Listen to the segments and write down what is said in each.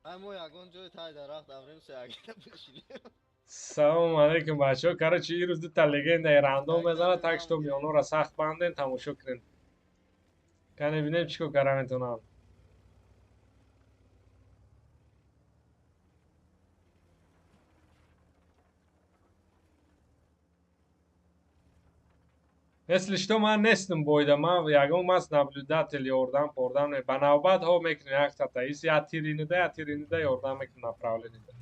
همون یکون جوی تای درخت امریم سیاگیده بشینیم. Салом алейкум бачаҳо. Карочи ин рӯз дута легендаи рандом یک мезанад, دانه так نام что گیریم. миёнора сахт банден, тамошо кунед. Кане бинем чӣ кор кара метавонам. Если что, ман нестам бойда. Ман ягон маст наблюдатель ёрдам ба навбат ҳо мекунем як сата. Ис я тиринида ёрдам мекунем направленида.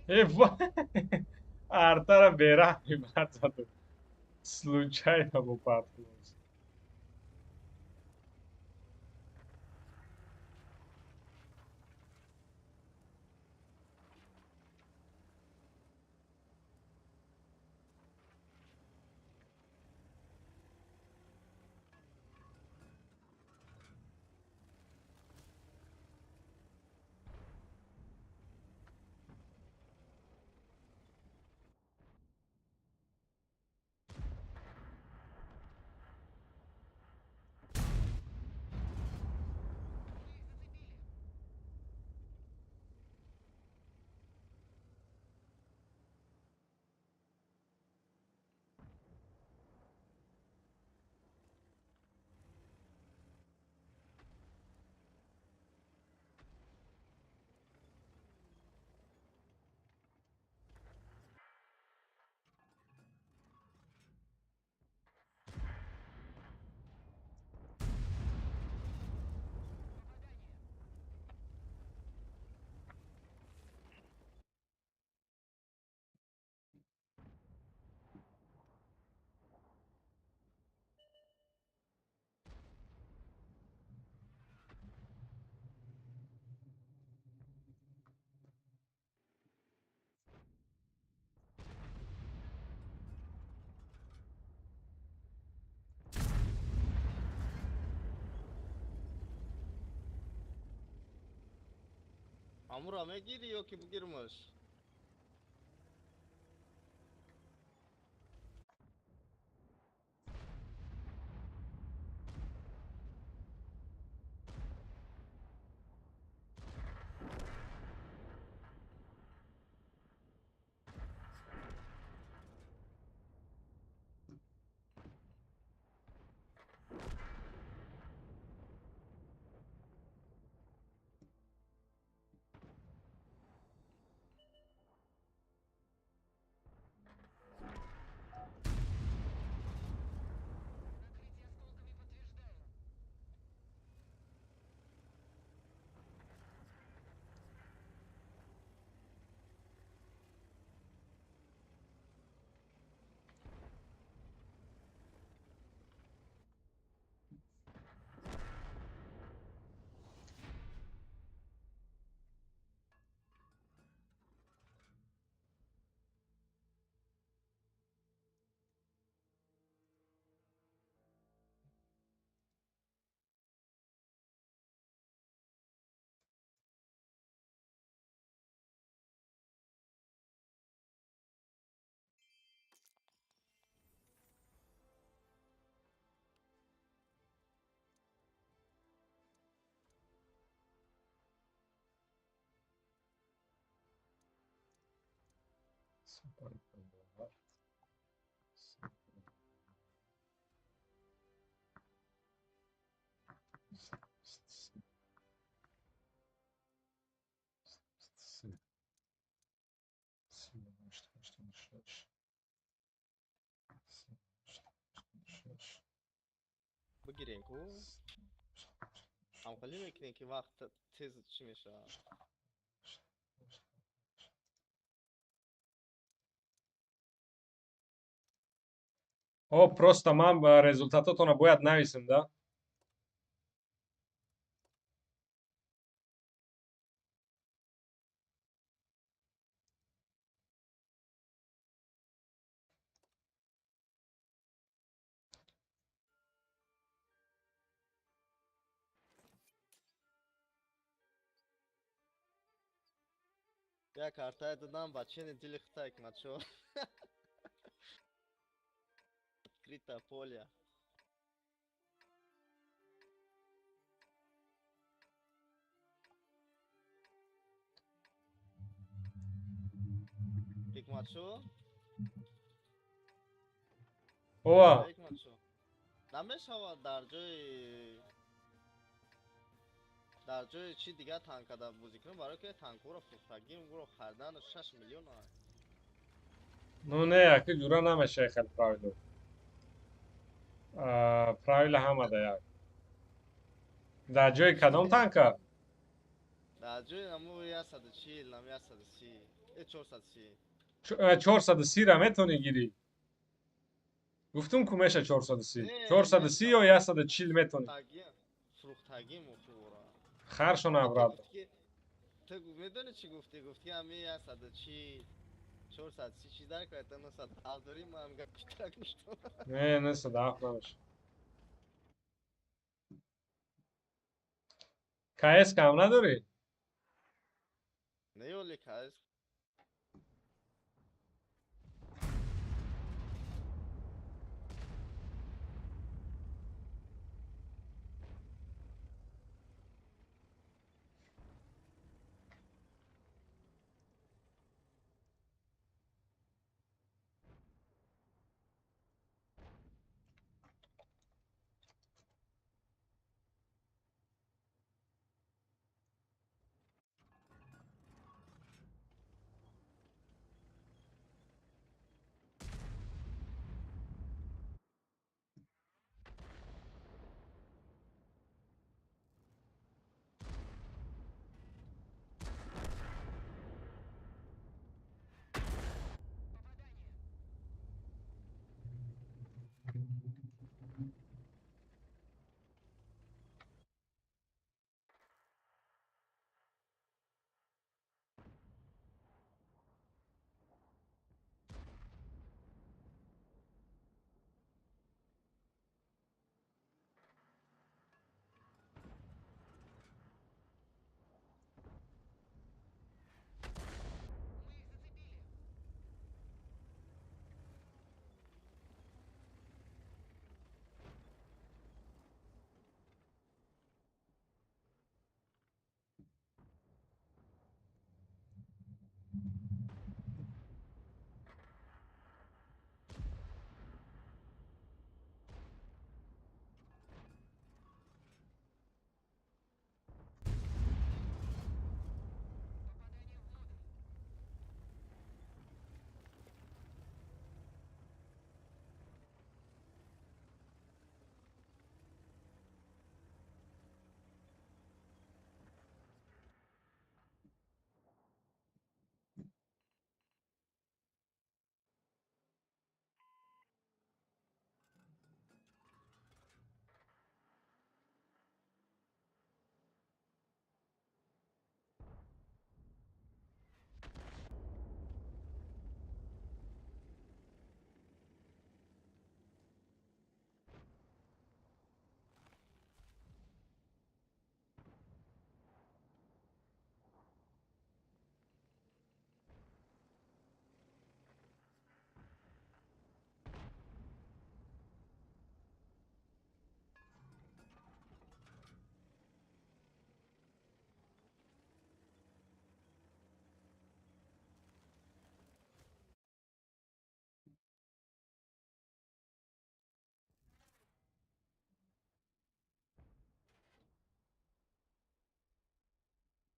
Ва! Артара берахми мард заду. Случайно попадалось. Amur همه گیری یا که بگیرمش. بگیرین کو هم خیلی میکنین که وقت تیز چی میشه О, просто ман резултатотона бояд нависим, да? یا کارتای دادم بچه ندیلی خطا حکمت شو کریتا پولیا حکمت شو ова حکمت شو نمیشه در جای چی دیگه تانک کده بازی کنم برای که تانک رو فروختگی اون رو خریدن 6 میلیون ها ну не яки ҷура намешавад хел правило правила ҳамада як дар ҷои кадом танка در جای نمو 140 نم 130 430 430-ра метавонӣ гирӣ гуфтум ку меша 430 не 430 ё мешавад 140 метавонӣ фруктагӣ мухора харшо تو набрад گفتی که تو میدونی چی گفتی همه 140 430 چی در که تا 900 داریم ما هم گفتم گفتم не не садаф намеша кс кам надорӣ نه ولی که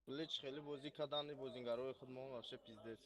لچ خیلی بازی کردن بازیگرای خود ما واشه پیزدت.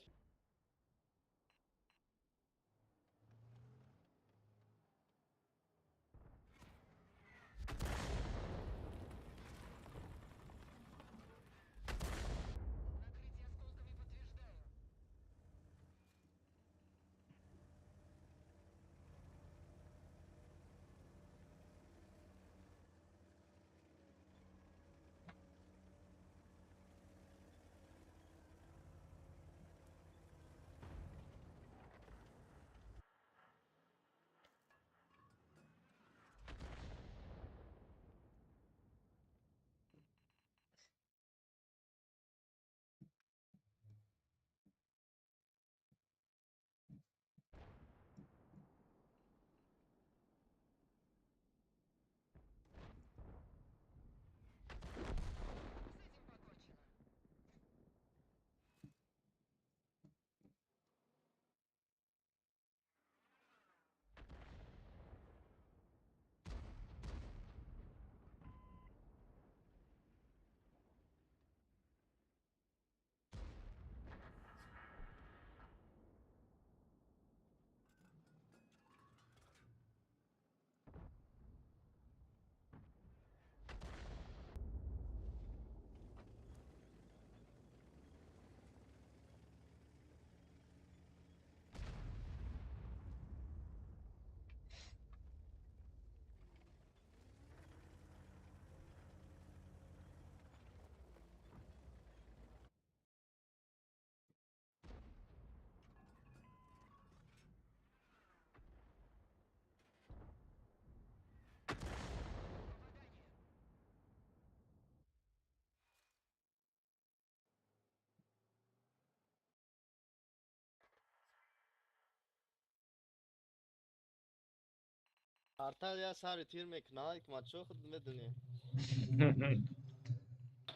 ارتل یا سر تیر میکنه که مچو خود میدونی.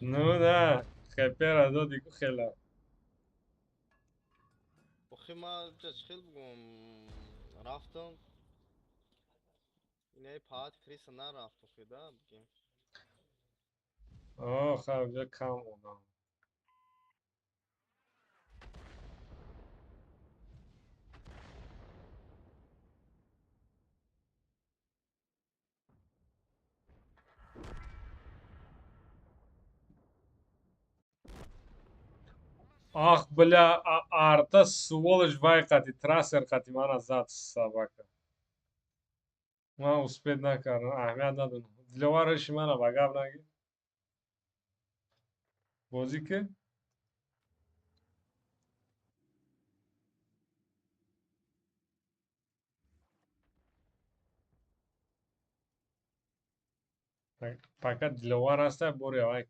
Ну да, خپera دادی که خیلی. بخی ما جاش خیلی بگم رفتم. اینه پات کریس نرفت بخی دا بگیم. آه خب کم اونا. Ах, бля, Арта, сволочь, вайкати, трасер кати, мана зад собака. من успеть نکردم اهمیت ندارم دلوارش منو بگم نگی بازی که فقط دلوار هسته بوری آی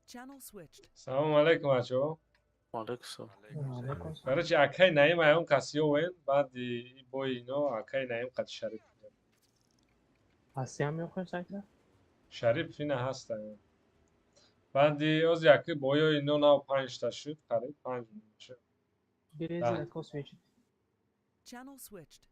Channel switched. Assalomu alaykum acho. Aleyküm. Alaikum. Короче, акай Наим аён касиё вен, баъди бои ино акай Наим қад Шариф. هستی هم میخواین سکره؟ Шариф ина ҳастан. Баъди оз яки боёи ино нав 5 та шуд, қариб 5 шуд. Берези Да. дакос вечит. Channel switched.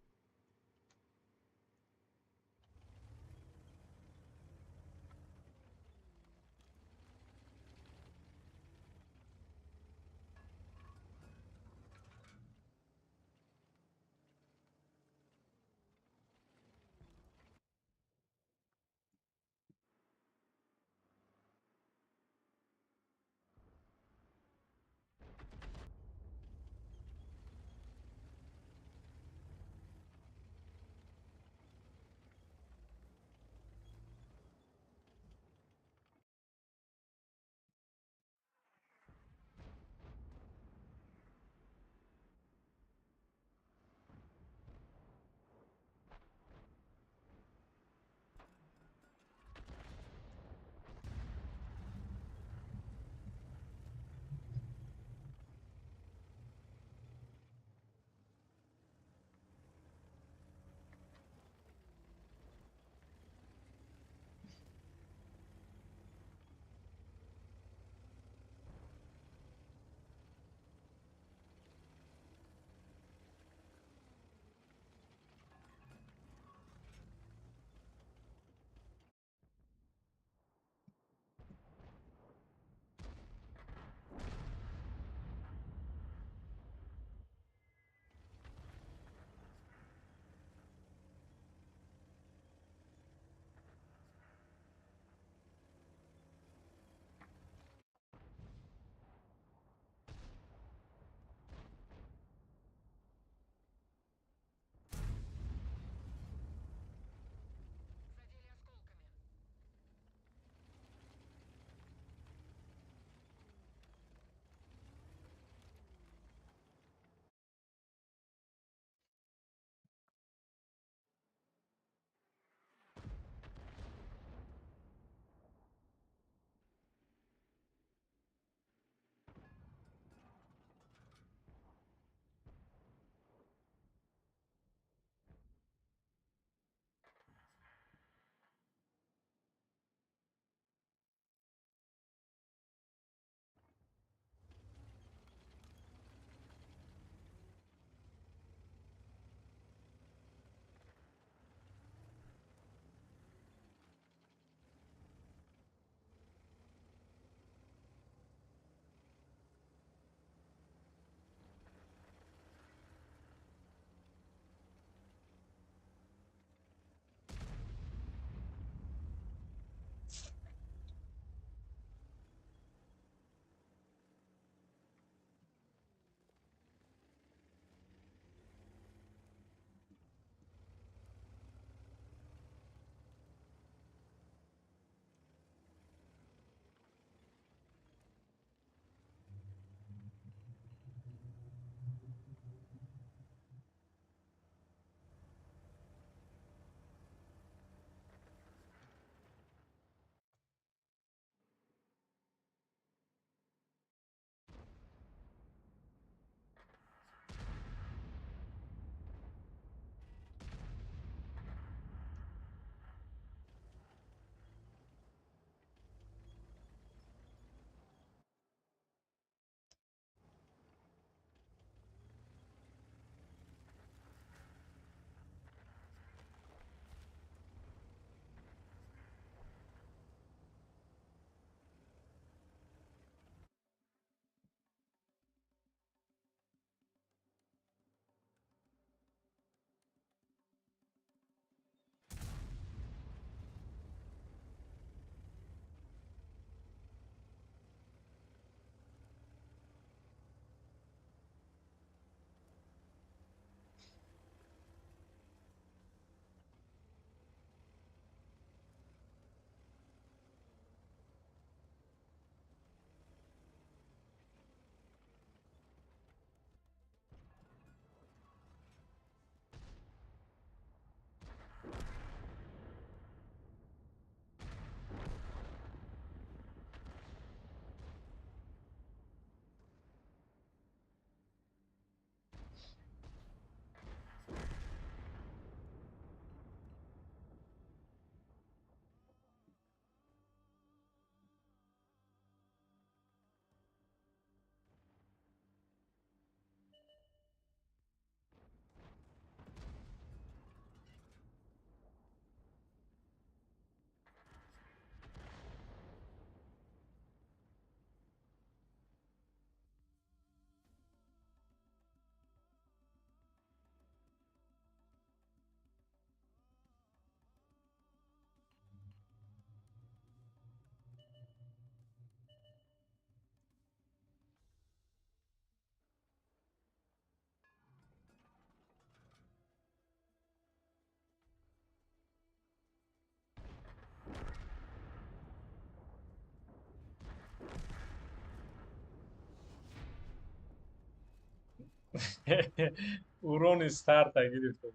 урон старта гирифтем.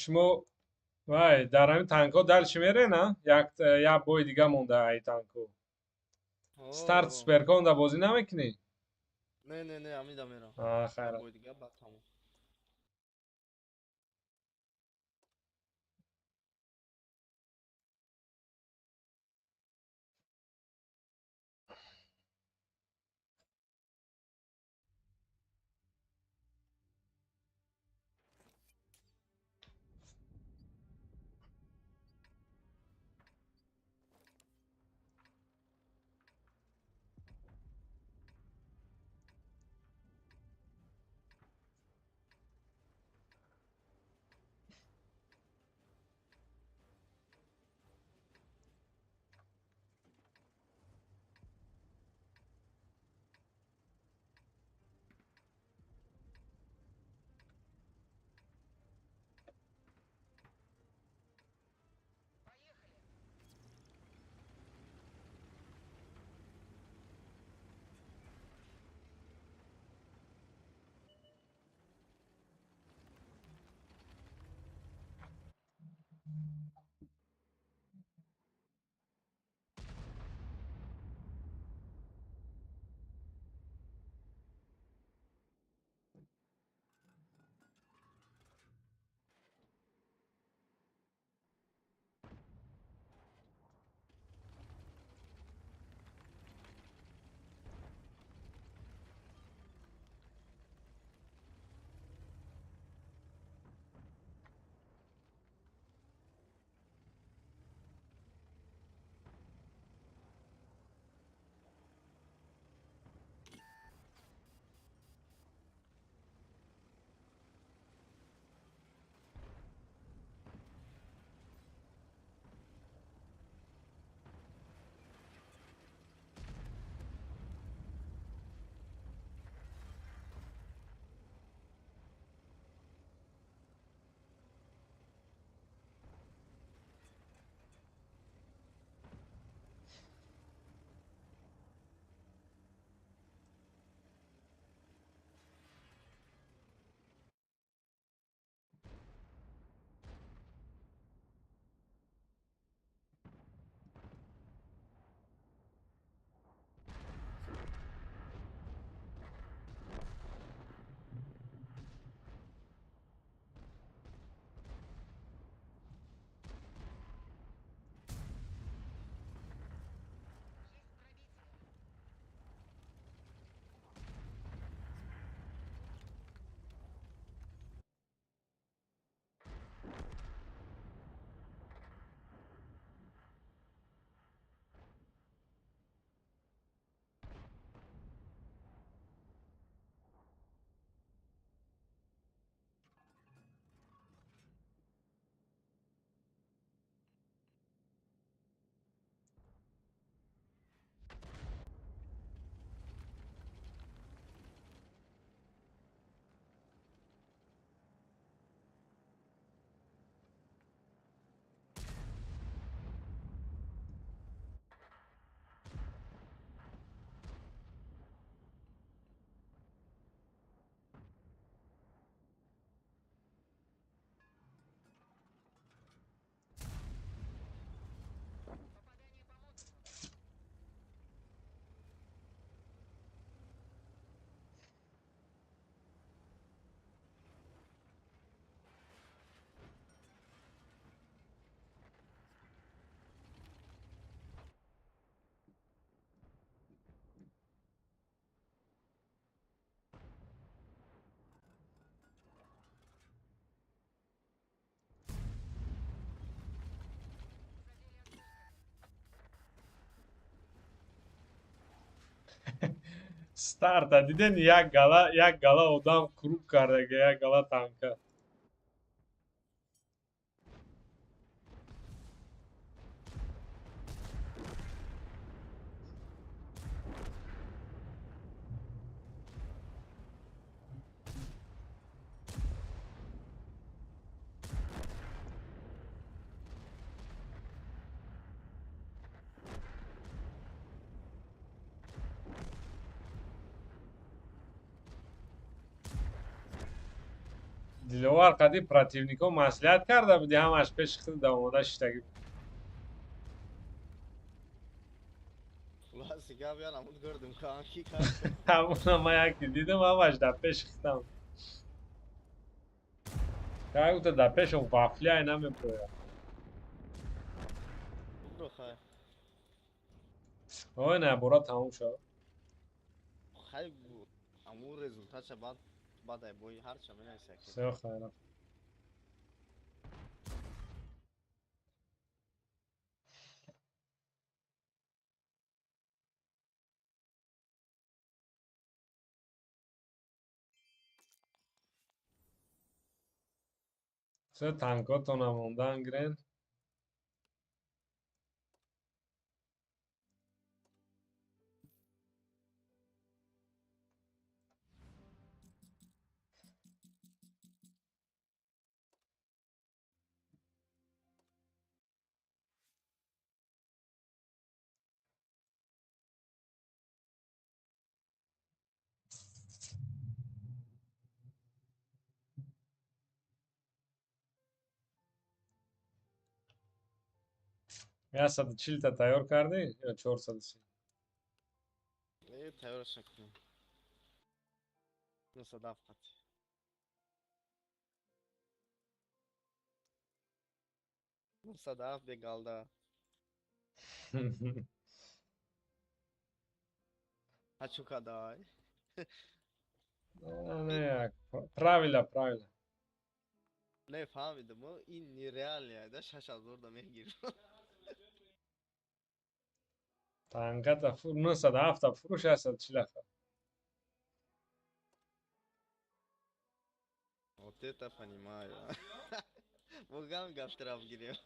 шумо вай дар ҳамин танкҳо дарчи мерена? Як бои дига монда ай танку. Старт О, суперконда бозӣ намекунӣ? не, амида мерам. Хайр. Бой дига ба тамом. Starta دیدین یک گلا آدم کروک کرده که یک گلا تانکه. دلوار قدی پراتیونیکو مسئولیت کرده بودی همش پیش خود داماده شتگی بود. خلاص گپ یا نمود gördüm kanki kanka. همون ما یکی دیدم همش در پیش خودم. که او تا در پیش اون وافلی های نمیپویا. Bro khay. اوه نه برا تموم شد. Khay bu. Amur rezultat se bad ay boy har çame neyse ki. سه خیره. سه تانکاتون هم موندن گرین. یا 140 تا تیار کردی یا 430. Tayyor şakkım. Nasıl dafkat. Nasıl daf be galda. Açuka da. نه правильно. Ne fahmidim o in real ya da şaşaz orada mehgir. تانکه تا فور 907 تا فروش هست 140. Вот это понимаю. Богам гаштрав гирем.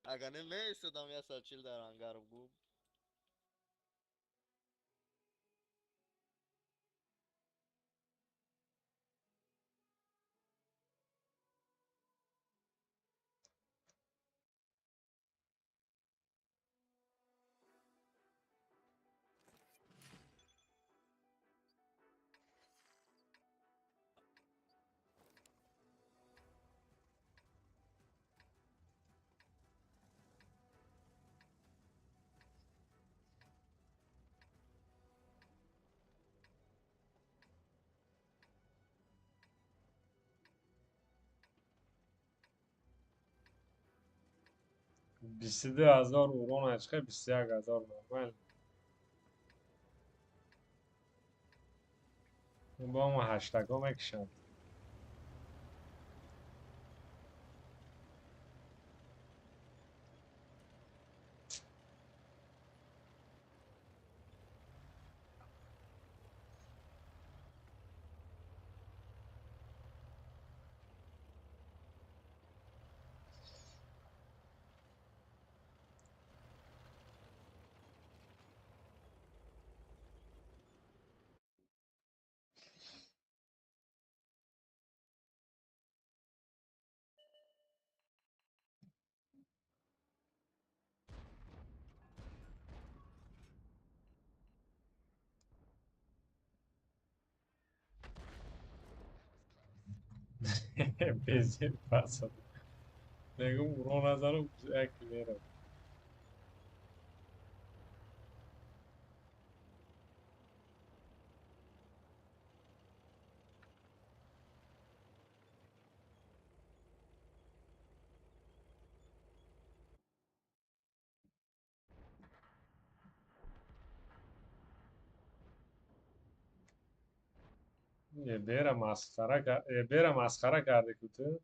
Aga ne meyse dam ya saçıl dar angar bu. بیست دو هزار اورون açık 21,000 normal. با ما هشتگا میکشم. بنزین پس میگم اورون نزنم یک میرم. یه بیر مسخره کرده که تو.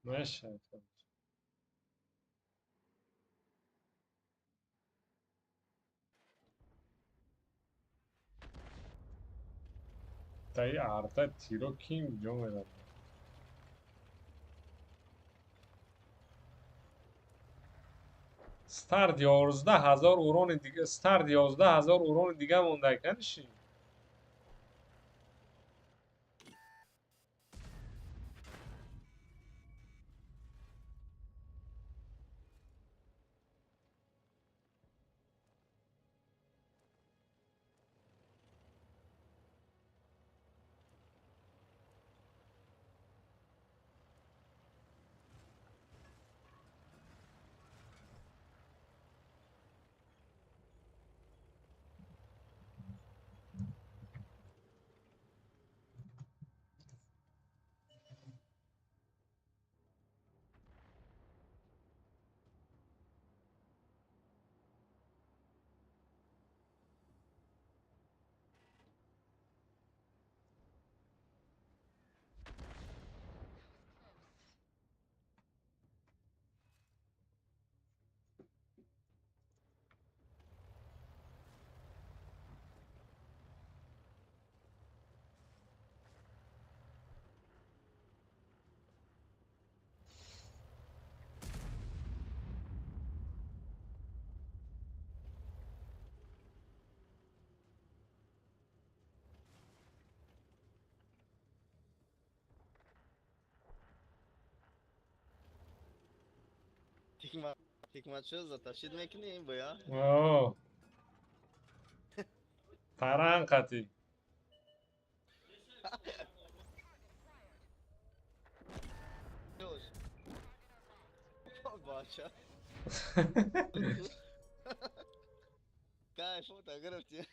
ماشي. تایی ارتا تیرو کیم جو میدم. ستارت 11,000 اورون دیگه، ستارت 11,000 اورون دیگه مونده کنشی. تیکما تیکما چه تشید میکنی بیا. اوه تران قطی. جوش باشه کای فوتا گرفتی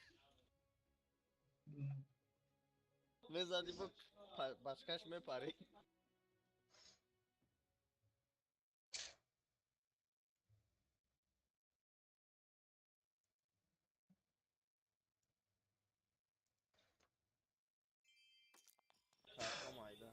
بزادی با باشکش میپاری. شاکا مایده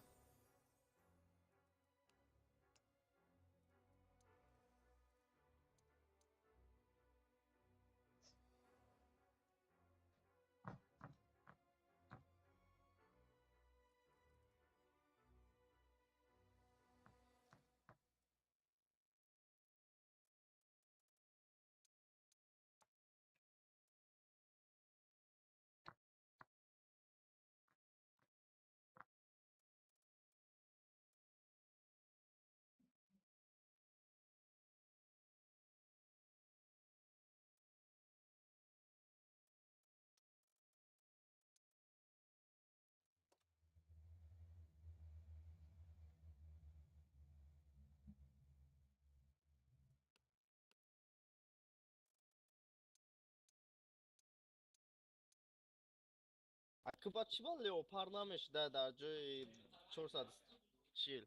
акбат чӣ ба леопард намешуда дар ҷои 440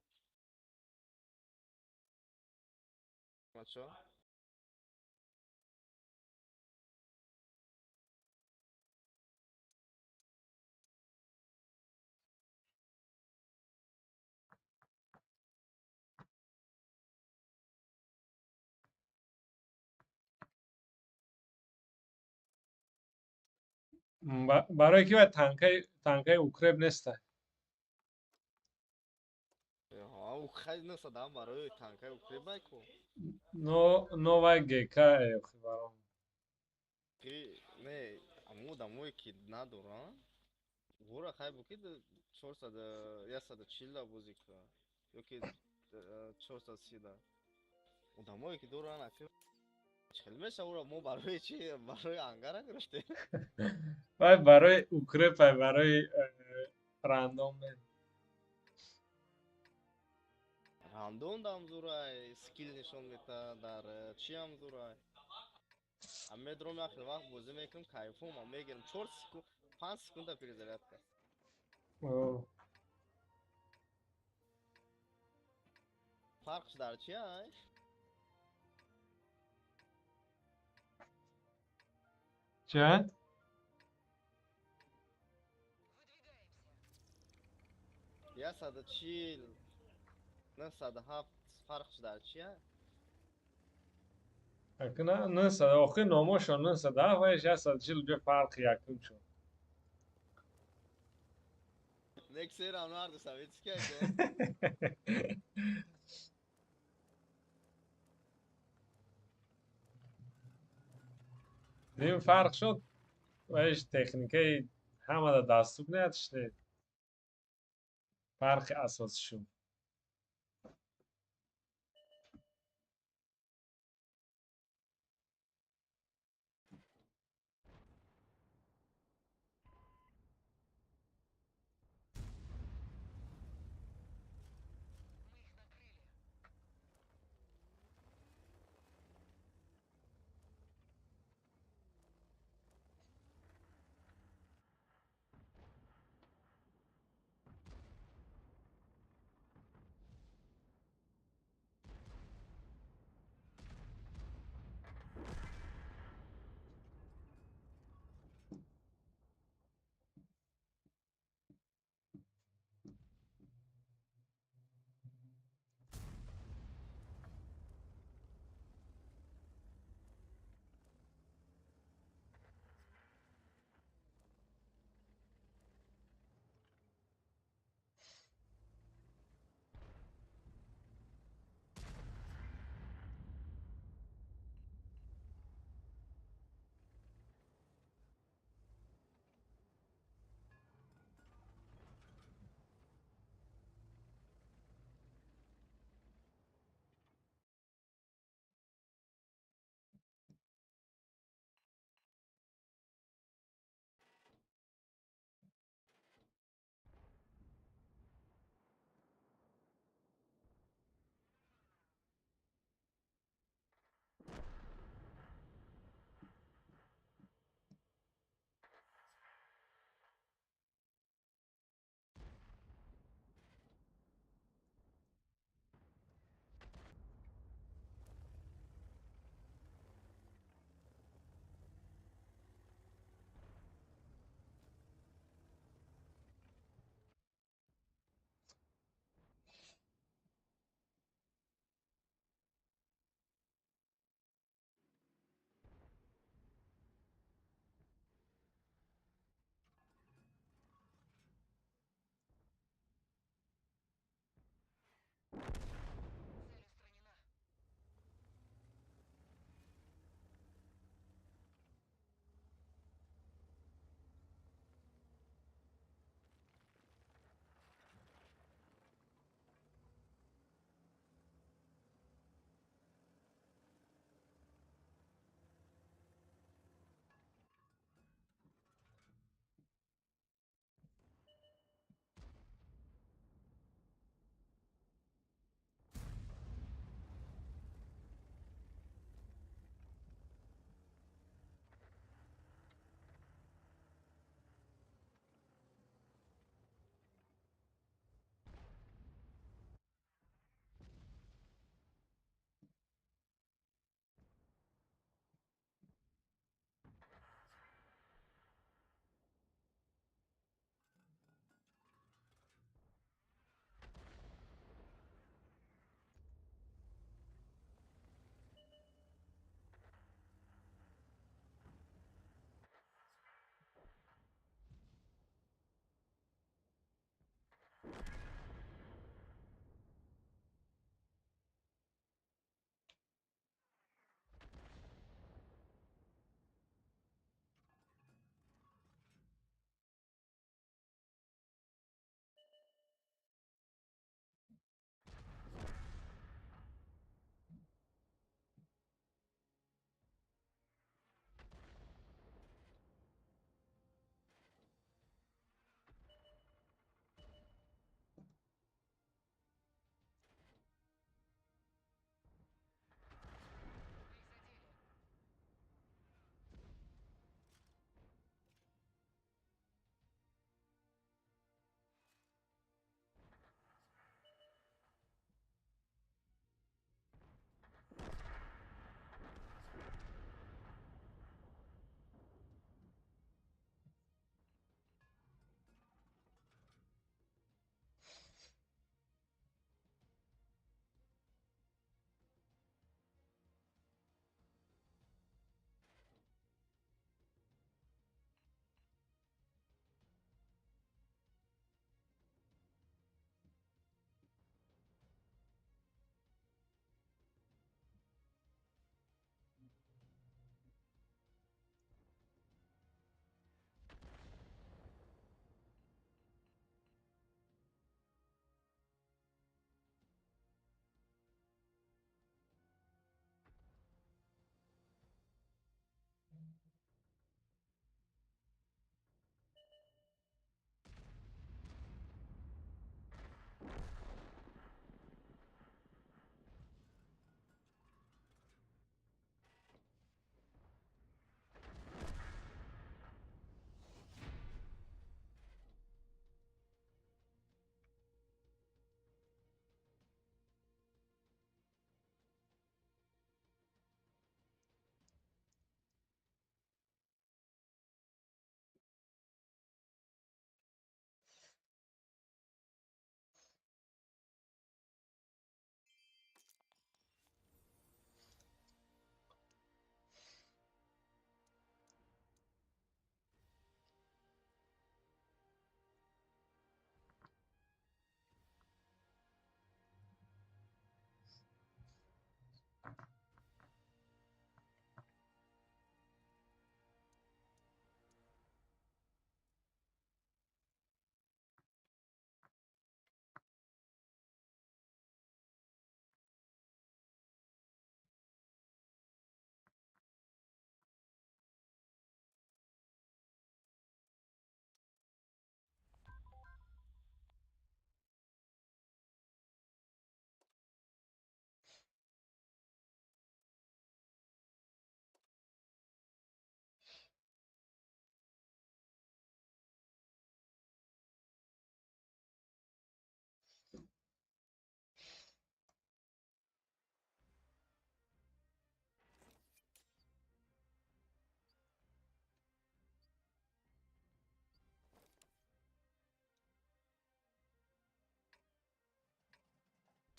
бачо برای که باید تانکای اوکریب نیسته. او خیلی نسادم барои танкаи укреп майку Новая ГК برام. ки не аму дамое ки надоранд гура хай буки 140 да бозӣ ка ёки 430 да одамое ки доранд акр чил мешавора мо барои чи барои ангара гирифтем وای برای اوکریپ برای رندوم نه. рандон дам зурай скил нишон мета дар чи ам зурай амедром яхе вақт бозӣ мекунем кайфум ам мегирем 4 секунд 5 секунда перезарядка اوه. фарқш дар чи ай چند؟ 140 907 farqi dar chiya. اکنون 900 آخه ناموشون 910 و 640 به فرق یکم شد. Next year am nardo Sovetski ko. نیم فرق شد و ایش تکنیکی همه دا دستوب نیتشته فرق اساسی شد.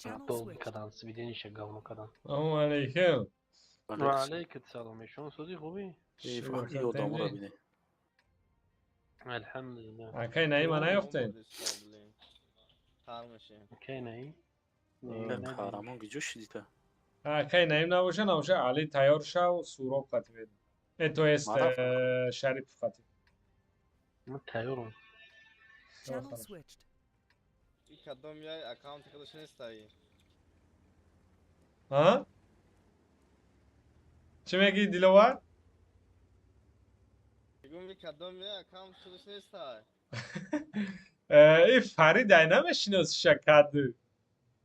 Channel طول switched. كدان سویدنی شغال مكدان. السلام علیکم. وعليك السلام شلون صديق خوبي؟ شکر فهمی یادم رو خدمتی. بینه. الحمد لله. اکی نیما نیفتین. Tarmışım. كاين آه. نبي. قهرمان گجوش دیده. اکی نیم نباشه نباشه علی تیار شو و سوراب خطیبه. تو است معرف شریف خطیب. من تايرون. Channel switched. İlk adam ya account arkadaşını isteyi. ها؟ چی میگی دیلوار؟ Bugün bir adam ya account arkadaşını isteyi. این فرید ای نمیشناس شکد.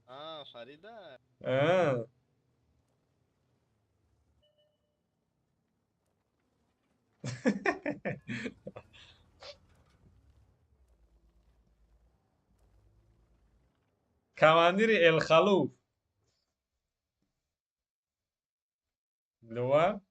Ha Farida. آه. کماندیر الخلوف. دیلوار؟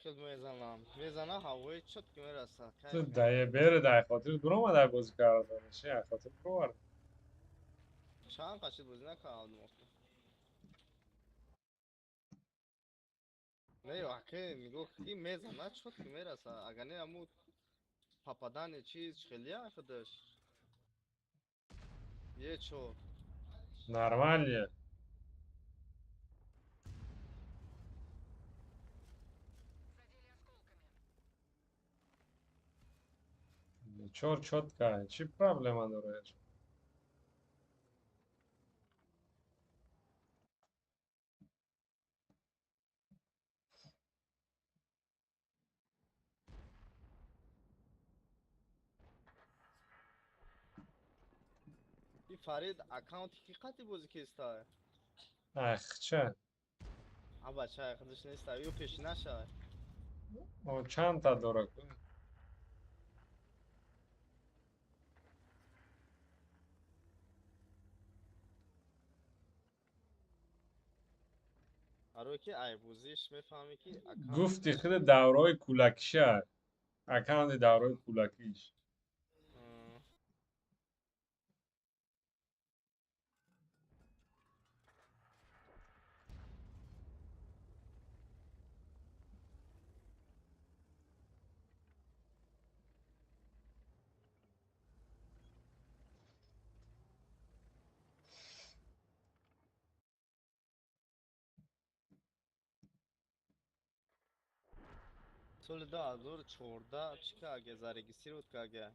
خود میزنم. میزنه هوای چت که میرسه. تو دایه بره دای خاطر دونم ما دای بازی کرده نشه خاطر پروار. چند قشید بازی نکردم. نه واقعی میگو کی میزنه چت که میرسه. اگر نه امو پاپادان چیز خیلی خودش. یه چو. Нормально. Чёр чётко. Чи проблема дурак? این فرید اکانت کی قطعی بازی که استا. Ах, ча. ها بچه خودش نیست. یو پیش نشه. О, чанд та дурак. آره که ای بازیش میفهمی که اکانت. گفتی خود دورای کولکیشه. اکانت دورای کولکیش. соли 2014 чӣ карга зарегистрировать карга.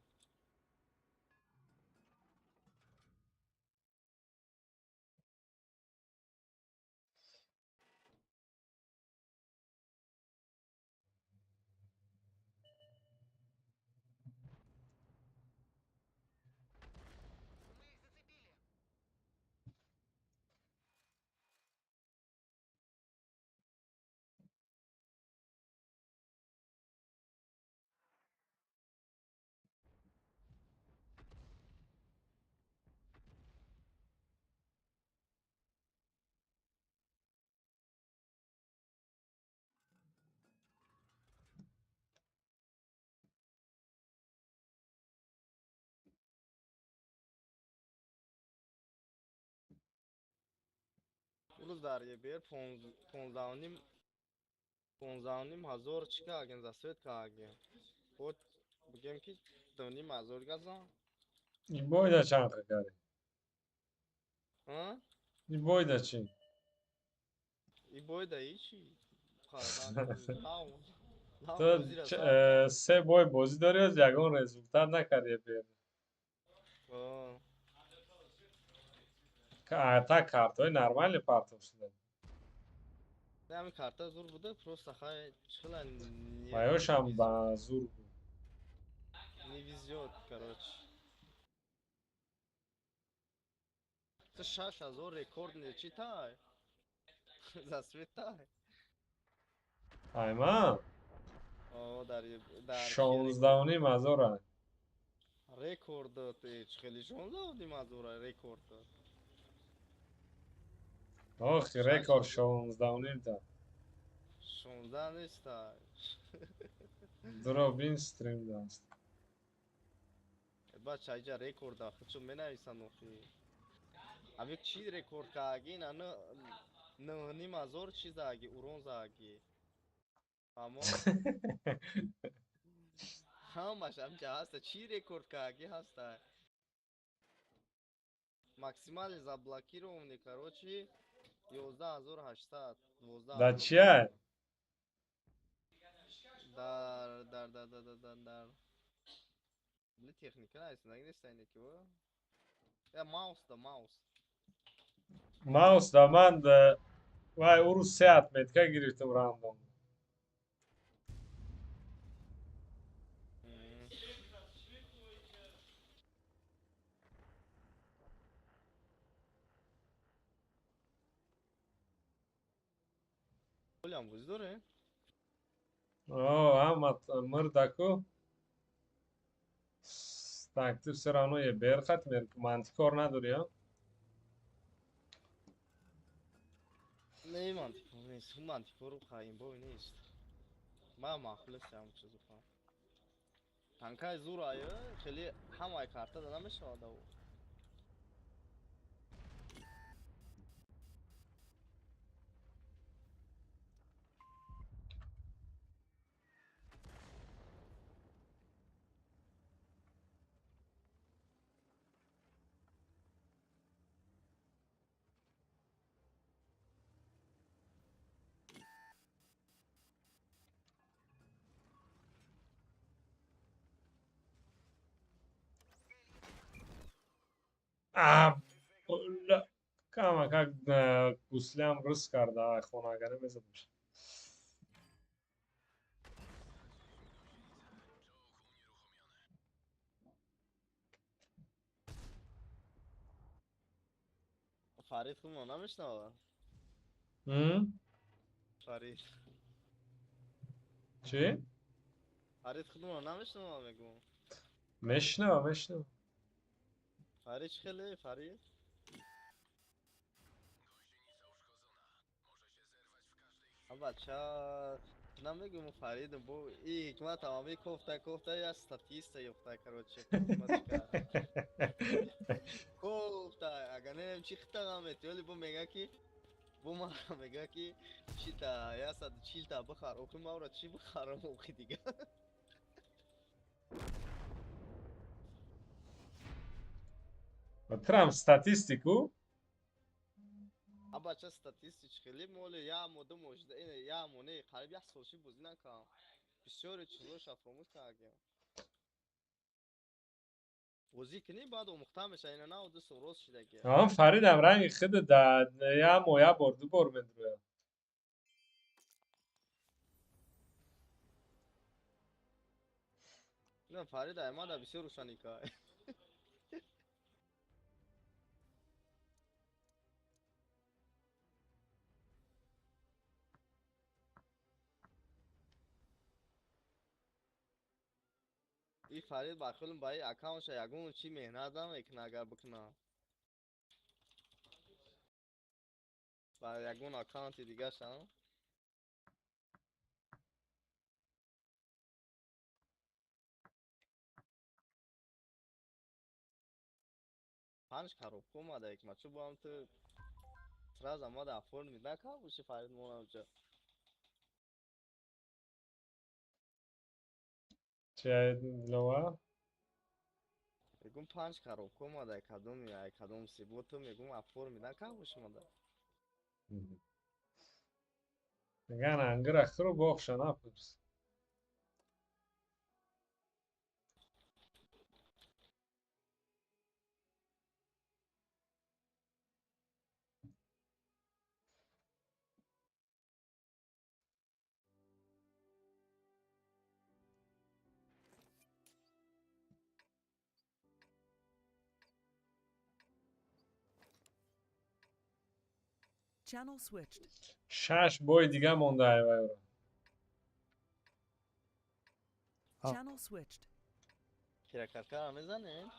рӯз даря бер 15,5 чӣ карген засвет карген. Вот бигем ки 2,5 газон. این boyda چند کاری؟ А? این boyda چی؟ И бойда ичи. تو بازی را سر کرد. سه بای بازی داری از یگان رزولتت نکردی بیر آه. که تا کارت های نرمالی پارتم شده نه همین کارتا زور بوده просто خواهی چلا بایوش هم با زور بود не везет, короче. Ты 6,000 рекорд не читай. Засветай. ایمان О, در 16,500 рекорд ты خیلی 16,5 рекорд. آخی ریکار 16,500 تا 16 نیست. درو بین ستریم داشت بچه اینجا رکورد آخه چون می نویسن آخی. اوی چی رکورد کاگی نه نیم هزار چیز آگی اورون زاگی. اما همش همچه هسته چی رکورد کاگی هسته. ماکسیمال заблокированный, короче, 11,800, 12 دا چیه؟ در بلی تکنیکه نیست نگیسته اینه که با یا ماوس ماوس دا من دا وای او رو 3 متر گرفتم راندوم کلی هم بوزی داره؟ آه هم مردکو تاکتیف سرانو یه بیر خط میره که منطقی کار نداری ها نه منطقه نیست منطقه رو خواهیم بای نیست ما مخلص هم چیزو کنم تنکای زور آیا خیلی همه کارتا دا نمیشه آده و بله کاما که گوسلی هم رس کرده خوناگره میزدمش فرید خوب نمیشنوه فرید چی؟ فرید خوب نمیشنوه میگم مشنو فرید خیلی فرید بچه نمیگم فرید بو ای حکمت همی کوفته یا ستاتیسته یفته کروچه کوفته اگر نیم چی خطا نمیتی ولی بو میگه که بو ما میگه که چی تا یا 140 تا بخار اوخی ما را چی بخارم اوخی دیگه ترام ستاتیستیکو بچه ستاتیستیچ خیلی مولی یا مودو موجده اینه یا مونه قریب یک سوشی بوزی نکم بسیاری چیزاش فراموش کردیم. بازی کنی بعد آموخته میشه اینا نه و دست و راست شده که. آه فریدم رنگ خود در یه مویا بار دو بار مدروه. نه فرید احمد هم بسیار روشنی که. این فرید بخیلم بایی اکاونش یگون چی مهنت هم اکنه اگر بکنه. برای یگون اکاونت دیگه شم. پنج خراب کومده یک مچو با هم تو تراز اما در فرم میده که بوشی فرید مونم جا. چه لوا؟ میگم پنج خراب کومده کدوم یا کدوم سی بوتو میگم افور میده که بوشی مده. میگن انگر اخرو باخش نپرس. Channel switched. 6 بای دیگه مونده ایوه. Channel switched. کرکرکر هم میزنه.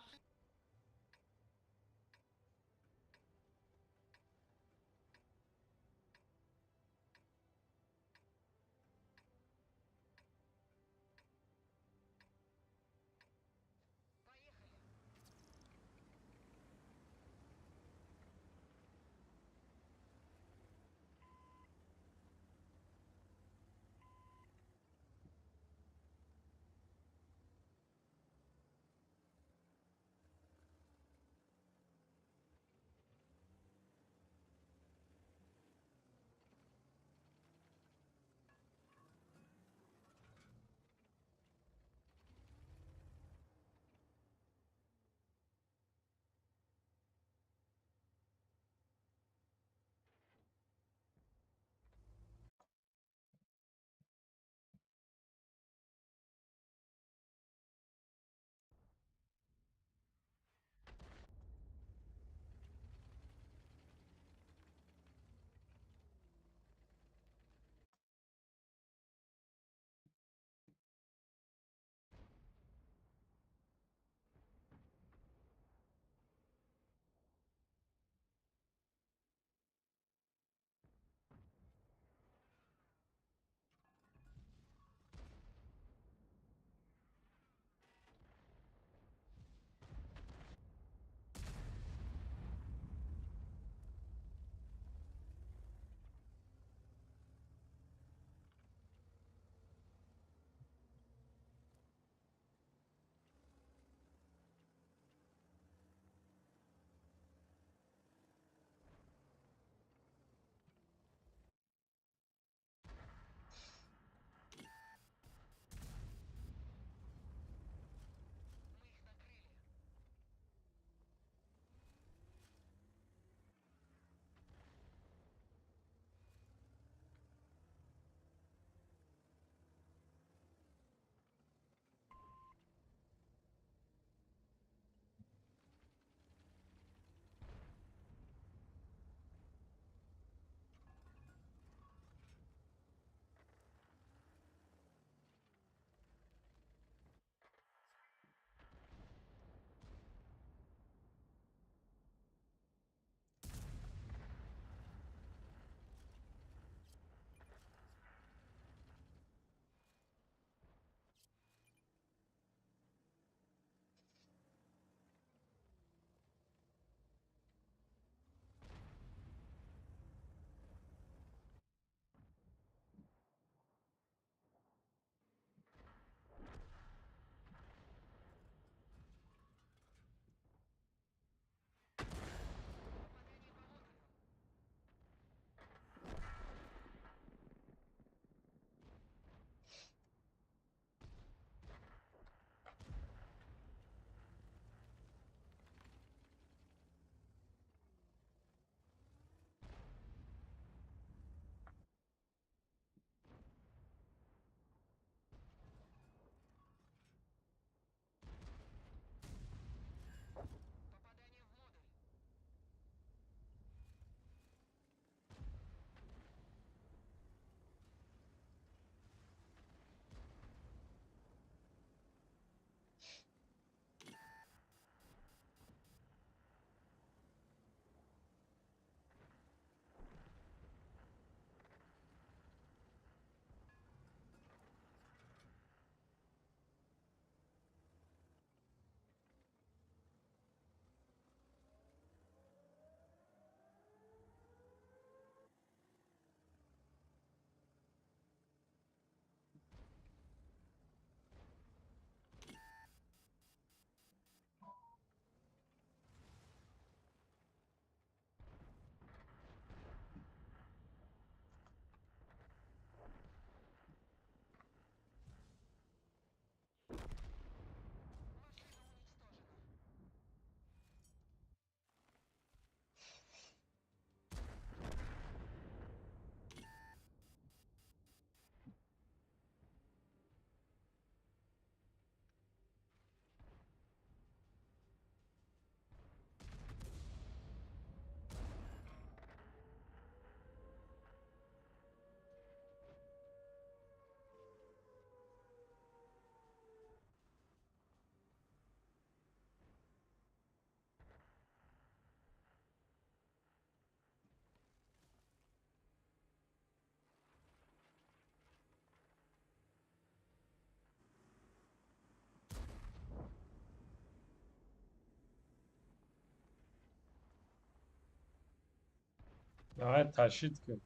باید تشدید کن.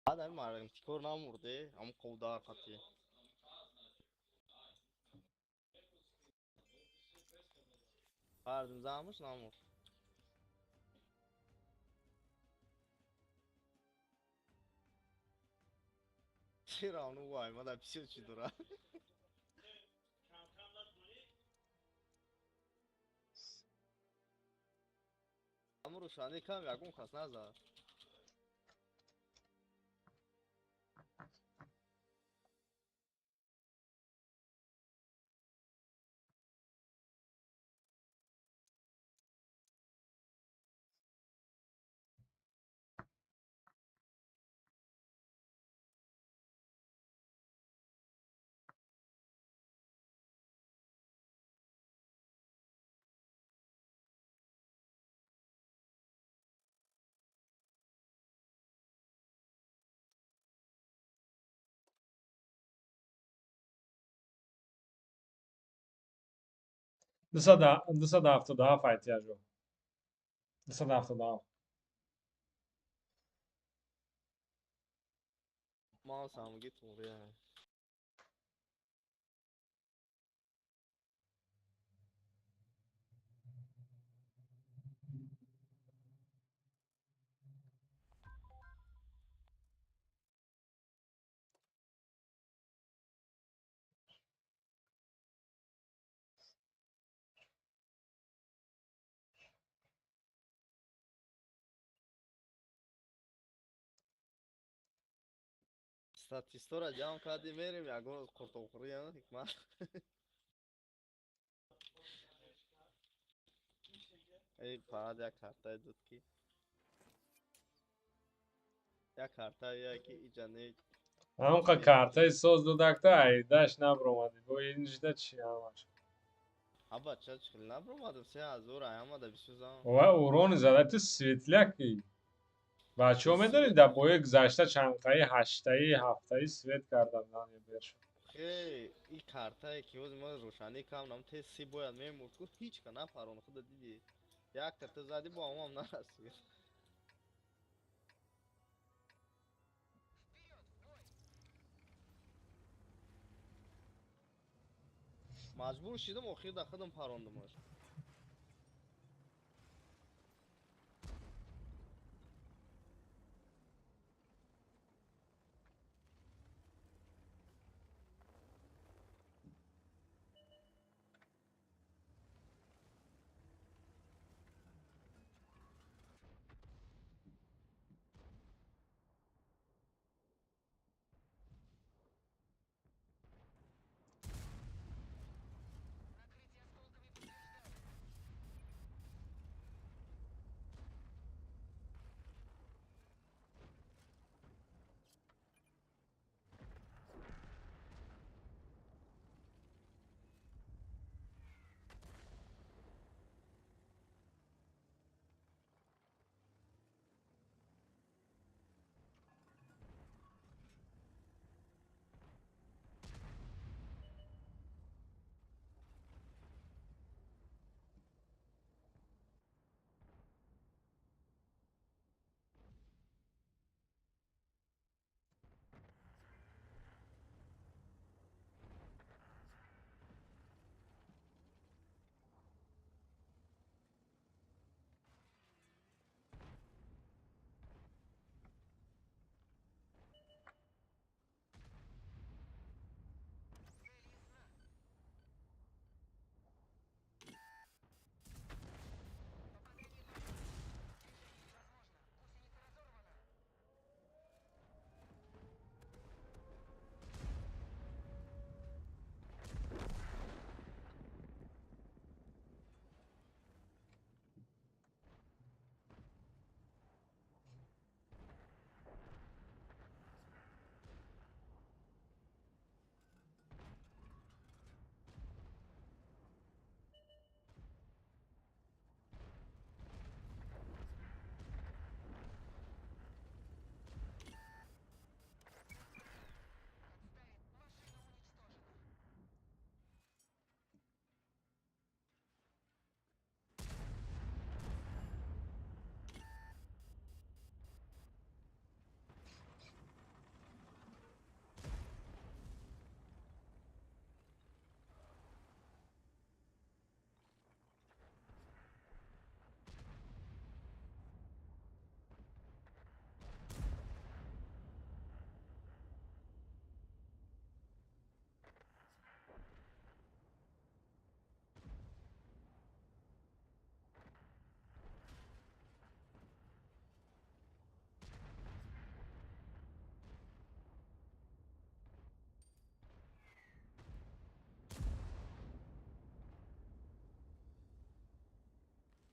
بعد همین مرگم تیکور نمورده اما قودار خطی بردم زمش نمورد چرا اونو وای ما در پیشو چی داره اما روشانی کم یکون کس نزد دو صد هفتاد و هفت احتیاج رو 277. ما سامگی توریه ستاتیستو را جمع کردی میریم یکون از قرطوخوری هم حکمت ای فقط یک کارتای دود کی یک کارتای یکی ایجانی همون کارتای سوز دو دکتا ایدهش نبر اومدی با اینجده چی همش ابا چه چکل نبرو مادم 3000 ایام ده بیسوزم و اورون زده تو سویتلکی بچه ها میدونید در بایه گذشته چند قایی هشتایی هفتایی سویت کردن نه یه برشون خیلی این کارتایی که از ما روشنی کم نم تی سی باید میمورد که هیچ که نپرون خود دیدی یک کارت زدی با هم نرسید مجبور شدم اخیر در خودم پروندمش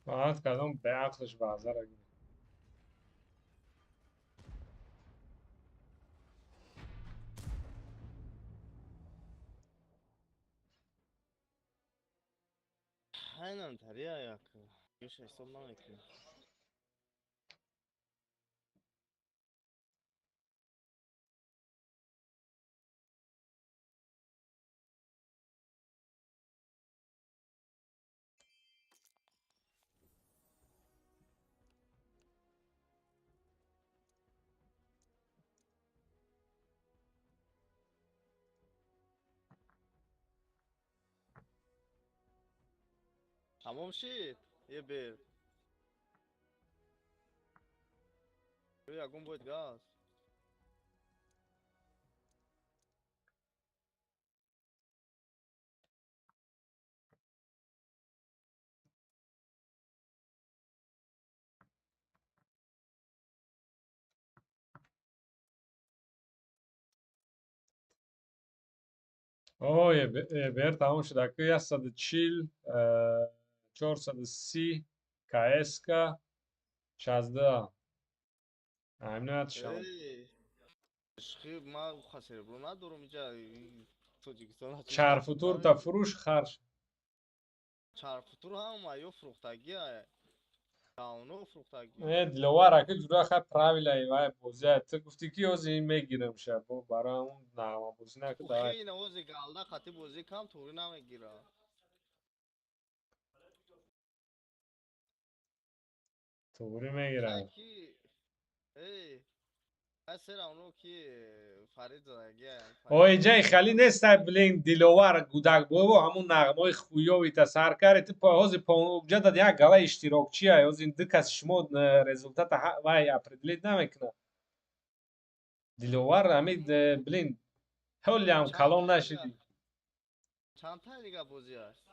فقط کدام به عقلش بازار اگه Aynen tarihe yakın. Bir şey sonuna yakın. Tamam shit. یه بر yakın boyut gaz. اوه بر تمام شد اکو 140 430 KSK 16 همین شما Ey. Şıkı ma khasir bro ندارم اینجا Tojikistan açmışlar. چرفتور تا فروش خرش Çarpıtır ama yok fruktagi ay. Taunu fruktagi. دلوار اکو جورا خیلی پراویل وای بوزه تو گفتی که از این میگیرم شب برای همون نغمه بوزی نکو Bu دوائی xeyne ozi galda xati bozi kam to'g'ri namagira. توری میگیرم Ki ey asera onu ki Farid zage اوه جای خالی نیست بلین دلوار گودک بابا همون نغمه خویوی تا سر کرد تو پاهاز پاونوکجا داد یک گله اشتراکچی های از این دکس شما رزولتات وای اپریدلیت نمیکنه دلوار همین بلین حالی هم کلان نشدی چند تا دیگه بازی هست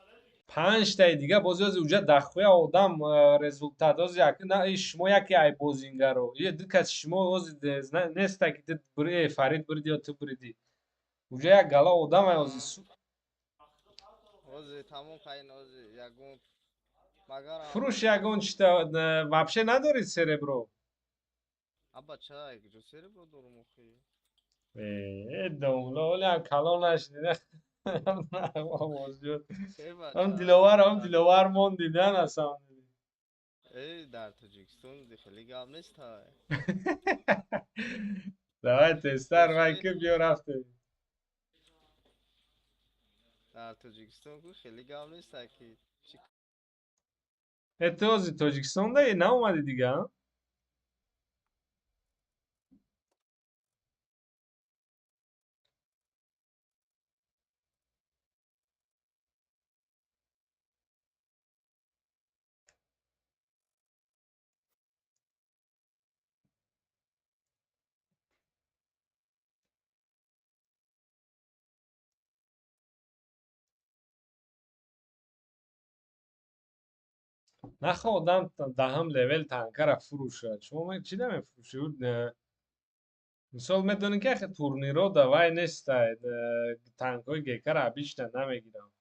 5 تای دیگه بازی از اونجا دخوی آدم رزولتات از یک نه شما یکی ای بازینگر رو یه دکس شما از نیست که بری فرید بریدی یا تو بریدی اونجا یک گله آدم از ozi tamam kayn ozi yagun magaram فروش یگان چیتا وابشه ندارید سربرو abba çay gidiyor seri bu durum okuyor. دوملا ولی هم کلام نشدیده نه موجود Ey هم bacha دلوار موندی نه اصلا ey در تاجیکستان خیلی گم نیست های دوای تستر وای خوشی که بیا رفته در تاجیکستان کو خیلی گم نیست که چی اتوازی تاجیکستان ده نه اومدی دیگه ها؟ نه خب آدم دهم لول تنکر فروش شد شما من چی نمی فروشی بود مثال میدونی که اخی تورنیرو دوای نیست تنک های گیکر بیشتر نمیگیرم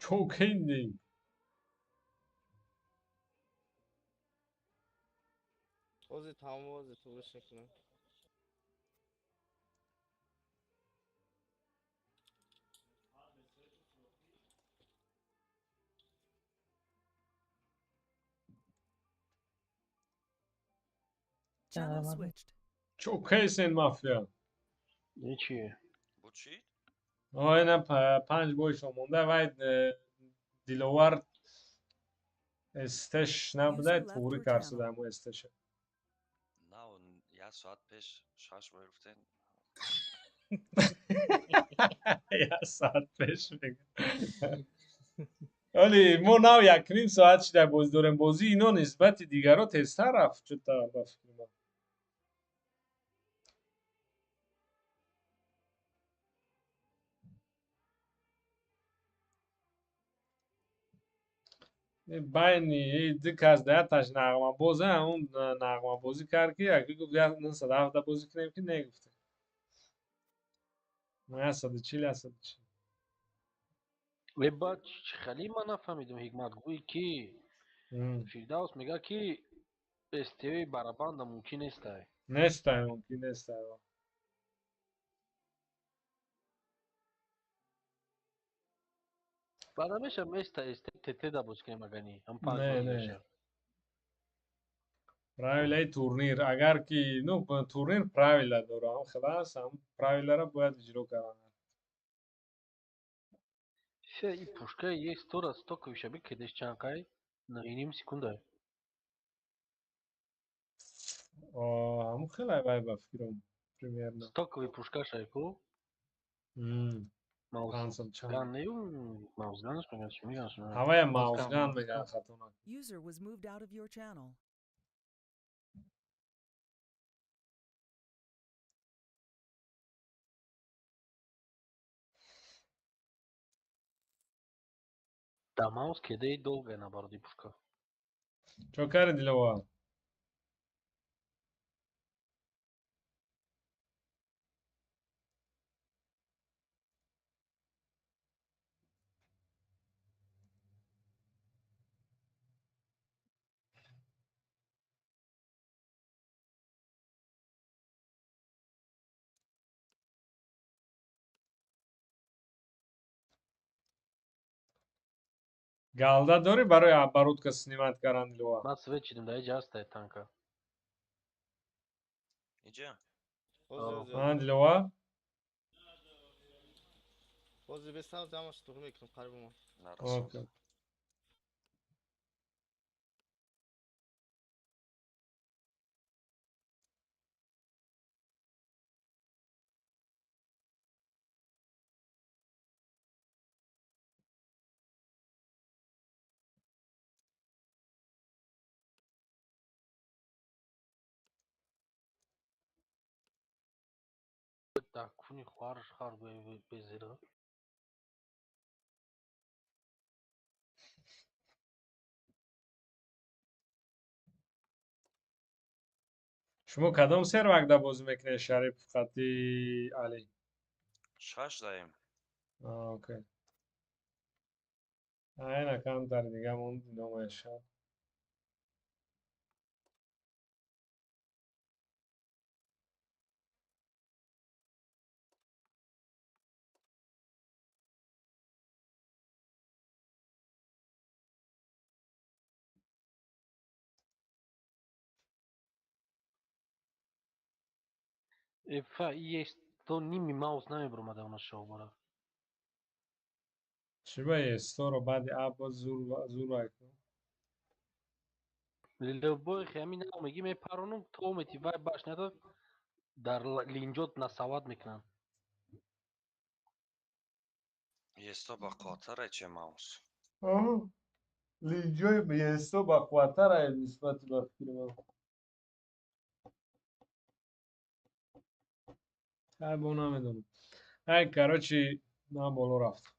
Çok indi. اوزی تمام اوزی تو بش نکنم. Channel madam. switched. Çok iyisin mafya. این چیه؟ Bu چی؟ اینا 5 بویش مونده و دیلوار استش نبوده User left توری your کرسه channel. دمو استش. نه اون یه ساعت پیش شاش گرفتن. یا ساعت پیش میگه. ولی ما ناو یک نیم ساعت شده باز داریم بازی اینا نسبت دیگرها تیزتر رفت چطور با فکر من. بین دیگه از دهتش نغمه بازه اون نغمه بازی کرد که یکی گفت یا نه صد هفته بازی کنیم که نگفته. نه صد چیل هست چیل. ای بعد خیلی من نفهمیدم حکمت گویی که فیردوس میگه که استوی برابند ممکن نیست. نستای ممکن نستای. بعد میشه تته دا باز کنیم اگه هم پنج نه بازی نه. بشه. правила турнир агар ки ну турнир правила дорам خلاص هم правиларо бояд иҷро карданд. Все, и пушка есть 100 раз столько еще бекедеш чанкай на иним секунда. ҳам хеле вай ба фикрам примерно. Стоковый пушка шайку. Маус. пансад чанд. Ган не маус ганш меган чи меган шма. ҳавая маузган меган хатонак. User was moved out of your channel. Да маус кедей долго наоборот и пушка. чо карди дилова? галда дорӣ барои оборотка снимат кардан дилова? Мас свет чидим да эҷа аста танка. اینجا اوزی اوزی ҳан اوزی. дилова? اوزی به سمت همش تو میکنم قریب ما. نرسم. окей. Да куни хварш хар безира. шумо кадом сервакда бозӣ мекунед шариф хати али? شاش داریم. окей. айн аккаунтар дига монд номашад. Эфа есть то ними маус намебрумад она шоу бара. чӣ ба есторо баъди аббоз зур вайкун. Любой хами на меги ме паронум то мети вай баш нада дар линҷот насават мекунанд. یستا با قاطر چه ماوس. линҷои есто ба қувваттара нисбати ба фикри ман. бо намедонам. ай короче ман боло рафтам.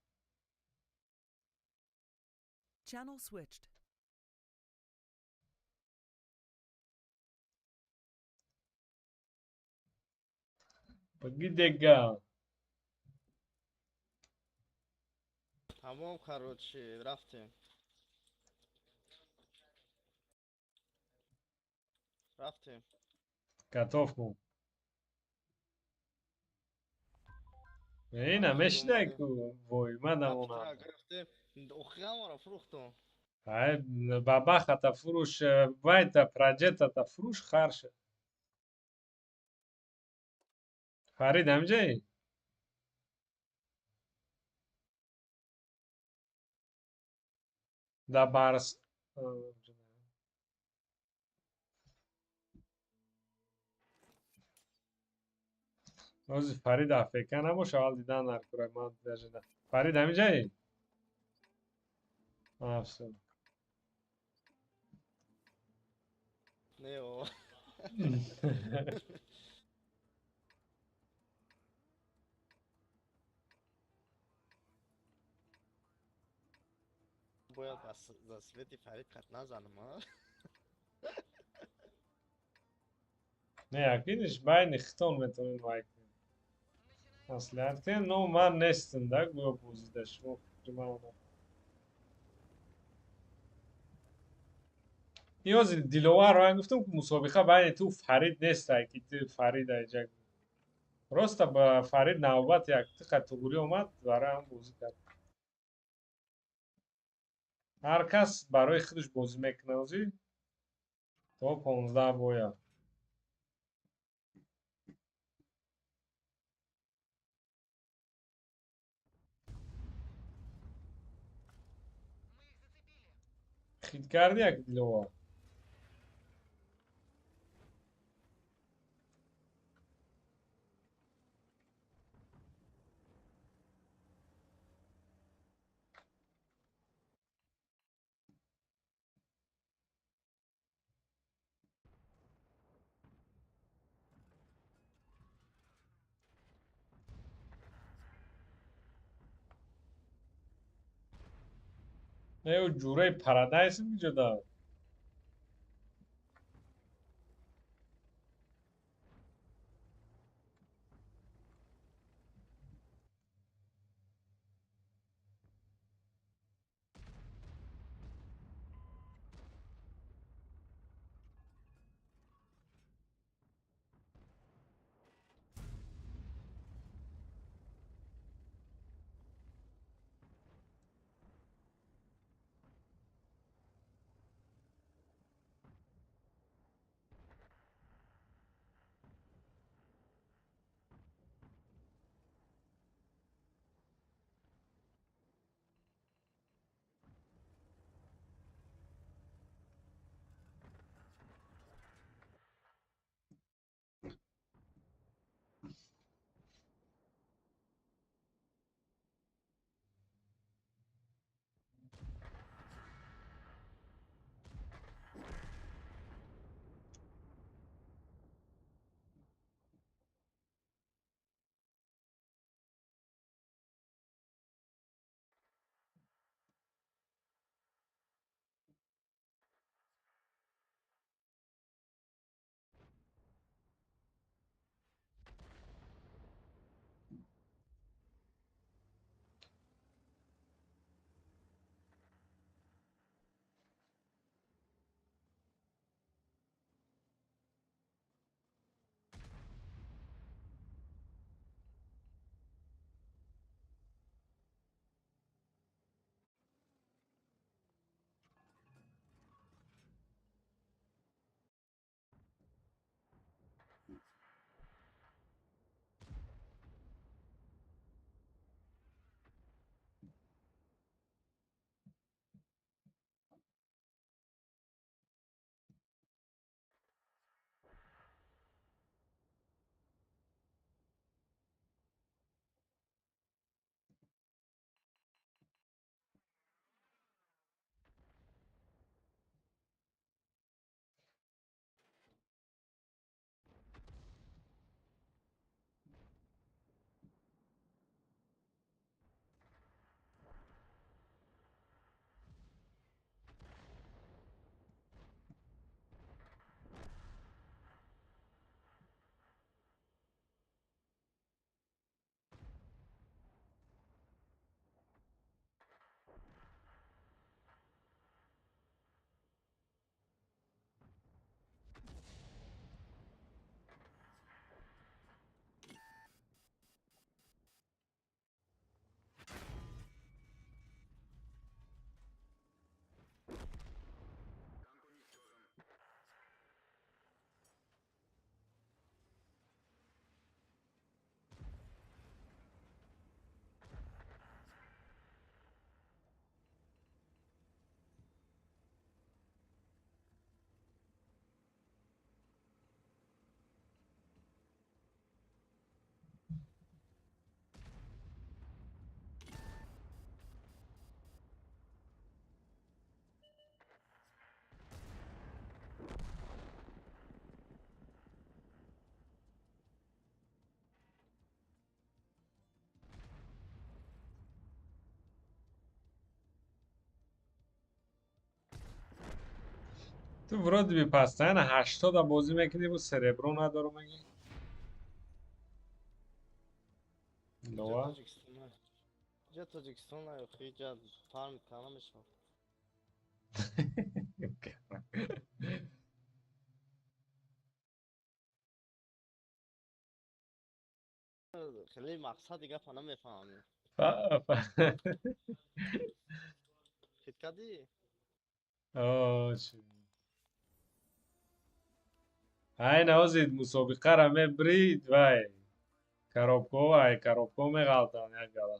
Channel switched. пойди дега. Tamam, короче, رفتیم. رفتیم. готов кун. Ина رفتیم мешидай اومدیم. ку вой ман کاپیتان намонам. گرفتیم. اخیام رو فروختم. Ай бабахата фуруш вайта проджектата фуруш харша. Фарид амҷаи? Да барс ози Фарид афека набоша аввал дидан наркура ман дажида. Фарид амҷаи? Афсун. نه بابا. باید за سویتی فرید قد نزنم ها. Не, акидиш байни хитон метавонед вай кунед. Маслиҳатке но ман нестам да гӯё бозида шумо фикри маонам. ёзи диловар ман гуфтам ки мусобиқа байни ту Фарид нестай ки ту Фарид аҷак. Роста ба Фарид навбат якти категория омад барои ҳам бозӣ кард. Ҳар кас барои худаш бозӣ мекунад озӣ то 15 боя. Хит карди як диловар. Ё ҷураи парадайс меҷода. تو вроде би постоянно 80 бозӣ мекунӣ бо серебро надору мегӣ. اینجا Лова. تاجیکستان نه. اینجا تاجیکستان نه خیلی جد فارم کنم میشم. خیلی مقصد دیگه فنا میفهمی. خیلی کدی؟ آه چی. ای نوزید مسابقه را میبرید وای. коробко меғалтанд як гала.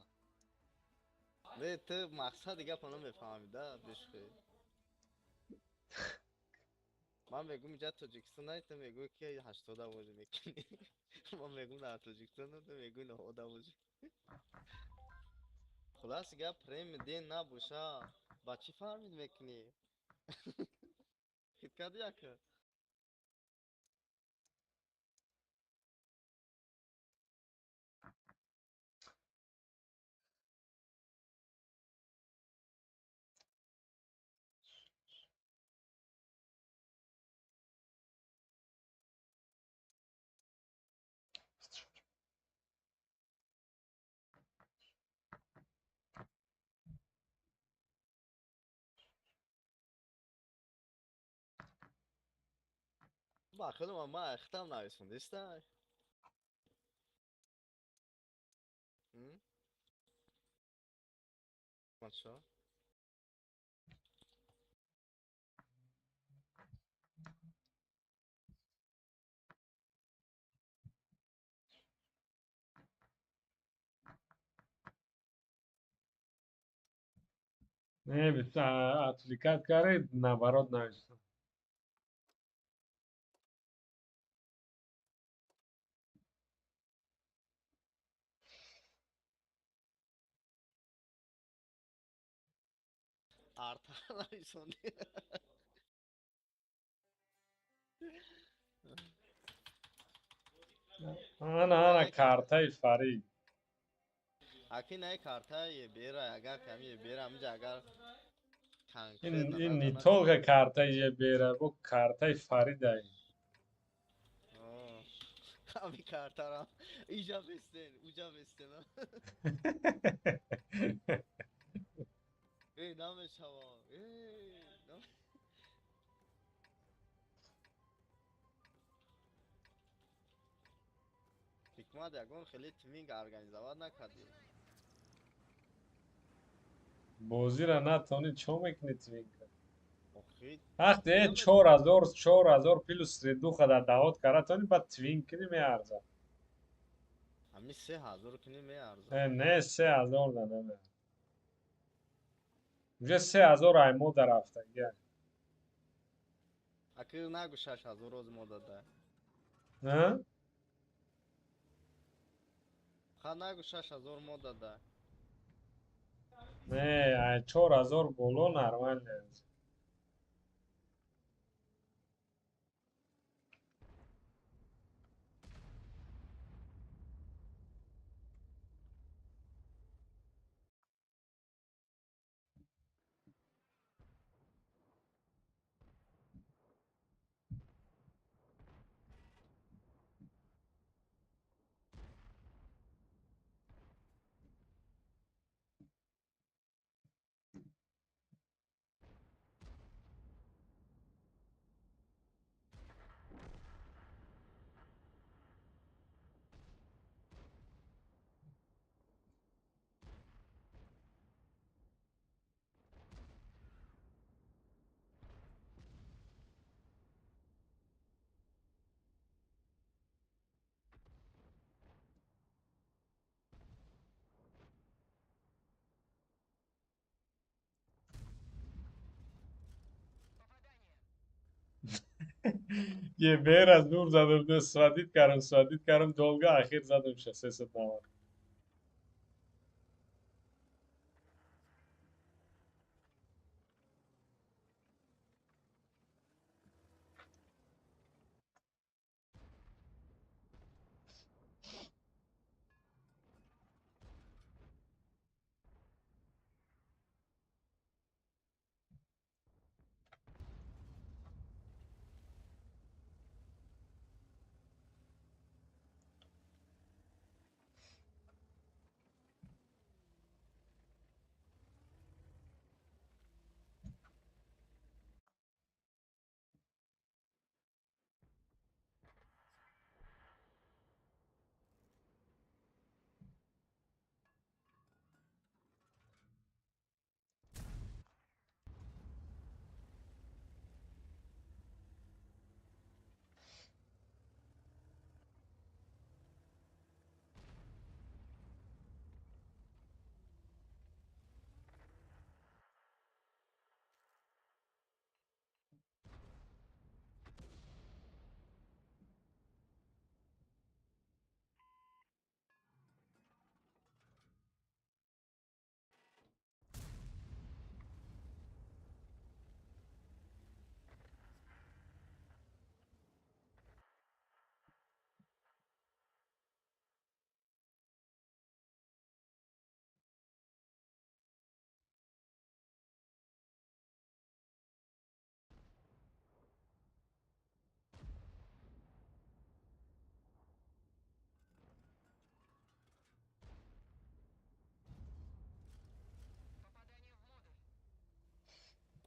نه تو مقصد دیگه فنا میفهمی ده بشخی. من میگم اینجا تاجیکستان نه تو میگوی که 80 بازی میکنی. من میگم نه تاجیکستان نه تو میگوی 90 بازی. خلاص دیگه پریم دین نباشه با چی فهمید میکنی؟ خیلی کدی که با خودم ما اختم نویسونده است. ماشا Не, бит апликат карид наоборот навиштам. آرتا نویسونده. Ана картаи Фарид. اکی نه کارتا یه بیره اگر کمی یه بیره همینجا اگر کنکرت Ин نظر не نکنه. толка картаи Ебера, бо картаи Фарид ай. همی کارتا را اینجا بستین اونجا بستین. ای نام شما حکمت یکون خیلی تیمینگ ارگانیزوار نکردی. бозира натонӣ чо мекунӣ твин кар. آخی Вақте 4000 плюс редуха дар давот кара тони ба твин кунӣ меарзад. همین 3000 کنی میارزه. Не 3000 да намеарзад. Уже 3000 ай мо дар ҳафтагӣ ай. اکی نگو 6000 روز ما داده. А? خواهد نگو 6000 ما داده. Не, ай 4000 боло нормально аст. یه بیر از دور زدم سوادید کردم دولگه اخیر زدم 390.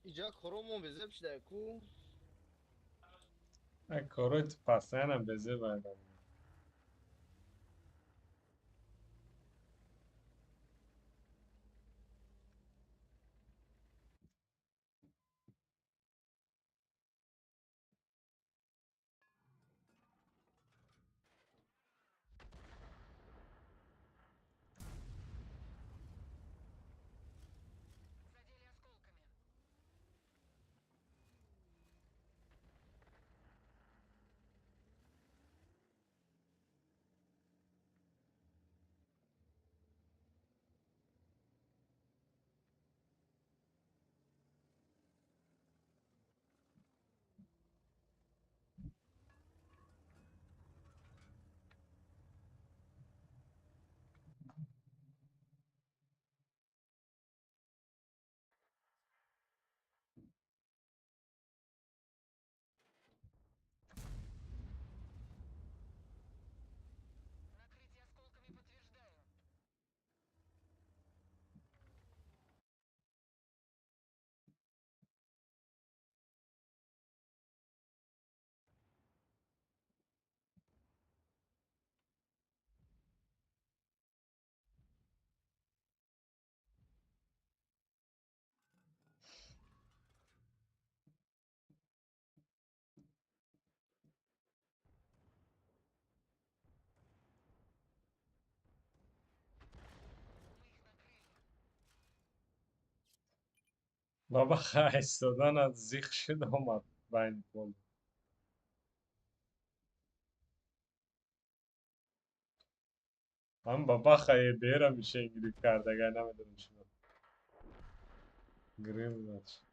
اینجا کارامون بزرگ شده کو. کارای تو پسنم بزه بایدم. بابا خایستادن از زیخ شد اومد بین پول. هم بابا خیلی بیره میشه اینگیری کردگه نمیدونم شما. گریم داشت.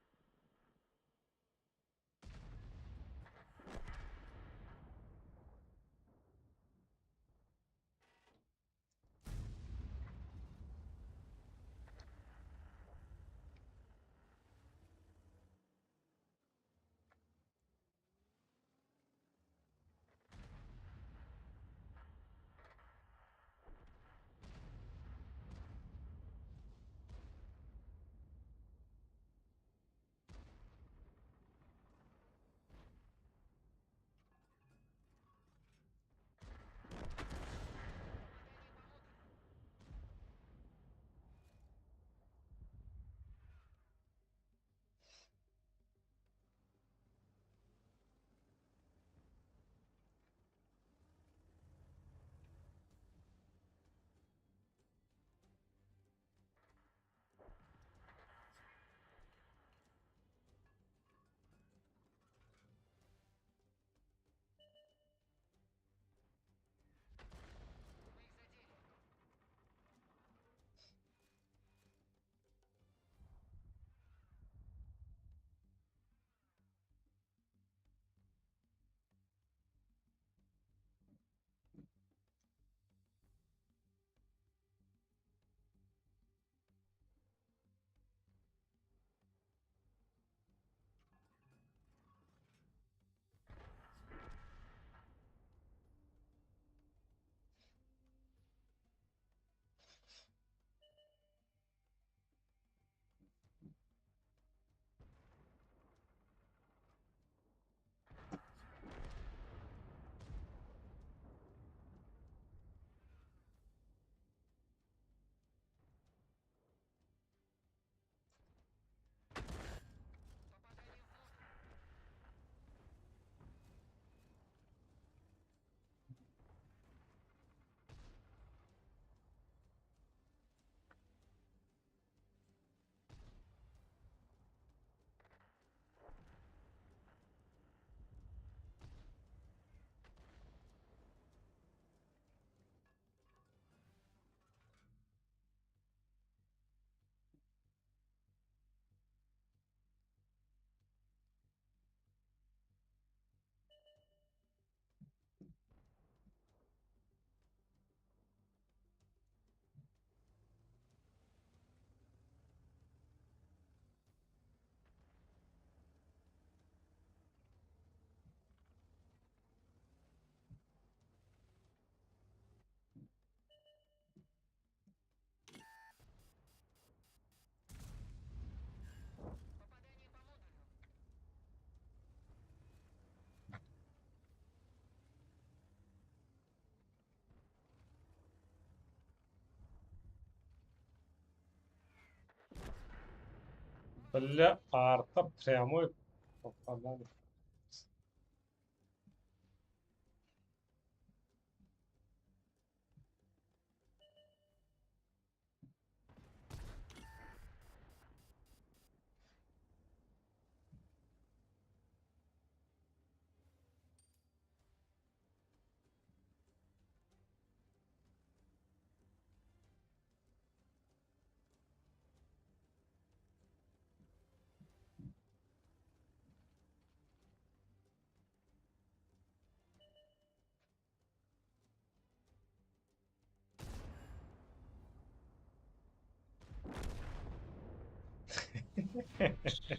Бля, арта прямой попадание.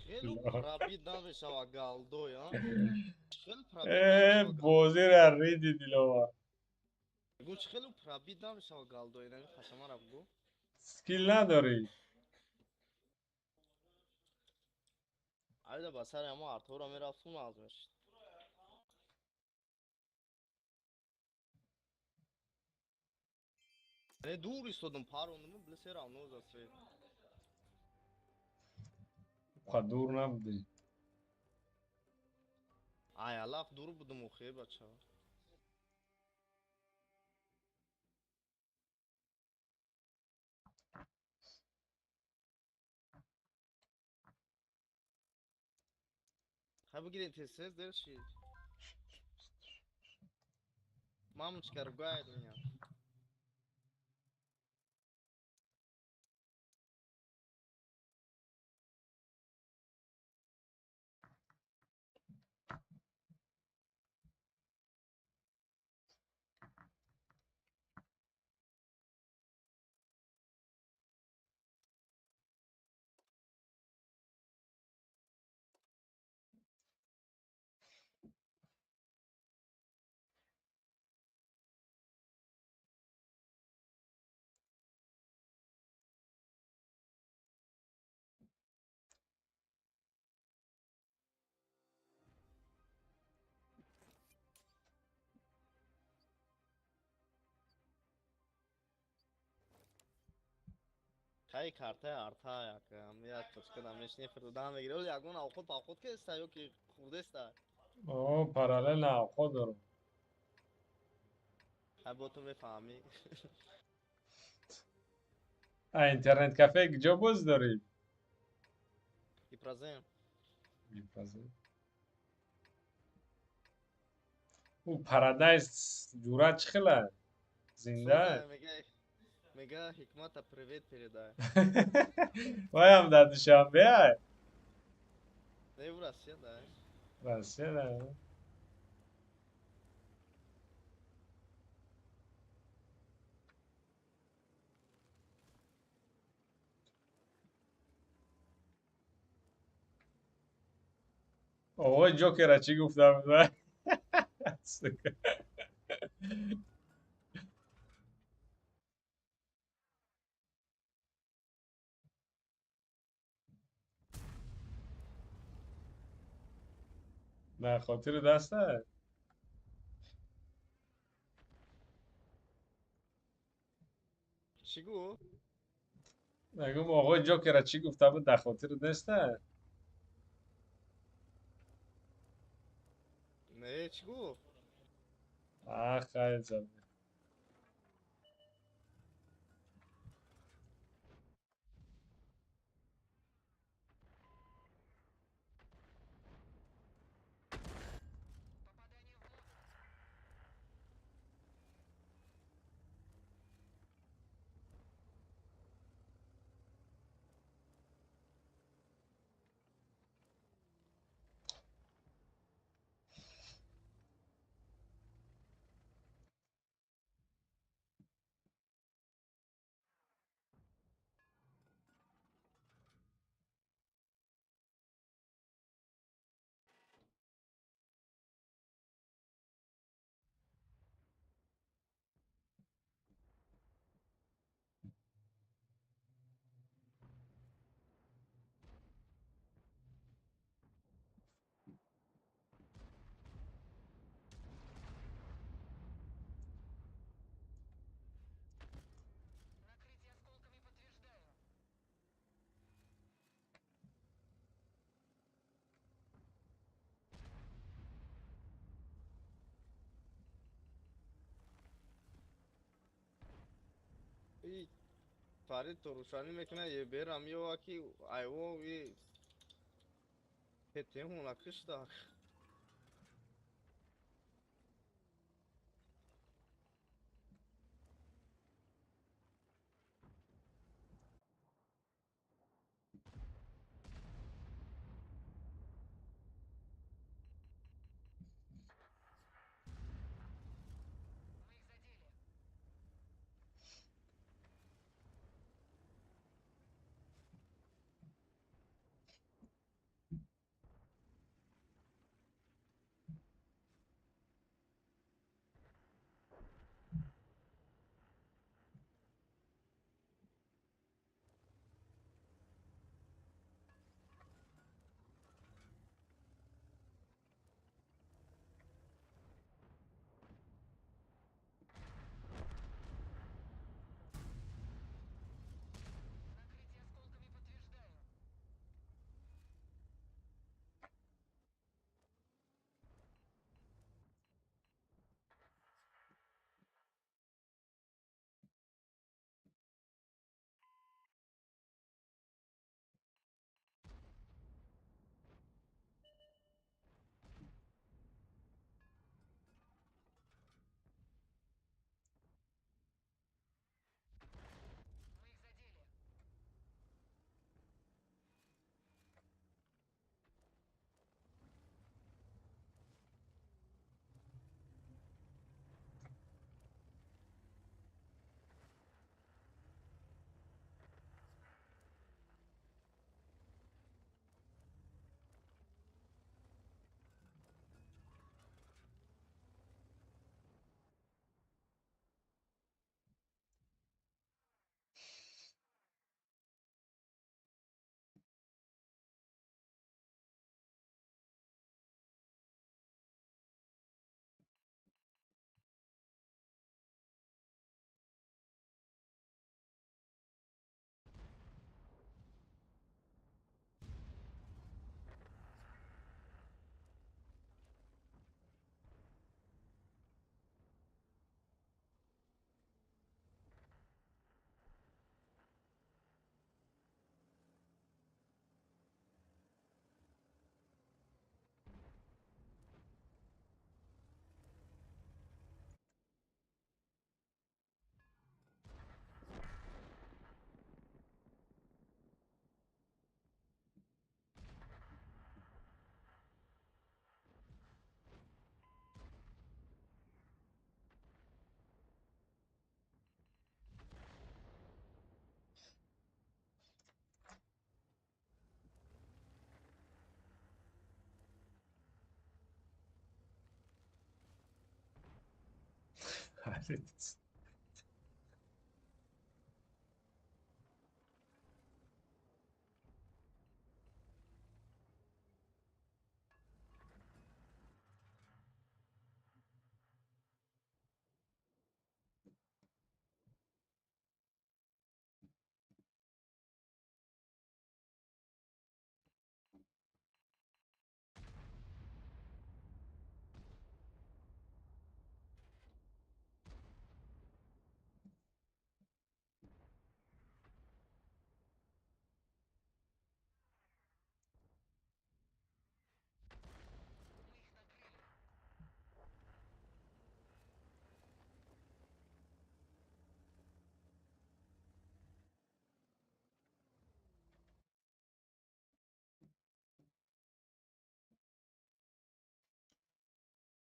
خیلی پرابید نمیشه گالدو یا خیلی پرابید اه نمیشه گالدو بازی را ریدی دیلوا. بگو خیلی پرابید نمیشه گالدو اینم خشم را بگو سکیل نداری. عیدا بسر اما ارتورا میرفتون آزمش نه دور ایستادم پاروندم بله سر آنوز است خود دور نبودی. آی الله دور بودم اوخی بچه خب بگیرین تیسیز درشی مامچ کرگوی دنیا خیلی کارت آرتا یا که امیت کچک دامش نیفر دام بگیره ولی اگون آخود با خود که استایو که خود است آه پارالل نه خود دارم. خب با تو میفهمی اینترنت کافه کجا باز داری؟ ایپرازم او پارادایس جورا چخله زنده. سوزه میگه حکمت پریویت پیدا وای هم در دوشنبه های. نه براسیه ده راسته نه. آقای جوکر را چی گفتم بزن؟ نه خاطر دسته. چی گو؟ نگم آقای جوکر را چی گفتم بود در خاطر دسته. نه چی گو؟ آه خیلی زبون. ای فرید تو روشانی میکنه یه بیرم یه واکی ایو ای پته هون کش دار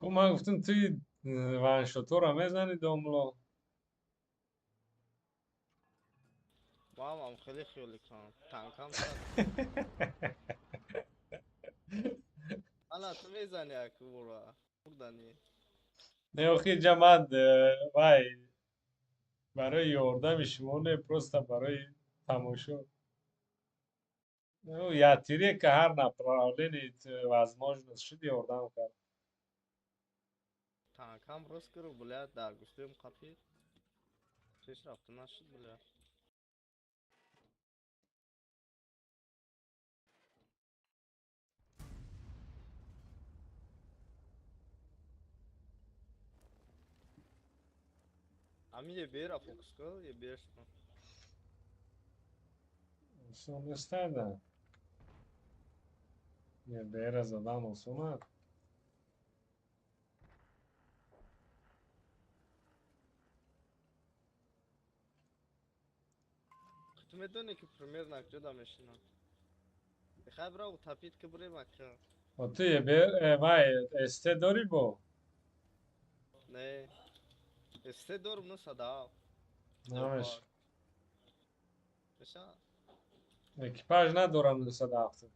خب من گفتم توی ونشوتو رو میزنی داملو. با هم خیلی خیلی کنم تنکم شد حالا تو میزنی اکی برا بردنی نه آخی جماعت وای برای یاردم شمونه پروستا برای تماشا یا تیری که هر направлении возможно شد یاردم کرد. تنکم روز کرو بلد در گفتیم قفید چیش رفته نشد بلد همین یه بیر فوکس کن یه بیر کن. Son isteden. Je bere za dan osuna. تو میدونی که پرمیر نکجا میشینم. بخواه برا و تپید که بره مکه. O ty je bere, vai, este dori bo. نه استه دورم نو صدا Namaš. لوپار بشا Ekipaj nadoram da sad after.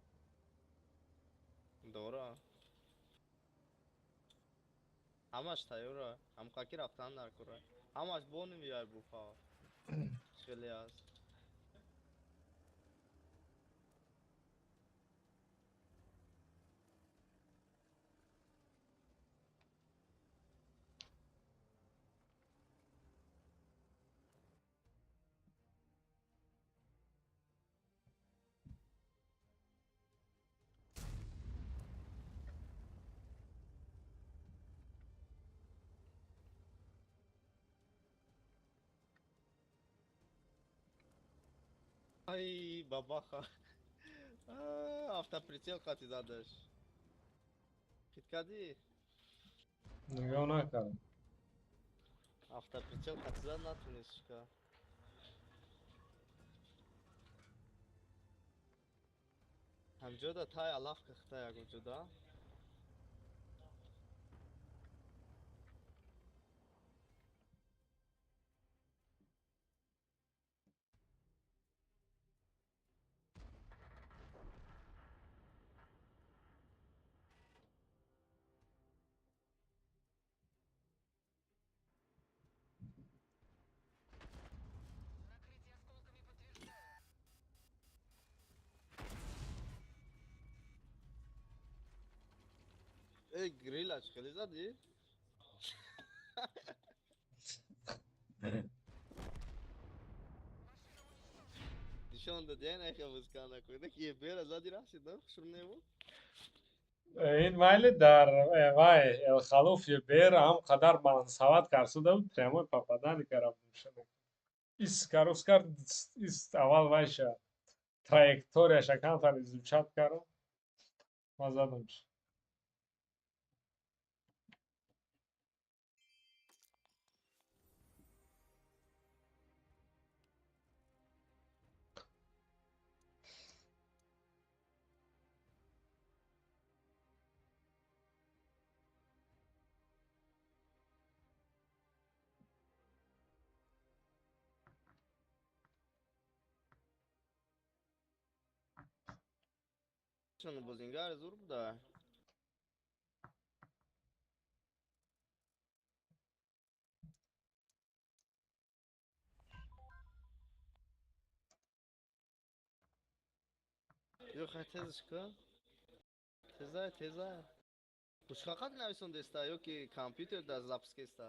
دورا همش تایورا هم کاکی رفتن در کره همش بونی بیار بوفا خیلی هست ای بابا خا автоприцел خاطی زدش خیت کردی Nigao nakaram. автоприцел خاطی زد نتونست شکر همجا دا تای علاف کخته یک وجودا ای گریلش خیلی زدی؟ نشان دادی نه که بزکان نکنه که یه بیر زدی راسید نه خوشم نمون این ولی در وای الخلوف je bere am qadar balansavat karsuda ud prямо попадали карабушано. Is karuskar is aval vaysha траектория шакантар изучат каро. Мазадамш. چون بازینگر زور بوده یو خیلی تیزش کن تیزه خوشخاقت نویسون دسته یو که کامپیوتر در زبسکه استه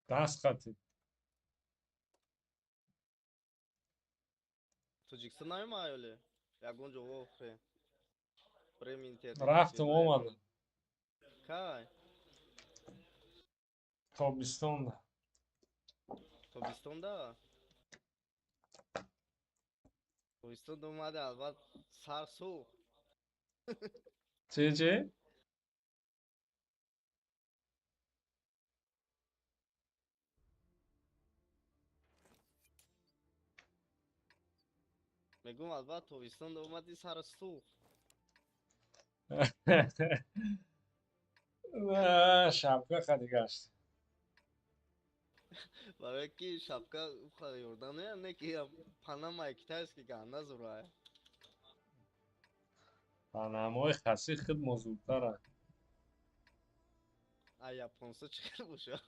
Dast qati. توجیکستان نمیم آیوله یکون جو وفره بریم اینترنت Raftum omadım. کای Tobistonda. توبیستون توبیستون اومده البته سر سوخت Çece? میگم البته توبیستون اومدی سر سوخت Ne şapka hadi kaçtı. برای که شبکه یوردن نه که پناه مایکتایست که گنده زورای Panamoy xasi xid mozultara. ای یپونسا چکر باشه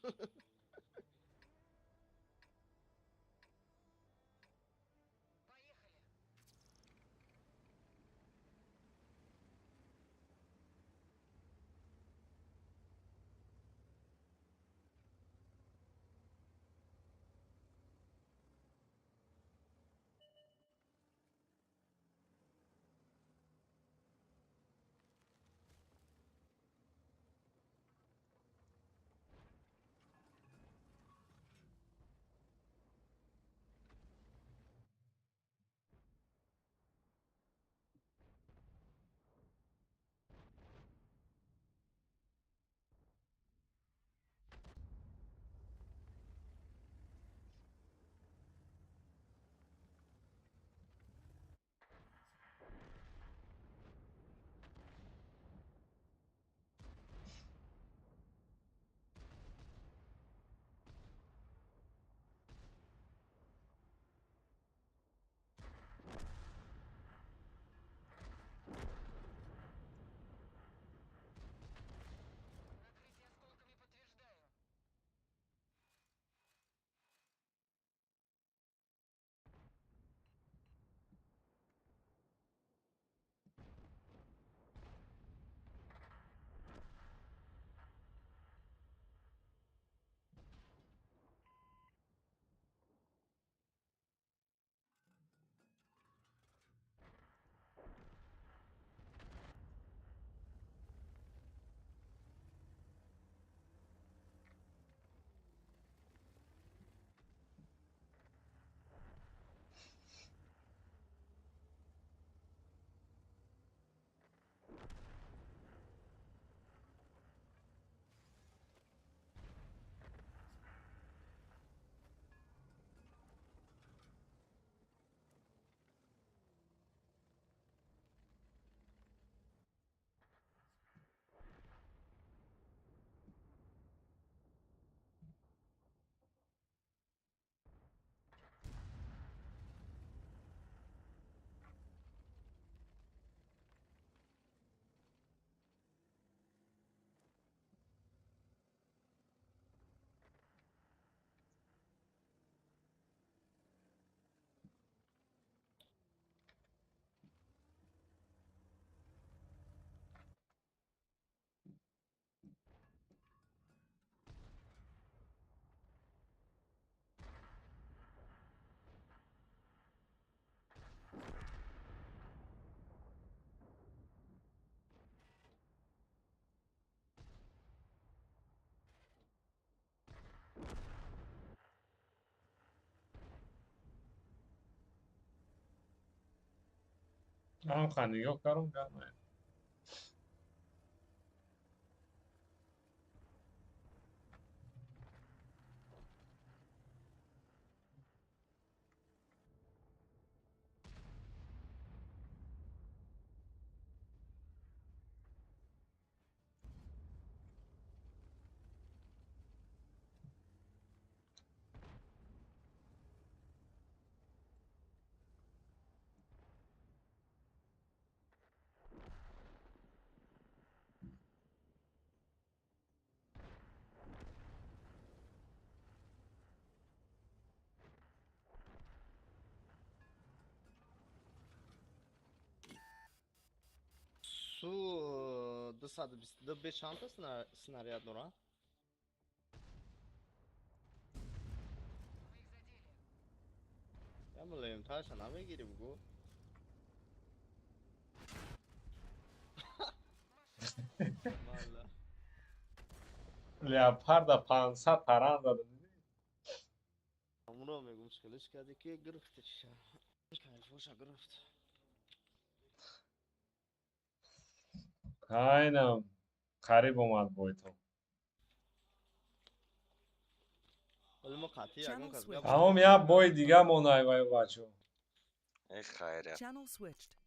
هم خانیگاه کارم کنم. Su 225 çanta снаряд нора. Я блин, Таша, на вигири бгу. Валла. Leopard 500 پرند داده. Амуро мегум чилиш кади ки гирифтиш. Кайфоша гирифт. Aynam. Qarib omad boy to. ولی ما قطعی Channel اگون کس switch. بیا Tamam ya boy دیگه مونای وای بچو. ای خیره. Channel switched.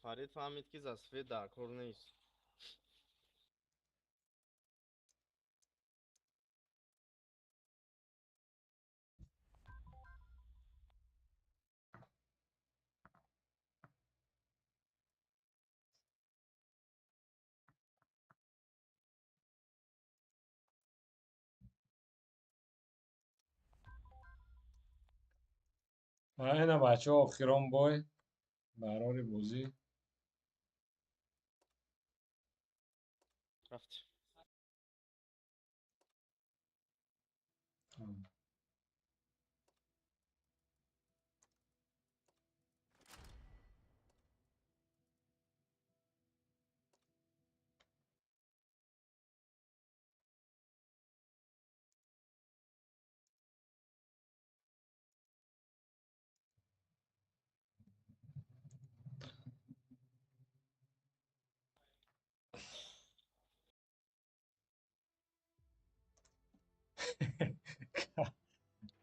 فرید فهمید که زصفه درکور نیست. Ayna بچه آخران boy. برای بازی. رفت.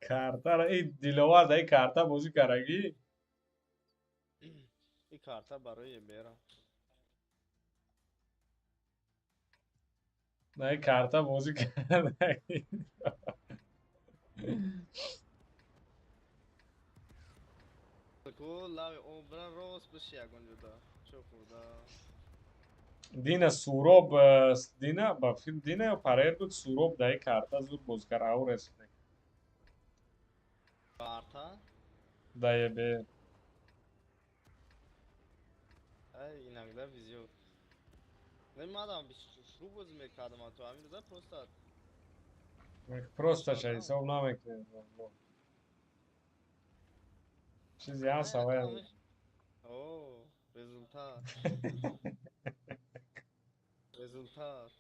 کارتا را این دیلواز ای کارتا بازی کرگی. این کارتا برای بیرم. نه کارتا بازی کرگی. کو لاوی اون برن روز بشی اگون جدا. چه خودا. دینا سوروب دینا با فیلم دینا پریر بود سوروب دای کارتا زور بازی کر او رسونه. کارتا. دای به ای اینقدر ویزیو. نمیدونم شروع بازی میکردم تو همین روزا پستاد. پروستا شای حساب نمیکنه. چیزی هست نه هوای. اکرامش. اوه رزولتات. رزولتات.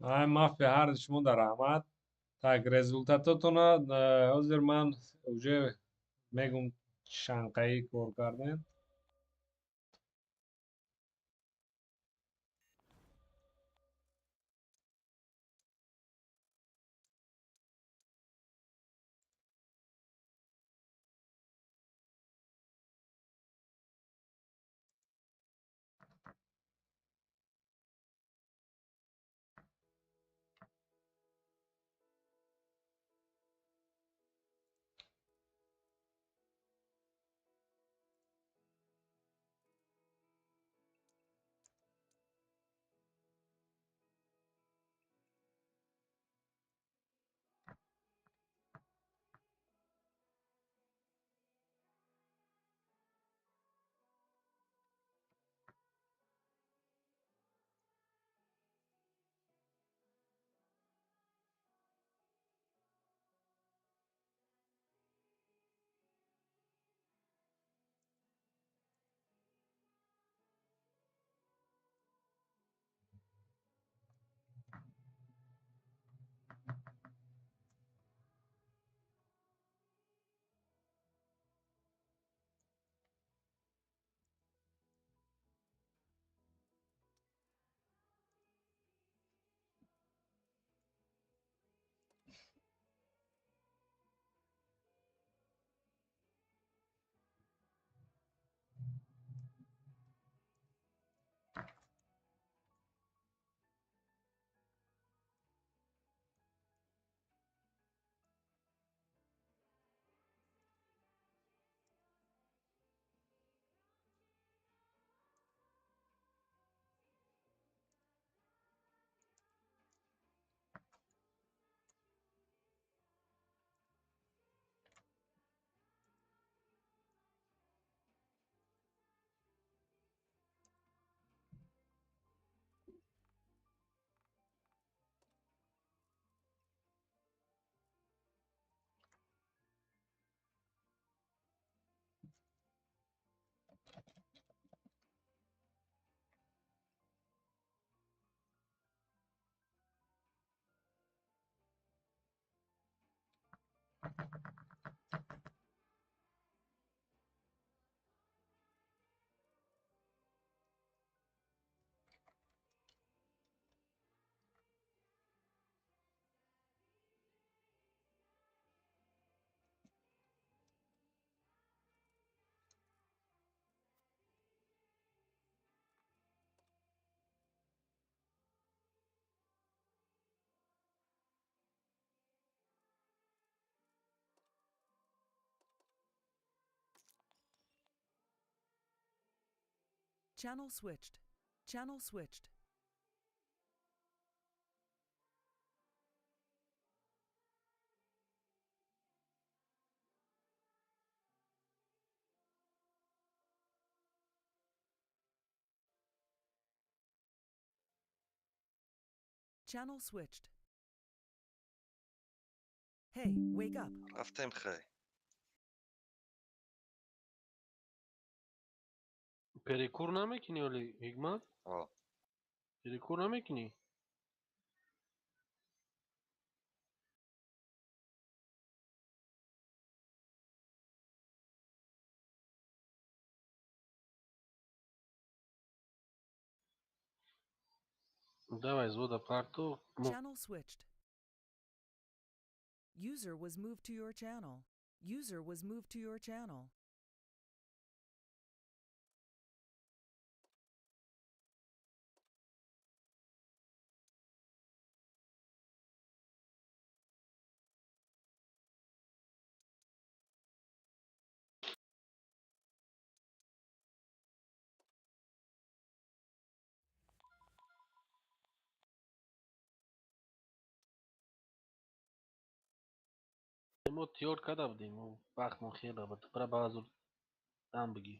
ай мафия ҳар шумо дар раҳмат. Так результатотона ҳозир ман уже мегум шанқаӣ кор кардем. Channel switched. Channel switched. Channel switched. Hey, wake up. رفتم خی. перекур намекунӣ оли ҳикмат? آه. перекур намекунӣ? Давай зода парту. Channel switched. User was moved to your channel. User was moved to your channel. мо тиёр карда будем, вақтмон хеле буд. Бара баъзу дам бигӣ.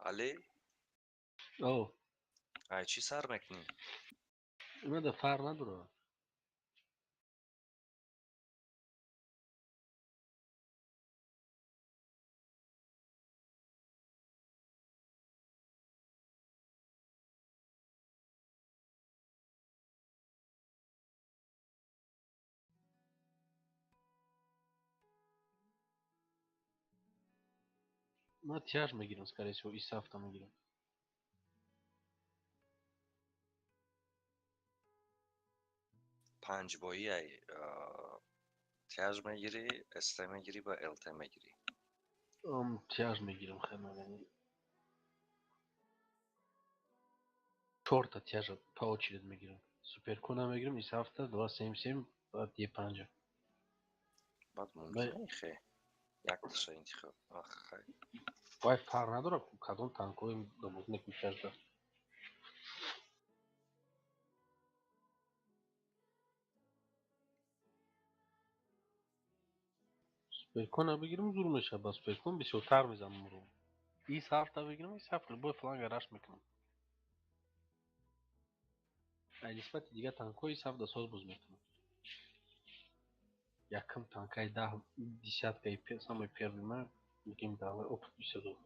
علی اوه ای چی سر میکنی؟ اینا ده فرق نداره. من تیاج میگیرم скорее всего ایسافتا میگیرم. پنج بایی ای تیاج میگیری استه میگیری و الت میگیری. تیاج میگیرم خیلی مگنی. 4 تا تیاج په очередь میگیرم. سوپرکون هم میگیرم ایسافتا دوباره سیم بعد یه 5. بعد ممکنه خیلی یک تشه انتخاب خیلی وای فرق نداره کدوم تانکوی دوباره نکوشش دار. سوپرکون هم بگیرم زور میشه با سوپرکون بسیارتر میزنم رو. ایسافتا بگیرم ایسافتا باید فلان گراش میکنم. نسبت دیگه تانکوی ایسافتا ساز باز میکنم. Yakın tankayı daha десяткой самый первый май каким давай опыт беседу.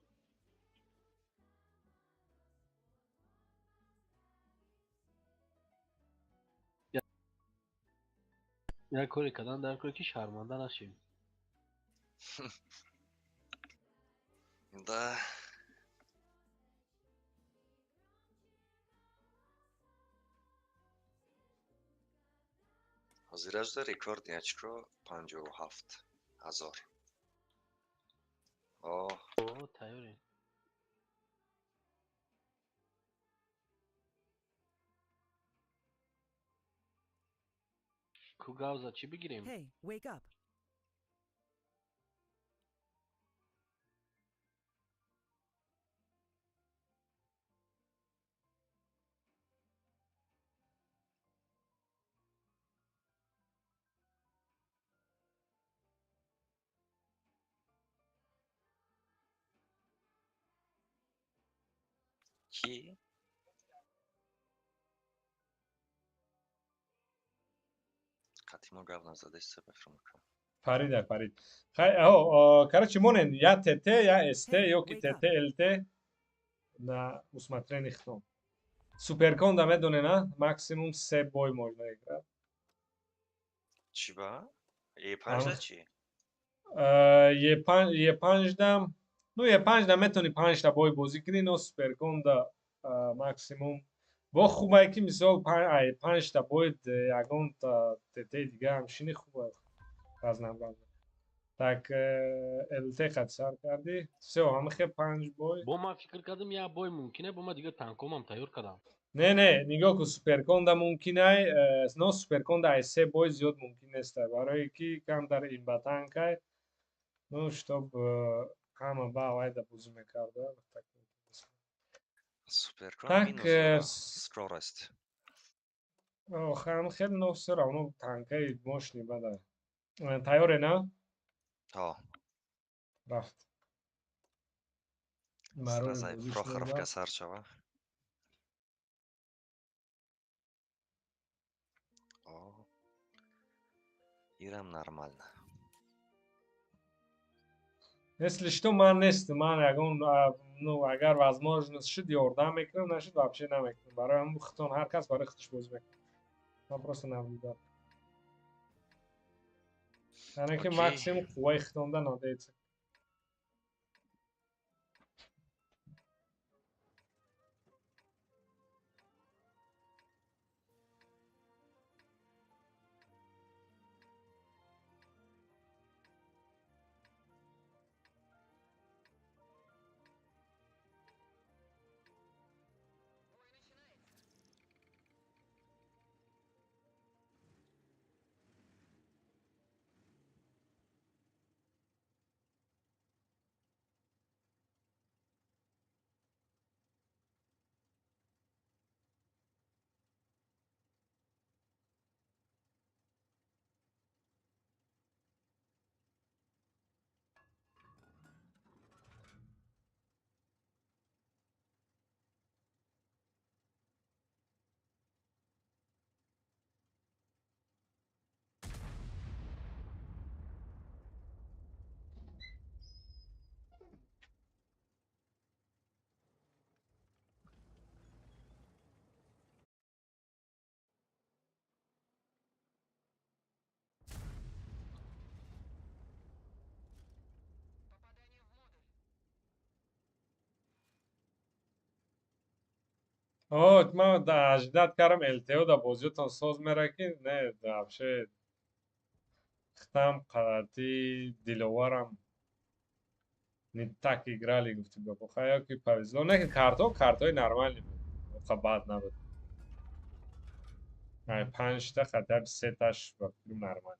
Ya Korika'dan der ki şarmandan aşayım. да ҳозираш да рекорд ячко 57,000. Oo tayyor. Kugauza çi bigireyim? Hey, wake up. ки қатимо гав назада иста бифр мекунам. Парид. Короче, монен я ТТ, я СТ, Hey, ёки wake up. ТТ, ЛТ на усмотрение хто. Суперкон да медонена, максимум 3 бой можно играть. чӣ ба E5 чӣ? Е5 дам, ну Е5 да метони 5 та бой бозӣ кунӣ, но суперкон да максимум бо хубае ки мисол 5 та бой ягон та ТТ дига ҳамчини хуб вазнам. Так ЛТ қатсар кардӣ. Всё, ҳамихе 5 бой. Bo man fikir kadım ya boy mümküne bu ma diga tankomam tayyor kadam. Не, нигоҳ кун суперкон да мумкин ай, но суперкон да ай 3 бой зиёд мумкин нест, барое ки камтар ин ба танкай, ну штоб ҳама ба авайда бозӣ мекарда. суперкон Так, минус скорост. охам хеле но всё равно танкаи мощный бада. Тайёре на? ҳо Рафт. Барои сразу бозӣ прохоровка шунда. сар шава. ирам нормально. Если что, ман нестам, ман ягон, ну агар возможность шуд ёрдам мекунам, нашуд вообще намекунам. Барои ҳамин хитон ҳар кас барои худаш бозӣ мекунад. Ман просто наблюдатор. яъне ки Окей. максимум қувваи хитонда надоеться. О, ман аждат кардам ЛТО да бозиётон соз мера ки не вообще хитам қадати диловарам не так играли гуфти бахая ки повезло. Lekin картҳои нормалӣ буд. Оқа бад набуд. Ай 5 та хотя бы 3 таш ба пул нормал.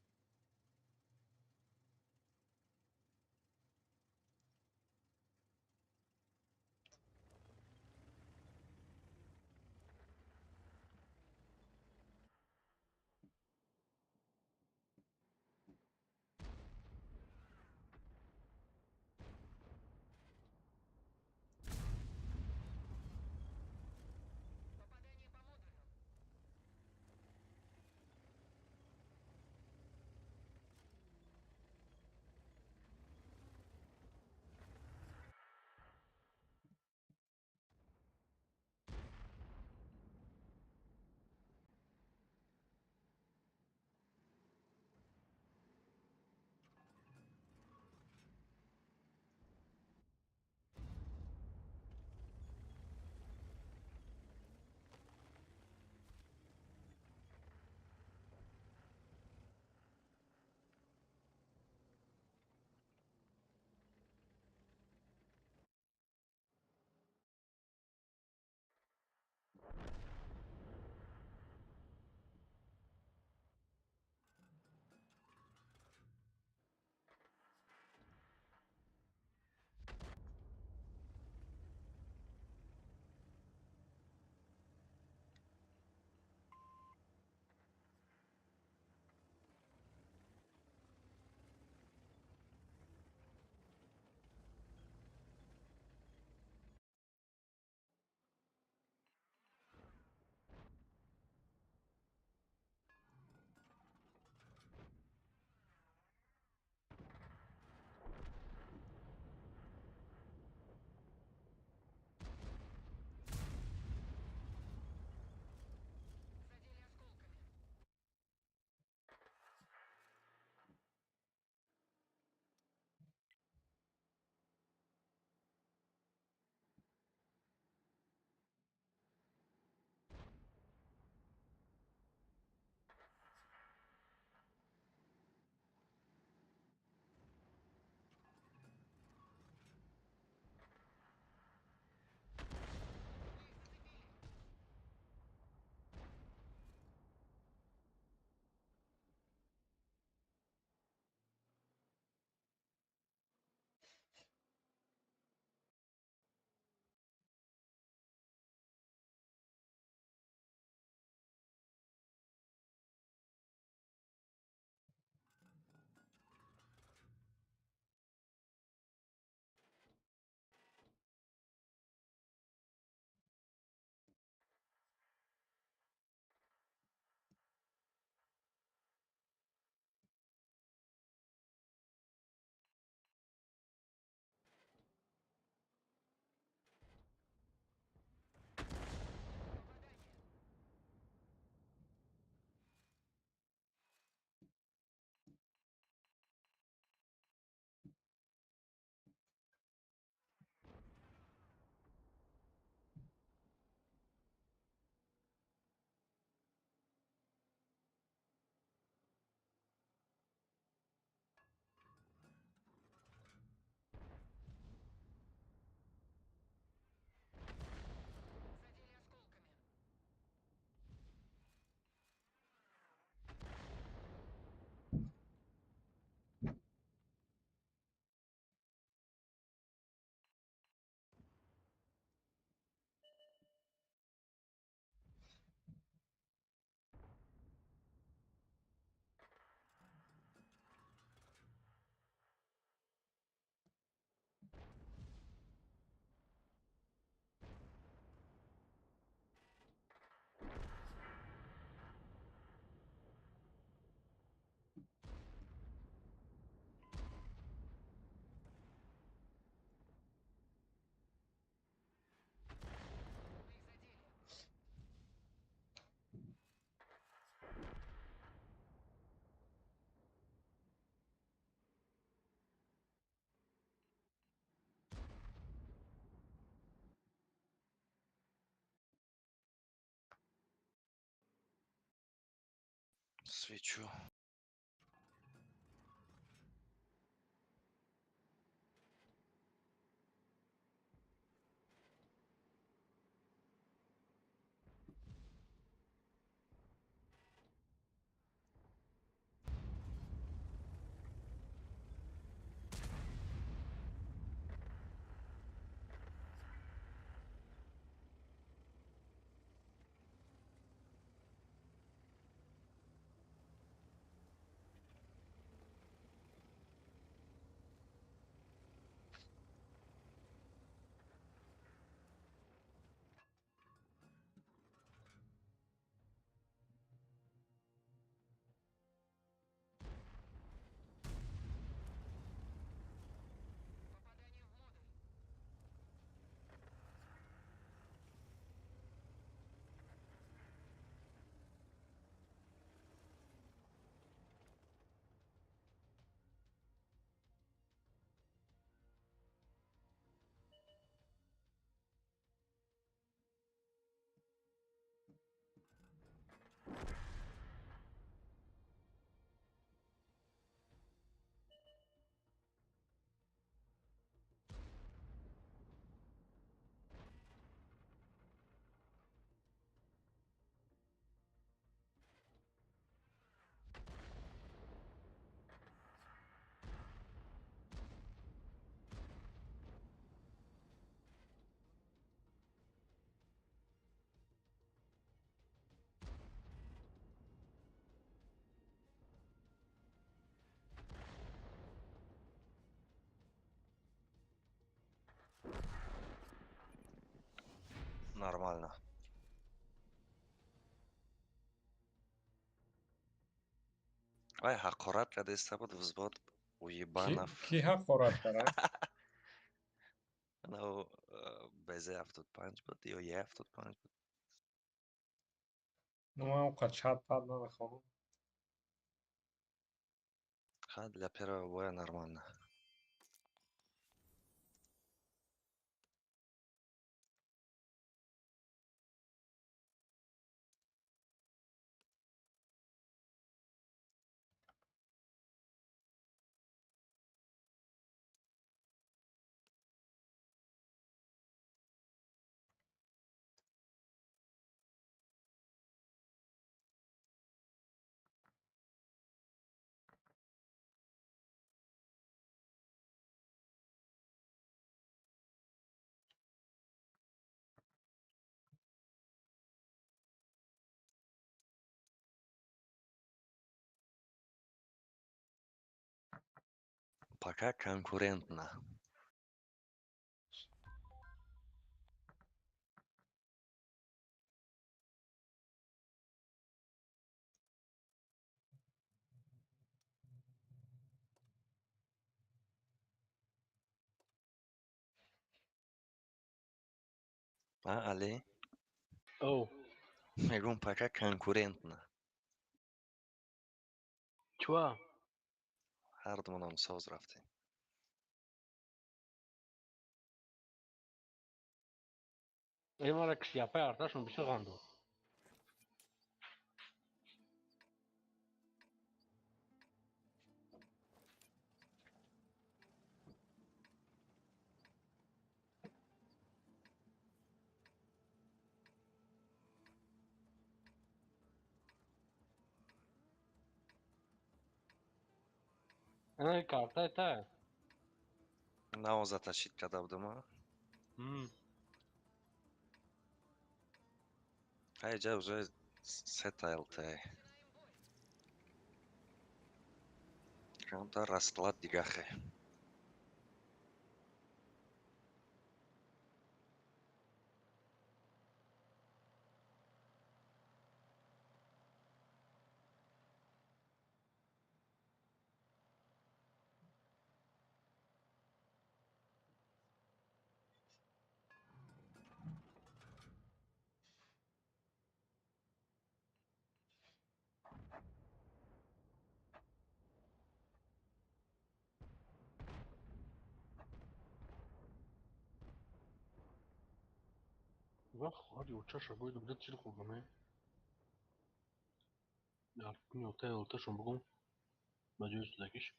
свечу. Нормально. Ай, ҳақорат карда истабуд взвод уебанов. Ки ҳақорат кард? Анау БЗ-75 буд ё Е-75 буд. Ман оқа чат пад намехоҳам. Ха, для первого боя нормально. Пока конкурентно. А, Али? Оу, Мегум пока конкурентно. чуа? Ҳардумонам соз рафтем. Имара ки сияпаи арташон бисёр ғандо. Ана карта та. Нао заташид карда будама. Ай, ҷа уже сета ЛТ. Камта растлад дигахе. Вах, хади учаша бойду, блядь, чили хубаме. oltashon bugun bajoy ustidakish.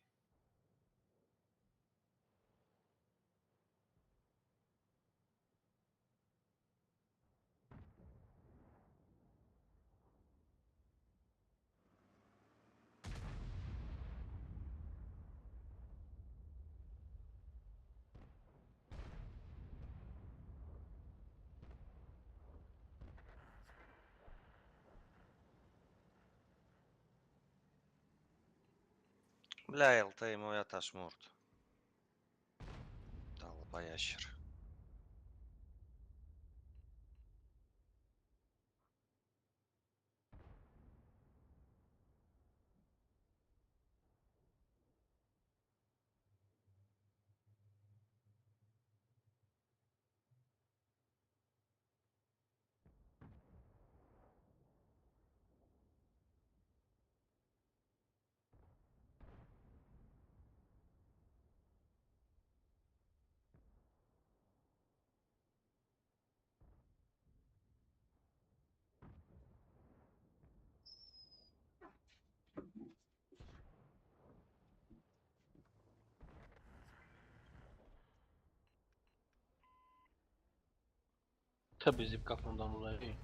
Бля, ЛТ моя ташмурт. Долба ящер. Tabii zip kafamdan dolayı.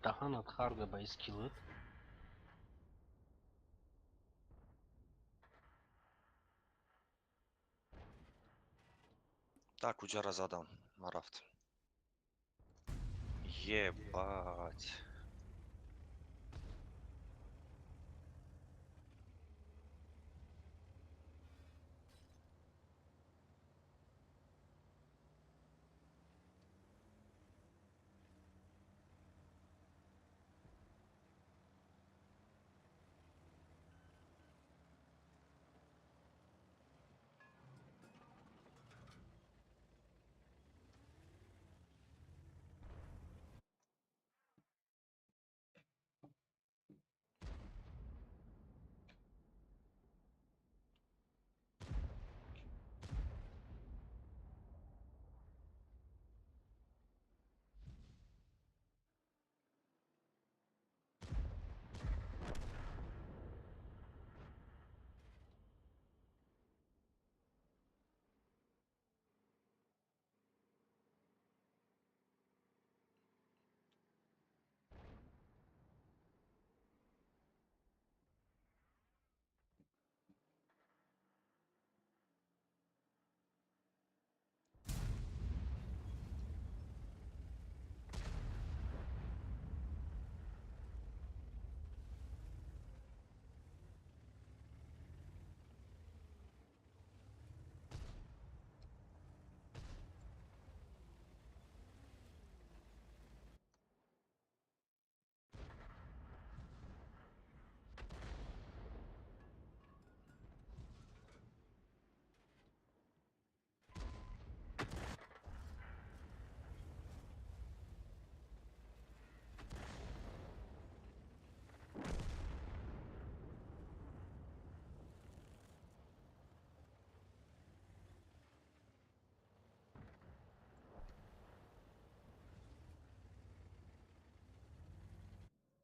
Dahan atxarga ba iskillet. Так, уджара задам. Марафт. Ебать.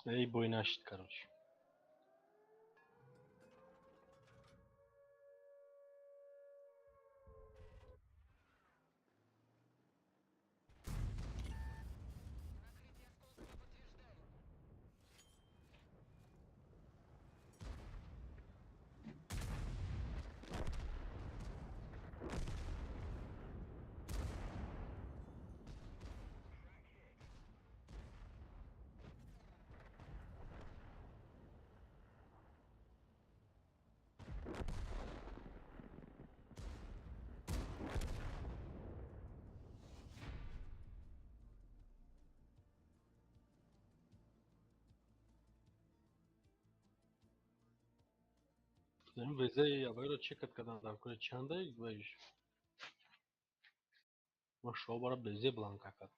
Ey boyun açtı короче. Senin vizeyi havayla çeket kadar da kule çanda veş. Ma şu bara vize blanka kad.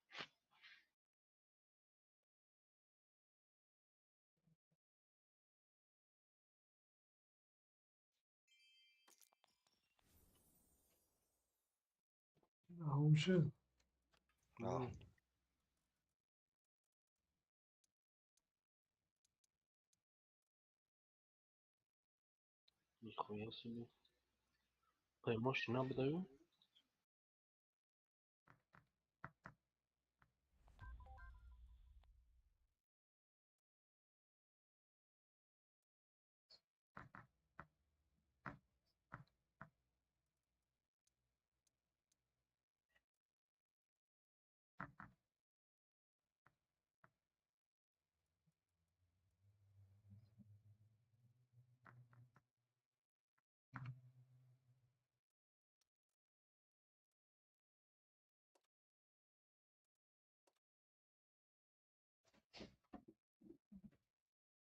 Науши. آه. Nixuya seni. Payma şuna bıdayım.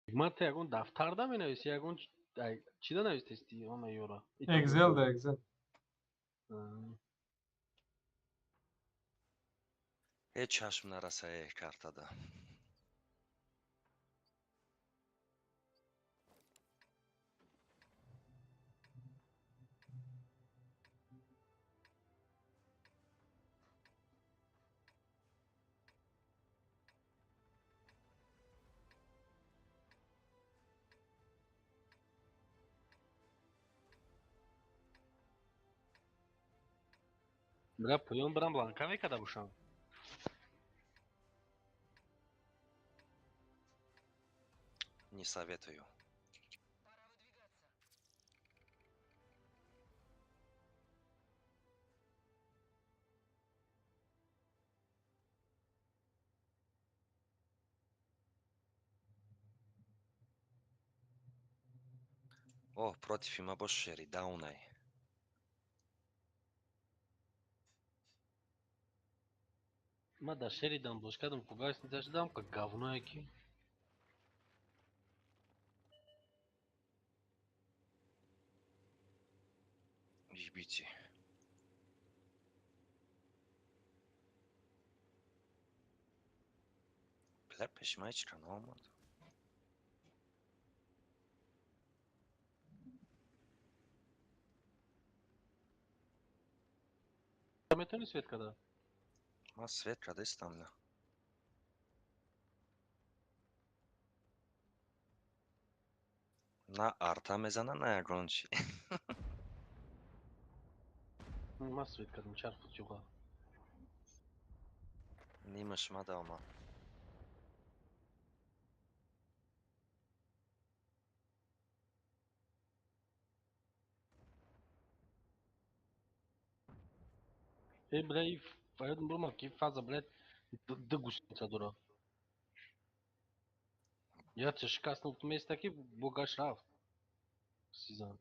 Hikmat yagun daftarda mı neyse yagun çida neyse istiyor ona yora. Excel de Excel. هیچ چشم نرسه کارتادا. Bra puyun bram blanka ve kada buşan. Не советую. О, против има бош Шеридаунай. Ma da Sheridan boşkadım kugaysın taşıdam ka gavno eki. Ебите. Bля, peşime olmadı. Metoni svet kada. Ma svet kada istamlja. Na arta mezana na jagonči. Ma svet kada çarpı çuga. Nimaš mada ama. E blej fayadın bulmak ki fazla blej da gustica dura. Ja će škasno u mesta ki boga šraf. Sizan.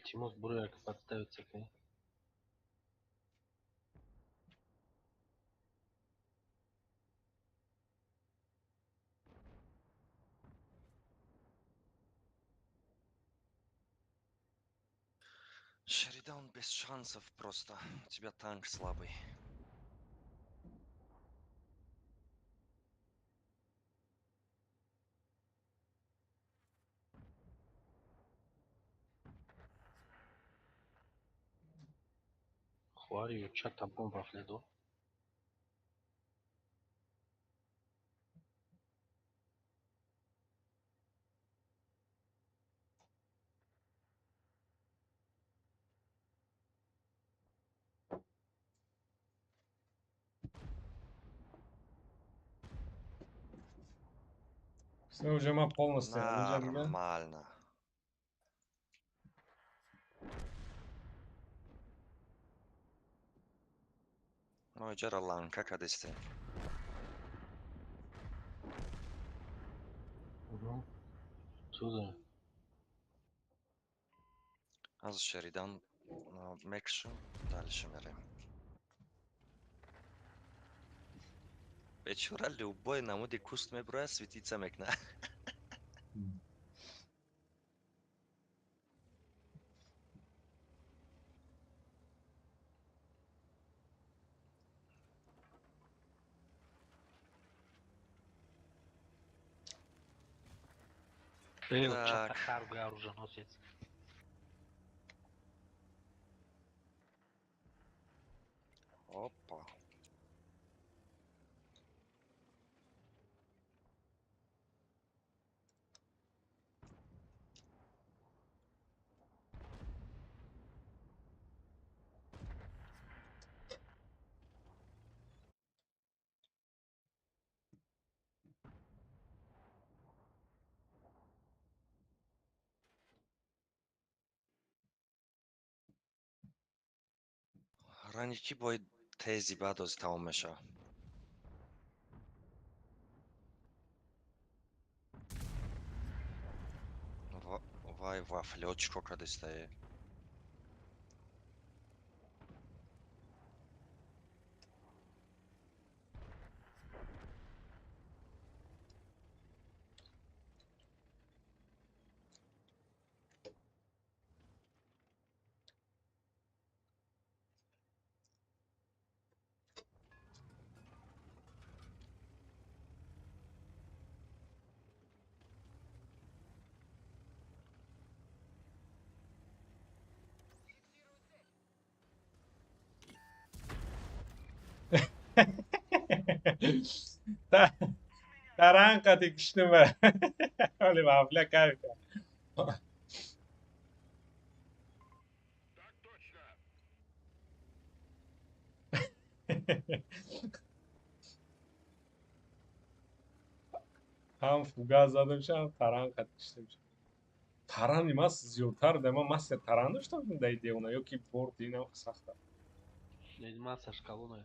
Тимос бурaya подставиться к ней. Шеридаун без шансов просто. У тебя танк слабый. Хварию чата бомба фледо. Все уже ма полностью alacağım ya. Нормально. Ой, Джералан, как адисти? Угу. Сюда. از شریدان مکشون دلش میریم. Вечера любой намуди куст меброя светиться мекна. Чака Так. карго оруженосец. Опа. Раники боид тези бадози тамом меша. Вай вафли чико крадистае. Таранкати киштиме. Оли вафля кайфа. Ham фугас задам шам таранкати киштим. Таран нимас зиёдтар дема мастер таран доштам дар девона ёки борд инам сахта. Маса шкалуна.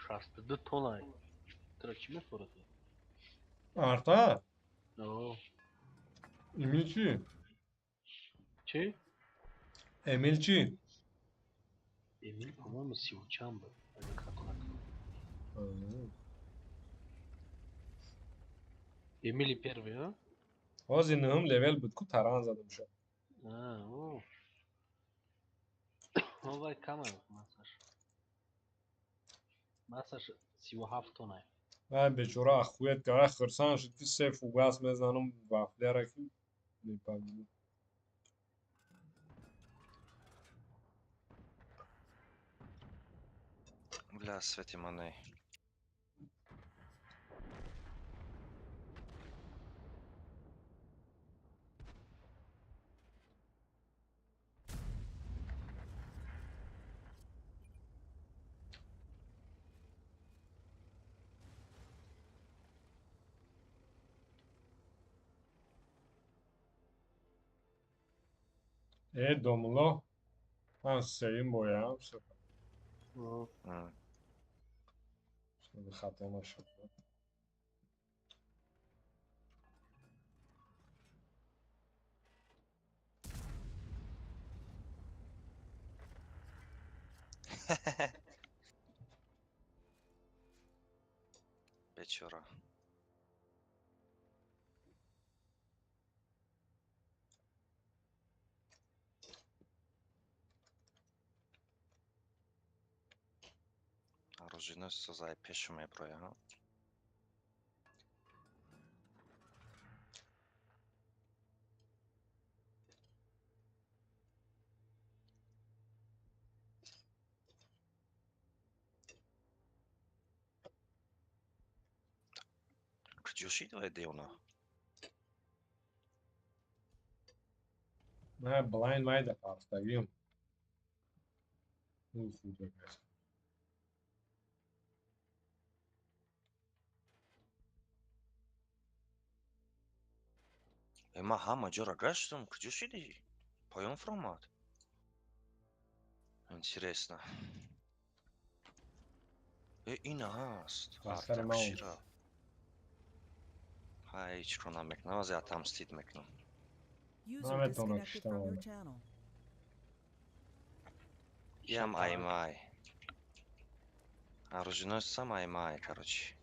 Шастыды тонай. Тра чӣ мехӯрад? Арта? Оо. Эмил чӣ? Чӣ? Эмил чӣ? Эмил по-моему сивучам буд. Агар хато накунам. Эмили первый, а? Ҳозир нӯҳум левел буд ку таран задам шад. Оо. Вай камай масаш. Масаш 37 тонай. Ай бечора ахуят кара хурсанд шуд ки се фугас мезанам вафляра ки мепазидам. Бля, свети мане. Домло. Ман сеим боям. Оо. Хато нашуд. Бечора. Оруженосец зай пешу меброя. Куҷоши дое девона. Ман блайнд майда пафтагим. Фудагас. Man hamma ҷоро гаштам, куҷо шидӣ? Поён фаромад. Интересно. Ин аст. Басар ман Артакшира. Ҳай, чӣ кор намекунам, аз атамстид мекунам. User наметавонам disconnected киштам from your оно. channel. Ям аймай. Оруженосцам аймай, короче.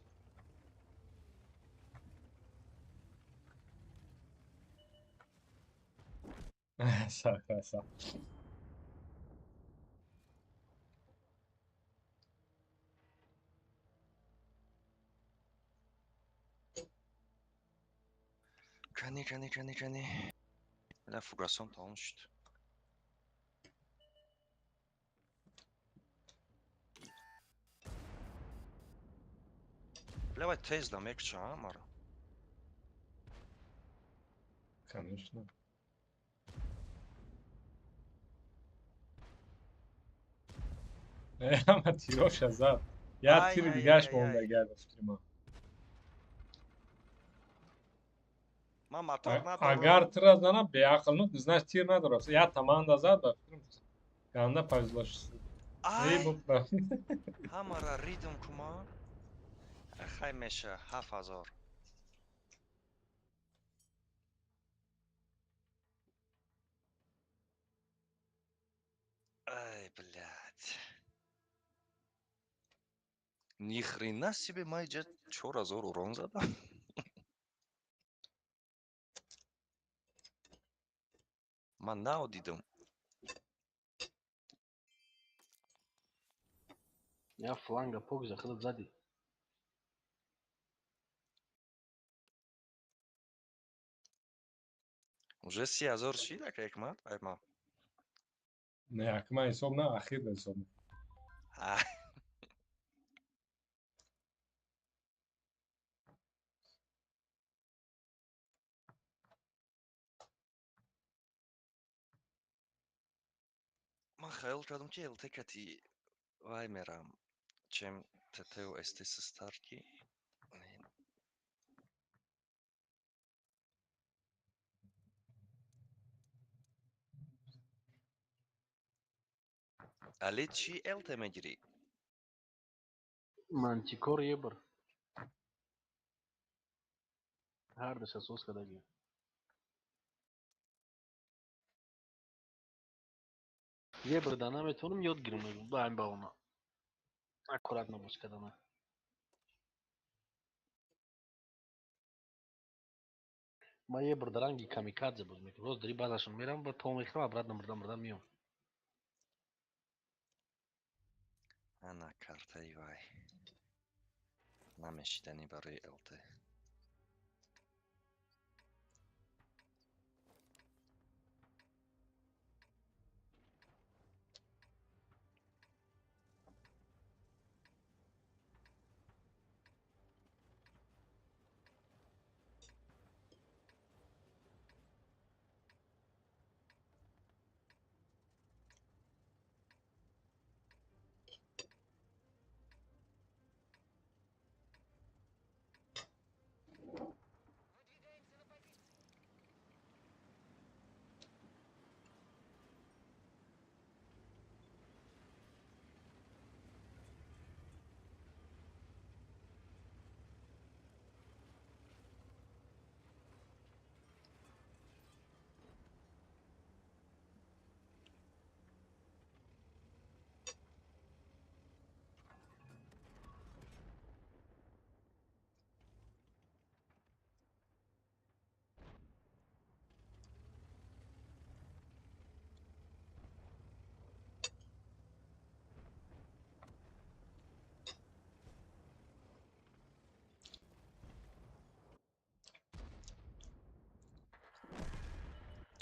Красав. Кани. Бля, фугасон тамом шуд. Бля, вай тез да мекуча, а, маро? Конечно. Ама тироша зад. Я Ай, тири ай, дигаш ай, монда ай. гада фикрима. Ман мотор Агар надорам. тир зана беақлнут, значит тир надорад. Я таманда зад ба фикрам. Ганда повезло. Эй, Ай! бупра. Ҳамаро ридм куман. Хай меша 7000. Ай, блядь. Ни хрена себе, ман иҷа 4000 урон задам. Ман наодидам. Я фланга пок захилиб зади. Уже 3000 шида Хикмат, айман. Не, акма ҳисоб на, ахир ҳисоб. Ай. Ман хаёл кардам, ки ЛТ-кати вай мерам. Чем ТТ و СТ старки. Али чӣ ЛТ мегирӣ? Мантикор ебр. Ҳардаш асос кардаги. Ебр да наметавонам ёд гирам ба ҳамин баҳона. Аккурат набош кардана. Ман ебр да ранги камикадзе боз мекунам. Роз дари баъдашон мерам ба то мехӯрам, обратно мурда миём. Ана картаи вай. Намешиданӣ барои ЛТ.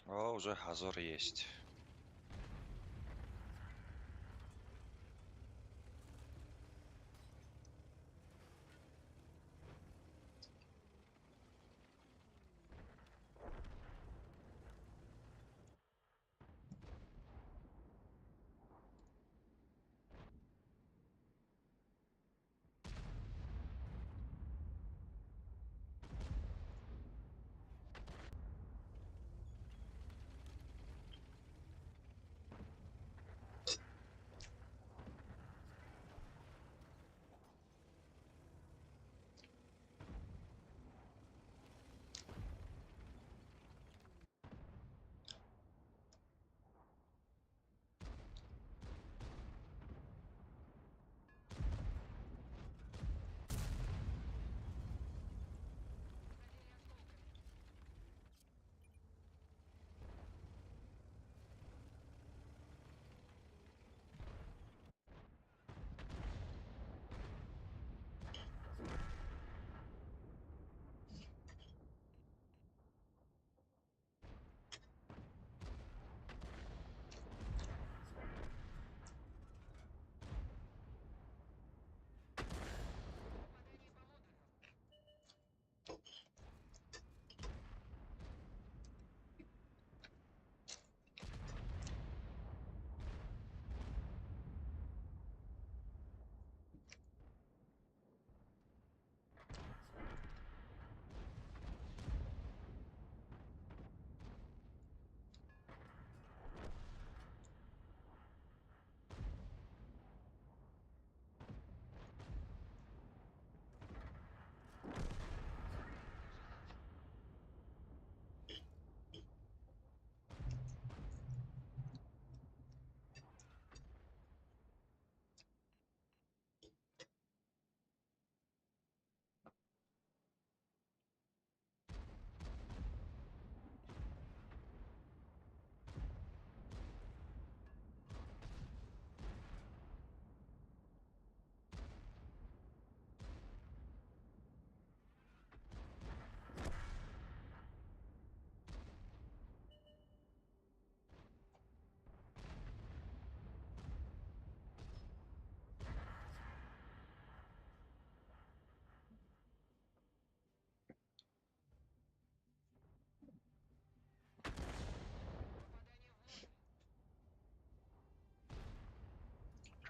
О, уже 1000 есть.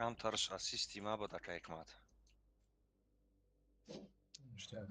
камтарш ассисти мабуд ака Ҳикмат. بیشتر.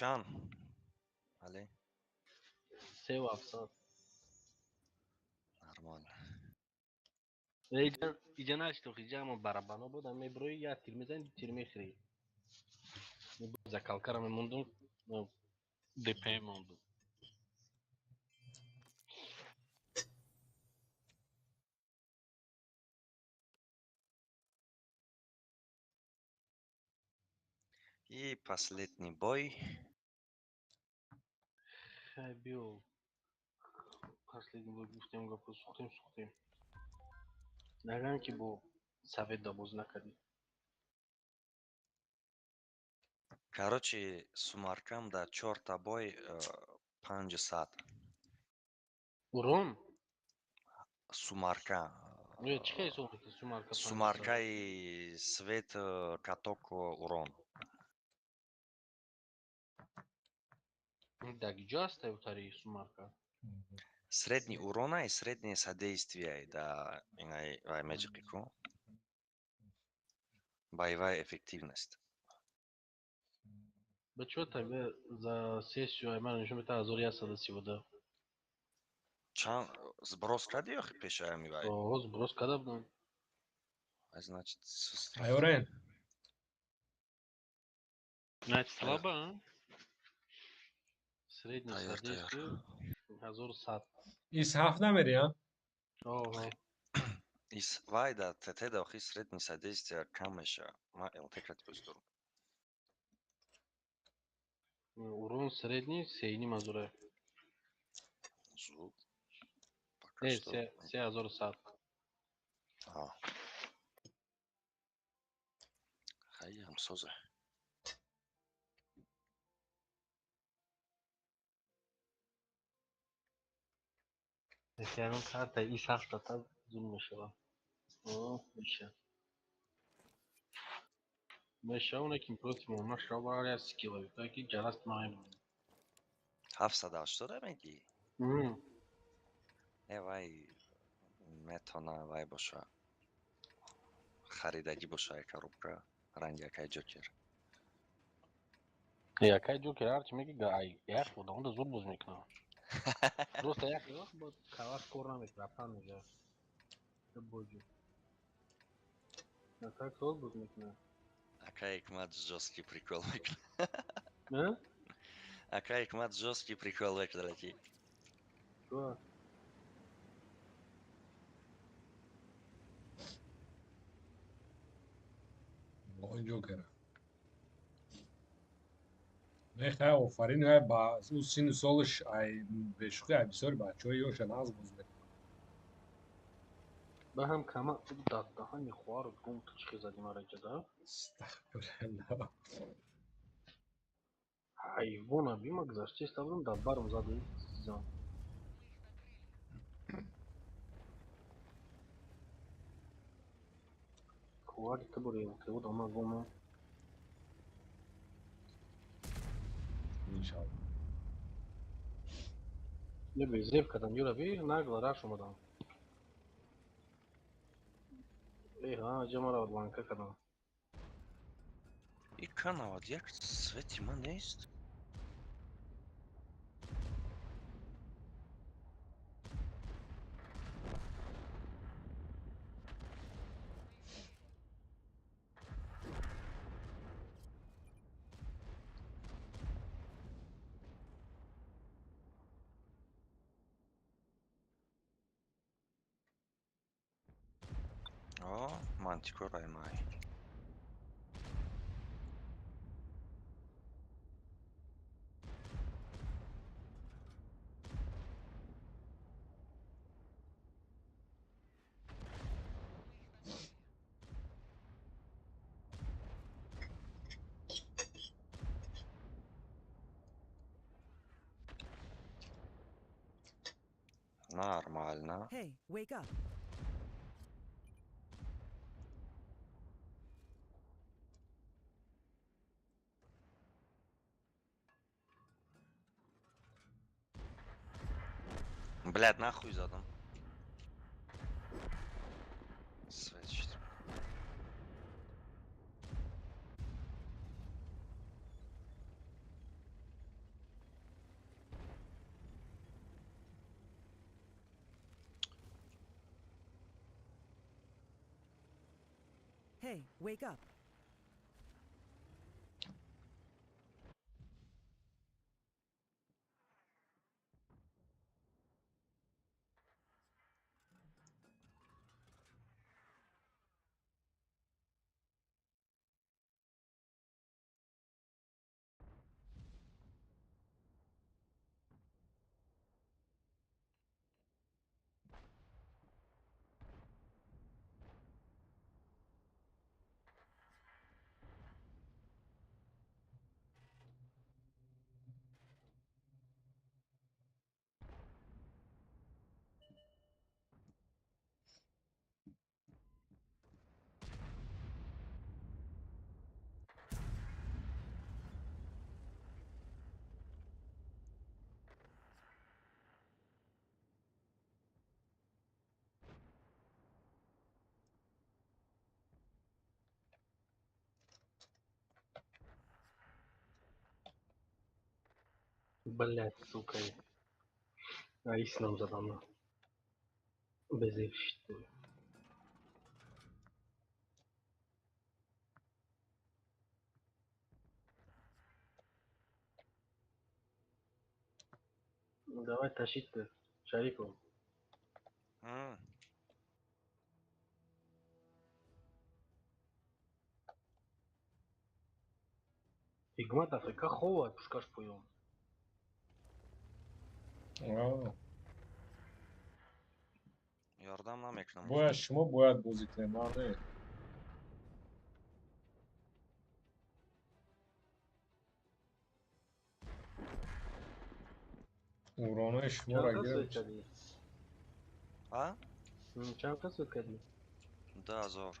Чанд? Але, 3700. нормально. Иҷа наштох, иҷа ама барабано буд, ам меброи як тир мезани, тир мехӯри. За калкара мемондум, ДП мондум. И последний бой. Хай биё. Последний бой гуфтем гапо сухтем. Нагам ки бо Саведа боз накардем. Короче, сумаркам дар 4 бой 500. Урон? Сумарка. Чӣ ҳисоб мекунӣ сумарка 500? Сумаркаи свет каток урон. Дар иҷо аста ютари сумарка? Средний урона и среднее содействие да вай меджиқику. Боевая эффективность. Ба чӣ таби за сессию ман нишон метавад 1132. Чанд сброс кардӣ охи пешами вай? Сброс карда будам. Значит, Айорен. Значит, слабо, а? Среднее Тайёр. содействие 1100. Ис 7 намери, а? Ого. Из вай да ТТ да охи среднее содействие кам меша. Ма ЛТ кати пӯстурм. Урон средний 3,5 мазура. Зуб. Пока Не, что. 3100. Хай амсоза. Если оно карта и сахта, так зум мешава. Меша. Меша оно ким против мона шава я скилла. Таки жараст маем. 780 меги? Вай метона вай боша. Харидагӣ боша як коробка. Ранги якай ҷокер. Якай ҷокер ҳарчи меги як буда, онда зуд боз мекунам. Просто як вақт бод каваш кор намекунад, апан мега. Боҷу. Якай кор боз мекунад. Ака Ҳикмат жёсткий прикол мекунад. Ака Ҳикмат жёсткий прикол мекунад. Чӯ? Вой ҷокера. Хай офарин ай ба ӯ сину солиш ай бешуқӣ ай бисёри бачаҳои ёша нағз боз мекунад. Ба ҳам кама даҳани хуҳарот гум ту чӣ хизади мара иҷада? Астағфирулло. Ҳайвона бимагзашт, чиста будам дар барм заду зан. Хуҳари ту бурем, ки буд ама гума. Иншалло. Еби зеб кардам, юра би нагла раш омадам. Ҳа, ҷа мара ланка кардам. И канавад як свети ма нест. О, мантикора май. Нормально. Hey, wake up. Блядь, нахуй задом. Свечит. Hey, wake up. Блядь, сука. Айс нам задано. Без их что ли. Ну, давай тащить-то Шариков. Hikmat Afrika хова, пускаш поем. Aa, Yordamla ekran bu yaşımı boyat bozuklayım. Ha ne? Urona işmora Чанка gelmiş. светкади. А? Чанка светкади. Да, зор.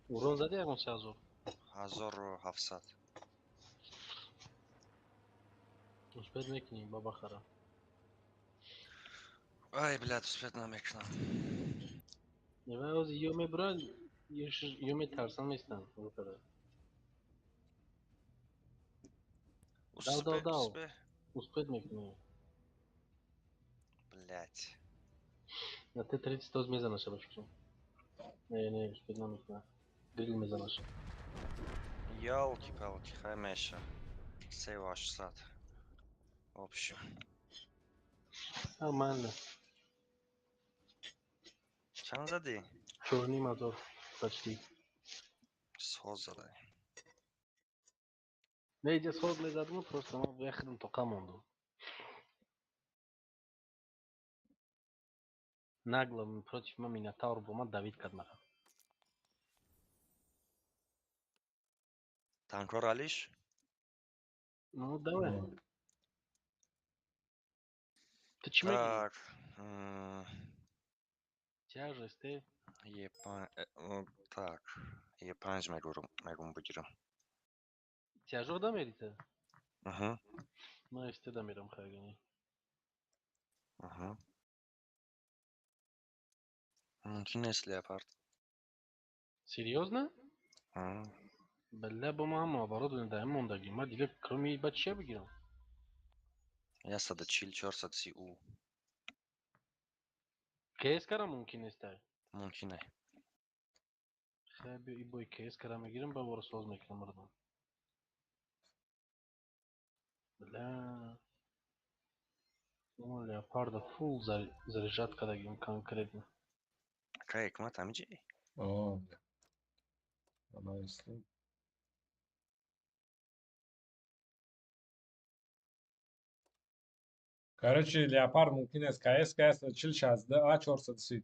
Урон зади ягон сазор. Азор 700. Успеть мекни, баба хара. Ай, блядь, успеть нам ekran. Нева оз ёме бран, ёме тарсан местан. Дал. Успе. Успеть мекни. Блядь. На Т-30 тоз меза наша башки. Не, успеть нам мекна. Грил меза наша. Ёлки-палки, хаймеша. Сейв 600. В общем. Нормально. Чан зади? Чёрный мотор. Почти. Соз задай. Не, иди сход не задну, просто мы выехали то команду. Нагло против Минотавр бума Давид Кадмара. Танкор алиш? Ну, давай. Hı. Ты чмеги? Так. Тяжесть, ты? Так. Японец мегум бигирам. Тяжел да мерите? Угу. Ну, если да мерам хагани. Угу. Кинес леопард. Серьезно? Угу. Бля, бумама, оборудование даем мондаги. Ма, дига, кроме ебать, че бегирам? Я сада чил чорсад си у. КС кара мумкин нестай. Мумкине. Хэби и бой КС кара мегирам, ба вора соз мекнам мардам. Бля. Ну, леопарда фул заряжатка дагим конкретно. Кайк ма тамиджи? О, она если. Короче, леопард мумкин аст КС 4060 А 430.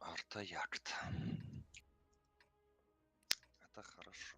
Арта Якт. Это хорошо.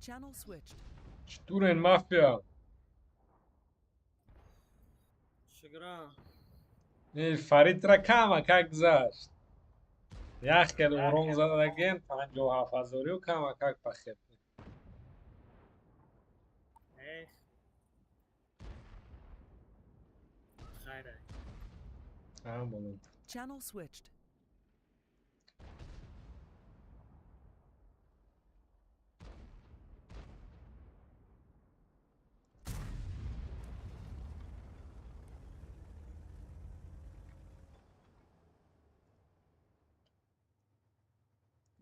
Channel switched. Штурен мафия. Шагра. فرید را کم گذاشت. یخ کل ورون زدگین 57,000 و کم پخیر. ايش خيرك هم بودم. Channel switched.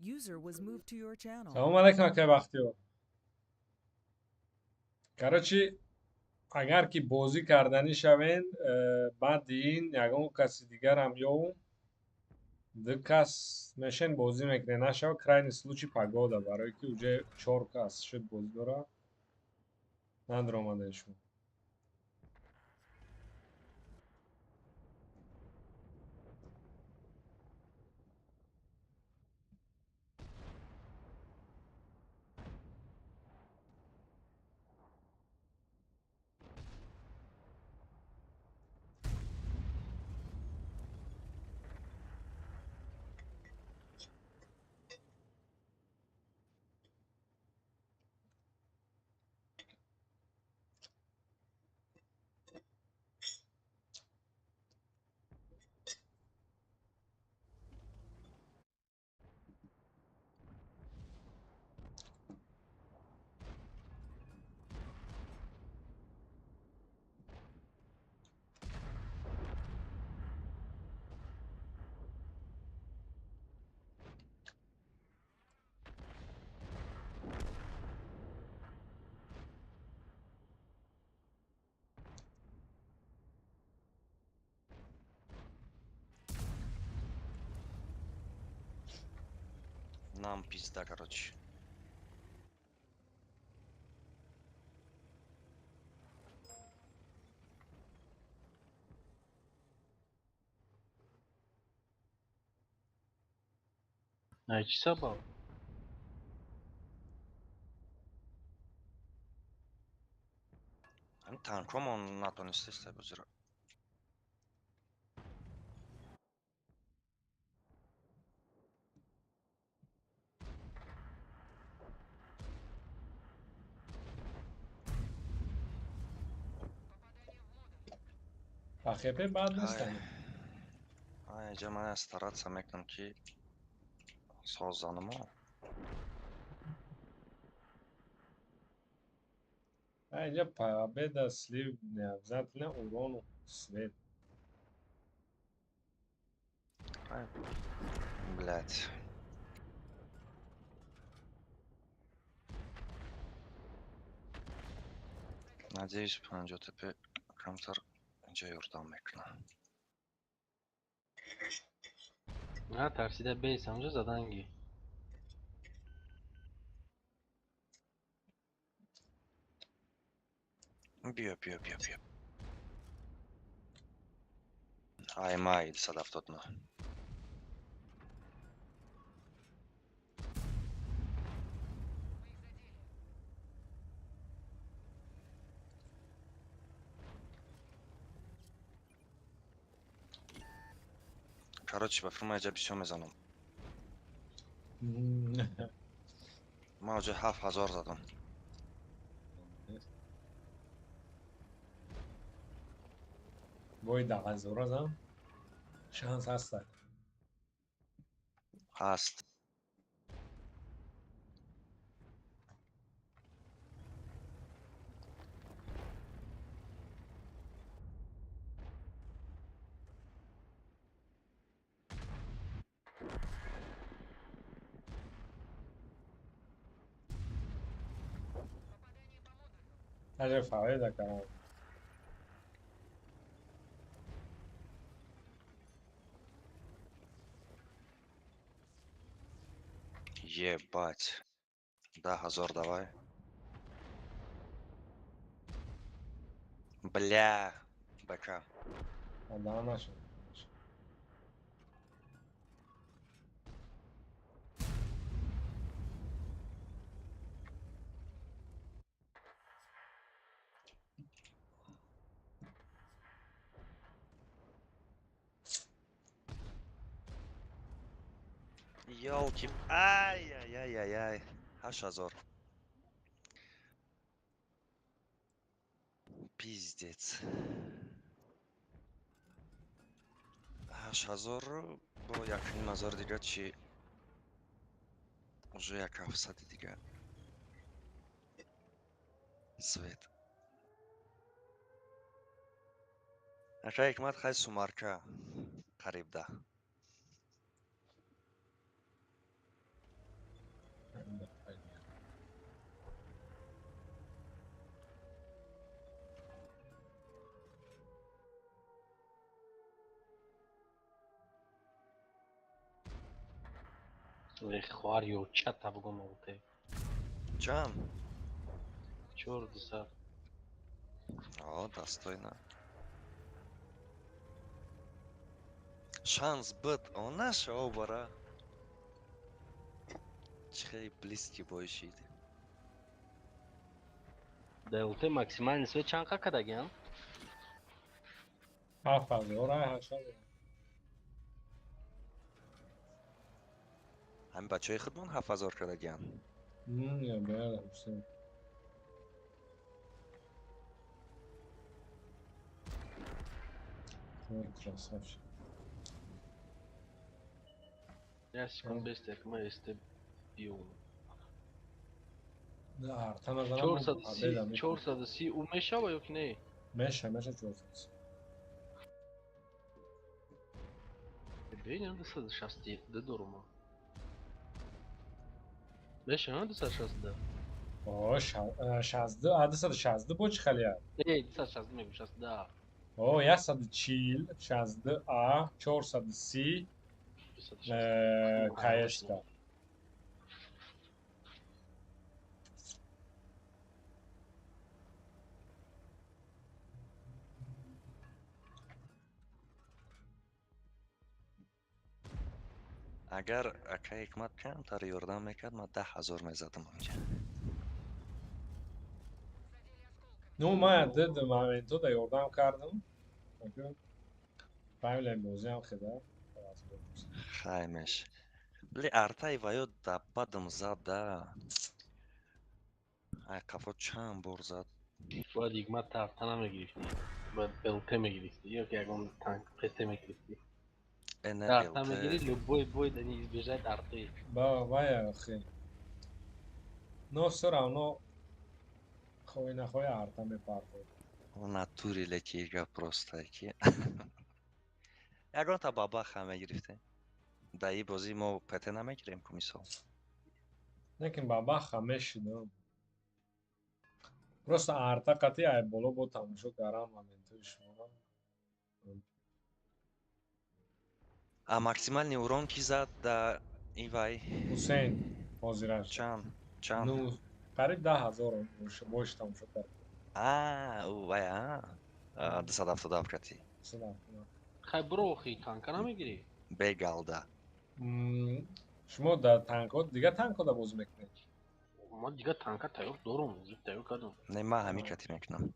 User was moved to your channel. سلام علیکم که وقتی हो. کراچی اگر که بازی کردنی شوین بعد این یگان کسی دیگر هم یا دو کس میشن بازی میکنه نشو کراین سلوچی پگاده برای که اوجه 4 کس شد بازی داره ندرامدشون. Нам пизда, короче. نه چی سبب؟ Hani tankom on NATO istese buzura. پخیپه بعد نیستن. Ай, я мая стараться мекнам ки Sozanımı. Bence победа слив не обязательно урон свет. Блять. Надеюсь, Панджотепе Камтар Джайордан Мекна. Ha terside base amca zadangi. Бьё. Аймай, садав тотно. Короче, во фирме я бисё мезанам. Ма уже 7000 задам. وای دقیقا شانس هستن. هست. هر فایده کنم. Ебать. Да, Газор, давай. Бля. БК. آدم نشد. Ёлки. Ай-яй-яй-яй. 8000. Пиздец. 8000 бо якин назар дига чи уже 1700 дига. Свет. Ака Hikmat хай сумарка. Қарибда. Лехварио чата бгомовте. Ҷан. Чёрт сар. О, достойно. Шанс быт, он наша обара. Чхай близкий бошид. ДЛТ максимальный свет чанд қадаган? 7000 Ҳами бачаи худмон 7000 кардагиян. Я бядам все. Ой, красавчик. Я секунд бесте кма есте биум. Да, артана занам. 430 умешава ёки не? Меша 430. Беням 260 дурума. Меша 260. О, 260 боч халия. 260 мегу 60. О, 140, 60, а 430 каешта. Агар ака Hikmat камтар ёрдам мекард, ман 10000 мезадам онҷа. Ну, من دیدم همین تو دا یاردم کردم. فهمیدم بازی هم خدا. Хаймеш. Бли артай ваё дабадам зад да. Ай қафо чанд бор зад. باید ایگمت تفتنه میگرفتی باید بلته میگرفتی یا که اگه تانک پته میگرفتی Арта НЛТ. мегири, любой бой да не избежать арты. Вай ахи. Но всё равно хои нахои арта мепарход. В натуре летига просто ки. Ягон та баба хаме гирифте. Даи бози мо пете намегирем ку мисол. Лекин баба хамеши да. Просто арта қати ай боло бо тамошо кардам моментои шумо. А максимальный урон ки зад да ивай? Ҳусейн ҳозиран шуд. Чанд? Ну, қариб 10,000 бош тамошо кард. Вай 270 кати. Хай бро хи танка намегири. Бегалда. Шумо дар танкҳо дига танкҳода бозӣ мекунед? Ма дига танка тайёр дорум, зуд тайёр кардам. Не ма ҳами кати мекунам.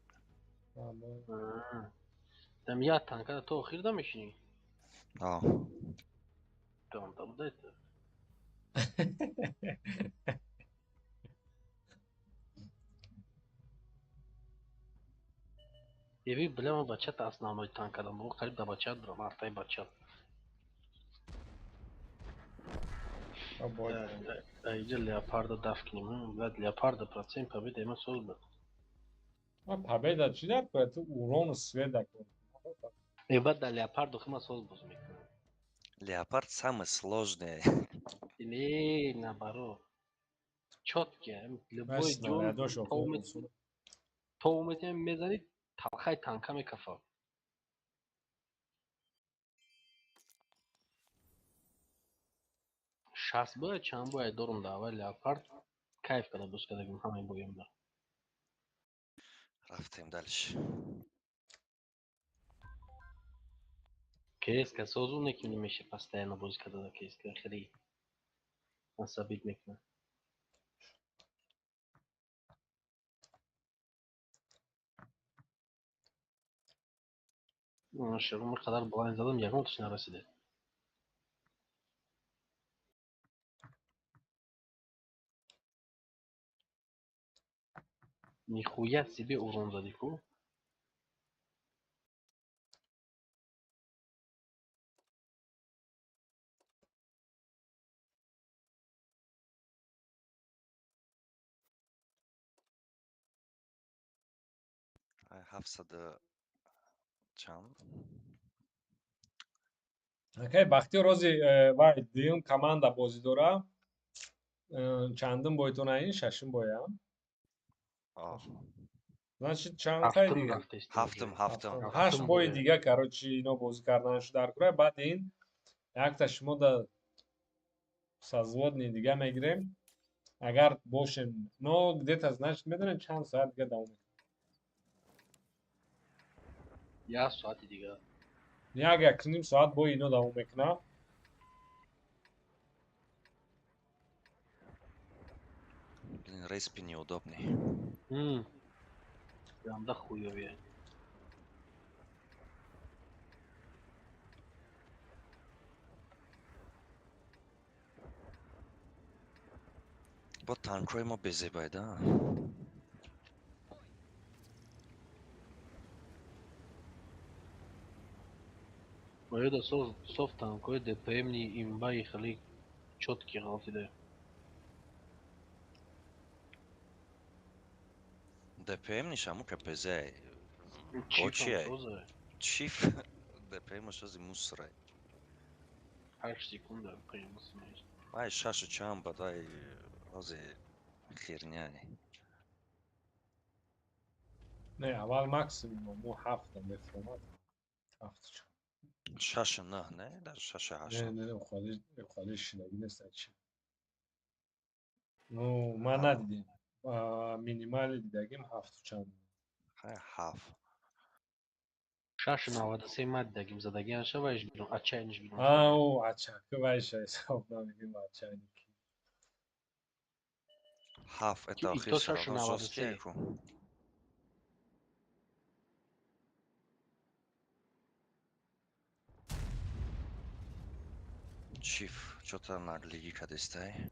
Дам я танка то охир да мешини. Там да буда это. Еби бля ма бачат основной танка дам, қариб да бачат брам, артай бачат. Айҷа леопарда дафт кинем, бад леопарда процент победа ема солда. Победа чи дар кунад? Ту урон свет дакун. Бад да леопарду хима сол боз мекунам. Леопард самый сложный. Не, наоборот. Чёткие, любой ҷон то умеем мезанид, талхай танка мекафад. Шаст боя чанд боя дорум да аввал леопард кайф када боз кардагим ҳамаи боямда. Рафтем дальше. Кеска созу неким немеше постоянно боз када кеска хеле асабит мекунад. Шуруми қадар блайн задам, ягонташ нарасиде. Нихуя себе урон зади ку. Чанд. Окей, вақти рози вай дуюм команда бозӣ дорам. Чандум бойтон аин? Шашум боям? Значит чанд хай дига? Ҳафтум. 8 бои дига короче ино бозӣ карданашо дар кура. Баъд ин якта шумо да созводни дига мегирем. Агар бошем, но где-то значит медонем чанд соат дига давом мекунем. 1 соати дига. 1-1.5 соат бои ино давом мекунад. Блин, респи неудобный. Янда хуёвия. Бо танкои мо безебай, да? Бояда соф танкои ДПМни имбаи хеле чётки ҳалтида. ДПМниш ҳамун КПЗ. Чиф. Чиф ДПМ шози мусорай. 8 секунда қиёмас меш. Ай шашу чанд бадай рози херняй. Не, аввал максимум мо 7 мефромад. 7. Шашу не? Дар шашу 8. Не, ухвали шинагӣ нест чи. Ну, ман надидем. Минимали дидагим 7 чанд. Хай 7. 6.93 мад дагим задагиан шавайш бирум, отчаяниш бирум. О, ачака вайша ҳисоб намегирем отчаяники. 7 это охир всё равно жёсткие ку. Чиф, чё-то наглеги кадестай.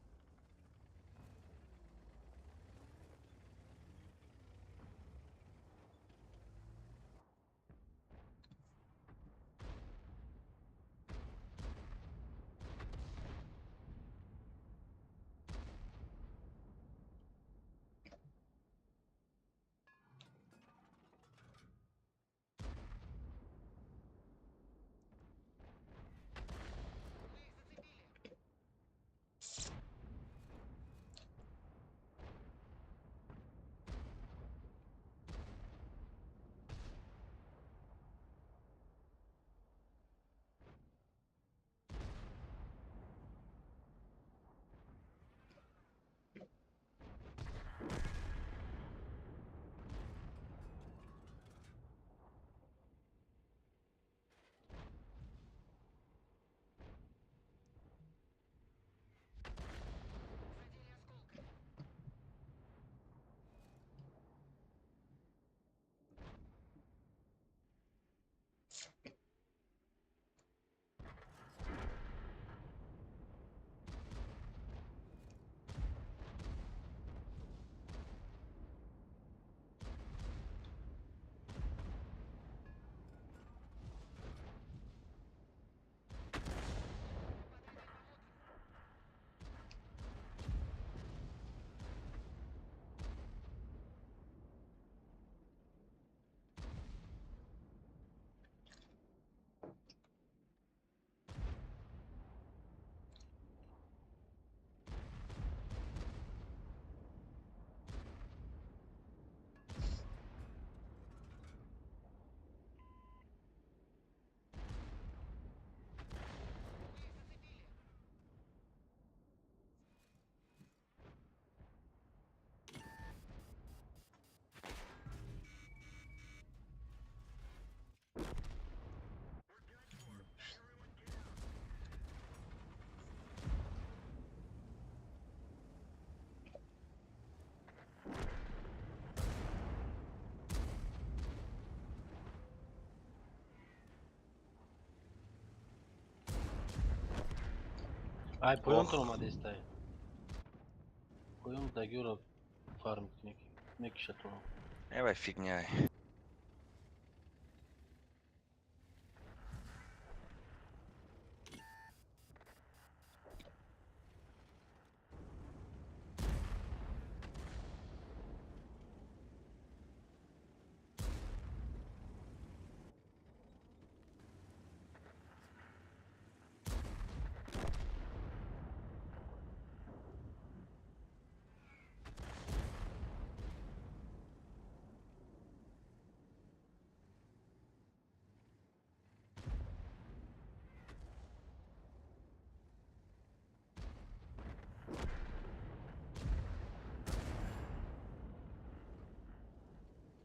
ай поём Ох. тон омадестай. Поём дагёро фарм мекишатон. Давай фигня.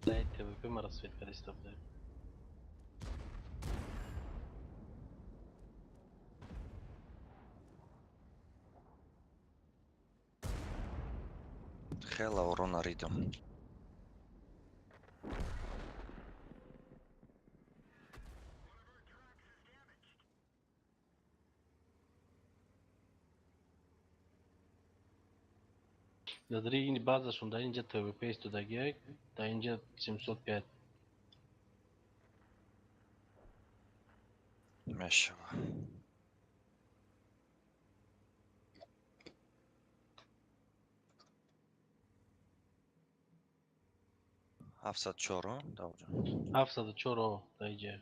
Дай ТВП ма расцветка представляю. Хела урона ридом. Задри базашон дар инҷа ТВП истодагиак, дар инҷа 705. Мешава. Афсад чоро, давҷон. 704 дар инҷа.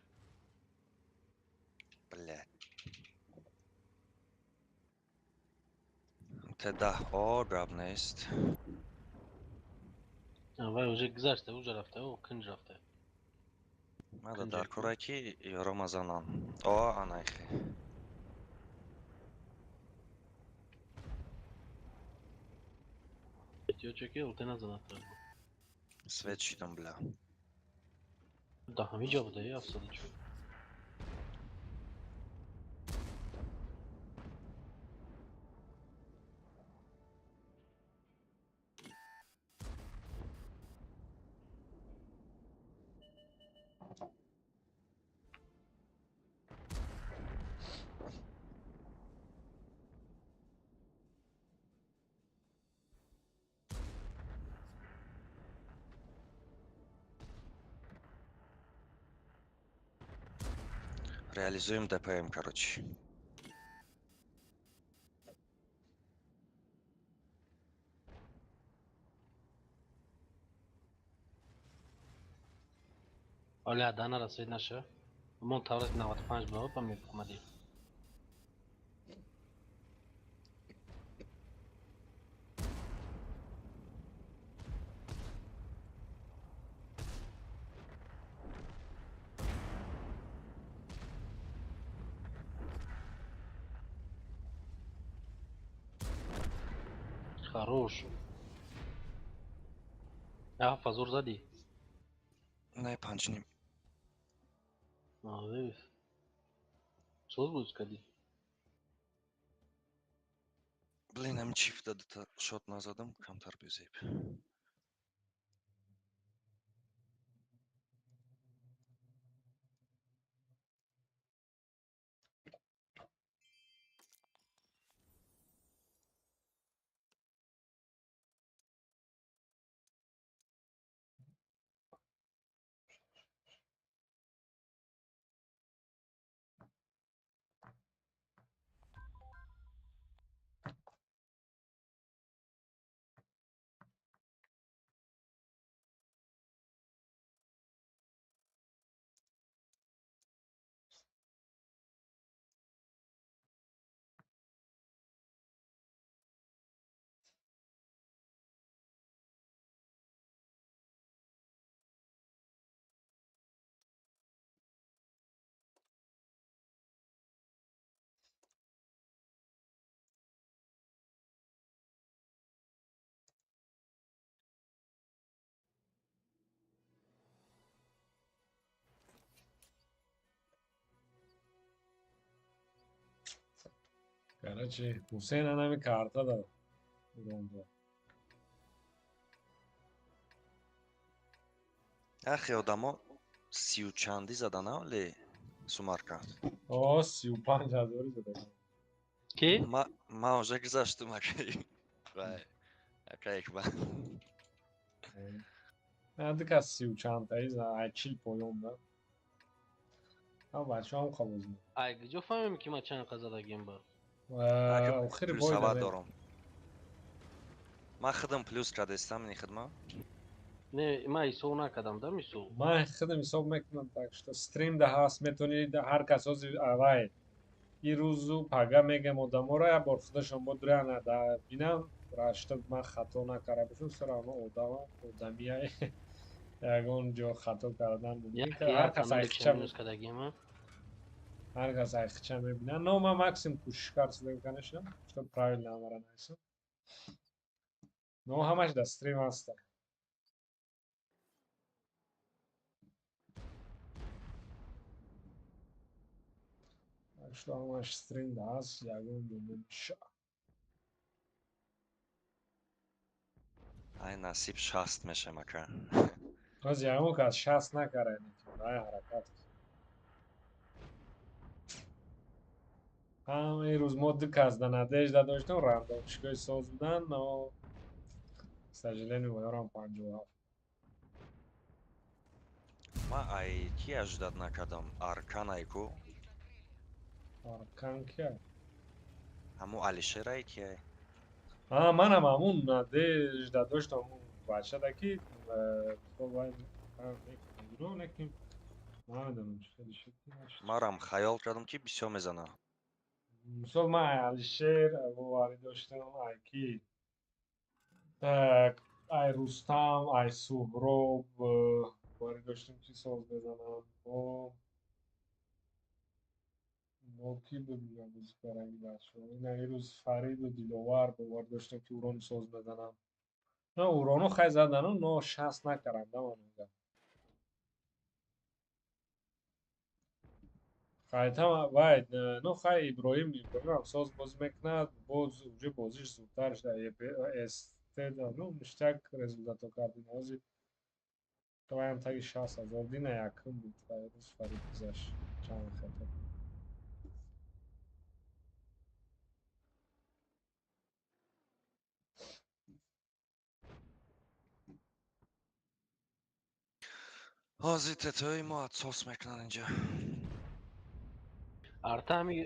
Блядь. Т10 гап нест. Вай уже гузашта, уже рафта, кинҷ рафта. Мада Кинҷа дар ку. кӯраки ёро мазанан. О, анайхи. Эҳтиёҷаки уте назанад. Свет шидам, бля. Да ҳамин ҷо буда 704. Реализуем ДПМ, короче. Оли ҳадана расид наша. Мон таврат 95 буда, ба мефаҳмадӣ. Хорош. Фазур задӣ. Не, панчним. Молодец. Соз буд кадӣ. Блин, ам чифта дата шот назадам, камтар безеб. Короче, Ҳусейн ҳанами карта дад. Уронда. Ахи одамо 30 чанди задан, вале сумарка. О, 35 ҳазори задагам. کی؟ ما اونجا گذاشتم اکای hikmat. Hadi kasıyor çantayı za çil poyonda. Ha bача هم خلوزم. ای کجا فهمیم که ما چند قزدگیم با؟ و اگه آخر پلوس باید هوا نه. دارم. ما خدم پلوس کرده استم خدمه. نه ما ایسو نکردم دم ایسو. من خودم حساب میکنم так что стрим да هست میتونید هر کس از اوای این روزو پگا میگم آدم‌ها را بار خودشون با دریا ندا بینم راشته من خطا نکردم باشم سر اون آدمیه یگان جا خطا کردن ممکن که یکی هر یا کس کانال ایخچه چمینوس کدگیم. هر کس ایخچه میبینه نو ما ماکسیم کوشش کردم کنشم что правильно амара найсам но همش در استریم هست что همش استریم هست یگان ببین شا ای نصیب شاست میشه مکان. از یگان کس شست نکرده نای حرکت همه روز مود کردن نداشت داشتم راندومشگاه ساز بودن но к сожалению ویارم 57 ما ای کی اجداد نکردم ارکان ایکو. آرکان که همو علیشیر ای که. منم همون نداشت داشتم اون بچه دکی تو باید نکنم نکنم نمیدونم خیلی شکلی نشد ما رم خیال کردم که بیسیار میزنه. مثلا من علیشیر واری داشتم ای کی ای رستم ای سهراب واری داشتم چی ساز بزنم با کی بگویم بازیگرایی بچه این یه روز فرید و دیلوار باور داشتم که اوران ساز بزنم نه اورانو خیلی زدن نه شست نکردم من خیلی باید نه خیلی ابراهیم هم ساز باز میکند باز اونجا بازیش زودتر شده استعداد ну ништяк результату кардим ҳозир таваям таги 60,000 дина якум буд файрус фарид гузашт чанд хата آزی تتوی ما صوص میکنن اینجا. ارتا همی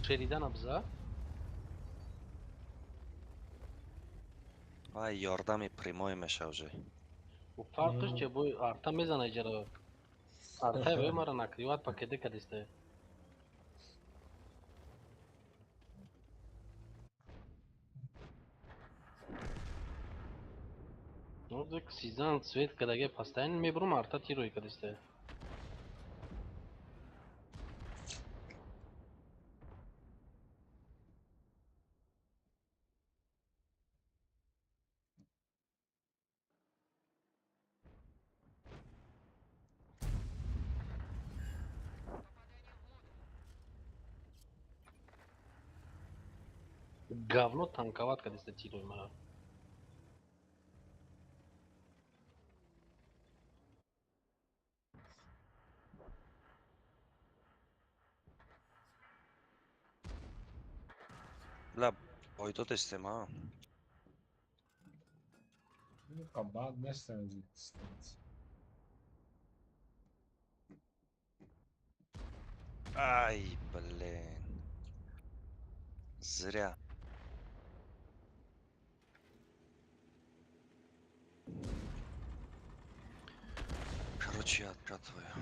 شریدن ابزا. وای یاردمی پریموی میشه اوجه. و فرقش چه بوی ارتا میزنه جرا. ارتا بوی مرا نکریوات پکیده کدیسته. نوزک سیزن سویت کدگه پستین میبرم ارتا تیروی کدیسته. Говно танковат кадисте тирои мара. لا بایداد استم ها. بعد نستنزید استنز ای بلین. زرя. Короче, я откатываю.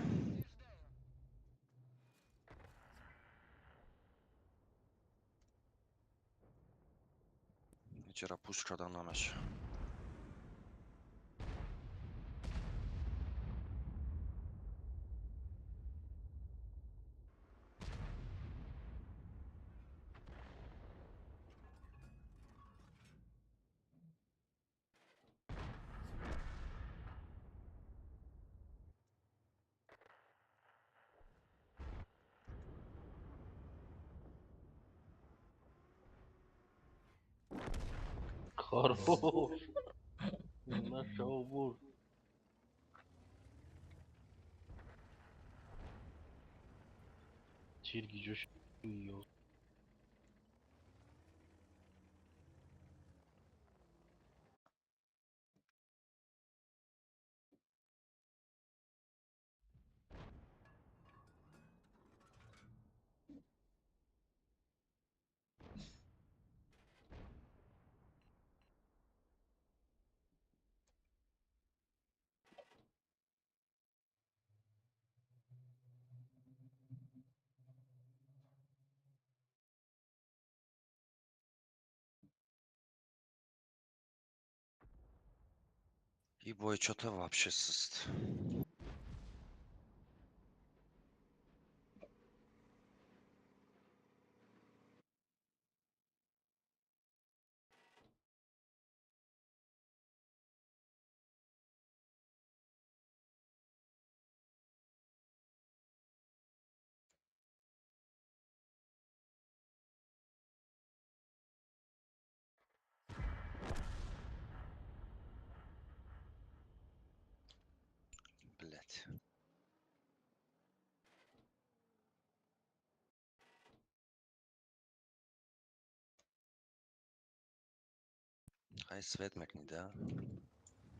Вчера пушка да на ночь. خربوش. نشو بود. تیرگی جوش. И бой что-то вообще сыст. Блять. Хай свет макни, да?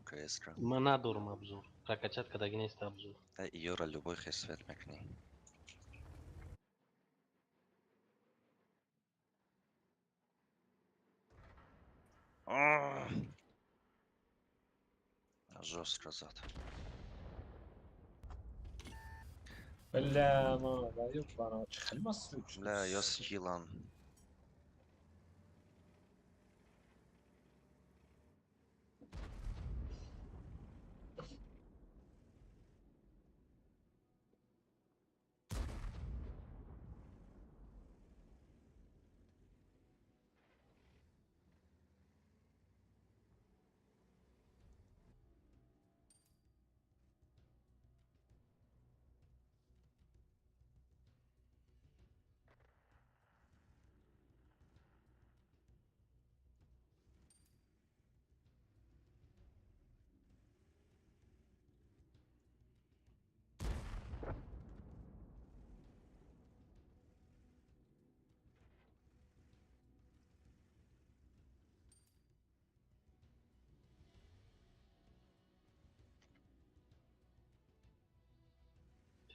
Каэстро. Мы надурим обзор. Прокачать, когда есть обзор. Да, Юра, любой хай свет макни. Жестко зад. بلا ما لا يبقى انا خلي ما السوق Бля, я с хилом.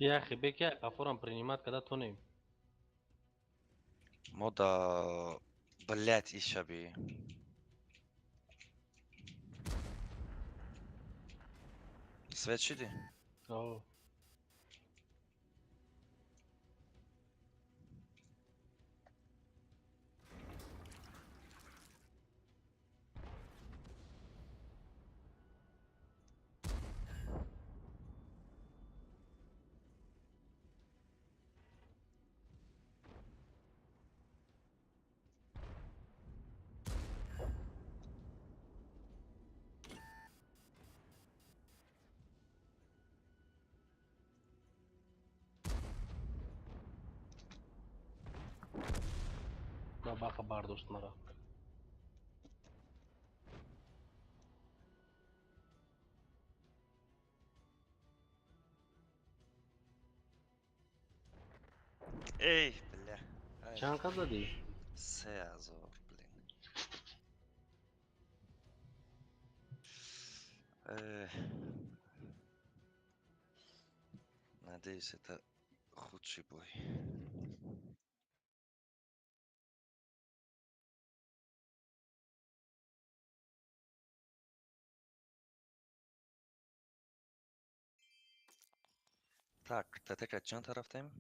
يا أخي بك يا قفورا принимать, когда тонем. Мода... Блять, ищаби. Свет щиди? О. Баба хабар достмара. Эй, бля. Ай, Чан казади? Се азор, блин. Надеюсь, это худший бой. Так, ТТ kaçıncı taraftayım?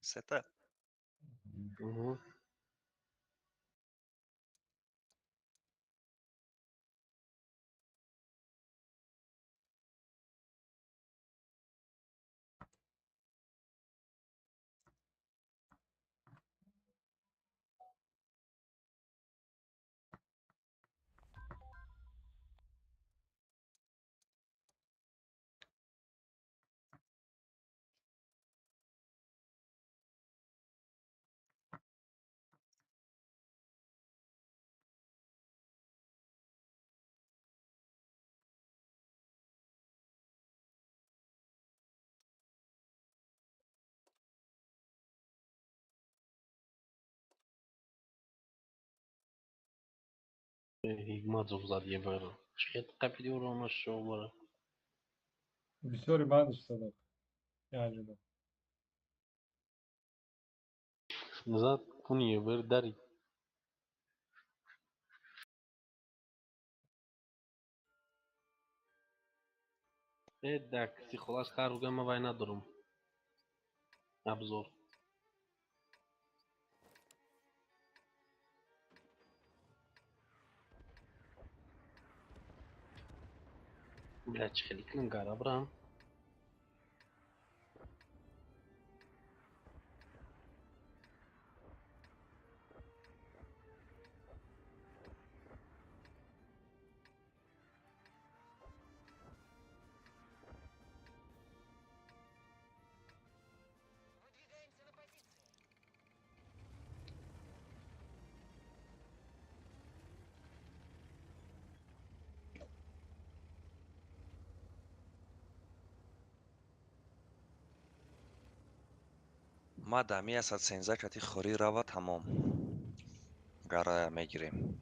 Seta. Угу. Higmadzov zad jebero. Шхет капиди урона шовара. بسوري بعد اشتغل يعني ده Zad kun jeber dari. Так, психолог харуга ма вайна дурум. Обзор. Блядь, خیلی کنگره برم. ما دمی 113 کتی خوری روا تمام. گره میگیریم.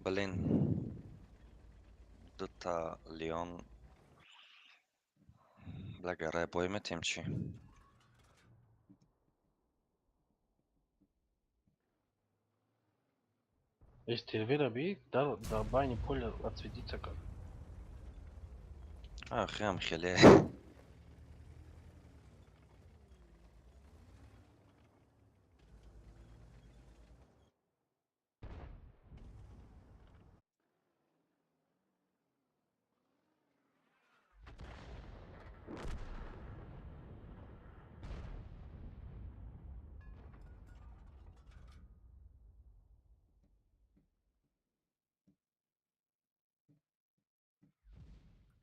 Блин. Дута Леон. Бля, гره бой метим чи? استیروی بی در بین پل отсветиться как. خیام خیلی.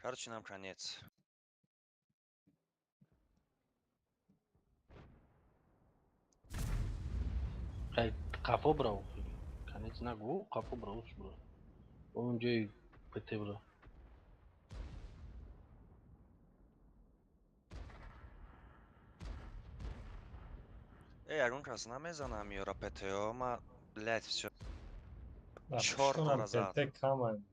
Короче, нам конец. قفا براو کنیت نگو قفا براوش برا اونجای پته برا. Агон кас намезанам ёра ПТО, ма, блядь, всё. Пуш Чёрта кунам разад. ПТ каманд.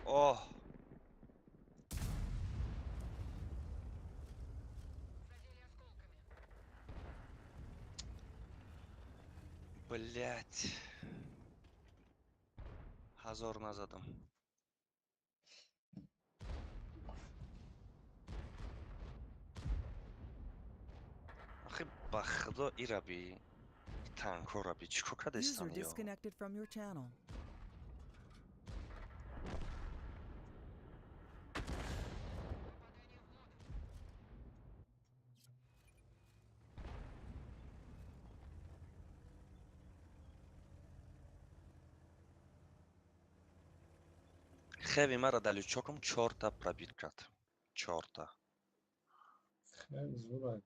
Ох. Блядь. Ҳазор назадам. Ахи ба худо ираби танкораби чӣ кор кардастам User ё? disconnected from your channel. Хеви мара далючокам 4 та пробит кард. 4 та. خیلی زورک.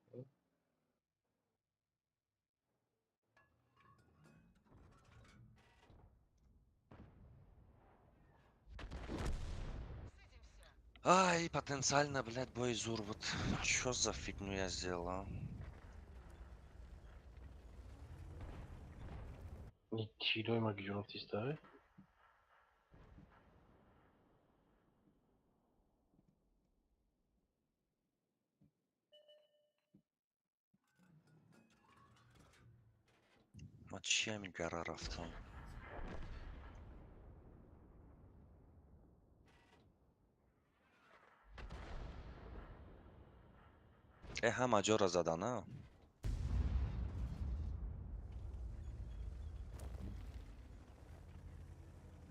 Ай, потенциально, блядь, бой зур. Вот чё за фигню я сделал, а? چیلوی مگه جونم تیسته Ма чия ми гара рафтам? ҳама ҷора задан, а?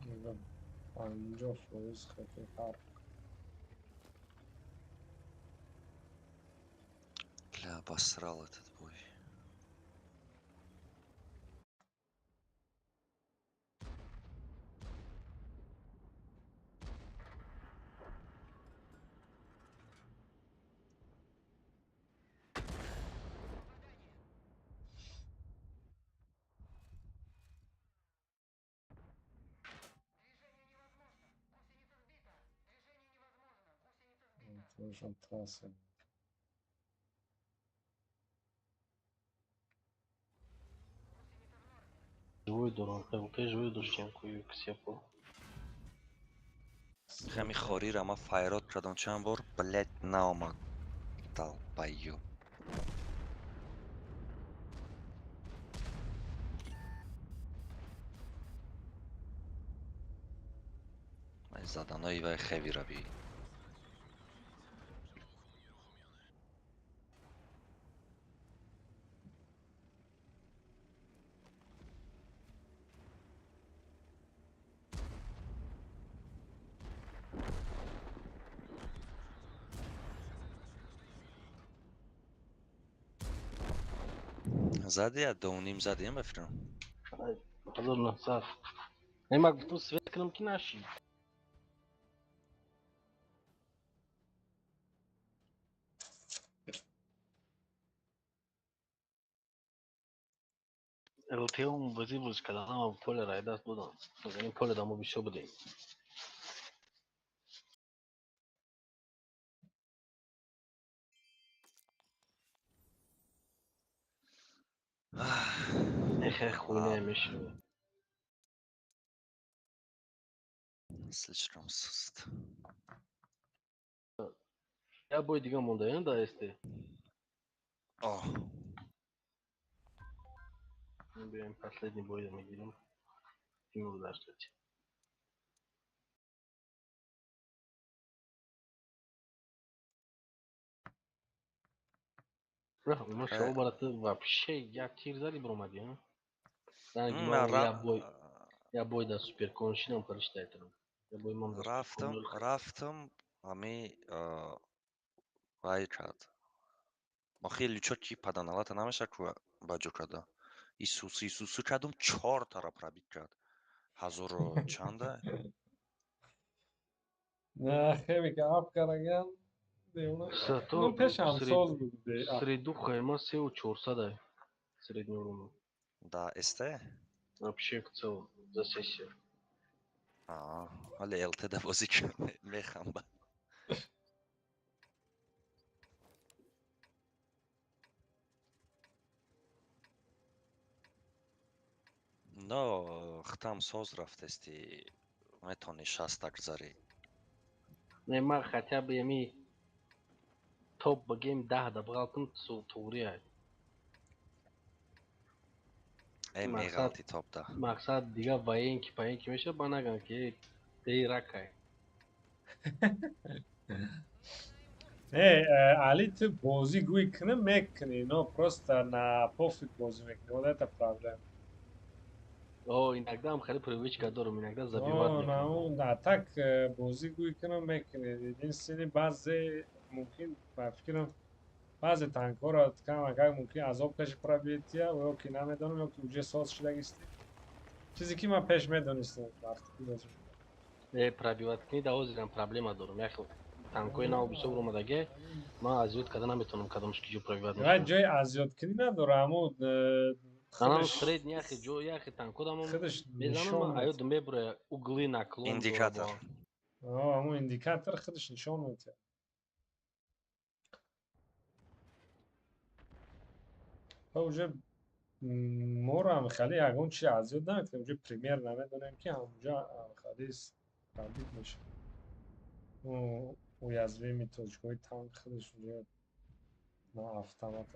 میگم 50% خطی فرق. Бля, обосрал этот бой. Тоже трасса. дорам. Пеш выйдушем кую ксепу. Хами хори рама файрот крадам чанд бор, блядь, наомад. Долбоёб. Ай заданои вай хеви раби. Зади я доуним задием бефрам. Hazır nasıl? Ne bak bu svet kınım ki naşi. Roteum vazibus kada ama pole raydas budan. Yani pole da mı bir şey bu değil. Хуйня мешаю. Слишком суст. Я бой дигам onda yani da este. О, Benim последний бой da gidelim. Timur ulaştırıcı. Ну, шоу, брат, вообще, я тирзали бромади, а? Да, гимал, я бой да супер коншинам прочитайте. Я бой имам да супер коншинам. рафтам, ами, вай крад. ма хеле чоки паданалата намешаку баҷо крада. Исусу крадум 4 тара пробит крад. 1000 чанда? نه خیلی که آپ کردن دیوونه Зато پیش هم ساز بود среду хайма сеу 400 да. Средний уровень. Да, СТ? Вообще в целом за сессию. вале ЛТ да бозӣ мехамба. но хтам соз рафтести метони 60 гзарӣ. Не, ма хотя бы ями топ ба гейм 10 да бғалтым туғри ай. меғалти топда. Мақсад дига паенки меша ба нагам ки дейракай. علی تو بازی گوی کنه میکنی نه просто на пофиг бозӣ мекунӣ вот это проблема. О, иногда ам хеле привычка дорам, иногда забивать на мекунам. он а так бозӣ гӯй کنه میکنی. единственный баъзе мумкин ба фикрам баъзе танкҳоро камакак мумкин азоб каши пробиет я ё ки намедонам ё ки уже соз шудагисти. чизе ки ман пеш медонистам вақте ки бозӣ Пробивать книга озирам проблема дорам. Яхо танкои нав бисёр омадаге, ман азиёт карда наметавонам кадомаш ки ҷо пробивать мекунам. ҷои азиёткунӣ надора аммо Анам средний яхи ҷо яхи танко дамам мезанам аёд мебура углы наклон индикатор. аммо индикатор худаш нишон медиҳад. уже моро ҳамихали ягон чи азиёт намекунем ҷои пример намедонем ки ҳамонҷо ҳамихали пробит мешавад. уязвими точкаҳои танк худаш унҷо на автомат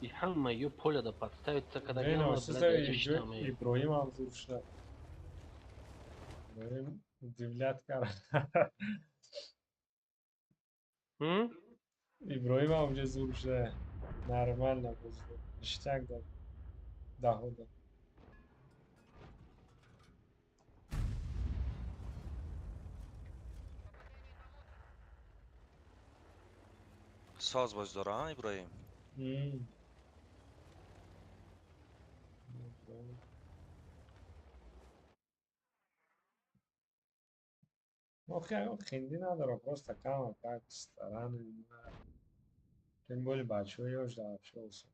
и ҳама ё поля да подставиться, когда иброҳим ҳам зур шуда. иброҳим удивлят кард. иброҳим ҳам унҷо зур шуда. Нормально бозӣ. Ништяк дод. Даҳо дод. соз боз дорам иброҳим. охи ягон хинди надорам, просто камакак старани тем более бачаҳои ёшда вообще осон.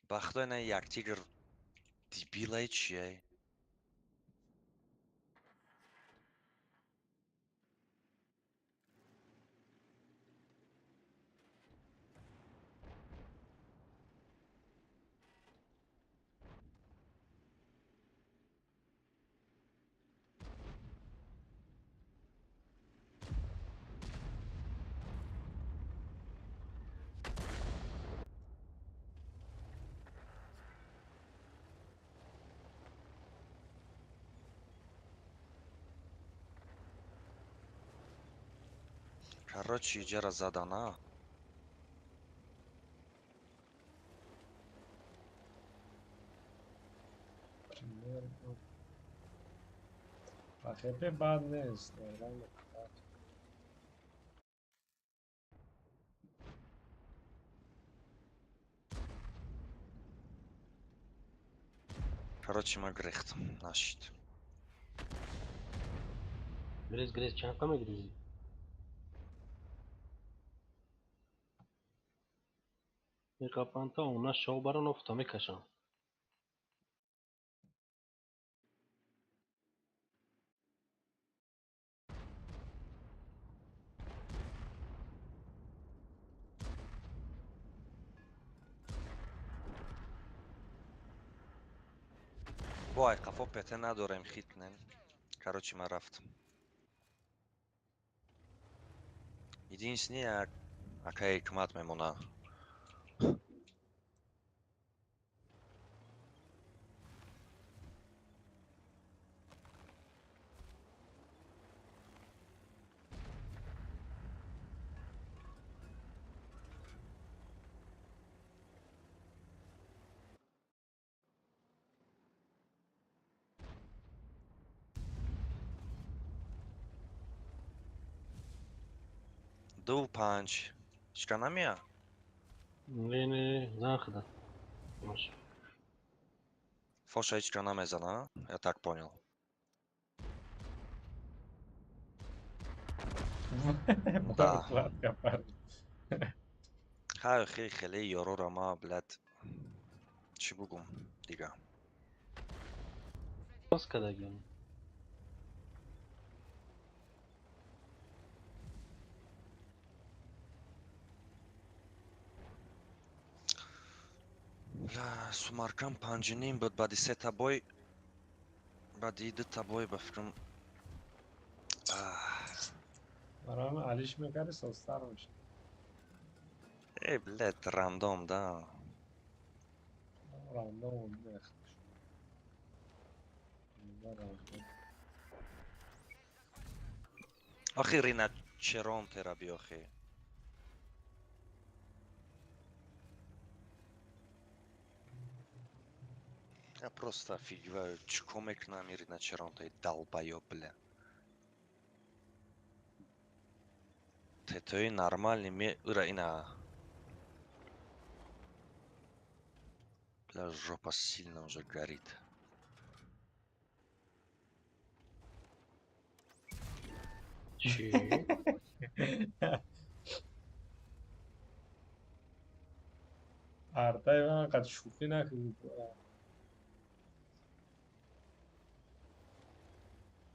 ба худой на як тигр дебилай чияй. Короче, ijara zadana. خیلی بد نیست. Короче, мы грехт. Нашит. گریز چند قمه گریزی؟ میکاپانتا اونا شو بران افتا میکشن. وای قفا پته ندارم خیتنن. Короче, мы рафт. Единственное, какая хикмат мемона. Dual punch. Шканамия? نه زن خدا. ماشي. Фоша шканамезана. Я так понял. Да. Хай хели yorora ma блядь. Чи бугум дига. باز کدگیم. Бля, сумаркам панжиним буд бади се табой. Бади иди табой ба фикрам. برام علیش میکردی سستر میشه. Блядь, рандом, да. راندوم اون نخش. راندوم. Ахи Рина черон тераби ахи. Я просто офигеваю, чкоме к нам Ирина черон-то и долбоёб, бля. Ты нормальный мне Ирина. Бля, жопа сильно уже горит. چی؟ ارتای من قد شوخی نکنید.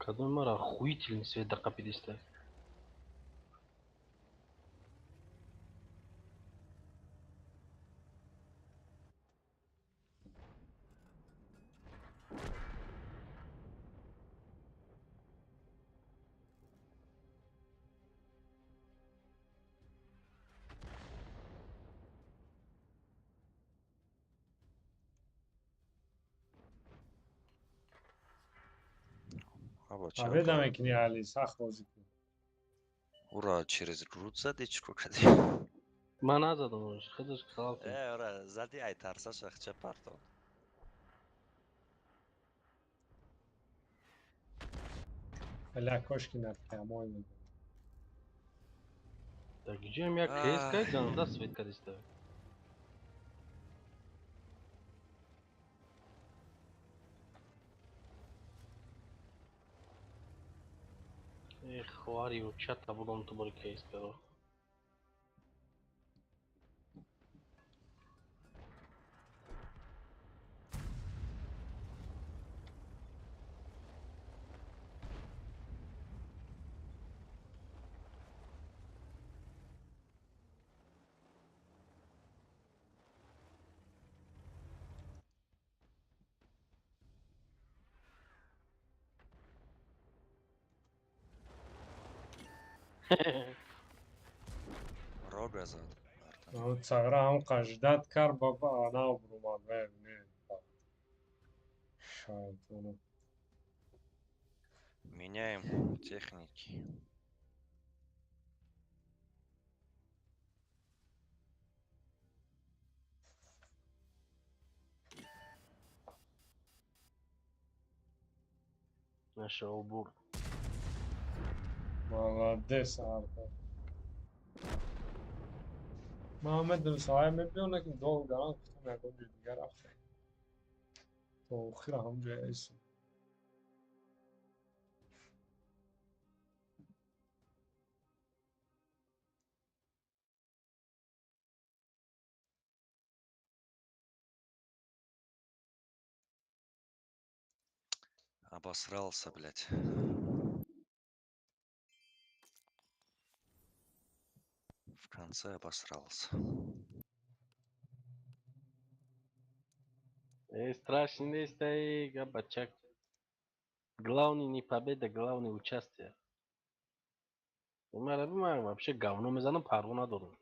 کدوم مرا خوی تلین سوی دقیقه پیدیسته. Aba Аведа чаба. мекни али сахт бозӣ кун. Ура через груд зади чико кади? من نزدمش خودش خراب کرد. Ура, зади ай тарсаш ахча партон. ولی کاش که نفهمای میدونم. در گیجه هم یک کیس که گنده سوید کردیسته. ای خواری و چت بودم تو باری کیس کرد. Рога зад. Цагра هم قجدت کرد بابا آنا برومد نه. شاید اونو. Меняем техники. Нашел бур. Молодец, Арта. محمد رسای میبینه که دو گران کتم یکم دیگر رفته تو خیلی هم جای ایسی Обосрался, блядь. В конце обосрался. Страшный не стоит, габачак. Главный не победа, главное участие. من вообще говно میزنم پروا ندارم.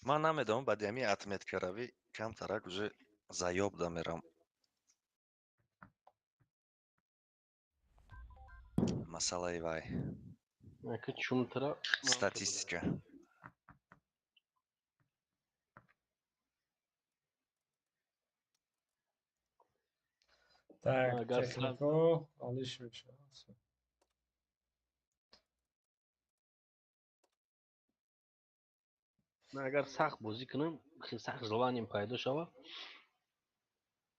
من نمیدونم بعد یمی اتمت کروی کم ترک уже заеб дамерам. Масалай вай. که چون ترا Статистика. так اگر تکنیکو حالش میشه من اگر سخت بازی کنم خیلی سخت желанием پیدا شود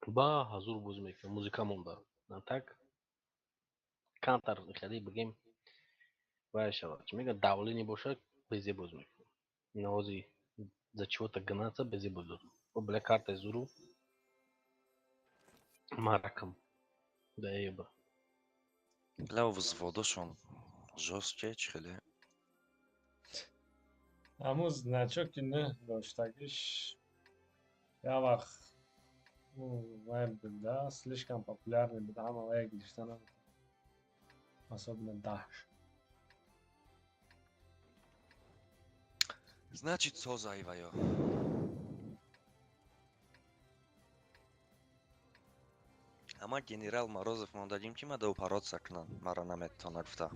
با حضور بازی میکنم موزیکا مونده نه так کانتر خیلی بگیم وای شود چون میگه давление باشه بزی بازی میکنم نوازی за чего-то гнаться بزی بازی و بلا карта زورو маракам да еба Бля, взводаш он жесткий хели. همون значок не داشتگیش я вақт вайб да слишком популярный بود همه вай گیشتن особенно Dash Значит, созаиваю. Ама генерал Морозов мы дадим кима да упороться к нам. Мара намет то нагфта.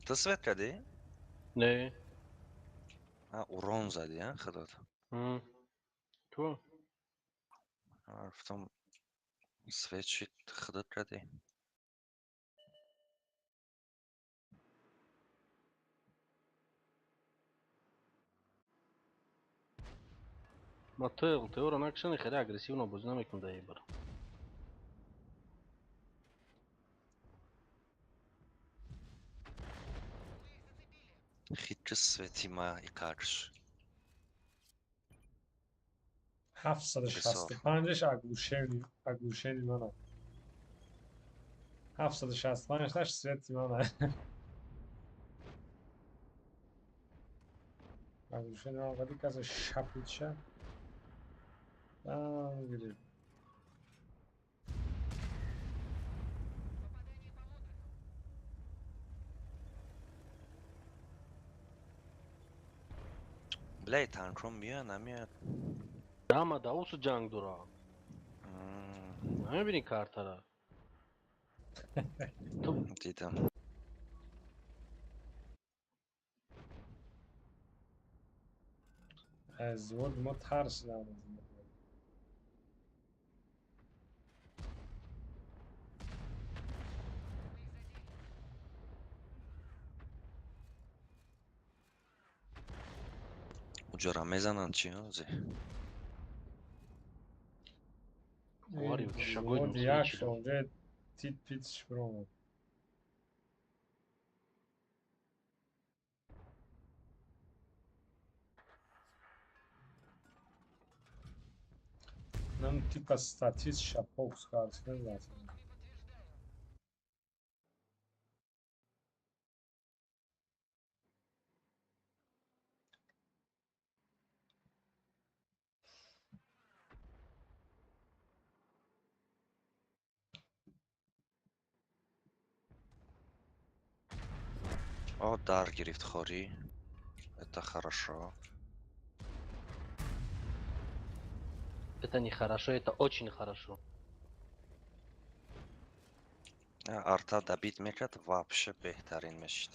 Ты свет каде? نه А, урон сзади, а, ходот. تو А, в том свечит ходот каде. ما تو نکشن خیلی اگریسیو نبازی نمیکنم ده ایبر Хитро светима и какш. 765ش اگوشنی منم 765 تاش سویتی منم اگوشنی من قدی که از شپید شد میگیریم Бля, и танком мия, намия. اما داوس جنگ دورا نمیبینی کارتا را تو دیدم. از ورد ما ترسیدم اونجا میزنن چی هازی؟ واریم شگوی ورد دمسوی یک چی شد دم اونجا تیت پیتش برام нам типа статист шапок скарсен лазим О, дар гирифт хори. Это хорошо. Это не хорошо, это очень хорошо. Арта добить мекард вообще беҳтарин мешид.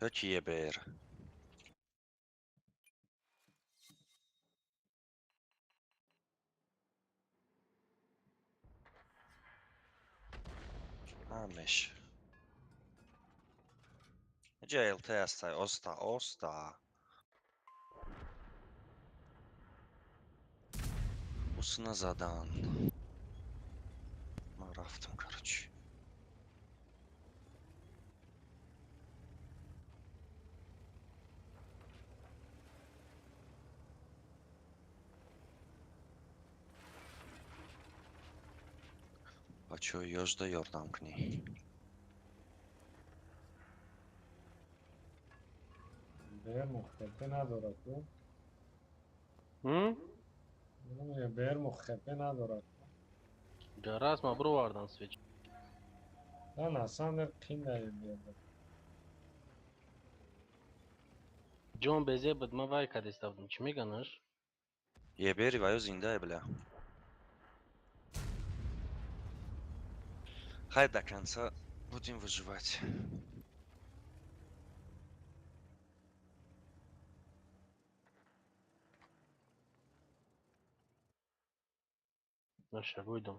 Ҳеҷ ебер. Меш. Ҷайл тестай оста. Усна задан. Ман рафтам, короче. Бачо, ёжда ёрдам кунӣ. بیر مخفی ندارد تو؟ هم؟ بیر مخفی ندارد. Гараж ма бро вардан свеч. نه اصلا در قین بیر. Джон безе буд ма вай кадеставдым. Чӣ меганаш? Ебери ваё зинда бля. Хай до конца будем выживать. Наша выйдем.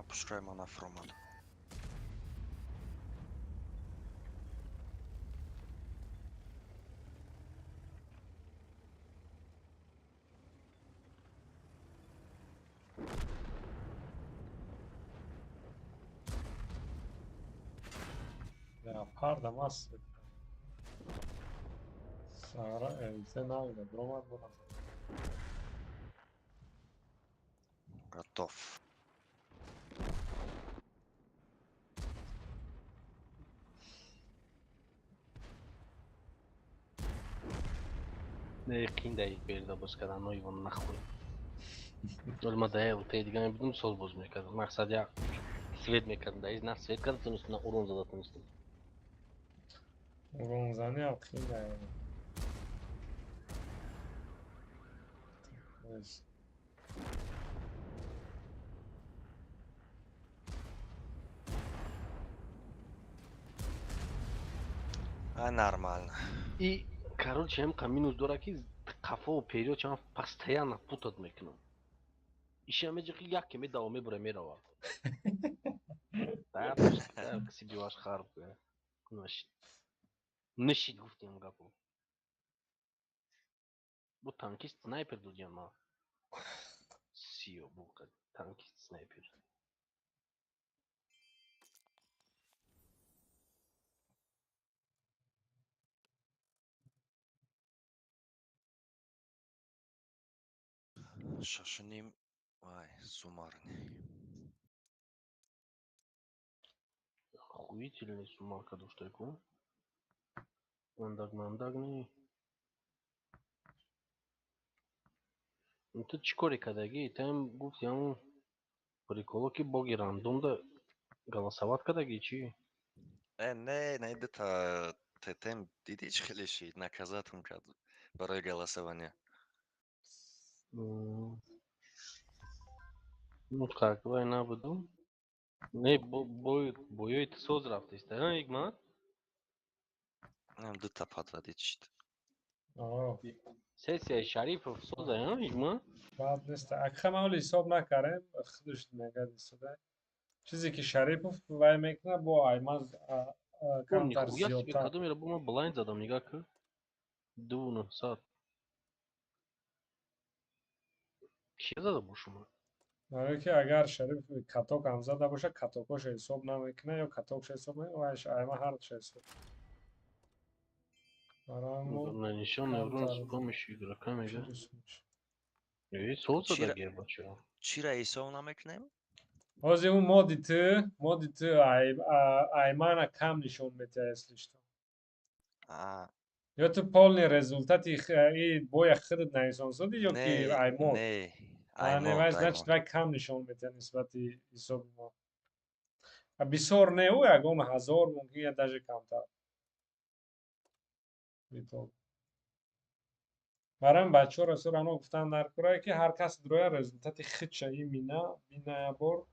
Пускай мана фромад. Ya pardon asıl. Sara else nayda durmaz buna. Готов. Не киндай берда боз кардан, но его нахуй. Олма да ел те диган будем сол боз мекардам. Мақсад я свет мекардам, да из нас свет кардан тунистим, на урон зада тунистим. Urun zani ya qiyna yani. Evet. А, нормально. И, короче, ҳамқа минус дора ки қафо перио чам постоянно путат мекунам. Иша меҷи ки як ки медаво мебура мерава. Да, пуста, каси биваш харб га. Нашид. Нишид гуфтим гапо. Бу танкист снайпер дудиям ма. Сио бу танкист снайпер. Шашиним. Вай, сумарный. Охуительный сумарка душтайку. Мандагни. Ну ты чикори кадаги, там гуфт яму приколо ки боги рандом да голосовать кадаги чи? Не это тем дидич хеле шид наказатун кард барои голосование. Ну как, война буду? Не, боёй ты соз рафтист, а, Игмат? Duta podvodić. آه Sesiya Sharipov so'zayam ig'mi? بعد نیست اگه ما ولی حساب نکردیم خودش میگه دیسته چیزی که شریفов وای میکنه با ایماز О, کمتر нихуя себе, زیادتر когда я был blind задам, нигак. Дуну, сад. Че задам ушума? آره که اگر شریف کتاک هم زده باشه کتاکاش حساب نمیکنه یا کتاکش حساب میکنه وایش ایما هرچی حساب برامو На ничего, на урон с помощью игрока, چی мега. دوست میشه И солнце Чира- да герба, чё? Чира исов намекнем? بازی اون مودی تو ایمانا کم نشون میده اصلیش تو А, یا تو полный результат и боя خودت نشون دادی یا که не, ایمود не. не Аймод, вай значит аймод. вай кам нишон میده نسبت حساب ما بسیار نه او یگان 1000 ممکن یا даже کمتر میتونه برام بچه ها رسول انا گفتن در کره که هر کس دروی رزولتاتی خود شایی مینا بار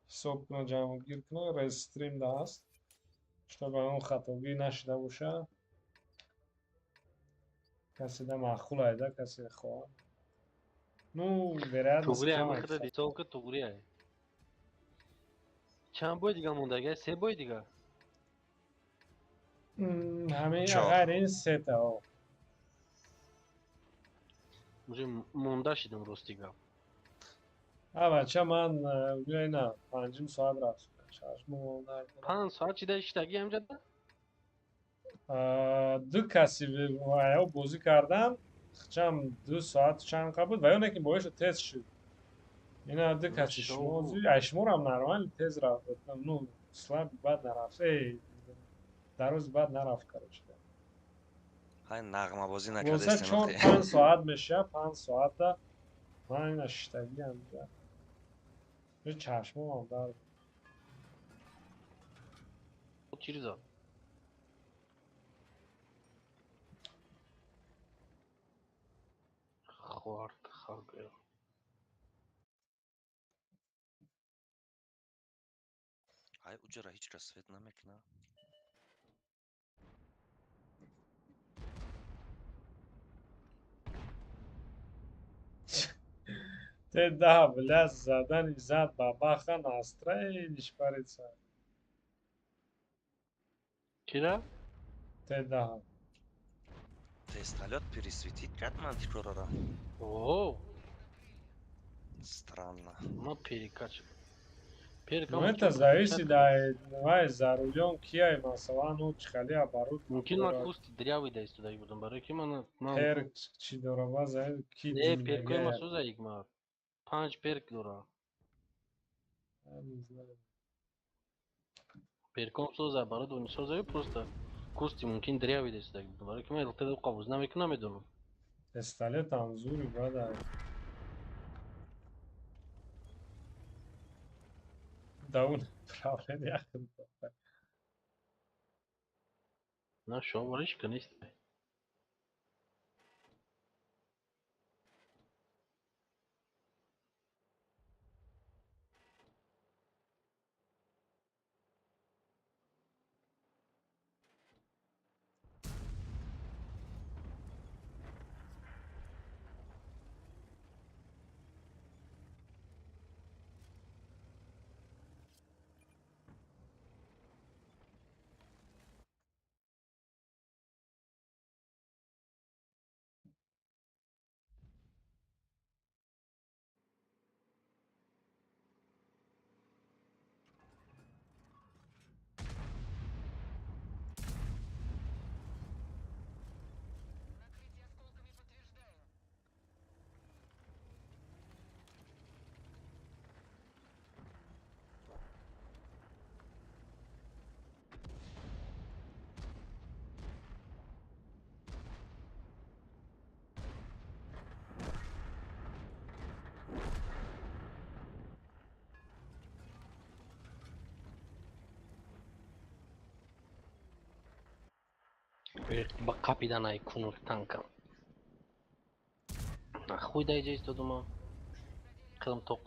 حساب کنه جمع گیر کنه رستریم ده هست чтобы اون خطاگی نشده باشه کسی ده معقول ایده کسی خواه ну вероятность Тугри ай кам махда дисолка тугри ай. Чанд бой дига монда ага? 3 бой дига. همین Чор. غیر این سه تا Уже монда шидам рост дига. بچه من بیای نه 5 ساعت رفت چشم در کنم 5 soat chida ishdagi amjadda? دو کسی و بازی کردن چم 2 ساعت چند قبل و اونه که باعث تست شد اینا دو کسی شما Mashallah. اشمور هم نرمال تز رفت نو سلام بعد نرفت ای در روز بعد نرفت کار شده Хай нағмабозӣ واسه накардастем 4-5 ساعت میشه 5 ساعت ده من این اشتگی هم میگه چشمم هم در Chiriza. Xort xalqi. ҳай уҷра ҳеҷ кас свет намекунад. те да бля задани зад бабаха настроились париться Chira? те да Тесталёт пересветит, как ман тикрорара. О, Странно. ма перекач. ну Перекам это зависит давай за рулем кия масала ну чхали оборот Мумкин ма кусти дрявый да истуда будам барои ки ман пер чи дорова за ки не перкои ма димега сӯза игма. 5 перк дора. Перком сӯза барои дуни сӯза просто кусти мумкин дрявый да истуда будам барои ки ман илтида қабуз намекунам медонам. пистолет там зури брада да он правлен яхин На шо варишка нест. Ба қапидан ай кунур танкам. Нахуй да иҷа истодума. Қилам тоқ.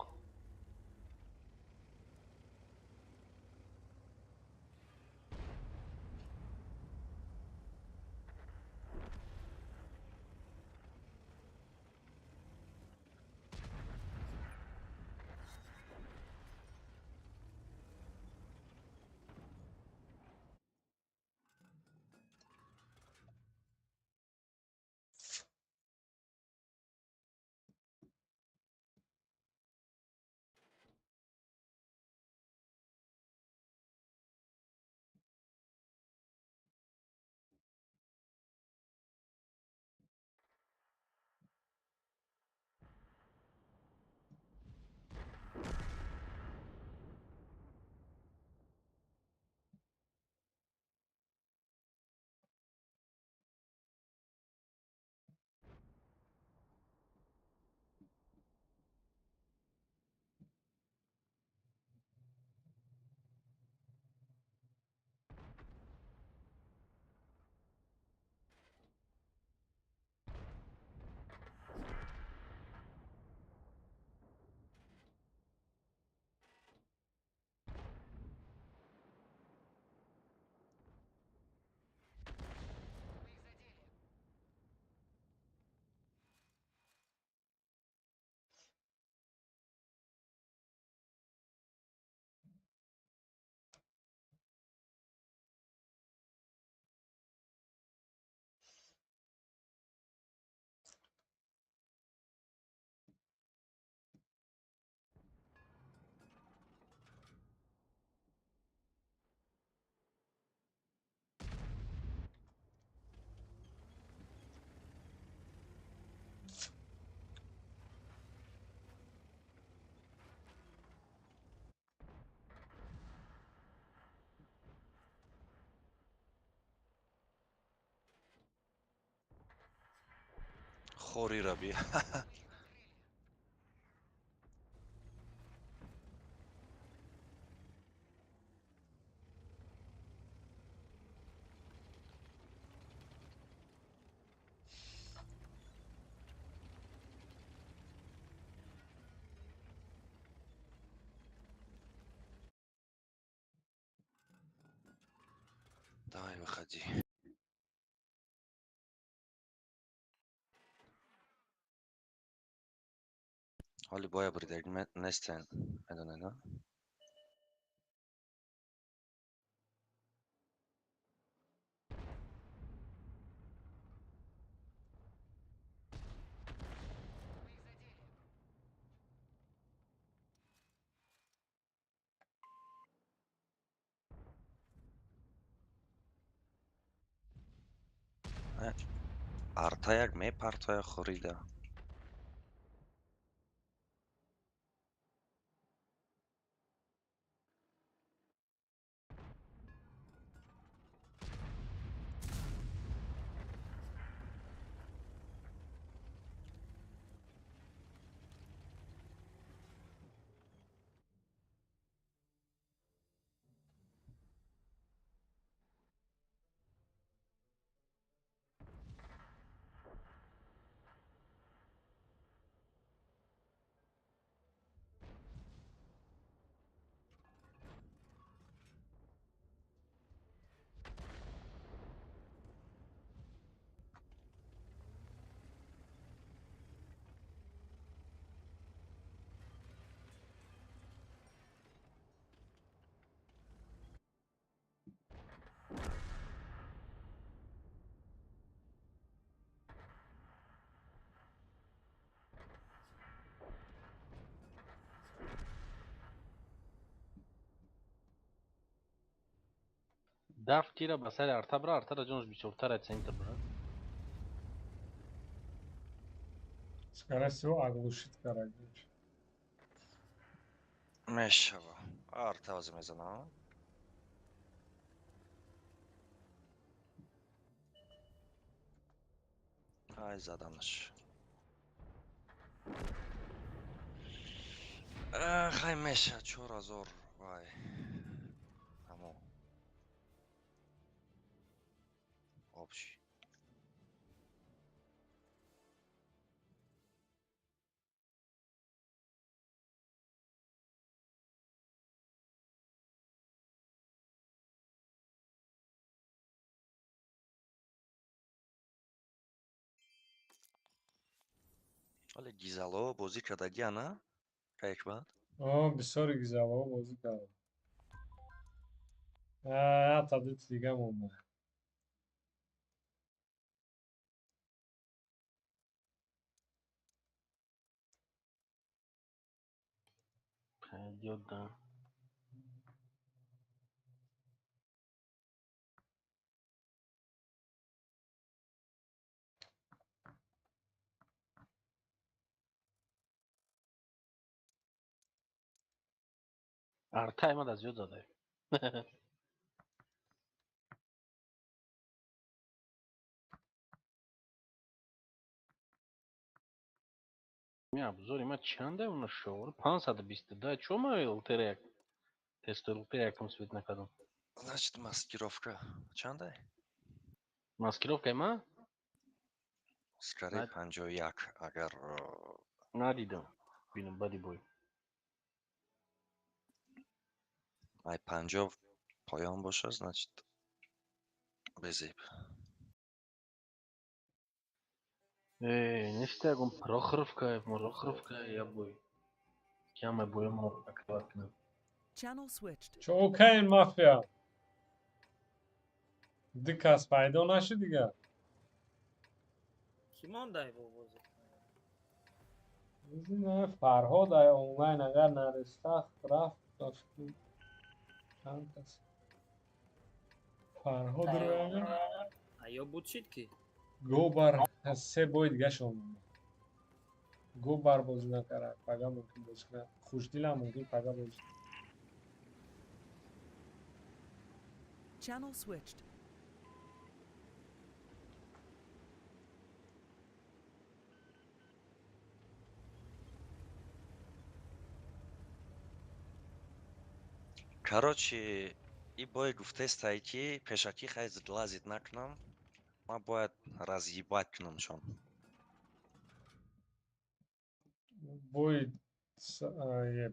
خوری را بیا. давай выходи. حالی باید برید نستن میدونه نه؟ арта як мепартоя хорида. Daf tira basar arta bra arta rajonus bichurtar at center bra. Скорее всего, оглушит Карагич. мешава. арта бази мезанам. ай задамш. хай меша 4000 вай. аммо. общий. حالا گیزالو بازی کردگی نه؟ حکمت؟ بسیار گیزاوا بازی کردم. حتی دوت دیگه مونده. Payda. Arta ima da ziyod zade. Ya buzor ima çande onu şovur. 520 да чома илтерек. Тестер илтереком свет накадам. значит маскировка. чандай? Маскировка има? скорее 51 агар Надидам. Бинам бади бой. ай 50 поён боша значит безиб. Нешта ягон Прохоровка, я бой. Кяма боя мог акватна. Channel switched. چوکین مافیا. دکاس پیدا نشد دیگه. کی مانده با بازی نه فرهاد اونلاین اگر نرسته رفت داشتیم چند کس فرهاد رو اگر ایا بود چید کی گوبر سه بای دیگه شما گوبر بازی نکرد پگه ممکن بازی کنه خوشدیل هم ممکن پگه بازی Channel switched. Короче, и бой гуфте стайки, пешаки хай лазить накнам. Ма бояд разъебать к нам чон. بوی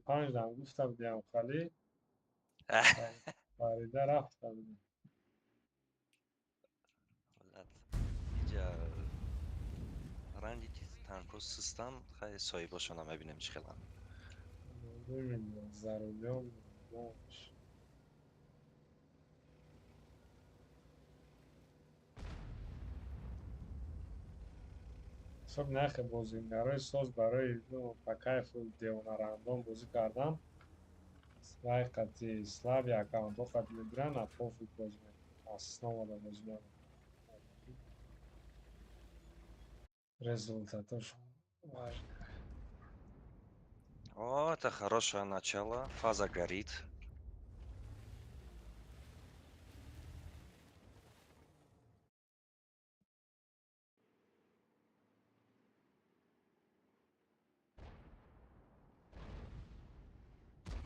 5 دم گفتم دیام خالی فریده رفتم Влад, иҷа ранги ки танко систан хай соҳибашона мебинем чӣ хелан. ببین ضروریام حساب نخه بازیگرای ساز برای با کیف دیونرندان بازی کردن و حقیقتی سلاوی اکاونت ها قد میگیرن اپوفیک بازی میکنن اصلا ولا بازی نمیکنن результаташон О, это хорошее начало. Фаза горит.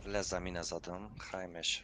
Для замина задам. Хаймеш.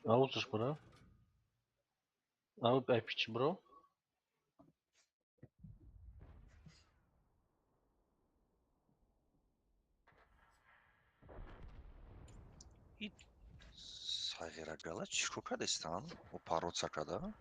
Avuçuş bro. Avup epiç bro. И Сайгирагала чико кадестан? У пароца када?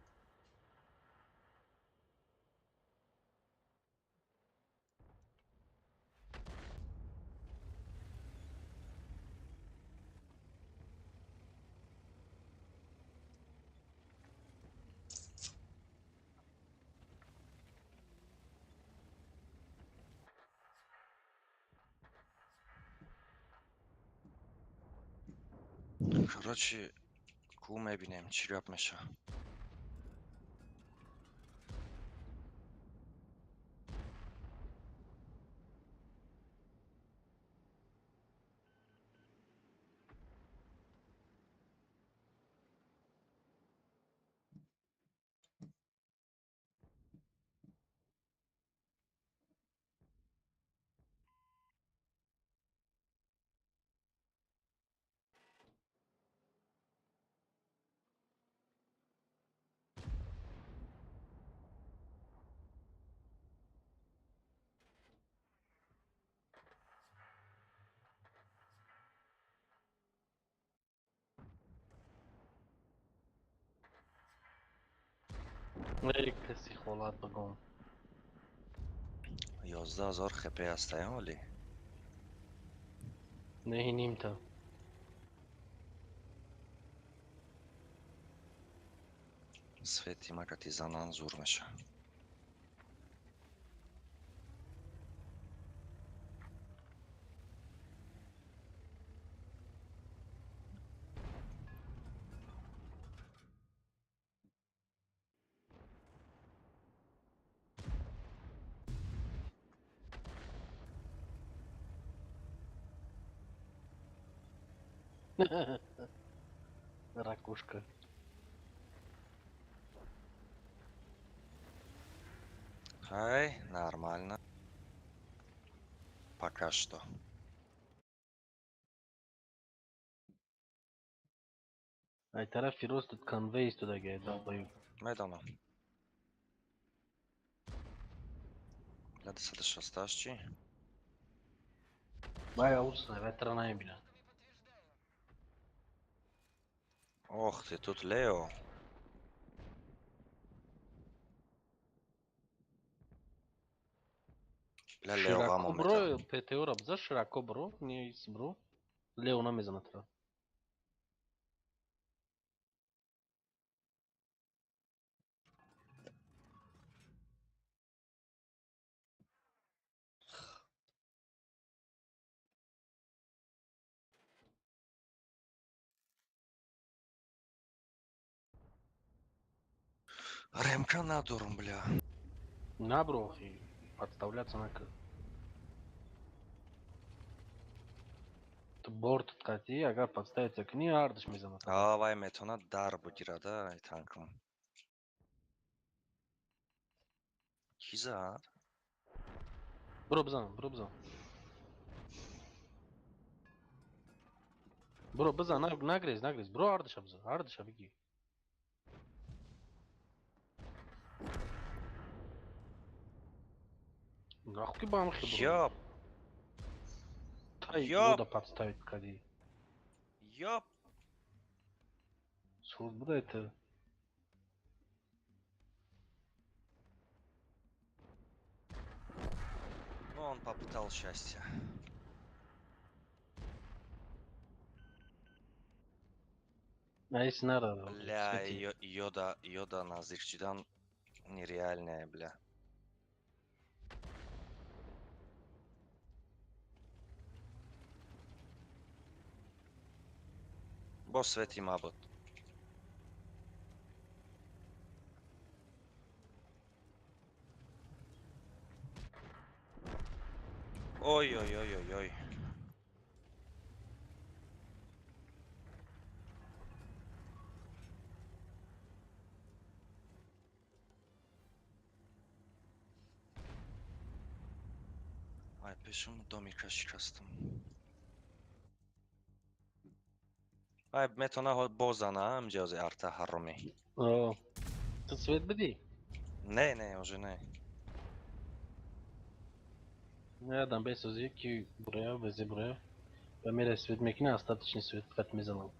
Короче, ку мебинем чӣ гап меша. Эй, каси холат бгом. 11000 хп ҳастаям вале. Нехиним та. Свети макати занан зур меша. Ракушка. Хай, нормально. Пока что. Ай тарaf Firoz тут конвей istedagi dalboyu. Медано. Гледа се да ще осташ, чи? Бай аvuçsana veterana bina. Ох ты, тут Лео. Бля, Лео вам Широко момента. бро, ПТО рабза широко бро, не из бро. Лео намезана тра. ремка надорм, бля. На, бро, ахи. Подставляться на к. Ты борт откати, ага, подставиться к ней, ардыш мизана. Авай метона дар бugира да, ай танкам. Ki zad? Бро, бзан, бро, бзан. Бро, бзан, нагрез, нагрез. Бро, ардыш абзан, ардыш абиги. Нахуй бамхи, бро. Ёп, Тай, ёп, вода подставить кади. ёп. Суд, бро, это... Ну, он попытал счастье. А если надо, Бля, свети. йода назирчидан нереальная, бля. Бос свети мабот. Ой. Ай, пешим домика шикастым. Ай, метона бозана, амжозе арта хароми. О, ты свет бди. Не, уже не. Я дам без узи, ки бурaya, вези бурaya. Я мере свет мекine, остаточный свет катмизанал.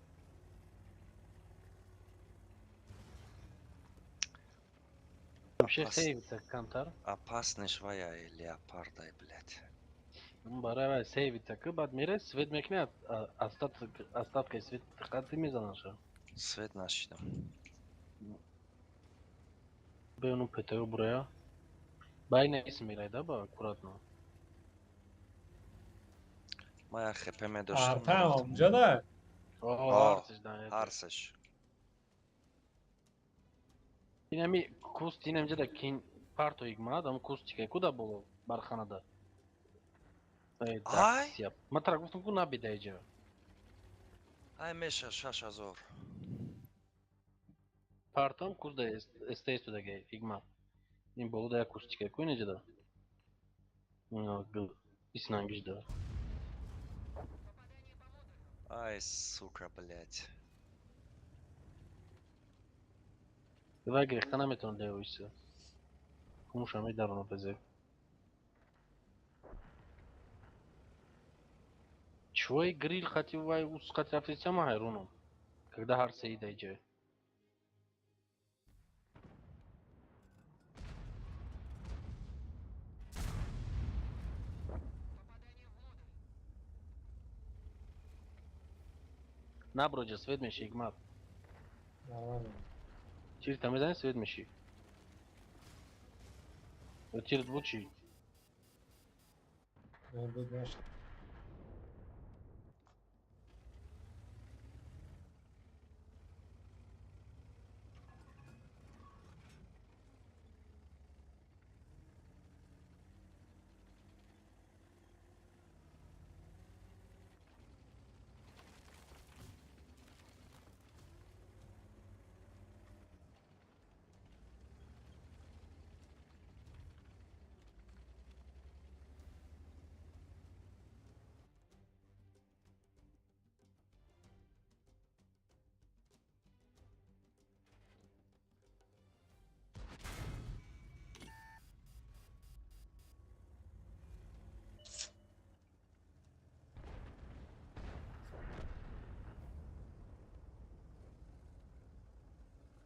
Вообще сейвится кантар. Опасный швая леопарда, блядь. Барава сейвится кыбат мере свет мекine, остаткой свет катмизанал. Свет нашидам. Бе onu петаю buraya. Bayne isim да, ба, аккуратно. Моя хп ме Arta дошта. amca da. О, О, артиш да, это. арсеш. Yine mi kust yine de kin parto igma adam kust çike kuda bolo barxanada. Ай! Daks yap. Matra gustum ku nabi dayıcı. Ай, Меша, шаша зор. Partom kuz da esteyistu da gay igma. Nin bolu da kust çike ku nece da. No gıl. İsnangıç da. Ай, сука, блядь. Ve grehtana meton da uysa. Kumuşa me darno peze. Чвой гриль хативай ускать афисяма хайруном. Когда харсе и дайджи. Наброджа сведмеши игма. Nормально. Тир тамезан сведмеши. Тир двучи. Ne bilmez.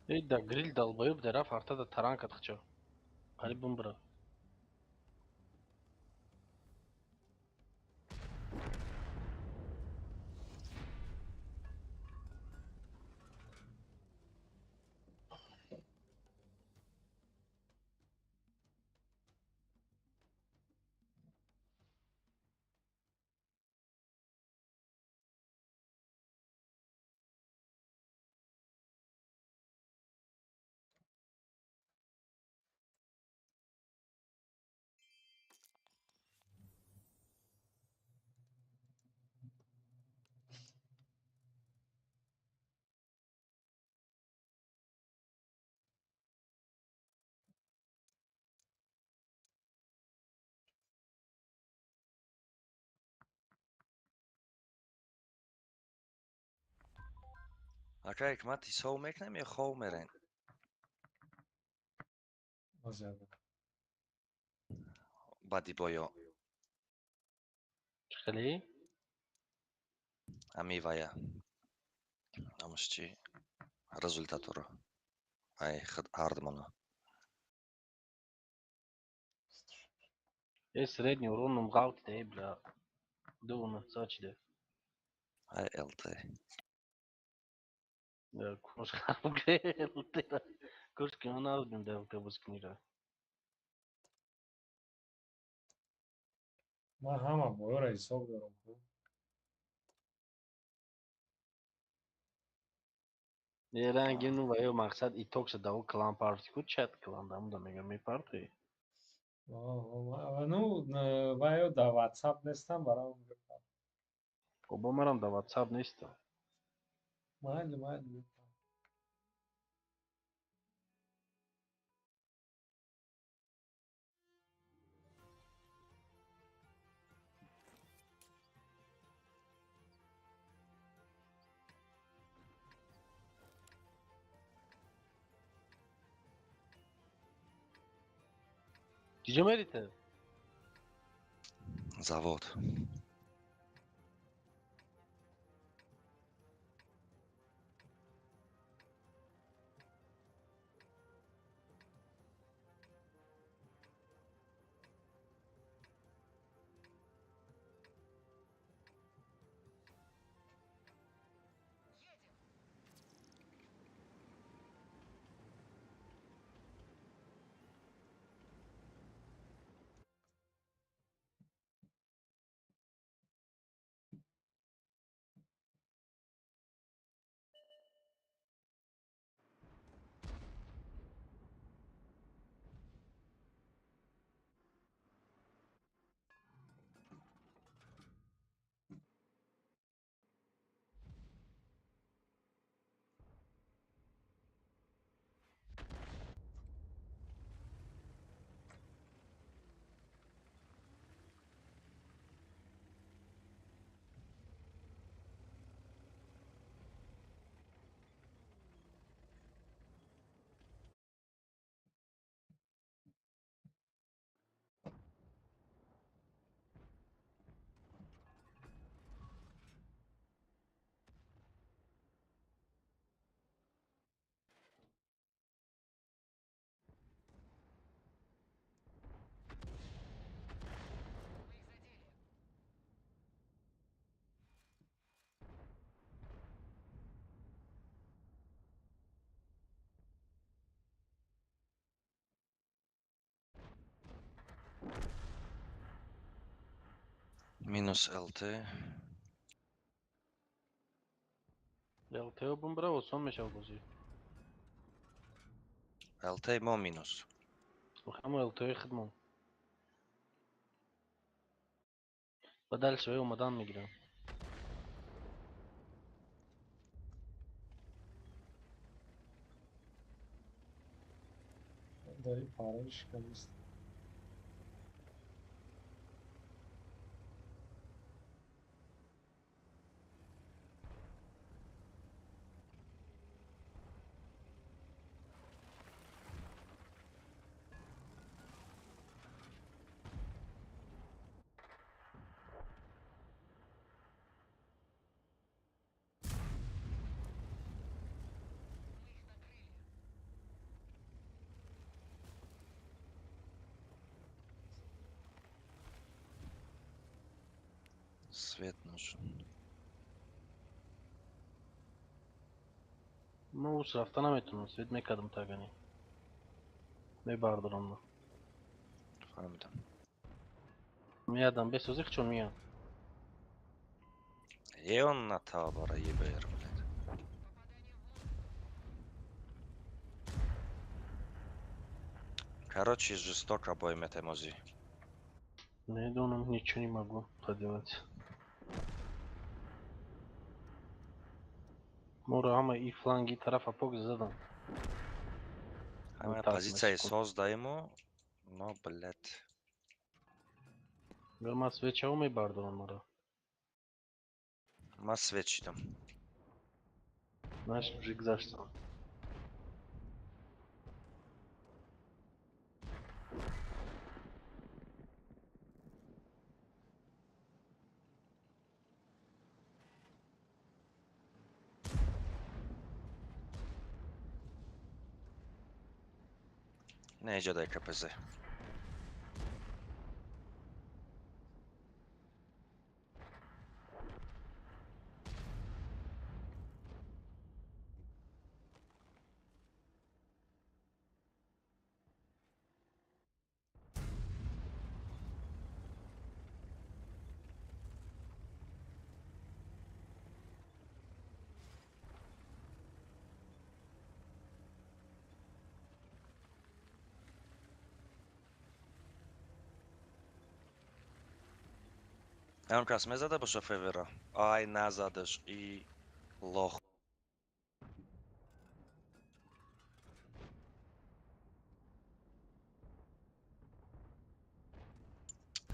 Ey da grill dalbayıp dera farta da taran katıkça. Hani bumbra. Акай, мати сов мекнем я хов мерен. Озяда. Бади бойо. Чхали? Амивая. Амшчи. Результаторо. Ай, хардмана. Средний урон на галте, бля. Дулно, сочли. Ай, ЛТ. Да, кош халге, лутера. Кош кена албим да автобус книра. Ман ҳама боёро ҳисоб дорам. Rangi nu var ju maksat i tog så då klan party ku chat klan dam da mega mi party. Ну, ваё да WhatsApp нестам барам. Oba maram da WhatsApp nista. Майли. Gdzie merite? Завод. Минус ЛТ. Ja, Teo bum bravo son meşal bozu. ЛТ мо минус. Вхама el Teo خدمه. بدل شوية ومدام مجرى. Daí para de cabeça. Свет нужен. Ну, raftan metonu. Svet mekadım tagani. Ne bardır onunla. Фамдам. Miyadan be sözü hiç olmuyor. И он на табора ебер, блядь. Короче, жестоко бой метамози. Ne de onun ничего не могу поделать. Мора ама и фланги тарафа пок задан. Ама Так, позиция секунду. создаемо, но, блядь. Görmez ve çavmayı bardır onlara. Ма свечидам. Знаешь, уже гзаштам. Nece de kapısı. Eram kas mezada bu szofewera. Aj, nazadasz i loch.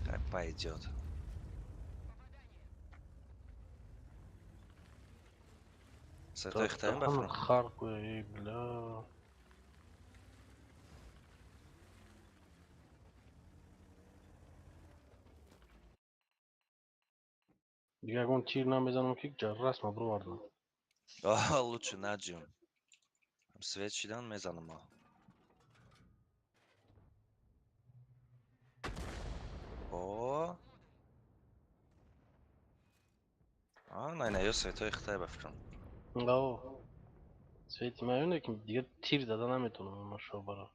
Как пойдет. С этой хтем Там бафру. харку и бля. Я гон тир намезанам ки жаррас мабру вардам. Aa, лучше наджим. Svetçiden mezanıma. O. Aa, ne Yosef хтем бафру. Да. Свети маюн ки дига тир зада наметонам машо бара.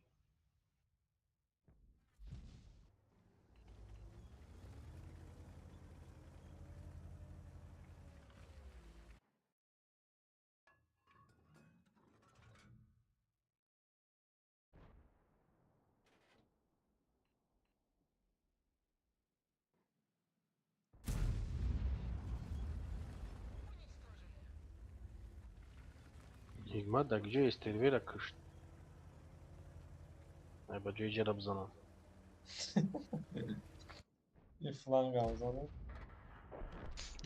Игма да где есть тервера кыш. Айба джей жераб занам. Bir flank aldı.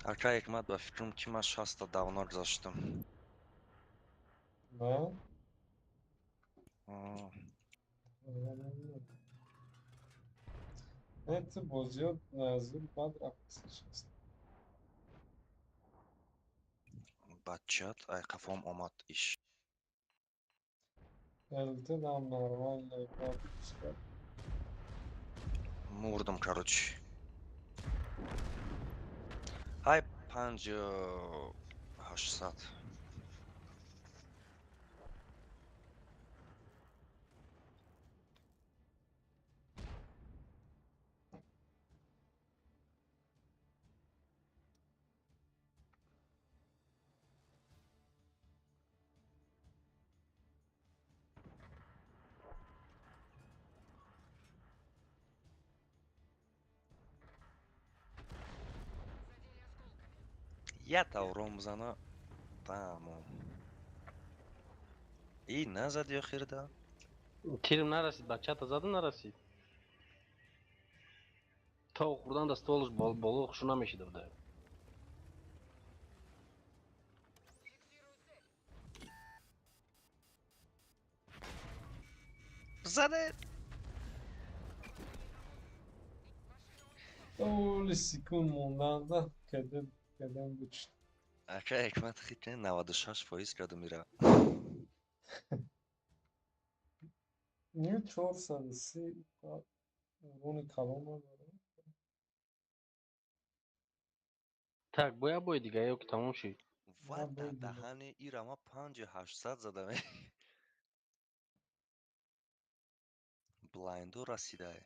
Aka ekmat bafrım ki maş hasta davno gzaştım. Ne? Aa, Это bozuyor. Nazır bad rakısı işte. Batçat, ay kafam omat iş. Elde там нормальный бабушка. Murdum короче. Hay pancı 800. Я тавром зана. Tamam. İyi ne zadı xirda? Тирим нараси, бачата зады нараси. Та окурдан да столуш болу хушуна мешиде буда. Zadı. Öyle sikun mundan da kedem güç. Aka ekmat xitne 96% Radomira. Niye çoğu sarısı bunu kalama Так, боя бой дига, ё ки тамом шид. Вата дахани ирама 5800 задам. Блайнду расидай.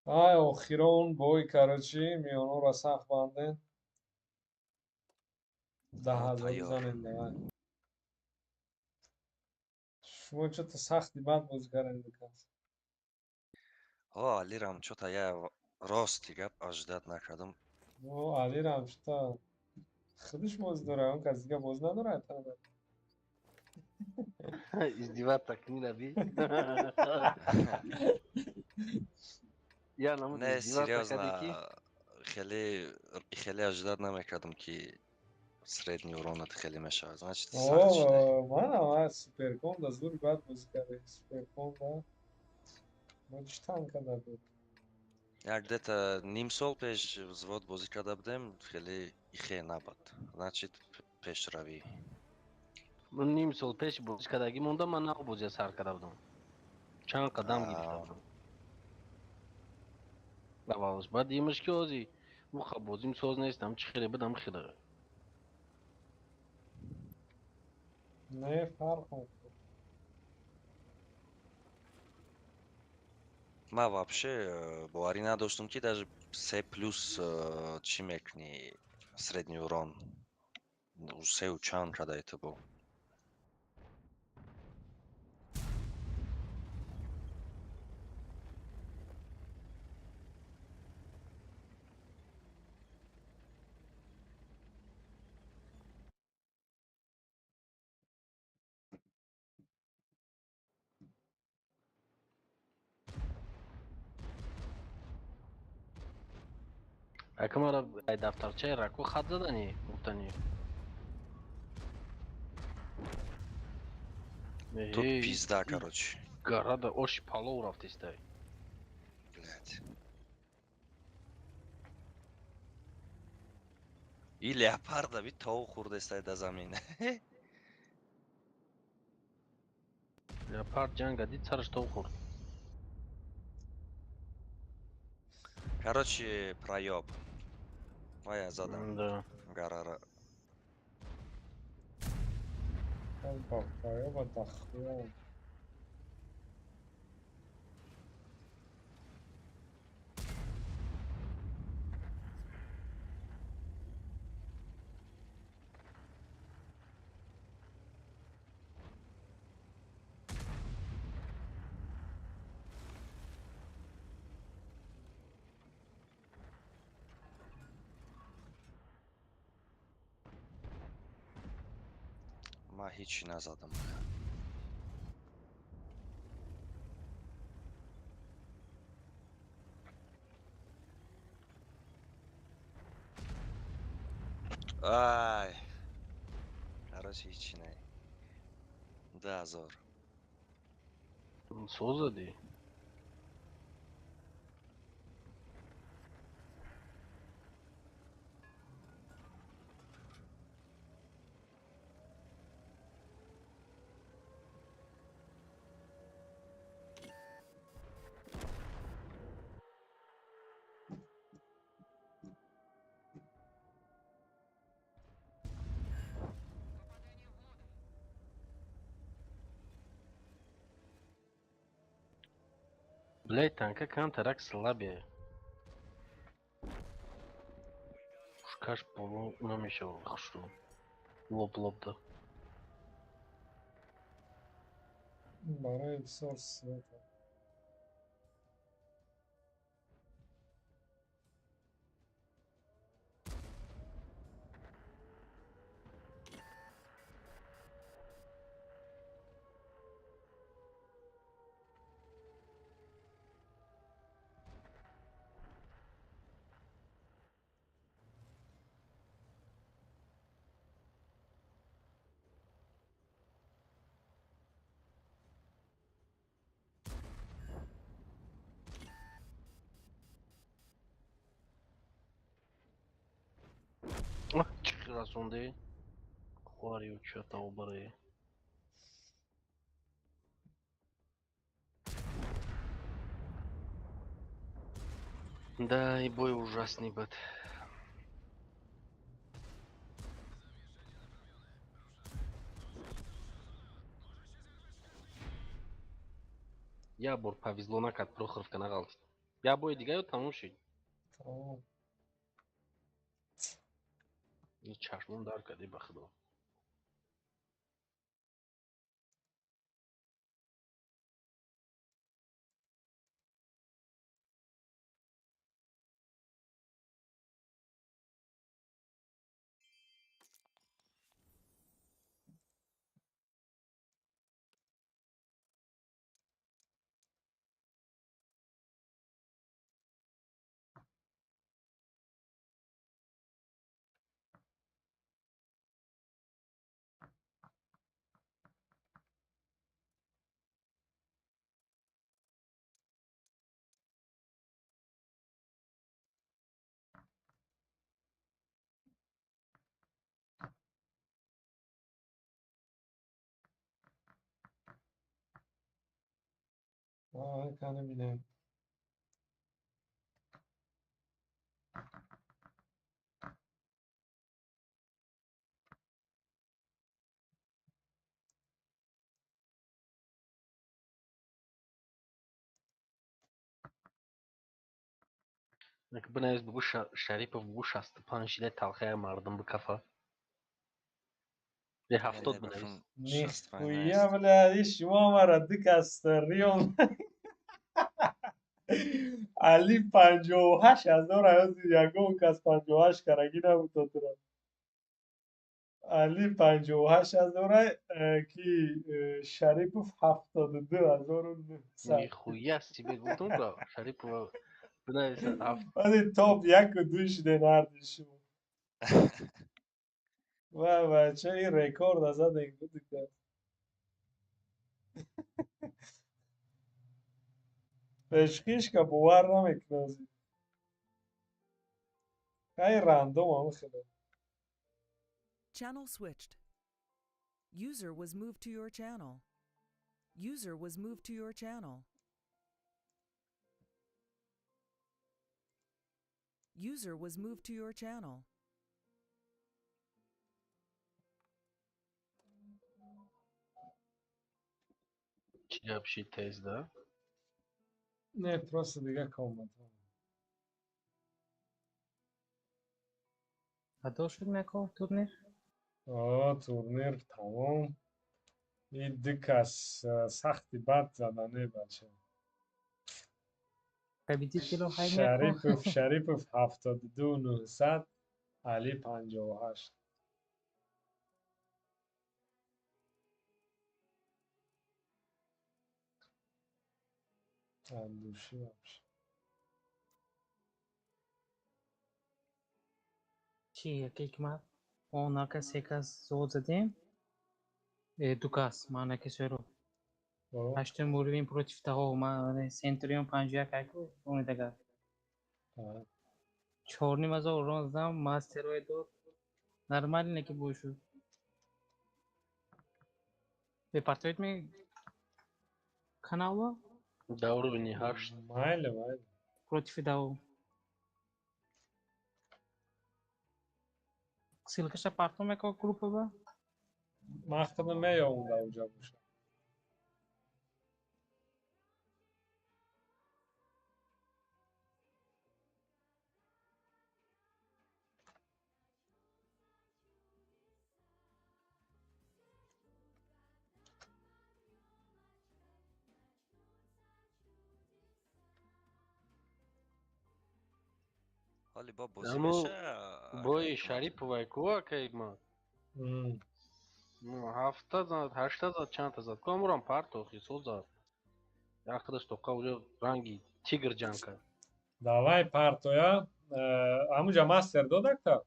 ай охира он бой короче миёноро сахт банден 10,000 Тайёр. занем давай шумо чё-то сахти бад бозӣ кардем кас Алирам чё-то я рости гап аждат накардам. алирам чё-то худиш боз дорад он кас дига боз надорад издеваться к Мираби. Я на Не, издеваться кадики. серьезно, хеле аждат намекардам ки средний уронат хеле мешавад. Значит, сахт шуда. мана суперкомда зури бад бозӣ кардем суперкомда чӣ танка буд Я где-то ним сол пеш взвод бозӣ карда будем, хеле ихе набуд. Значит, пешравӣ. Ним сол пеш бозиш кадаги монда ман нав бозия сар карда будам. Чанд қадам гирифта будам. Аввалш баъд имаш ки ҳозир уха бозим соз нестам чӣ хеле будам хеле. не фарқ мекунад Ма вообще боварӣ надоштам ки даже C+ чӣ мекунӣ средний урон. Сеу чанд када это бо. Акамара ай дафтарчаи раку хат задани гуфтани. Тут пизда, короче. Гарада оши палов рафтистай. Блядь. И леопарда вид тов хурдестай да замин. Леопард ҷанга дид сараш тов хурд. Короче, проеб. А я задам. Да. Гарара. проеба дохуя Ма ҳичи назадам. Ай. Короче, ҳичи не. 10,000. Соз зади. Блядь, танка контракт слабее. Пушкаш полу намешал, что? Лоб да. барои бисёр света Чё раз он да? Хварю что-то убры. Да, и бой ужасный бат. Я бор повезло накат Прохоровка на галте. یا بای دیگه یا تموم شد. تمام. این چشمون دار کردی به خدا. کنه بینم. نک بنویس بگو شریف بگو 65 لی تلخه مردم به کفه. یه 70 بنویس. نیخویه بله شما مرا دک است ریون. علی 58,000 یکم کس 58 کرگی نبود تو را. علی 58,000 کی شریف 72,900. نیخویی هستی بگوتون که شریف بنویس 7. ولی توپ یک و دوش دینار شما. و چه این رکورد از این بود که پشکیش که باور نمیکنه. خیلی رندوم هم خیلی. Channel switched. User was moved to your channel. User was moved to your channel. User was moved to your channel. چی جبشی تیز ده؟ نه پروس دیگه کامل. ادا شد نکن تورنیر. تورنیر تمام. این دک از سختی بد زدنه بچه. قبیدی کیلو های نکن. شریف 72,900. علی 58. اندوشی باشه. چی یکی که ما اون کسی که زود زدیم دوکاس ما نکشی رو هشت مورویم پروتیف تا ما سنتریون 51 کاکو اون دیگر چهارنی مزه اوران زدم ما استروید دو نرمالی نکی بوشو به پارتویت می کانالا دورو بینی 8. مایل پروتیف داو سیلکش پارتو میکو گروپ با مقصد میام اون اونجا باشه. حالی با بازی اما بشه بای شریف وای کوه که ما 70 زد 80 زد چند تا زد کامران پارتو خیسو زد یا خودش تو اونجا رنگی تیگر جان کرد. давай партоя همونجا مستر دو دکتر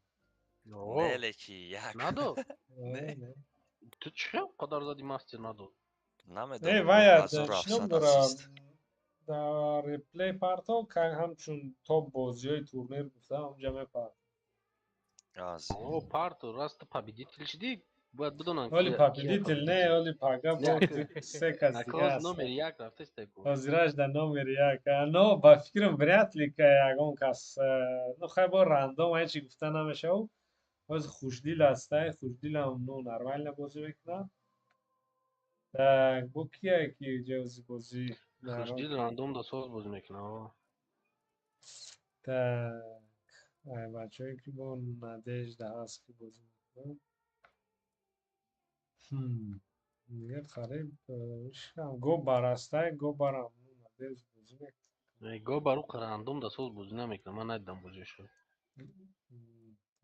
نه لکی یک ندو نه تو چه قدر زدی ماستر ندو ای نمیدونم وای شنو 1700 دارم اسیست در ریپلی پارتو که همچون توپ بازی های تورنیر گفتم اونجا میپرد. از او پارتو راست победитель چی باید بدونن ولی کیا победитель نه ولی پاگا با سه کس دیگه اکاز هست. نمر یک رفتش تکو حاضرش در نمر یک نو با فکرم وریت لیکه یکون کس نو خیلی با رندوم های چی گفته نمیشه و باز خوشدیل هسته خوشدیل هم نو نرمال نبازی میکنم با کیه که جوزی بازی خوشدیل راندوم دا سوز بازی میکنه Так. Ай, бачایی که با نادежда هست که بازی میکنن. دیگه قریب گو برسته گو برم نادежда بازی میکنن. گو برو رندوم دا سوز بازی نمیکنه. من ندیدم بازیشو.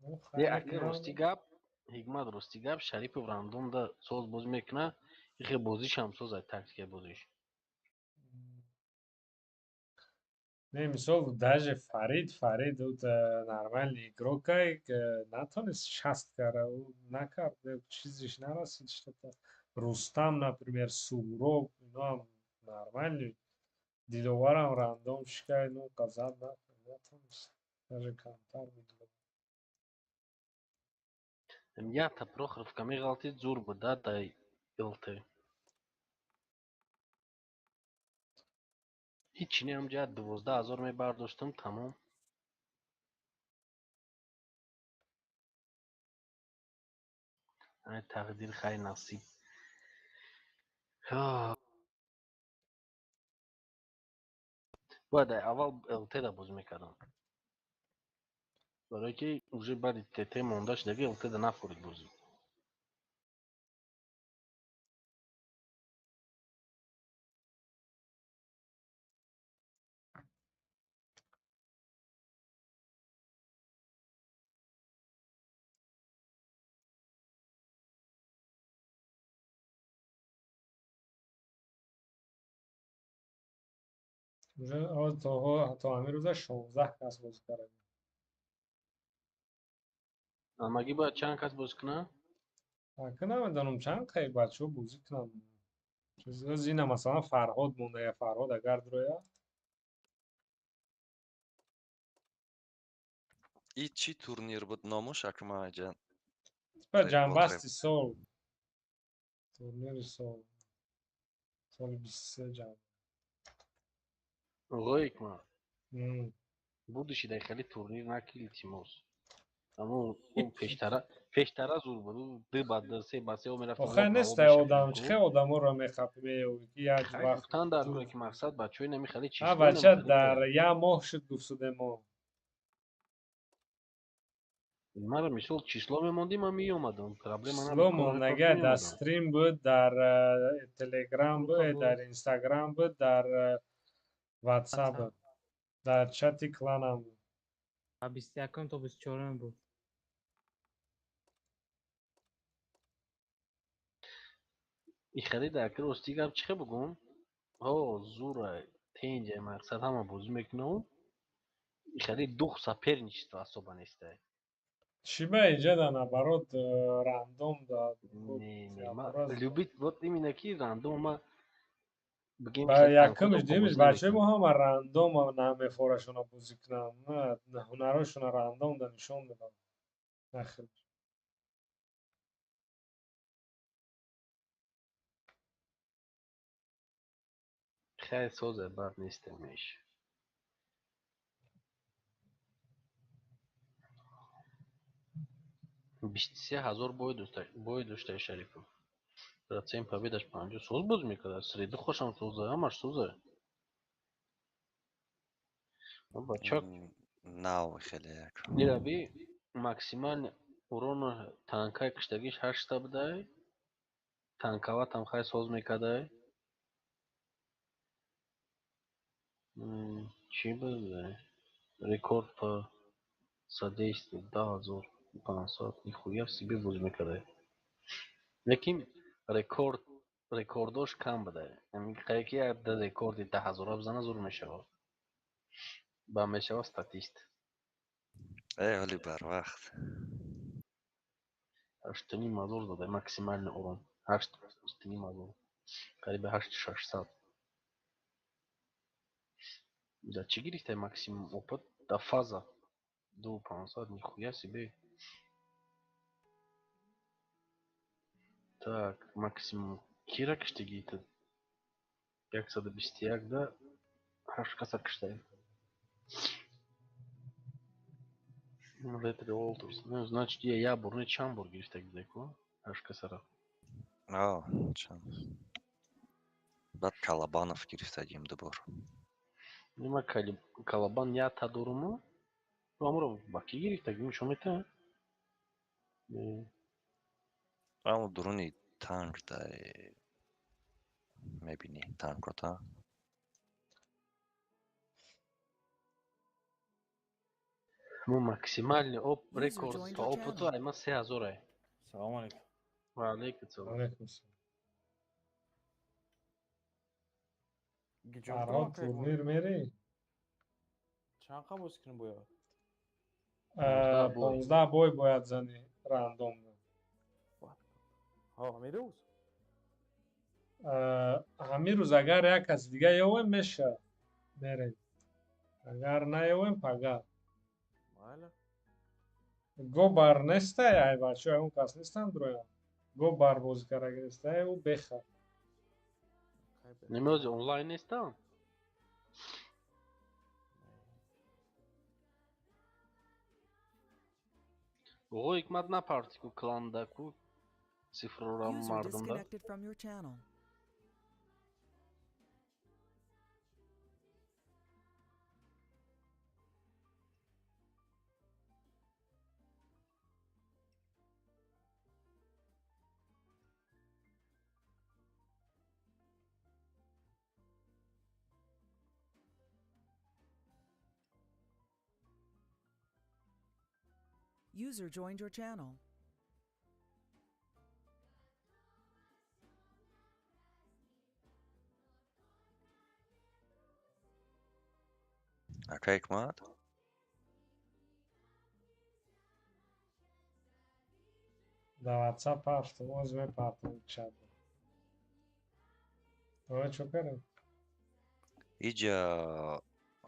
او یه خیلی اگه راستی گپ حکمت راستی گپ شریف رندوم دا سوز بازی میکنه. یه بازیش هم سوز تاکتیک بازیش. نه مثال даже فرید او نرمال игрокай نتونست شست کرده او نکرد چیزیش نرسید что-то رستم например سوراب اینا هم نرمالی دیلوارم رندوم شکای نو قزد نتونست даже کمتر بود Я та Прохоров ками галти зур буда да илти. هیچی نیم جد 12,000 می برداشتم تمام. ای تقدیر خیلی نصیب. باید اول التی دا باز میکردم. برای که уже بعد تیتی مونداش دیگه التی دا نخورید بازی. تا همین روز 16 کس بازی کرده اماگی باید چند کس باز کنه؟ که نمیدانم چند خیلی بچه ها بازی کنم چیز از اینه مثلا فرهاد مونده یا فرهاد اگر درویا И чи турнир بود ناموش Акмай جان. و Ред Готреб. جنبستی سال تورنیر سال 23 جنب آقای اکما بودشی در خیلی تورنیر نکیلی تیموز. اما اون پیشتره زور بود. دو بعد سه بعد سه او میرفتم آخه اون نیست پروابی شکل آدم چه کو. آدم ها را میخواه میگوی که یک خیلی وقت گفتن در گروه که مقصد بچه های نمیخواد ها چیشلای بچه نمیخواد در یه ماه شد گفته ما ما را مثال چیسلا میماندیم من میومدم پرابلم سلو نبود کار کار مونده در میومدم استریم بود در تلگرام بود در اینستاگرام بود در واتساپ بود در چت کلان هم بود 21 تا 24 بود. این خرید در که راستی گم چه بگم ها زوره تینجه مقصد همه بازی میکنم این خرید دو سپر نیست و اصابه نیسته چی به اینجا دانه برات رندوم داد نه ما زیادراز داد لوبیت بود اینه که راندوم ما بگیم با خیلی یکمش تنکادو که دیمش بازی بچه نمیکنم ما هم رندوم هم نمیفورشون بازی کنم نه هنراشون رندوم دا نشون بدم نخیر خیلی سوزه بر نیسته میشه 23,000 бой дошта Шарипов. Процент победаш 50 соз боз мекард. Среди хошам соза, ҳамаш соза. Бачак Нав خیلی як. ираби максимал урон танкай киштагиш 8 та будай. Танкава там хай соз мекардай. Чи будай? Рекорд по содействию 10,500. Нихуя себе боз мекардай. Лекин рекордош кам будай. Ами қайки як да рекорди 10,000 бзана зур мешавад. Ба мешавад статист. ولی بر وقت. 8,500 داده максимальный урон. 8,500. Қариб 8,600. Да чи гирифте максимум опыт? Да фаза. 2,500. Нихуя себе. Так, максимум. Кира киштаги это? 121 да 8 каса киштаги. Ветри Олтурс. Ну, значит, я бурны чамбур гирифтаги деко. 8 касара. چند. بعد کلابانف گرفتیم دوباره. Нема Калабан я та дуруму? Амро баки гирик так шо мета? Ама дуруни танк дай мебини танкота. Му максимальный User рекорд joined по your опыту channel. айма 3000 ай. Салам алейкум. Ва алейкум салам. Алейкум салам. Gijon Farhod turnir meri. چند قبول سکرین بویا 15 бой. 15 бой бояд зани рандомно. ها میره اوز ҳамин рӯз агар як каси дига ёвем меша мерем. Агар наёвем пага. مالا Го бар нестай ай бачаҳо он кас нестан дуроя. Го бар бозӣ карда нестай у беха. Нема ози онлайн нестан? Ого ҳикмат напарти ку кланда ку цифрора User мардумда. disconnected from your channel. User joined your channel. Ака ҳикмат? Дар WhatsApp автомоз мепартам чат. Ой чё карем? Иҷа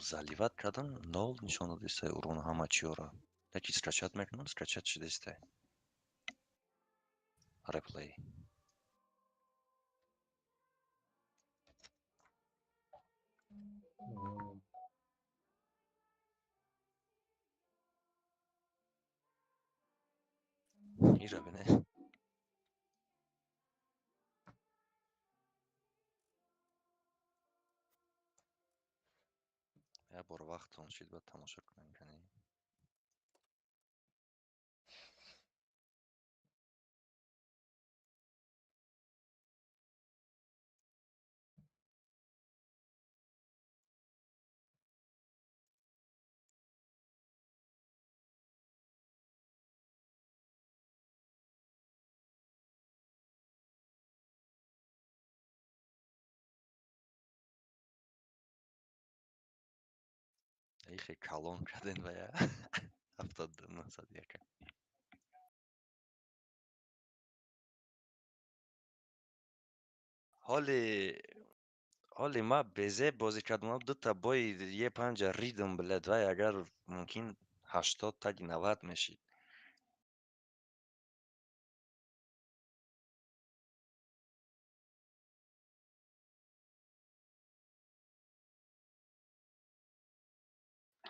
заливат кардан 0 нишон дадистай урон ҳамачиёра. Яки скачат мекунам, скачат шидистай. Реплей. Ира бинე. Я бор вақтон шид ба тамошо кунам кани. Ихе калон карден ва я. 79 ҳоли ма безе бозӣ кардам 2 та бои е панҷа ридм блядь вай агар мумкин 80 таги 90 мешид.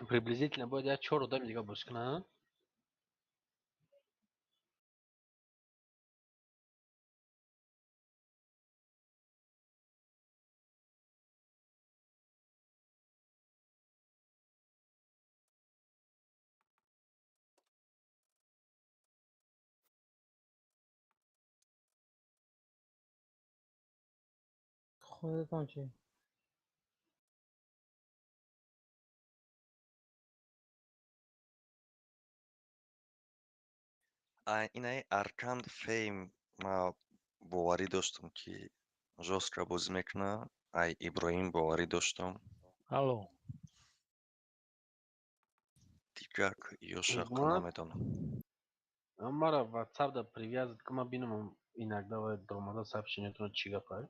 Приблизительно бояд як 4 одами дига бозӣ кунанд. خودتان چی؟ Инай Arcane Fame ма боварӣ доштам ки жёстка бозӣ мекунад. Ай Иброҳим боварӣ доштам. الو Дигар Ёша ко Ҳикмат? намедонам. Мара WhatsApp-да привязат ку ман бинам иногда вай домада сообщениятон чӣ гапай.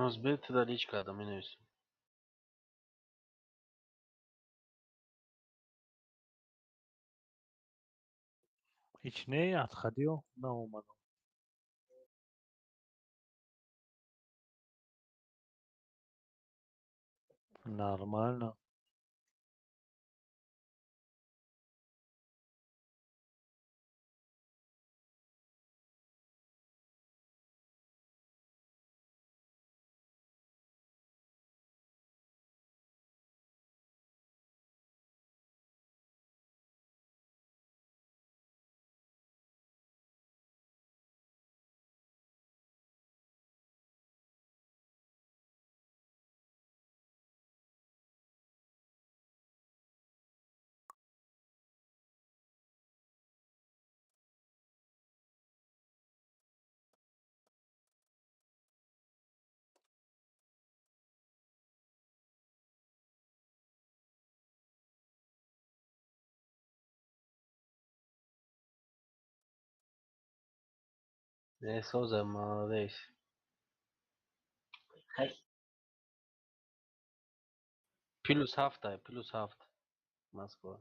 Озбетида личкада менависам. هیچ نیت خدیو نامومدم نرمال Souza, молодец. Plus hafta Moskva.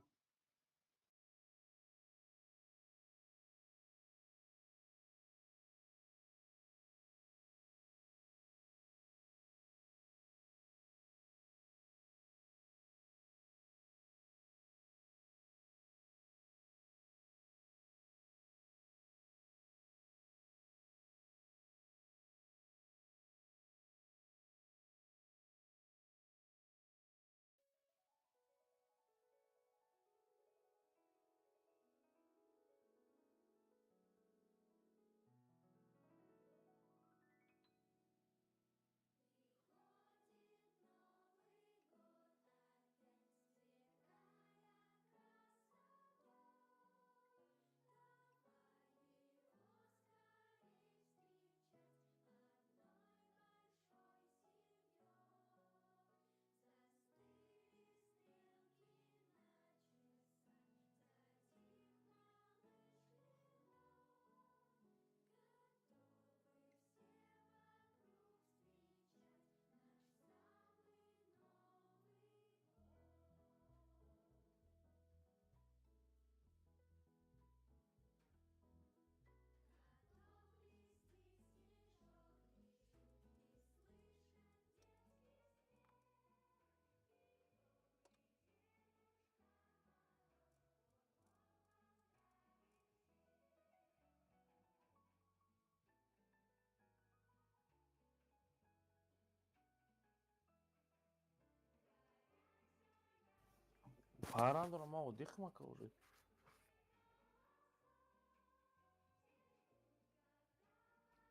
Фарандро ма удихма каури.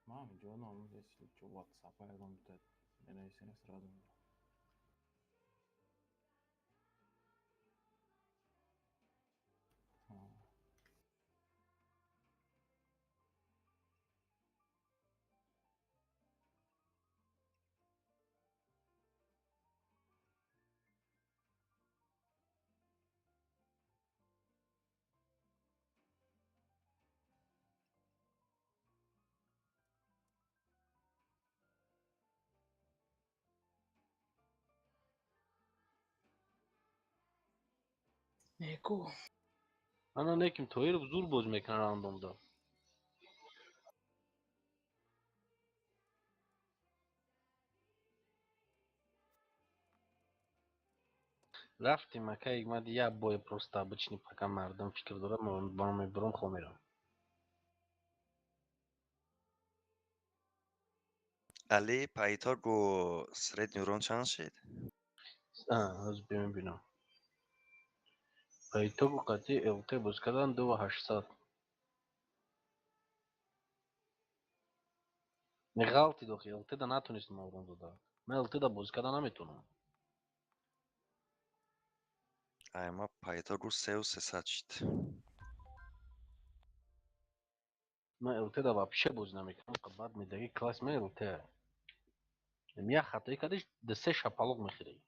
Мам, Джона, он здесь что WhatsApp, я вам тут меня SMS сразу. Eko. Ana nekim to'yib zo'r bozmaykan randomda. Рaftim aka игмади я бой просто обычный пока мардам фикр дорам ба мебарам хо мерам. Али Пайтор гу средний урон чанд шид? Ҳозир мебинам. Ба итоби қатъи ЛТ боз кардан 2800. Не ғалти дохи ЛТ да натонистам урон дода. Ман ЛТ да боз кардан наметонам. Айма Пайтор гу 3300 шид. Ман ЛТ да вообще боз намекунам. Баъд медаги класс ман ЛТ. Я хатои кардиш да 3 шапалок мехирӣ.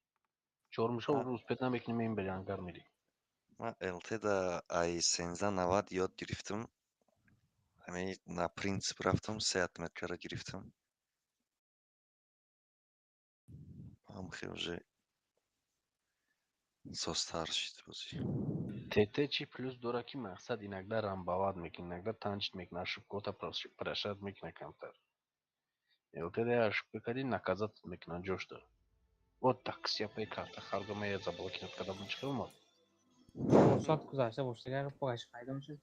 Чормушо успет намекунӣ мебари ангар мирӣ. Ман LT-да i1390 ёд гирифтам. Ҳамин на принцип рафтам, 3 отметкаро гирифтам. Ҳам хеле уже состар шид бозӣ. ТТ чи плюс дора ки мақсад иногда рамбавад мекунад, иногда танчит мекунад, ошибкота прощать мекунад камтар. ЛТ да ошибка кардӣ наказат мекунад ҷошта. Вот так сяпай карта харгама я заблокировать когда будем чхилмот. فرصت گذشته باشه اگر پاش پیدا میشه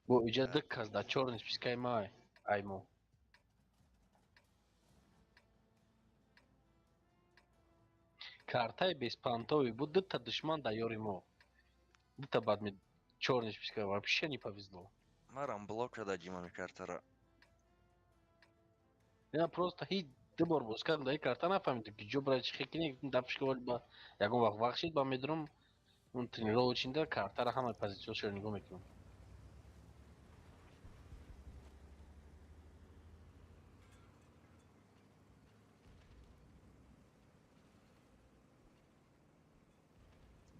Бо иҷа дикказ да чорни спискай май аймо. Картай беспонтовый буд дыта душман да ёри мо. Дыта бад ми чорни спискай вообще не повезло. Марам блока дадим ами картара. Я просто ҳеҷ ду бор боз кардам да ин карта нафаҳмидам ки ҷо барои чӣ хикини дапшкавали ба ягон вақт вахшид ба медрум он тренировочинда картара ҳамаи позитсионшро нигоҳ мекунам.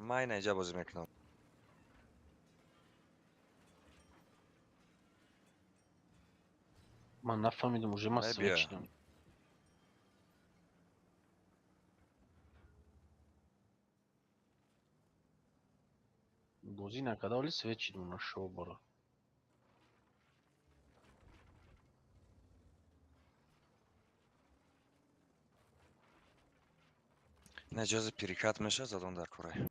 Ман ин инҷа бозӣ мекунам. من نفهمیدم уже من ای سویچ بیا. چیدم. بازی نکرده ولی سویچ چیدم شو برو. نجاز پیریکت میشه زدن در کره.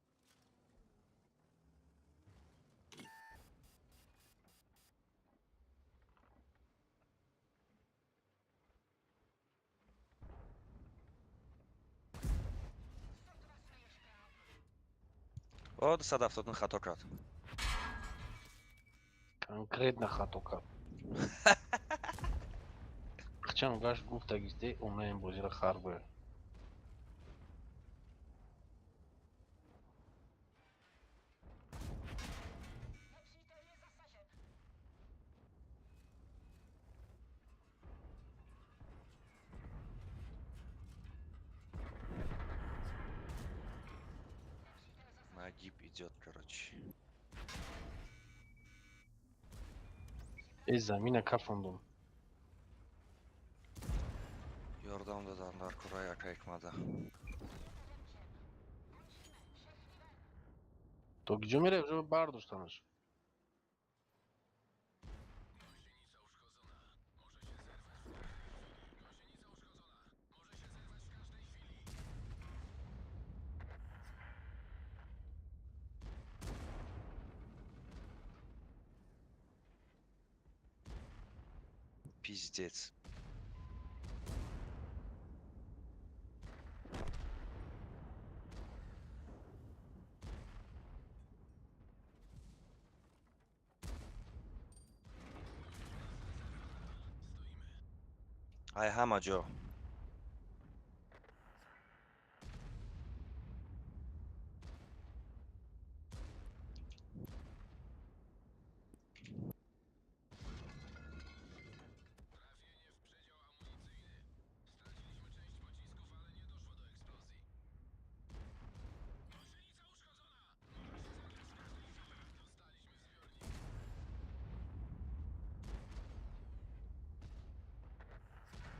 او 170 خطا کرد. Конкретно хату как. Хчан гаш гуфта гизде умеем бозира харбы. Нагиб идет, короче. Эй, замина кафондум. Yordam dadan dar kure yaka ekmada. То где мере уже бардуштанаш. Пиздец. Ай, хама Джо.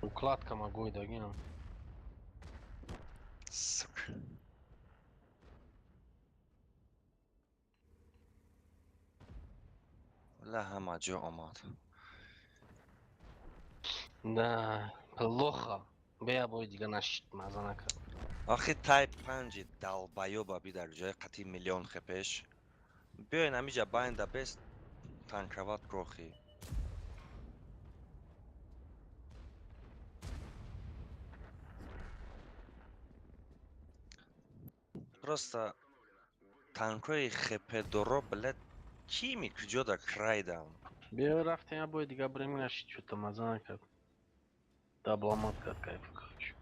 Укладка могу и догинам. Сука. Ла хама Джо омад. Да, плохо. Бея бой дига наш мазанака. آخه تایپ 5 دلبایوبا در جای قطعی میلیون خپش بیاین همیجا باین دا بست تنکروات کروخی просто танкои хп доро блядь кими куҷо да крайдам Бея рафтем я бой дига бреминаш что-то мазанака. Да обламат как кайф короче.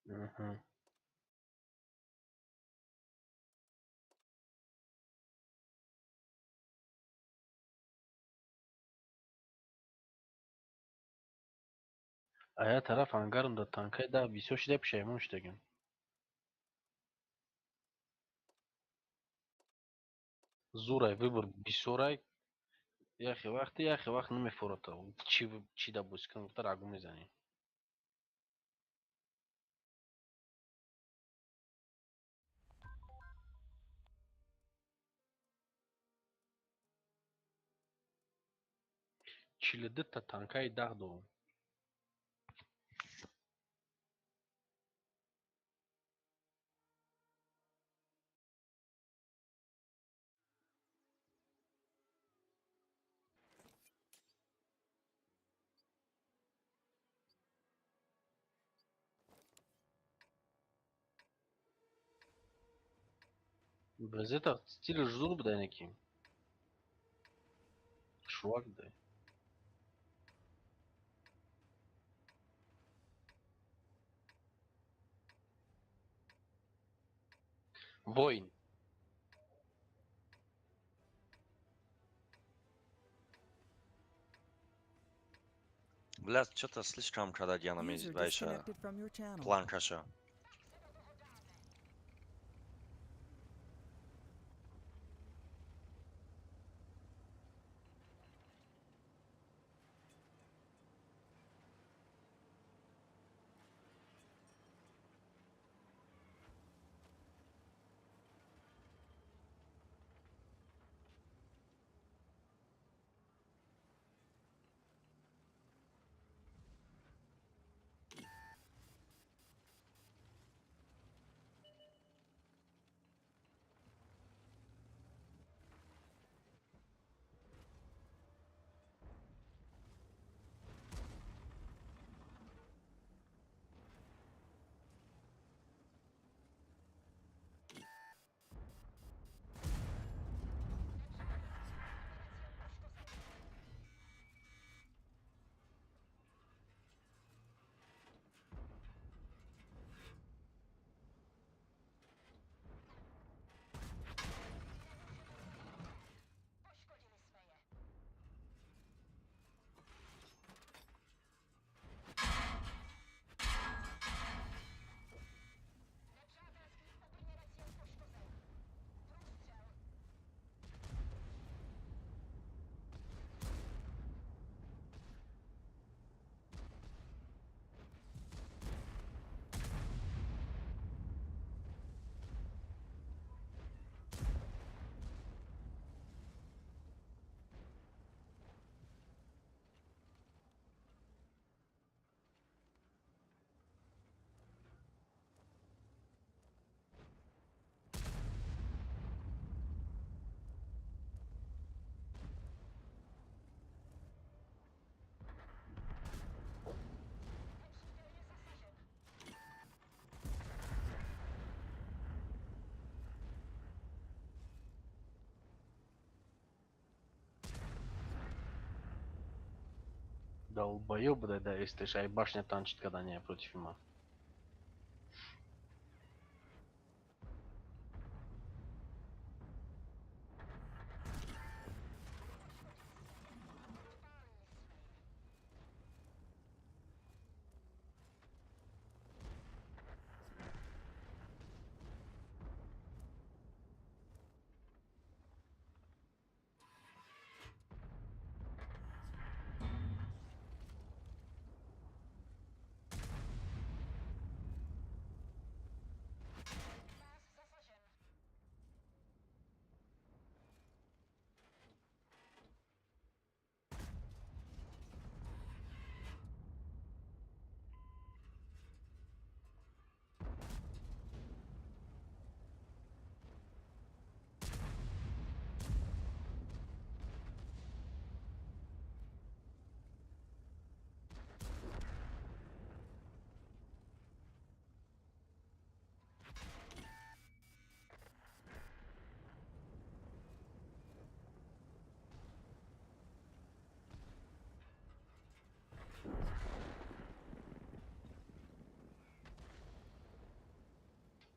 Мгм. А я тараф ангарм да танкай да висёшида пишаймон шудагам. Зурай выбор бисёрай. Яхи вақт намефурата. Чи да бӯскан гуфта рагу мезанӣ. Чили дитта танкаи 10 дорам. Без это стиль ждут да неким. Швак да. Воин. Блядь, что-то слишком, когда я на User вайша disconnected from your channel. планкаша. Долбоёб, да, если шай башня танчит, когда не против ему.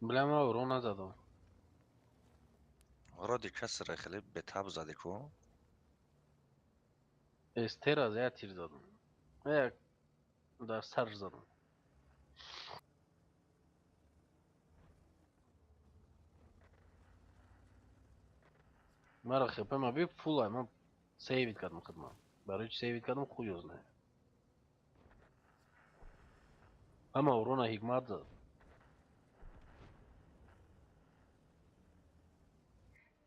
Бляма урона задал. Вроде касра хлеб бетаб задико. Эстера я тир задал. Я да сар задал. Мара хп ма би фул ай ма сейвит кадам хадма. Барыч сейвит кадам хуй знает. Ама урона хикмат задал.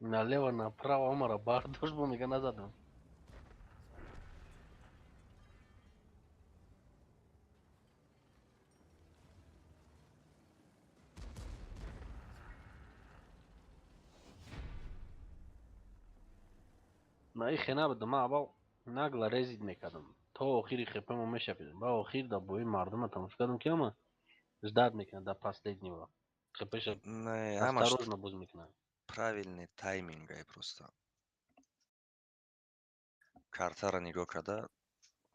Налево, направо, омара бар дош бу мега назад. На и хена бдама абал нагла резид мекадам. То охири хп ма мешапидам. Ба охир да бои мардума тамош кадам ки ама ждать мекна до последнего. ХП Не, ама осторожно буз мекна. правильный тайминг просто. Карта ниго когда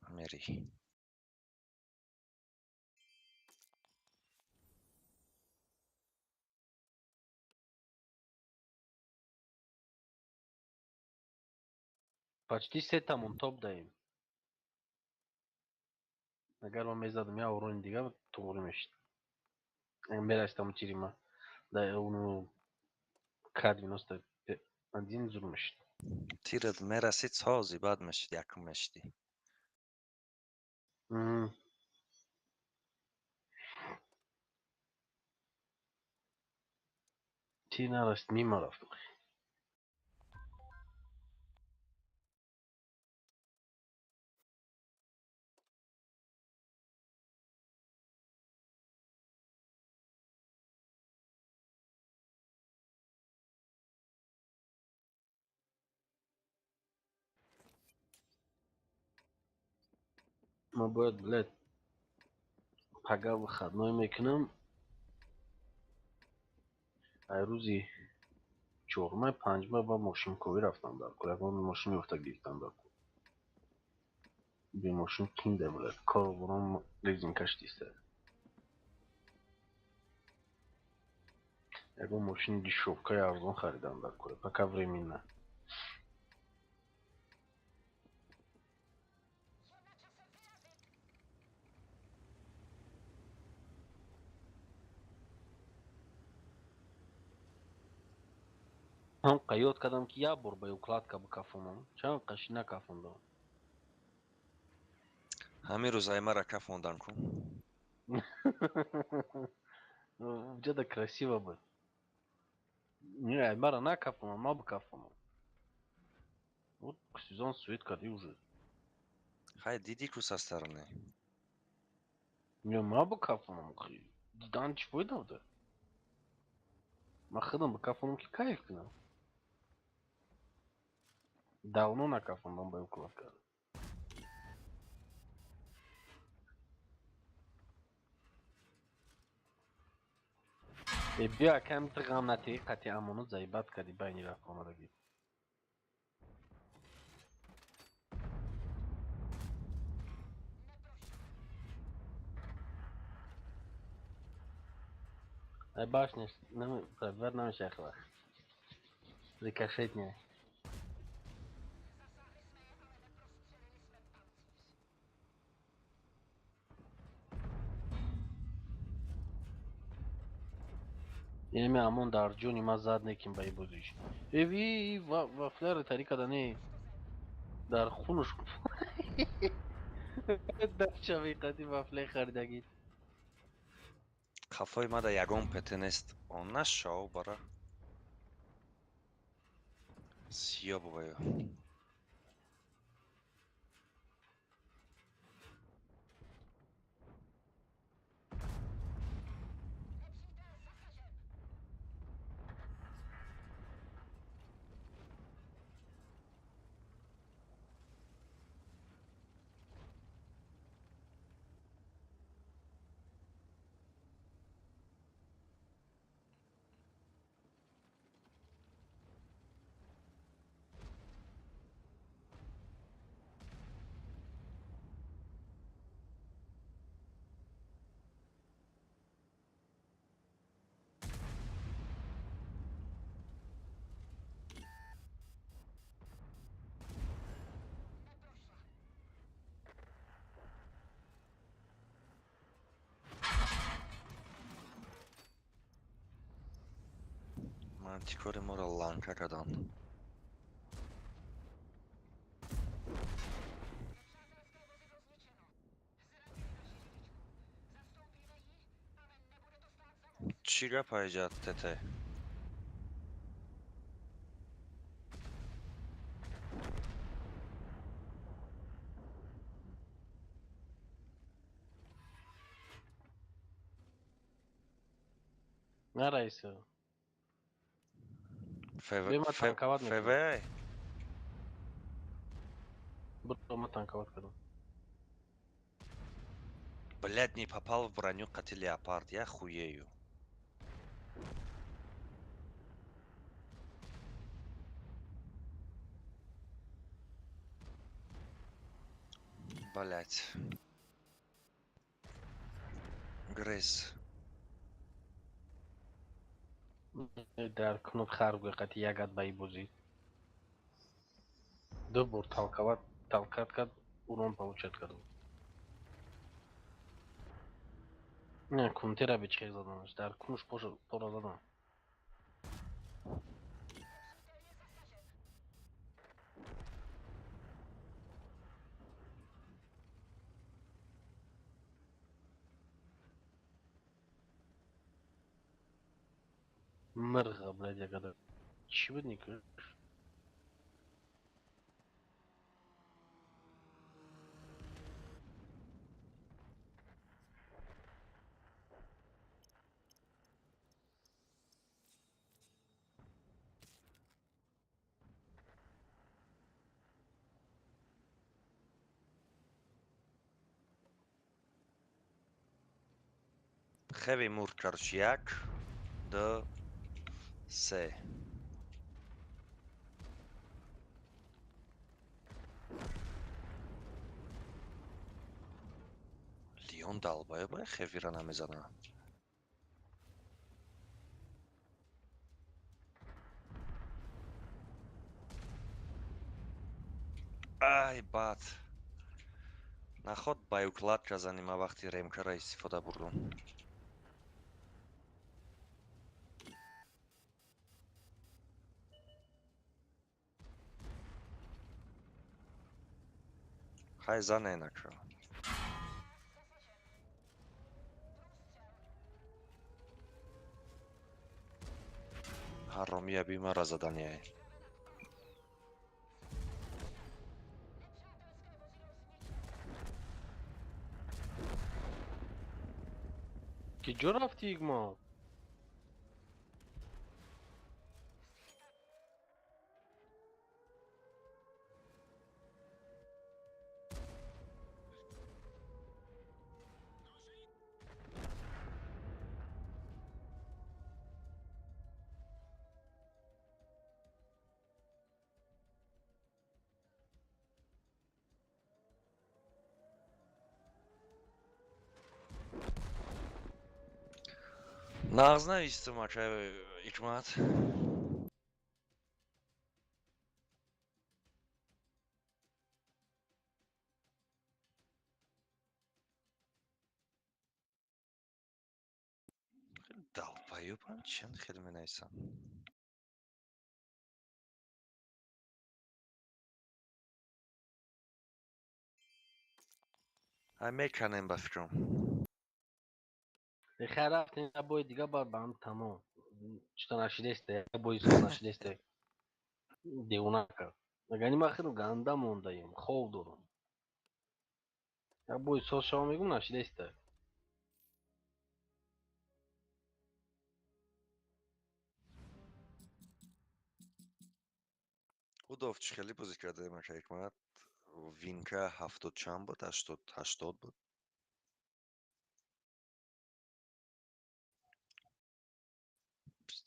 мери. Почти сетамон топ даем. Агар ман мезадам я урони дига туғри мешид. Мерастам тирима. Да уну кад 91 зур мешид. Тирад мераси цози бад мешид якм мешиди. Ти нараст мимо рафт. ما باید بلد پگاه و خدمای میکنم روزی چهارمه پنجمه با ماشین کوی رفتم در کل اگه ماشین یفته گیفتم در کل به ماشین کینده بلد کار برام لیزین کشتیسته اگه ماشین دیشوفکای ارزان خریدم در کل پکه ورمین نه هم قیاد کردم که یا بر به ukladka بکفونم چند قشی نکفوندم Ҳамин рӯз Аймара кафондан кун. Где-то красиво бы. Не, Аймара накафунам, ма быкафунам. Вот сезон свет кади уже. Хай диди ку са старани. Не, ма быкафунам. Дидан чи выдал да? Ма хыдам быкафунам ки кайф кынам. Давно накафунам бы ukladka. بیا کم ترغم نتی قطعی امانو زیبت کردی بینی رفت آمدگی ای باش نیست ور نمیشه اخواه ریکشید نیه یعنی امون در جونی ما زد نکیم بایی بودیش ایوی وفلر طریقه دنی در خونش در شویقتی وفله خریدگید Қафои мада ягон петенест. Он нашов бара. Сиё бубаё. Мантикори моро ланка карданд. Чӣ гап аҷа тете? نه رئیسه بیا ما تنکوات میکنم ФВ? برو ما تنکوات کردم Блядь, не попал в броню коти леопард. Я хуею. Блять. Грейс. در کنوب خرب قطعی یک عد بایی بوزید. دو بار تلکت کرد اونم پاوچت کرد. نه کنتی را به چه زدنش در کنوش پاشو تو را زدن. مرغ بلد یک عدد. چی بود نیکوش؟ Heavy mur karşıyak. D. S. Leon dalbaya baya heavy rana mezana. Ay bat. Наход баюклад занima вақти ремкара истифода бурдум. Хай зане накро. Харомия бимара задание. که جا رفتی ایگما؟ Nağzına istim açay ikmat. Dalbayıpan çen xilmi neysan. Ay mekanın bafkrom. بخیر رفتین یه بای دیگه با هم تمام. چطور نشیده است یه بای سال نشیده است دیوونه کرد. مگه ما خیلی گنده مونده ایم خوب دارم. یه بای سال شما میگم نشیده است. Udovç خیلی بازی کرده مکه حکمت. وینکه 70 چند بود 80 بود.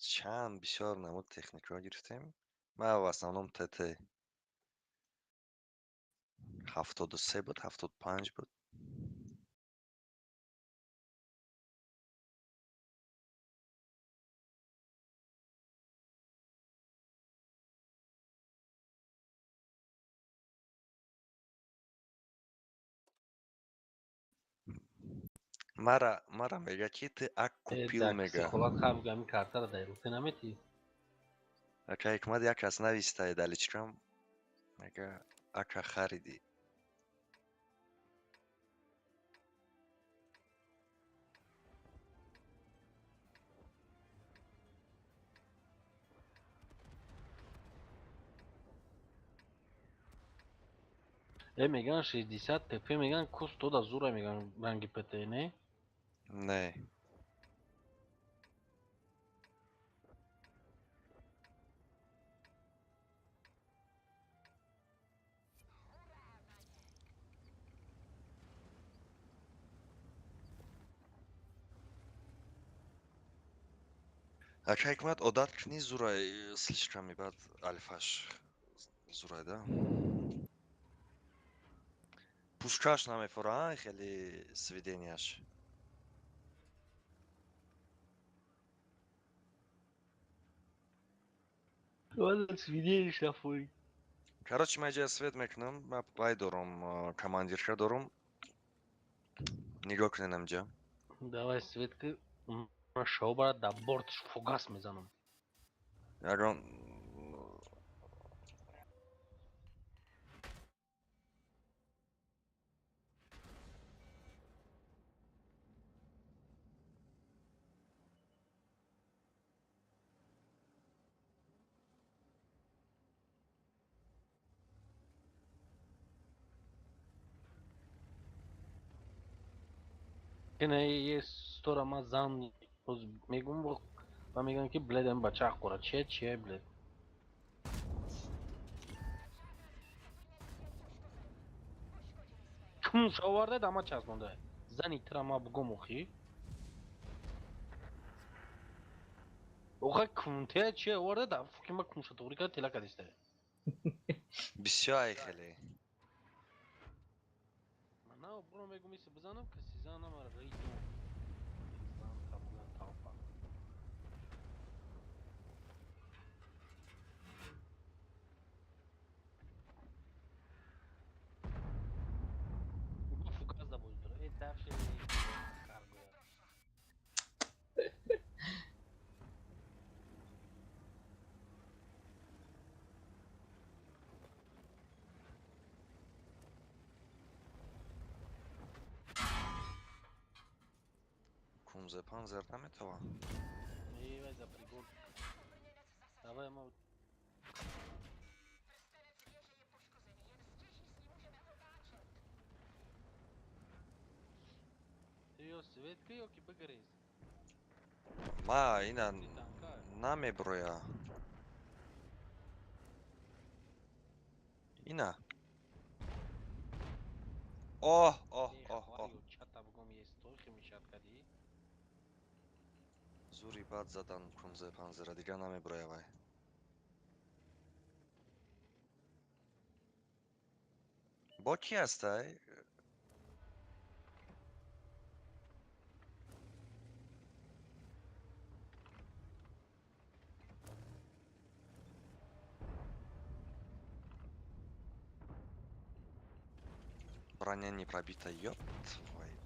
چند بسیار نمود تکنیک را گرفتیم. من و основном TT 73 بود 75 بود. Мара мега ки ты ак купил در мега. پسیخولات خواب گمی کارتا را داری گفته نمیتی؟ Ака حکمت یک کس نویسته دلیچکم مگه اکا خریدی. میگن 600 تپه میگن کوست تو دا زوره میگن رنگی پته نه؟ نه. Ака حکمت عادت کنی زورای слишком میباد الفاش زورای دا. пушкаш намефора хеле сведениаш. Ладно, свидетель шафой. Короче, ма иҷа свет мекунам. Ма бай дорум, командирша дорум. Нигоҳ кунед инҷа. Давай, Светка. Шоу брат, да борт фугас мезанам. Ягон Yine ye stora ma zan megum bu. Ben megan ki bleden bachak kora. Çiye bled. Kim şavarda da ma çazmanda. Zan itrama bu gomuxi. Oha kumte çiye orada da fukima kumşa doğru tela kadiste. бисёр хеле. Mana bro megum ise bızanam ki sizanam ar gıydım. Zan tabulan tavfa. Bu fukaz da bozdur. Tafşe kargoya. Кумзе панзер наметова. Ей, за пригод. Давай, мол. Ты ее Светка ее кипагрез. Ма ина Ты танка. намеброя. Ина. О, о, Эй, о, о. хвалю, чата богом есть столько мешат кади. Зури бад задан кумзе панзера, дига намеброя вай. Бо ки ҳастай? Броня не пробита, ёб твою.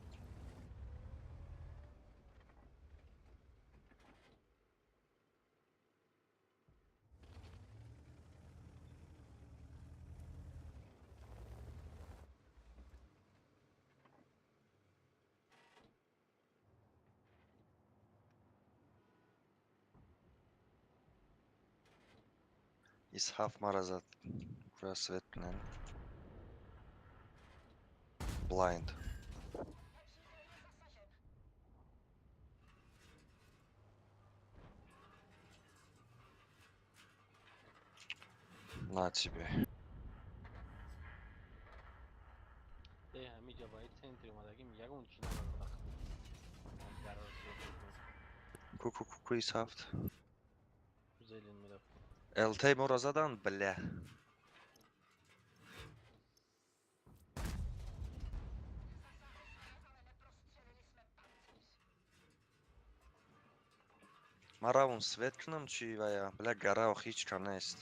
Исхаф маразат. Кура свет кунем. Blind. На тебе. Эй, хами жабай центре мадагим ягон чина мадак. Гараж Ку исхафт. Зелен мадак. ЛТ моразадан, бля. Маравун свет кунам чи вая, бля, гарао ҳичка нест.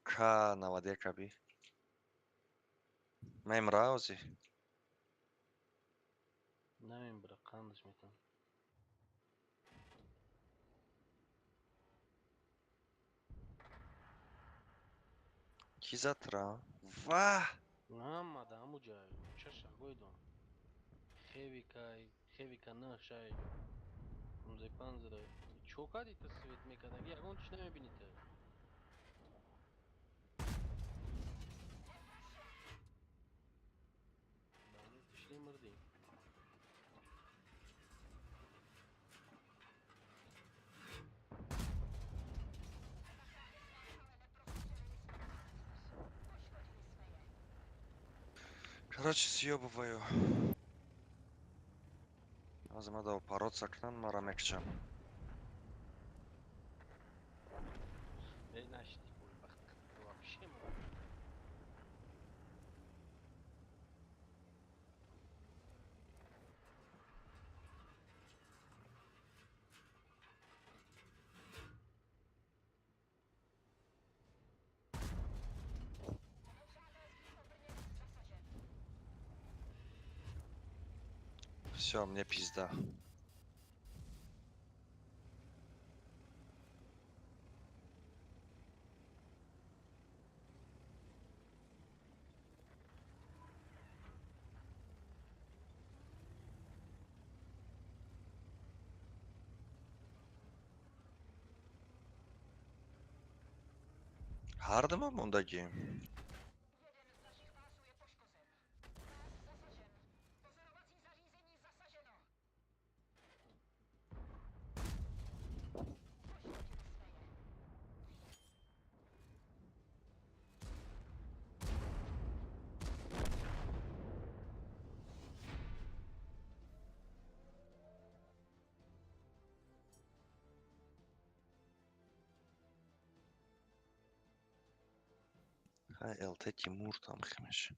Ка наваде каби. Мем раузи. Намин брат, кандыш метан. Ки затра? Ва! Намма да аму жай. Чаша гойдон. Хевика на шай. Музе панзера. Чокади та свет мекадаги ягон чина мебините. Бани тишли мырди. Короче, съебываю. Возьму да упорот с окна, марамекча. Нашли твой бахт. Вообще мало. Все, мне пизда. Hardma bundaki. Хай ЛТ Тимур там хмеш.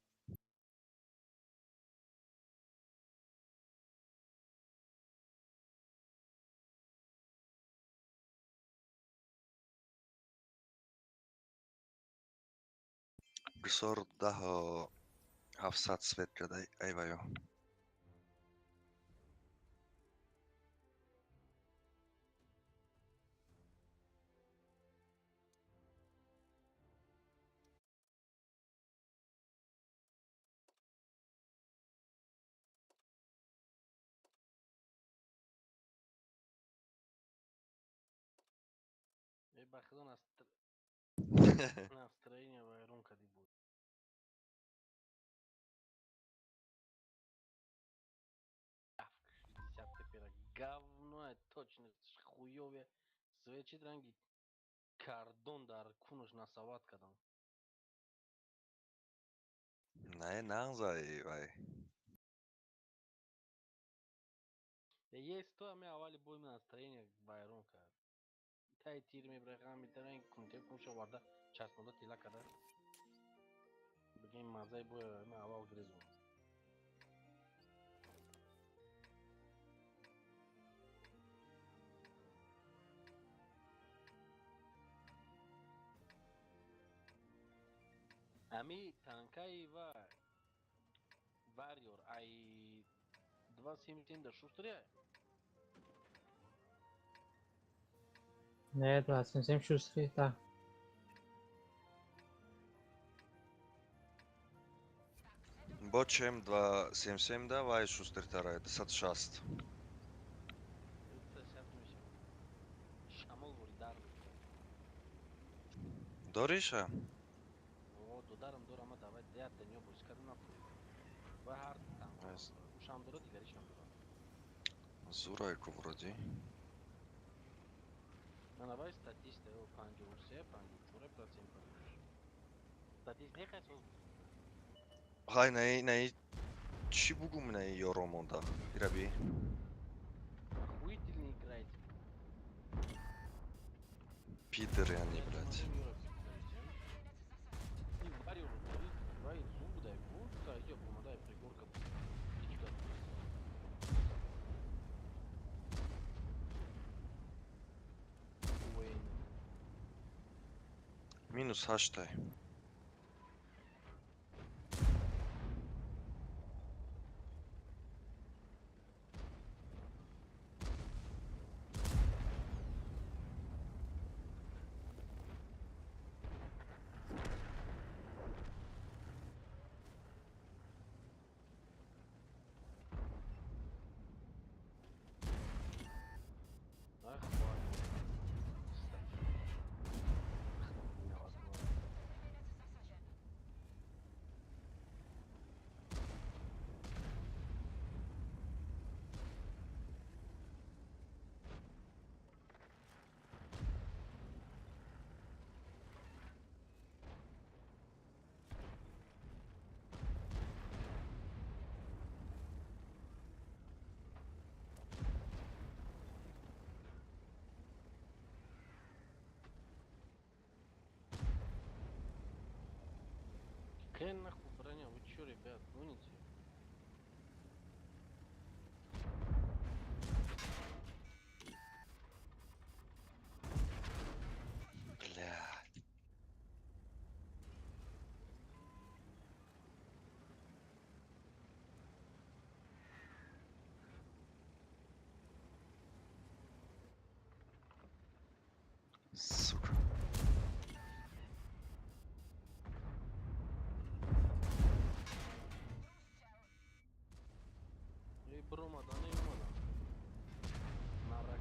Бисор дахо 700 светка дай айваю. Бахту настроение вайрон кади буд. Авк 60 тепера. Говно е точно хуёве. Свечи дранги. Кардон дар кунуш насават кадам. Не, нахзай, вай. Есть то, ами авали бой настроение вайрон кад. Тай тир ми брехам ми терен кунте кунша варда часнода тила када. Бигем мазай бой ами авал гризу. Ами танкай ва Warrior ai 2.77 да шустрия. Ne, 276, da. Бочем 277 да, вай шустер тарай, 56. Это сейчас мишем. Шамол вори дар. Дориша? О, додарам дорама давай я денё буш кадна фу. Ва хард там. Nice. Шамдора дигари шамдора. Зурайку вроде. Мана вай статиста о 53-54%. Статист не хасо. Хай най чи бугум най ёромонда. Ираби. Охуительно играет. Питер яни, блядь. И Warrior вай зуб дай куртка, идёт помогай пригорка. Птичка. Уэйн. Минус хаштай. Ах, Warrior. Невозможно. Хрен нахуй броня, вы чё, ребят, гоните? Бля. Сука. Эй, бромадан, эй, бромадан. Нарак.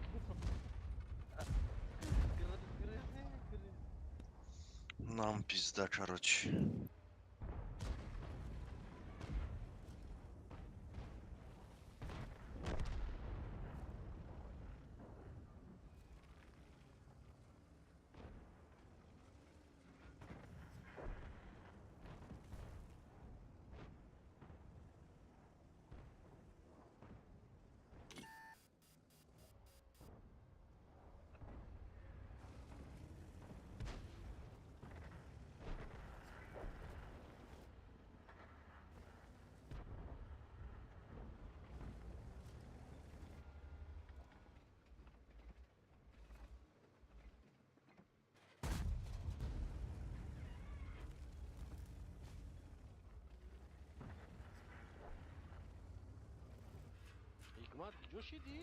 Нам пизда, короче. Hikmat, josh idi?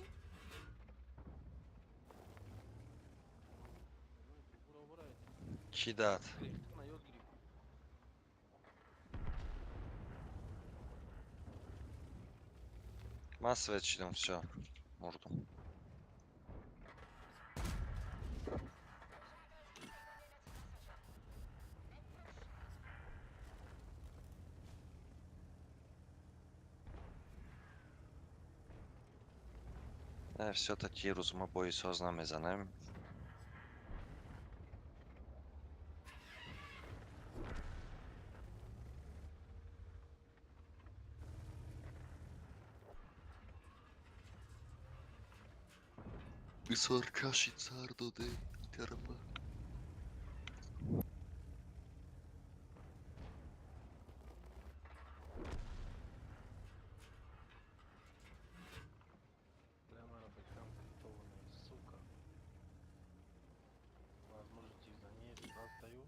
Чӣ дад? Грехтана ёд гирифт. Ман свет шидам, всё. Мурдум. Всё-таки рӯзма боисоз намезанем. Бисёр кашид сар доде ин тарафа. Бля, надо быть комплектованной, сука. Возможности из-за ней сюда стою.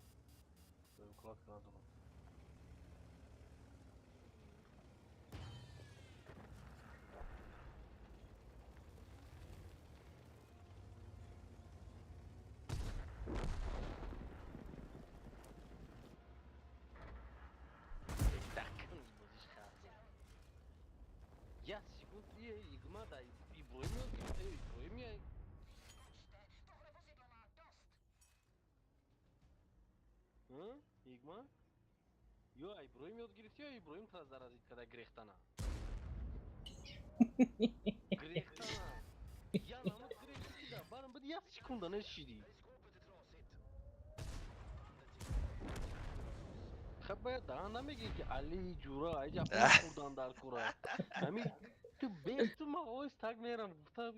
Стою укладка на дрон. Я секунд Игмада и Броймер, Броймер. Игма? Yo, Ibrohim yod girifti yo Ibrohim ta zarazid kada Grextana. Grextana. Ya namaz Grexti ki da. Barın bidi yas sekunda ne şidi. خب باید دهان نمیگی که علی جورا ایجا پول خوردن در کره همین تو بیست تو مقایس تگ میرن گفته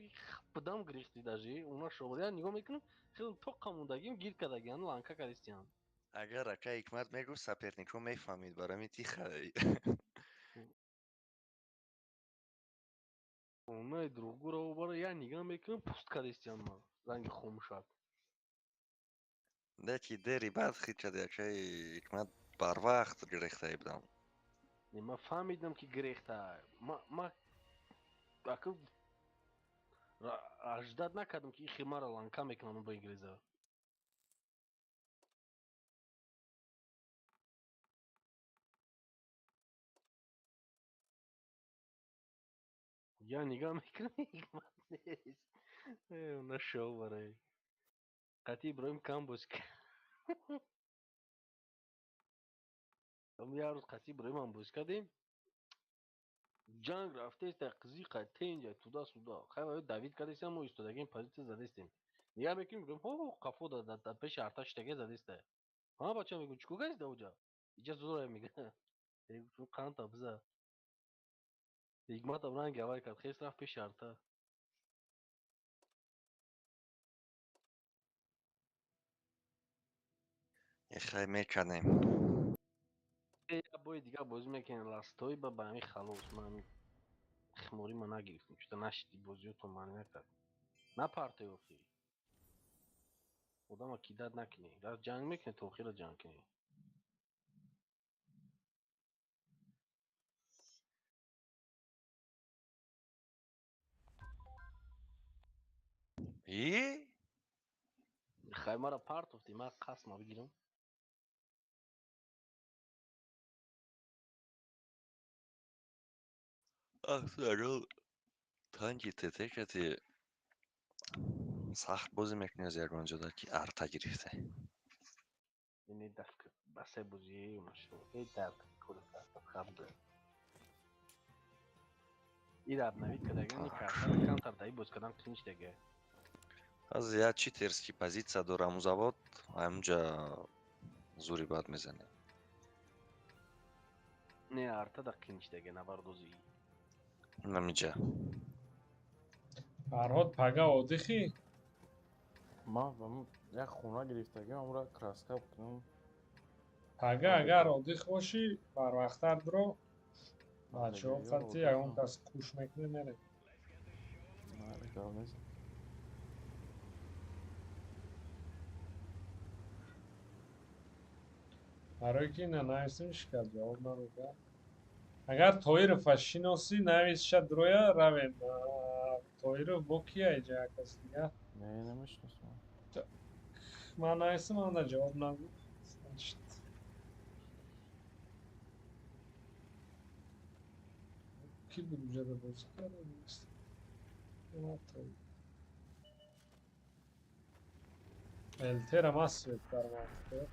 بدم گریختی داجی اونا شغلی ها نگاه میکنم خیلی تو قموندگیم گیر کدگیان لانکا کریستیان Агар ака Ҳикмат мегуфт саперникҳо мефаҳмид бароми тихай. اونای دروغگو رو باره یا نگاه میکنم پوست کریستیان ما رنگ خون شد Даки дери баъд хичади акаи Ҳикмат барвақт гирехтаи будам. من فهمیدم که گریخته ما اکل اجداد نکردم که این خیمه رو لانکا میکنم با انگلیزه یا نگاه میکنم حکمت نیست اونا شو برای قطعی ابراهیم کم باش که هم یه روز قطعی ابراهیم هم باش کردیم جنگ رفته است قضی قطعی اینجا تودا سودا خیلی دوید کردیستیم ما ایستادگیم پازیت زدیستیم نگاه میکنیم ابراهیم هو قفو داد پیش ارتش تگه زدیسته ها بچه میگو چکو گیست دا اوجا اینجا زور میگه تو کانت ابزا حکمت ابراهیم گوای کرد خیست رفت پیش ارتش Ихай меканем. یه بای دیگه بازی میکنه لاستوی با همین خلاص من خموری ما نگرفتیم چطور نشدی بازیو تو من نکرد نه پارتی اوفی خدا ما کیداد نکنی در جنگ میکنی تو خیلی جنگ کنی ای خیلی ما را پارت افتی من قسم بگیرم اکثر تانکی تتکتی سخت بازی میکنی از یگان جدا که ارتا گرفته یعنی دفت بسه بازی ماشو ای درد کل کرد خب این رب نوید که دیگه این کارتا کانتر دایی باز کردن کلینچ دیگه از я читерский позиция дорам завод همونجا زوری باد میزنه نه ارتا دا کلینچ دیگه نبردوزی نمیجا فرهاد پگا عادخی ما یک خونه گرفتگی اون را کراسکاپ کنم پگا اگر عادخ باشی بر وقتر درو بچه ها قطعی اون کس کوش میکنه میره نه کار نیست برای که نه نایستیمش کرد جواب نداد اگر تویر فشیناسی نویسش درویا روین تویر بو کیه ایجا کس دیگه نه نمیشناسم من نایستیم اون جواب نداد کی بود اونجا رو بازی کرده نیست التر هم هست سوید برمانده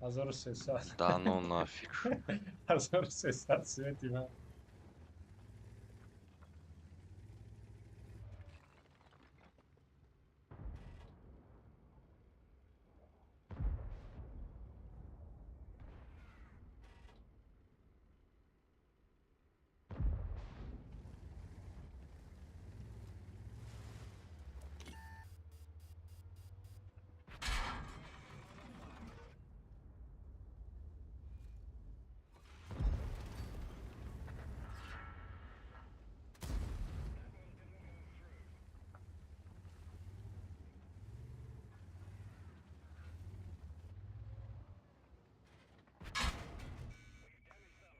1300 да ну нафиг 1300 سویدی من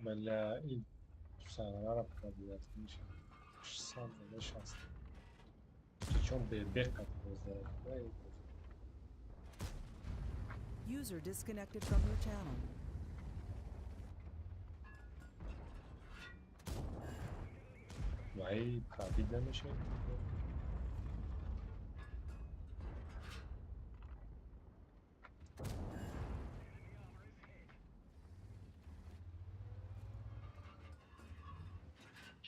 بله این سنگره را قابلیت میشه 600 زدش هست چون به بقت بزده User disconnected from your channel. وای قابل نمیشه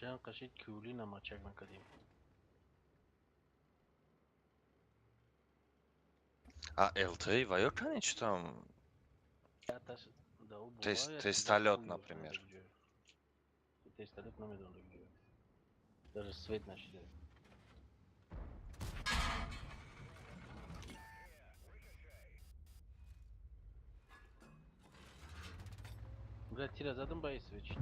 چند قشید کولی نما چک نکدیم а ЛТ воёкани что там Аташ да у буває тестолет хуй например набігає. Тестолет нمیدونم بگیره даже свет نشده Блядь, тира زدم با این سویچ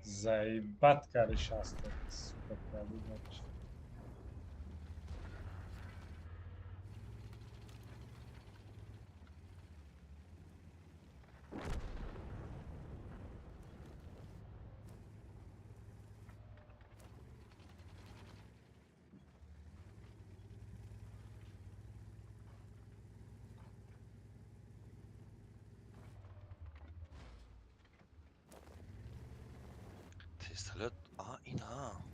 زیبت کارش هست سوپر قابل نمیشه тестолет اینا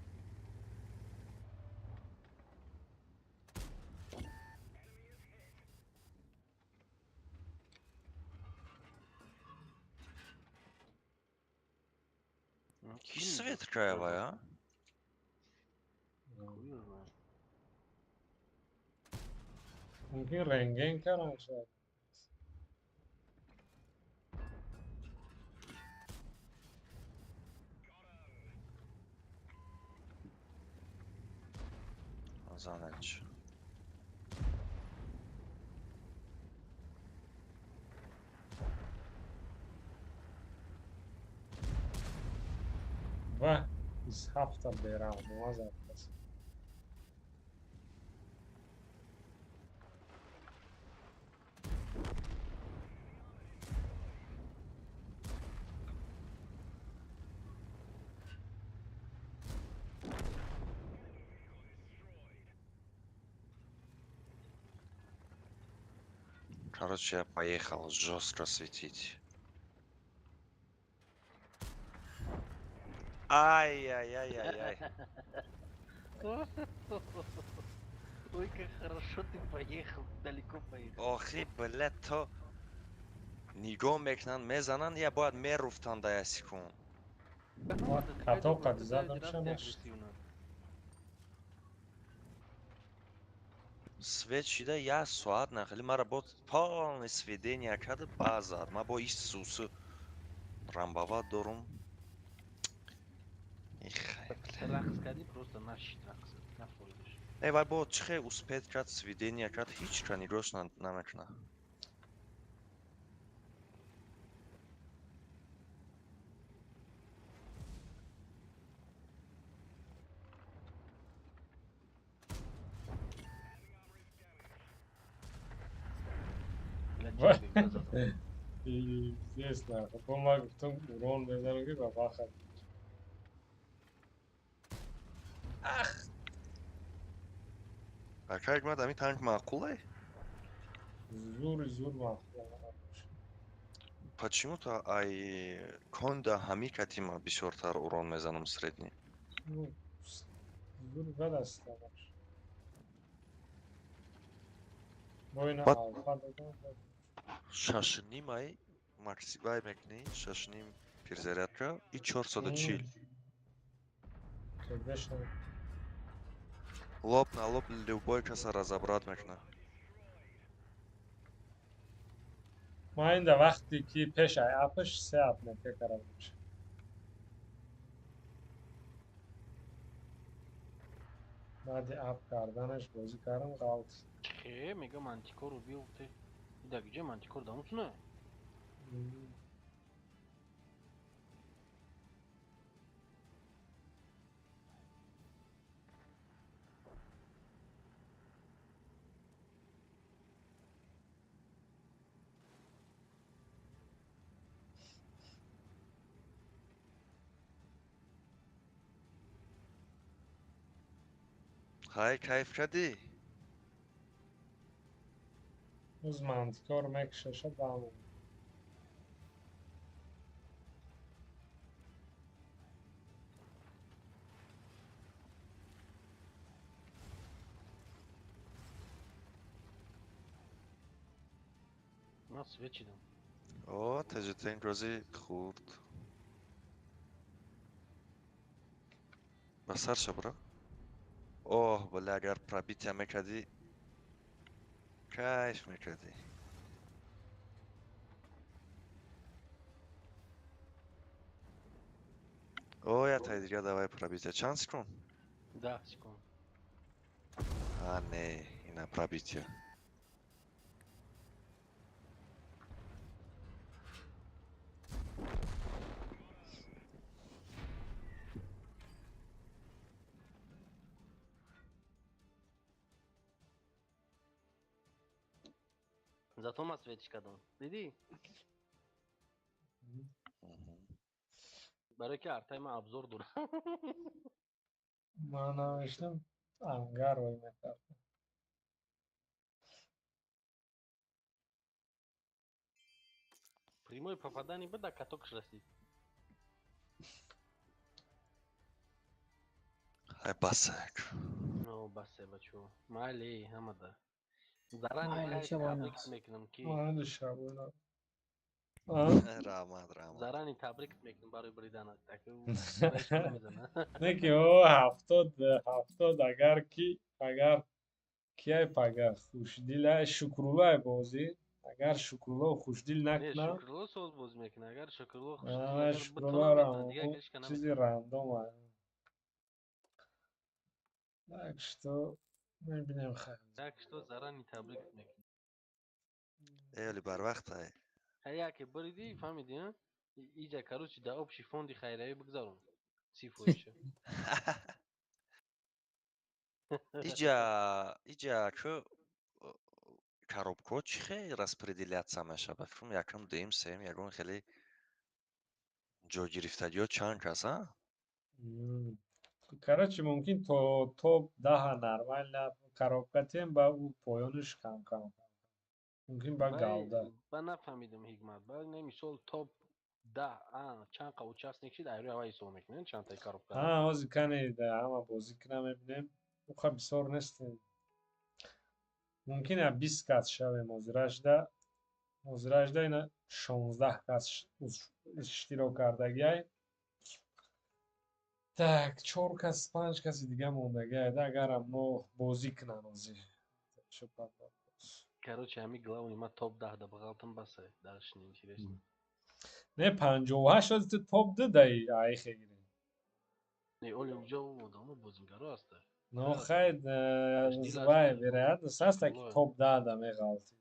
کی свет краевая ممکن رنگین کردن شاید زانچ 7 تا برم نماز هست. Короче, я поехал жестко светить. Ай-яй-яй-яй-яй. Ой, как хорошо ты поехал, далеко поехал. Охи, блядь, то нигоҳ мекунанд мезананд, я бояд меруфтан да я секунд. Вот катока задам шамаш. Свет шида як соат нахели мара бо полный сведения карда базар. Ма бо иш сусу рамбава дорум. Ихай, блядь. Рахс кади просто наш рахс. Нафолдиш. Вай бо чихе успет кард сведения кард ҳеч ка нигоҳш намекунад. Ва. И здесь нахуй. Помог в том урон безанам ки ба вахат. Акак мад ами танк маъқулай? Зур махлук. Почему-то ай конда ҳамикатима бисёртар урон мезанам средний. Ну, зур гадаст тамаш. Бойна Бат- алфа дадам. Шашним ай максивай мекунӣ, шашним перезарядка и 440. Конечно. Лоб на лоб любой каса разобрат мекунад. ما این وقتی که پیش اپش 3 اپ نکه کرده میشه بعد اپ کردنش بازی کردم غلط Че, мега мантикор убил ты. Да где мантикор? Да ну ҳай кайф кардӣ? روز منطقه رو مکشه شد و همون нас вечером. О, тажитен гозӣ хурд. Ба сар ша бро. Оҳ, боля агар пробития мекардӣ, кайф мекардӣ. О, я тай дига давай пробития. Чанд секунд? Да, секунд. А, не, ина пробития. Зато ма светичка дам. Диди? برای که ارتای من ابزار داره. من نوشتم انگر روی میکرد Прямое попадание бы, да, каток растит. Ҳай басак. Ну, басе, бачо. Майли, хамада. Заранее Майли, кайф чё табрик войнас? мекунам ки... آن شبونه раҳмат. Заранее табрик мекунам барои бриданат. Так, бешко намезана. نه که او 70 اگر کیای پگه خوشدیل شکرولای بازی اگر شکرولا خوشدیل Не, نکنم шукрло соз боз мекуна. Агар шукрло хуш дил, آه агар شکرولا бутона را метавон, дига гешка چیزی наметавон. رندوم так что میبینیم خیلی Так что заранее табрик мекунам. Эли барвақт ай. Ҳай, яке бриди, фаҳмиди, а? Иҷа, короче, да общий фонди хайравӣ бигзарон. Сифориша. Иҷа ку коробкаҳо чӣ хел распределятсия мешавад? Шум якум, дуюм, сеюм, ягон хеле ҷойгирифтагиҳо чанд кас, а? Короче, мумкин то топ 10 нормально коробка тем ба у поёниш кам. Мумкин ба галда. Ба нафаҳмидам Ҳикмат. Ба не мисол топ 10 чанд қа участник шид айро ава ҳисоб мекунед чанд таи коробка. Ҳозир кане ҳама бозӣ мебинем. Уха бисёр нестем. Мумкин 20 кас шавем ҳозир 18 ина 16 кас иштирок кардагиай. Так, 4 кас, 5 каси дига мондагиай. Агарам мо бозӣ кунам ҳозир. Короче, ҳами главни ма топ 10 да бағалтам басай. Дашни интересно. Не 58 ҳозир ту топ 2 даи айхе гирем. Не, оли уҷо одамо бозингаро аста. Ну хайр, называй вероятность ҳаста ки топ 10 да меғалтӣ.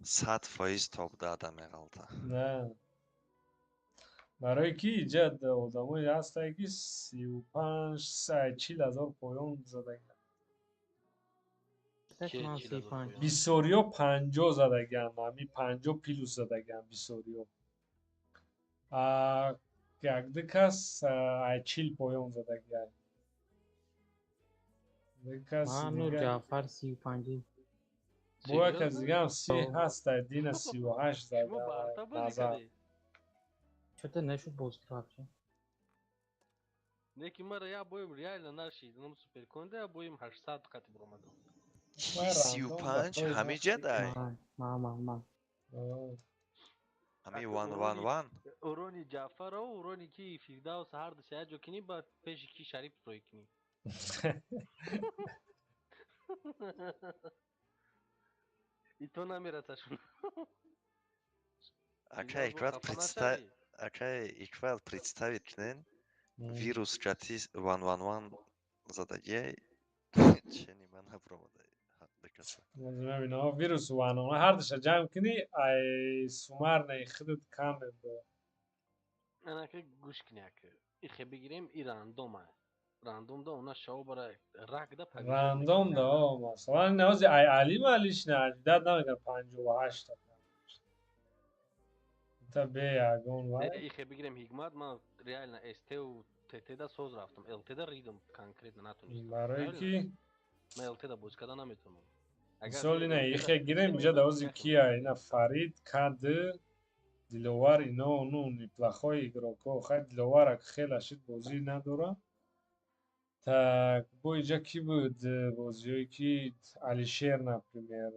100% топ 10 да меғалта. Не. Барои ки иҷа одамое ҳастае ки 35-40 ҳазор поён задагианд. Бисёриҳо 50 задагианд. Ҳамин 50 плюс задагианд бисёриҳо. Як-ду кас 40 поён задагианд. Ману Ҷаъфар 35. Бо як кас дигам 30 ҳаста, Дина 38 зада. Назар. Чӯта нашуд бозкир вообще. Не ки мара я боим реально нашид. Нам суперконда я боим 800 қати буромадам. 35 ҳамиҷа дай. Ман. Ҳами 111. Урони Ҷаъфаро, урони ки Фирдавс ҳар ду сая ҷо кини ба пеши ки Шариф рой кини. И то намерасашон. Акай, представить кунен. Вирус кати 111 задагиай. Чени ман набуромадай. Мебинам вирус 111 ҳардуша ҷамъ кунӣ ай сумарнаи худут кам мебо. Анака гӯш кини ака. Ихе бигирем и рандома. Рандом да она шав бара ракда пагида. Рандом да масалан ҳозир ай алишна аҷдад намегӯям 58 та. Та бе ягон ва. Ихе бигирем Ҳикмат ман реально СТ-у ТТ-да соз рафтам. ЛТ-да ридам конкретно натунистам. Барои ки ман ЛТ-да бозӣ кардан наметавонам. мисоли не ихе гирем инҷа да ҳозир кия ина Фарид, Кади, Диловар ино ну неплохой игрокҳо. Хай Диловарак хела шид бозӣ надора. Так, бо инҷа ки буд бозиҳое ки Алишер например.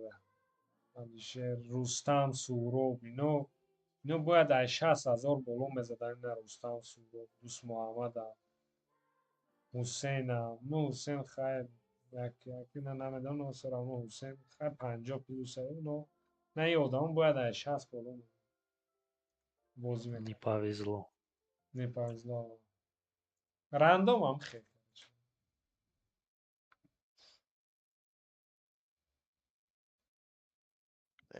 Алишер, Рустам, Суҳроб ино бояд ай 60 ҳазор боло мезаданд. ина Рустам, Суҳроб, Дӯст Муҳаммадам, Ҳусейнам. Ну Ҳусейн хайр якина намедонам всё-равно Ҳусейн хай 50 плюс но на ин одамо бояд ай 60 боло бозӣ мекунанд. Не повезло. Рандомам хел.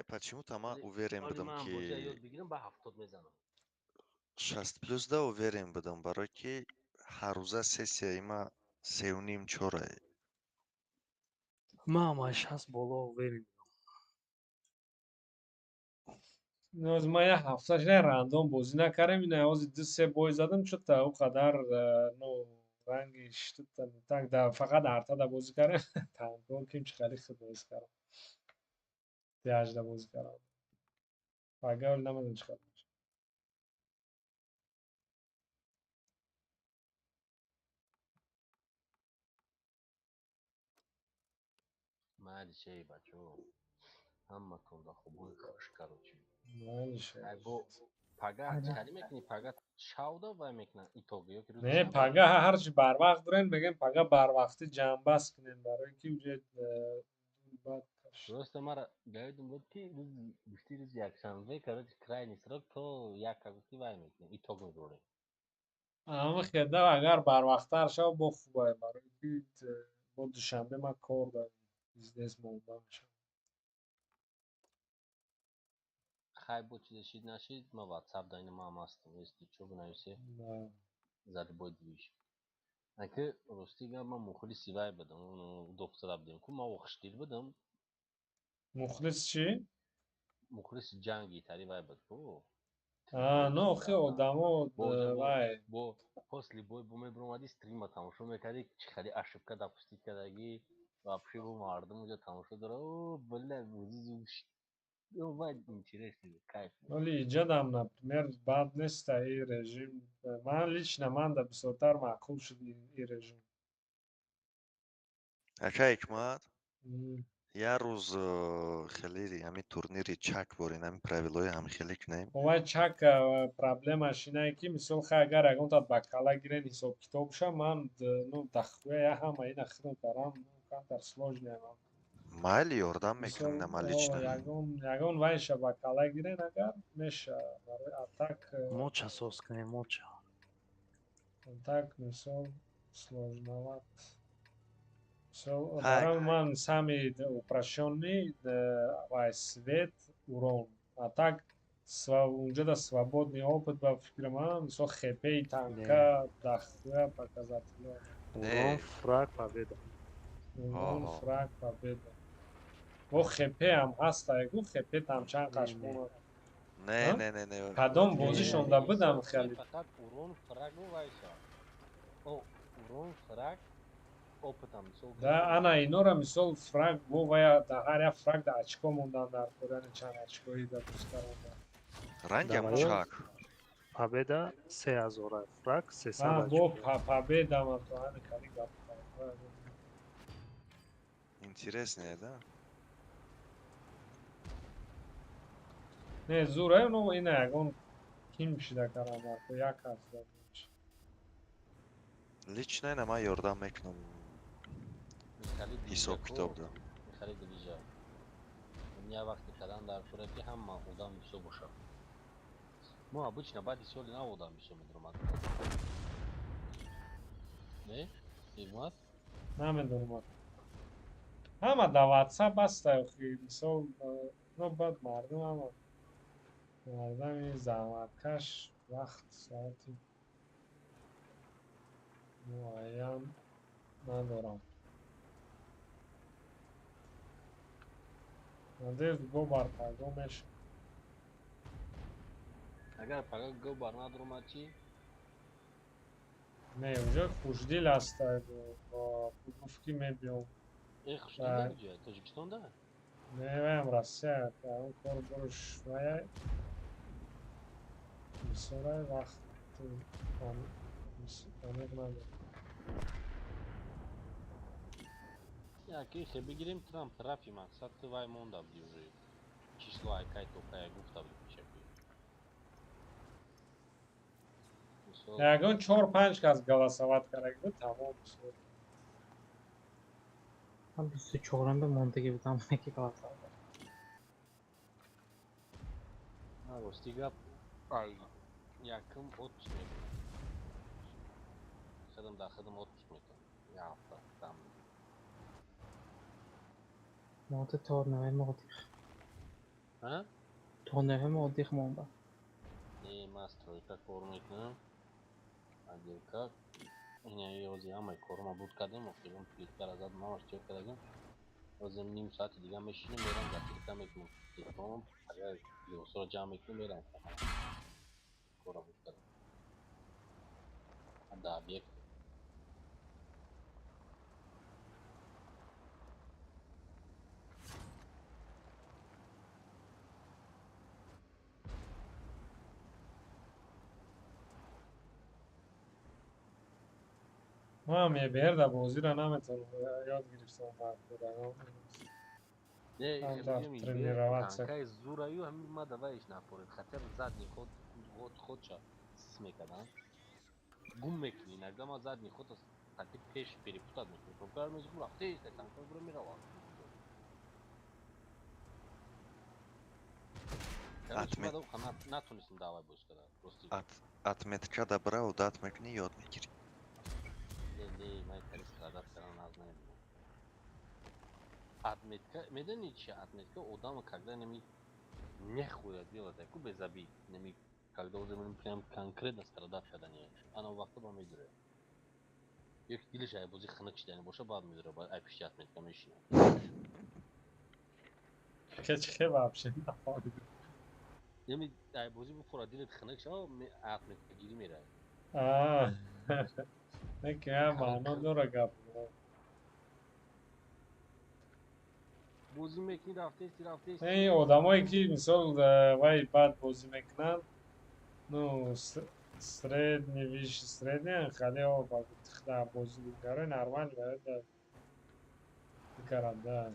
Почему там уверен будам ки ёд бигирам ба 70 мезанам. 60 плюс да уверен будам, барои ки ҳаррӯза сессияи ма 3.5-4. Ман 60 боло уверен. Ҳозир ман як ҳафта шуда рандом бозӣ накардем. ина ҳозир 2-3 бой задам чӯта у қадар ну ранги штута так да фақат артада бозӣ кардем. Танҳо ким чӣ қадир хуб бозӣ кардам. 18 бозӣ кардам. Пага вале намедонам чӣ қадир. майли шей бачо ҳаматон да хубои хуш карочи Майли шей. ай бо пага кали мекунӣ пага шавда вай мекунад итоги ёки рӯзи Не пага ҳарчи барвақт дурем мегӯем пага барвақти ҷамъбаст кунем барои ки уҷе роста мара гавидум буд ки гуфти рӯзи якшанбе короче крайни срок то яка гуфти вай мекунем итог меборем. Ама хедам агар барвақттар шав бо хубае барои ки бо душанбе ман кор дорам. Бизнес монда мешавам. хай бо чизе шид нашид, ма WhatsApp да ина ма ҳастам. Если чё бинависе, Да. зад бой дивиш. Аки ростига ма мухлиси вай будам, доктора будем. Ку ма вахштир будам, Мухлис чӣ? мухлиси ҷанги тари вай буд. Ку. Ну охи одамо вай. Бо после бой бо мебромади стрима тамошо мекарди, чӣ хади ошибка допустит кардаги, вообще бо мардум уҷа тамошо дора. О, бля, вай интересный, кайф. Вале иҷадам, например, бад неста ин режим. Ман лично манда бисёртар маъқул шуд ин режим. Ака Ҳикмат, М. як рӯз хеле ҳамин турнири чак борин, ҳамин правилои ҳам хеле кунем. Вай чак проблемаш инае ки мисол хай агар ягонта бакала гирен ҳисоб китобша, ман ну дахуя я ҳама ина хидмат дарам, камтар сложная. Майли ёрдам Мисол мекунем нама лично. ягон вайша бакала гирен агар меша барои атак. Моча сос кунем, моча. Так, мисол сложноват. Мисол Ҳай. дарам ман сами упрашённый вай свет урон. А так унҷода свободный опыт ба фикри ман, мисол хепеи танка, дахуя показателя. Урон, фраг, победа. Урон, фраг, победа. Во хепе ҳам ҳаст, ягу хепе тамчанд қашмона. Не. Кадом бозӣ шонда будам хеле. Фақат урон, фраг бо вайша. О, урон, фраг, опытам мисол. Да, ана инора мисол фраг бо вая да ҳар як фраг да очко мондан дар кодани чанд очкои да дӯстаранда. Рангам Давай. чак. Победа 3000, фраг 300 Бо очко. победа ма то ҳани кали гап. Интересное, да? Не, зураю, но ина ягон ким шида карам дар то як ҳаст. Лично ина ман ёрдам мекунам. Ҳисоб китобда. Михали дивижа. Меня вақти кадан дар сурати ҳама одам ҳисоб бошад. Мо обычно баъди соли нав одам ҳисоб медромад. Не? Ҳикмат? Намедонам. Ҳама да WhatsApp аста, охи мисол но бад мардум ҳама мардами заҳматкаш вақт соати муайян надорам. Надеюсь, го бар паго мешавад. Агар пага го бар надромад чӣ? Не, уҷа хушдил аст, бо гуфт ки мебиём. Хушдил куҷа? Тоҷикистонда? Не, ваям Россия, он кор бурш вая. Мисолай вақт амиқ надорам. Яки хе бигирем Трамп рафи мақсад ты вай монда буди уже. Число айкай то кай гуфта буди пишаки. Ягон 4-5 кас голосовать кард буд, тамом шуд. Ман 24-ранбе монтаги будам, ки голосовал. Рости гап ай яким отпуск мекунам. Хидам дар хидам отпуск мекунам. Я ҳафта там. Монта то навем одих. А? То навем одих монда. Не, ма стройка кор мекунам. Отделка. Ина ёзи ҳамаи корма буд кардем, охирон плиткар азад мамаш чё кардагим. Озим ним соати дига мешинем, мерам гатирка мекунам. Телефон, агар ёсора ҷамъ мекунем, мерам. Кора буд кардам. Да объект. Ман меберда бозира наметавонам ёд гирифтам бар кӯдагон. Не, Андак тренироваться. танкаи зураю ҳамин ма даваиш напоред. Хатер задни ходша сис мекардам. Гум мекунӣ. Иногда ма задни ход таки пеш перепутат мекунӣ. Тонкар мезгум рафтеиста, танкар бура меравад. Натонистам давай боз кардам. Отметка добра, дат мекунӣ, ёд мегирӣ. Не, май тарис қадат кардан аз наедам. Отметка, медонӣ чи отметка одам когда неми нехуя делать такую без обид. Когда уже мы прям конкретно страдавшая не она вакыт вам идет. Yok dili şey bu xınıqçıdan boşa badmıdır ba apişat met komisyon. Keşke вообще напали. Demi ay bu fora dili xınıqça o atmet girmir ay. Aa. Ne ki ya mano dora kapı. Bozi mekni rafte Ey odamı ki misal vay bad bozi meknan. Ну, средний, выше средний, хотя бы тогда бози гары нормально, это города.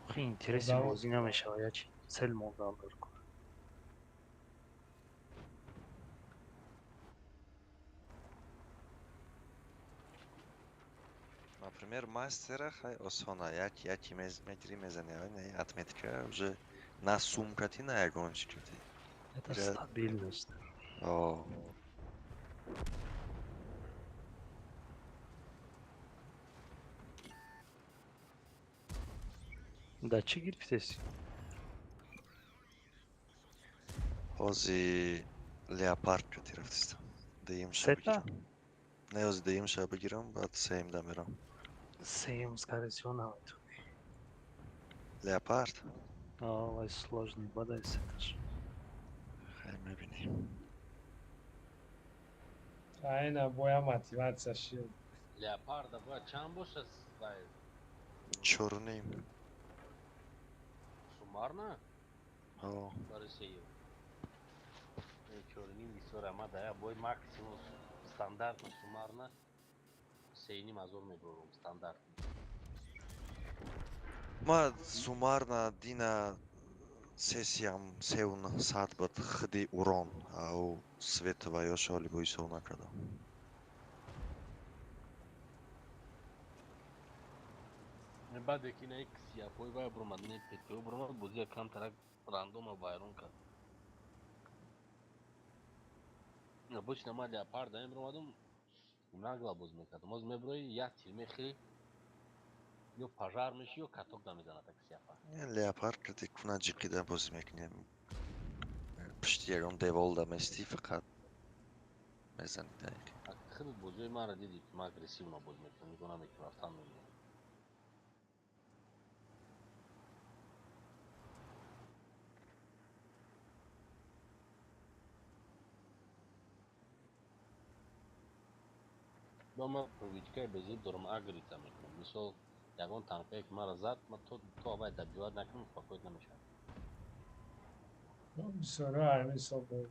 خیلی اینترسی آدم- بازی نمیشه یا چی سل موقع کن Например, мастера хай осона, яки метри мезаняване, отметка уже на сумкати на ягончикати. это Я- стабильность О, да чи гирифтеси ҳози леопард кати рафтистам. Даимша Сета? бигирам. Не ҳози даимша бигирам, баъд сеимда мерам. сеем скорее всего намету Леопард? ой сложный бодай сеташ Хай мебинем. Aynen boya motivasiya şey. Leopar da bu çam boşa vay. Чёрный. Sumarna О, barı şey. Çörünün visor ama da ya boy maksimum standart sumarna seyni mazor mebrorum standart. ма сумарна дина сесиям севн саат бад хди урон, ау светова ёшоли боисов накардам. Badeki ne ya boy vay burma ne peki burma bozuya kan tarak randoma bayron ka. Обычно мы леопарда эмбромадум нагла бозмекадам. Оз меброи я тилмехи ё пожар меши ё каток да мезана так сяпа. Леопард кати куна ҷиқида бозӣ мекунем. Пишти ягон деволда мести фақат мезани дайқ. Хил бозои мара диди ки ма агрессивно бозмекунам, мегона мекунам рафтан мегунам. Ба ма привичкаи безиб дорам агрита мекунам. Мисол ягон танкае ки мара зад, ма то авай дабиват накунам успокоит намешавам. Sonra aynı soru.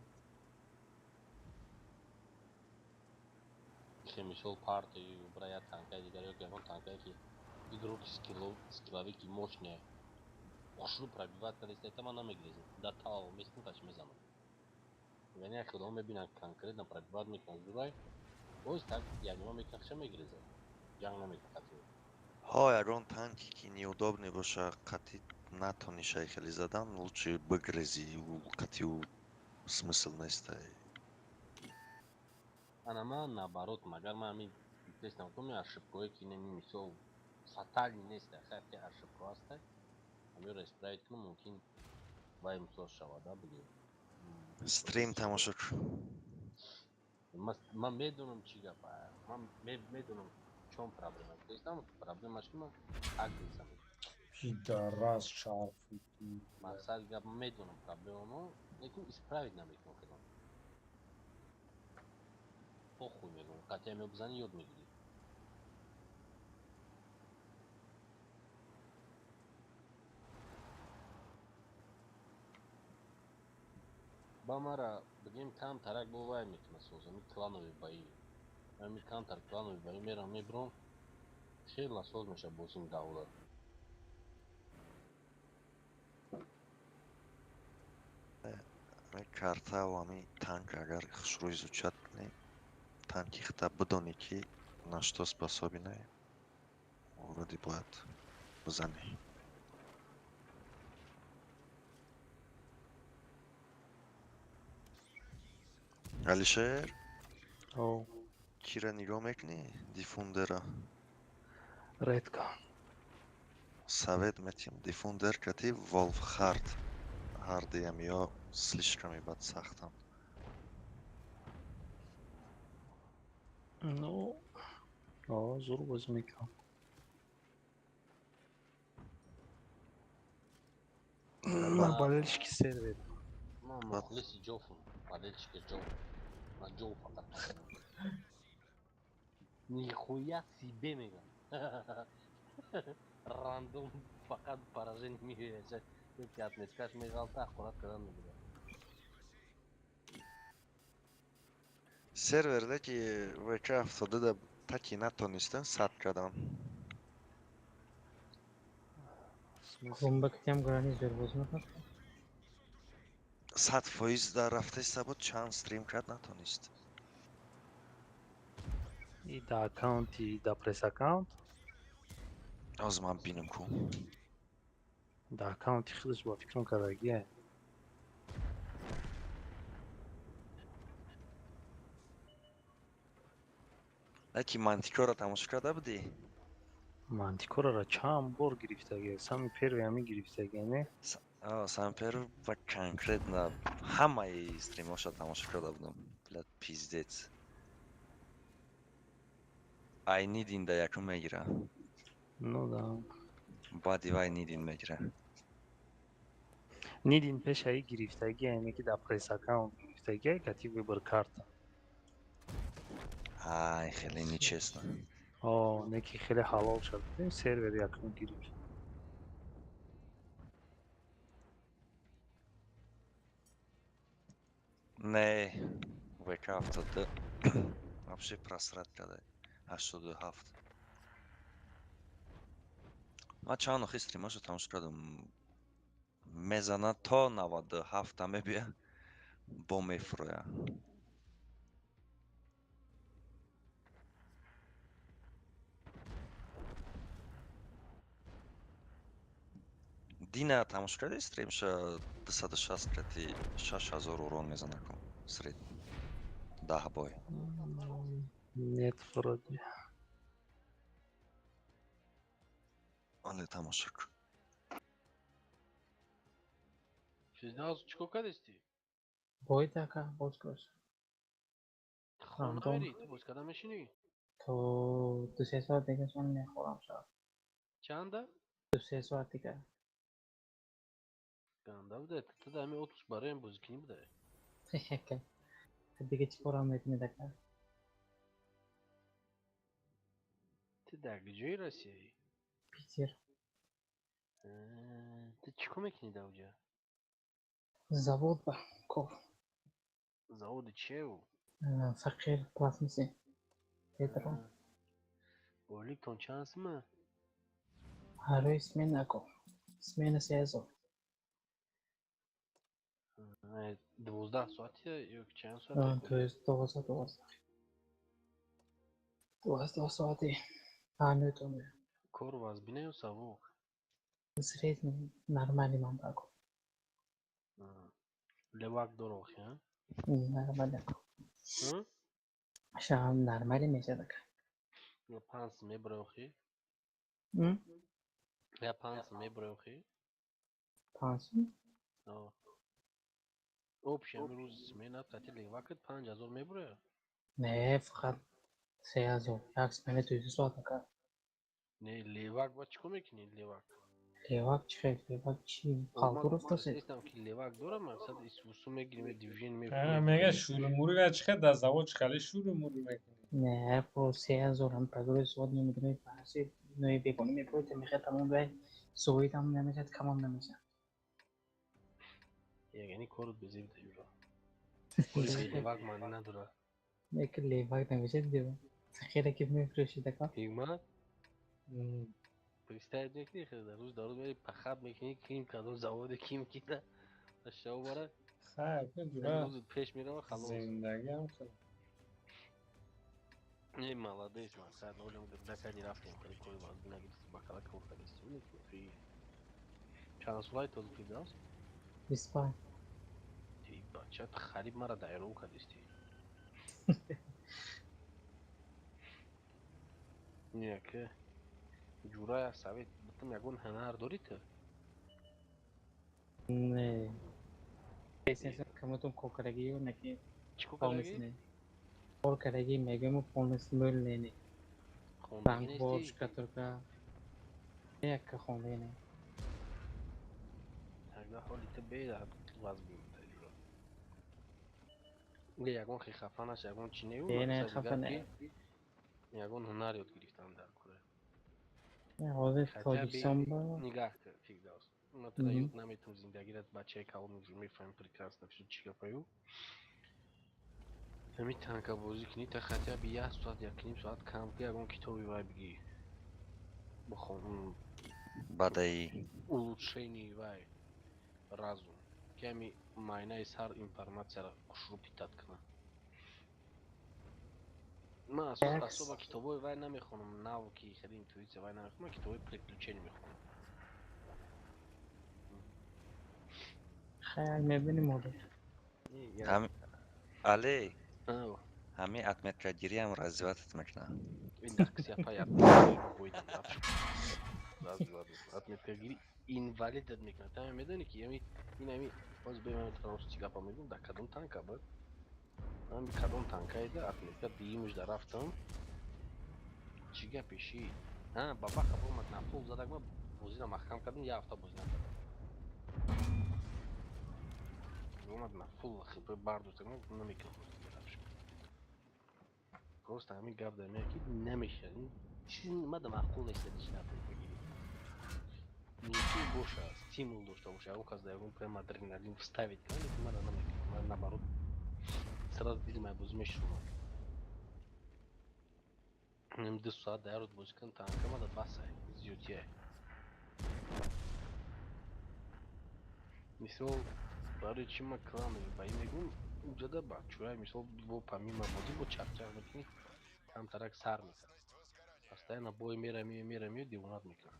Ке мисол парти брая танкае дигар ё ягон танкае ки игроки скиллови ки мощне хушру пробиват кадеста это ма намегрезам. Да тау местин тач мезанам. Вени як худо мебинам конкретно пробиват мекунам зурай, боз так ягоно мекунам хиша мегрезам. Ҷанг намекунам қатъи. Ҳо ягон танки ки неудобный боша қати натони шайхали задан, лучше бигрези, қати смысл нестай. Ана ман наоборот, магар ман ҳамин тестам кунам ошибкое ки неми мисол фатальни неста, хайр ки ошибка аста, ҳамиёро исправит кунам мумкин вай мисол шавада бигем. Стрим тамошо кун. Ман медонам чӣ гап аст. Ман медонам чом проблема. Тестам проблемаш ки ман агресам. Пидорас шарфу. Мақсад гап медонам проблемамо, лекин исправит наметавонам худом. Похуй мегӯям, қатъи мебизани ёд мегирӣ. ба мара бигем камтарак бо вай метавона созам, ин кланови баӣ. Ҳамин камтар кланови баӣ мерам мебирам, хеле осоз мешавад бозим давлат. Карта ва ҳамин танк агар хушрӯ изучат кунӣ, танки хита бидонӣ ки на что способен ай. Вроде бояд бизанӣ. Алишер, о кира нигоҳ мекунӣ? Дифундера. редко Совет метим диффундер кати Wolf Hard. Hardием ё слишком ебать сахтам. Ну, зур бозӣ мекунам. Ман болельщики сервер. Man muxlisi Joff'um. Болельщики Joff. На Joff фақат. Нихуя себе мегам. Рандом фақат поражение меяшад. Yoki atmetkаш меғалта ақурат кардан мегирад. Сервердеки ВК автодада таки натонистам сад кардам. Кромбактям грани зор боз мекунад. 100% дар рафтаи сабот чанд стрим кард натонист. И да аккаунти да пресс аккаунт. Аз ман бинам ку. Да аккаунти худаш ба фикрам кардагия. Аки мантикора тамошо карда будӣ? Мантикораро чанд бор гирифтагия. Сами первый ҳамин гирифтагия не? Сампер ва конкретно ҳамаи стримошо тамошо карда будам. Блад пиздец. Айнидин да якум мегира. Ну да. Баъди вай нидин мегира. Нидин пешаи гирифтагия яъне ки да пресс аккаунт гирифтагия кати выбор карта. Ай, хеле нечестно. Не ки хеле ҳалол шад. Ин сервер якум гирифт. Не, ВК 72. Вообще просрат карда. 87. Ман чанд охи стримашо тамошо кардам. Мезанад то 97 мебия. Бо мефурӯя. Дина тамошо кардӣ стримша 260 кати 6000 урон мезанад ку сред 10 бой. Нет, вроде. Але тамошо ку. Физдаз чико кардисти? Бой така боз куш. Хон хайри, ту боз карда мешини? То 2-3 соат дига сон мехӯрам шаб. Чанда? 2-3 соат дига. Ганда буде. Ту да ҳамин отпуск бароем бозикунӣ буде. Дига чӣ корам метавонӣ дака? Ту дар куҷои Россияӣ? Питер. Ту чӣ кор мекунӣ дар оҷа? Завод ба кор. Заводи чиеву? Фақир пластмасси. Петрол. Ойликтон чанд сима? Ҳаррӯи смена кор. Смена 3000. 12 соати ё ки чанд соати? То есть 12 соати. Ҳанӯтон. Кор вазбина ё савуқ? Средний нормальный ман кор. Левак дора охи, а? Нормально. Шам нормально мешад ака. Я панс мебарай охи? Я панс мебарай охи? Пансу? Общий ҳамин рӯз смена кати левакат 5000 мебарая? Не, фақат 3000. Як смена 2 соат ака. Не, левак ба чӣ кор мекунӣ левак? Левак чӣ хел? Левак чӣ? Палту рафтасед? Нестам ки левак дорам, мақсад исвусу мегирем, дивизион мега шӯрумӯри чиқа дар завод чиқали шӯрумӯри мекунӣ? Не, по 3000 ҳам прогресс завод немедонӣ баъзи нои бегона мебуред мехе тамом вай соид ҳам намешад, камам намешад. Яъни корут безеб даёра. Левак маъни надорад. Неки левак намешад диё. Хеле ки мефурӯшид ака. Ҳикмат? Представь мекунӣ дар рӯз мери пахаб мекунӣ, ким кадом заводе ки мекида. Ашшав бара. Хайр, рӯзут пеш мерава халос. зиндагиам хеле. Не, молодец, мақсад олем дакани рафтем кори кори вазбина гирифти бакала кор кардисти. Чанд солаи тоза Фирдавс? 25. Ти бачат хариб мара дайрон кардисти. Яке ҷурая савет گفتم یگون هنر داری تو؟ نه پیسنس کمتون کوکرگی و نکی چی پالنس کوکرگی؟ نه کوکرگی میگم پالنس مول نه خوندگی بانک borç نیستی؟ katırka یک خونده نه اگه حالی تو بیده وز بیمته لیرا یگون خی خفنش یگون چی نیو نه مقصد خفه دیگر نه که یگون هنر یاد گرفتم در کره حاضر خطر تاجیکستان بی با نگاه که فکر داست اونا تدا یاد نمیتون زندگی رد بچه کهو میفهم پریکراس نفسو چی گفایو همی تنکا بازی کنی تا خطر بی 1 ساعت یک نیم ساعت کم که یگون کتابی وای بگی بخون بدایی улучшений вай разум که همی معنی هر اینفرماسیا را شروع پیتاد کنه من اصلا کتابای وای نمیخونم نو که خیلی اینتویسیا وای نمیخونم من کتابای پریکلوچینی میخونم خیال میبینیم آده هم علی آه همین اتمتر گیری هم развивать میکنه این در کسی اپای اتمیتگیری رو بایدم دفش اتمیتگیری اینوالید میکنه تا میدونی که این همی باز بیمه تراس چی گپا میگم در کدوم تانکا بود من به کدوم تانکا ایده اتمیتگا دیگیمش در رفتم چی گپیشی بابا خبر اومد نفول زدک ما بازی را محکم کردم یه هفته بازی نکردم اومد نفول خیلی بردو تکنم نمیکنم بازی دیگه دفش گوست همین گپ در میاد که نمیشه این چیزی اومد معقول است دیش نفول بگیری نیکی باشه стимул داشته باشه اون کس در اون прям адреналин вставить کنه لیکن من نمیکنم من наоборот сразу دیدم من بازی میشونم نیم 2 ساعت در روز بازی کنم تانکه ما در بسه زیوتیه مثال برای چی من کلام با این میگم اونجا در بچه های مثال با پامیما بازی با چرچر میکنی کم ترک سر میکنه постоянно бой میره دیوانات میکنه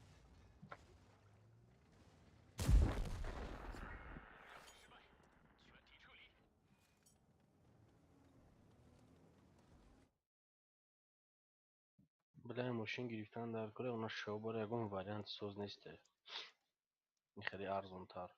بله ماشین گرفتن در کره اونا شو یکم واریانت سوز نیسته این خیلی ارزون تر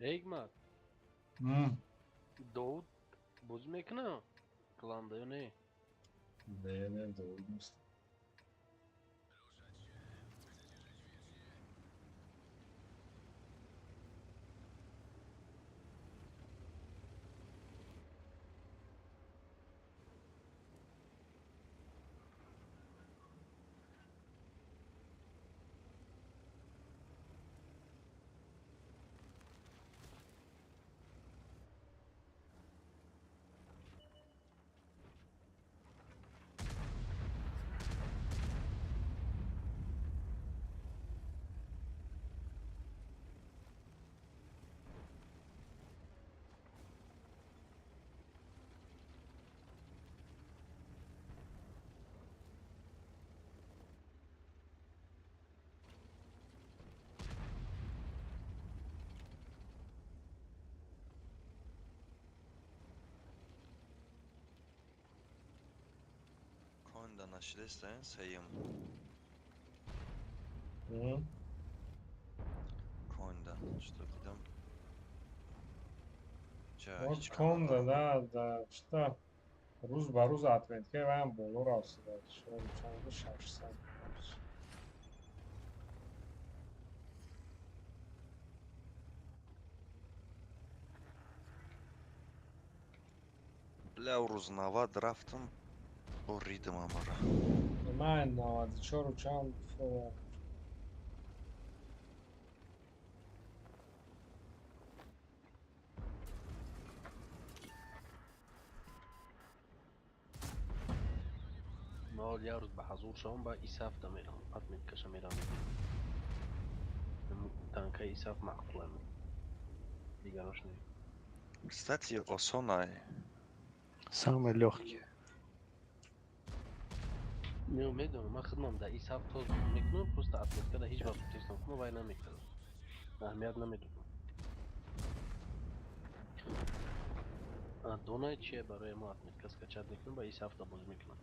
حکمت داود بازی میکنه کلانده یا نه نه دور نیست Coin'da naşırırsan sayım. Coin'da что видим? Вот hiç комда, kalmadı. да, что روز به روز اتمتکه و هم بالا راسته شد چند 600 бля урӯз 90 рафтам боридимам ара من 94 و چند من یه روز به حضور شدم با ایساف میرم قد میکشم میرم تانکه ایساف معقوله می دیگرش نمی кстати осонай Самый легкий. نه میدونم من خودم در ایساف توز میکنم پست اتلتیکا در هیچ وقت تستم کنم وای نمیکردم اهمیت نمیدونم دونای چیه برای ما اتلتیکا اسکچت میکنم با ایساف تا باز میکنم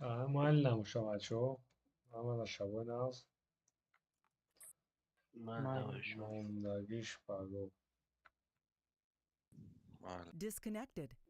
معلم شما چو اما شبای ناز من هوایشم ماندگیش پاگو Mal. Disconnected.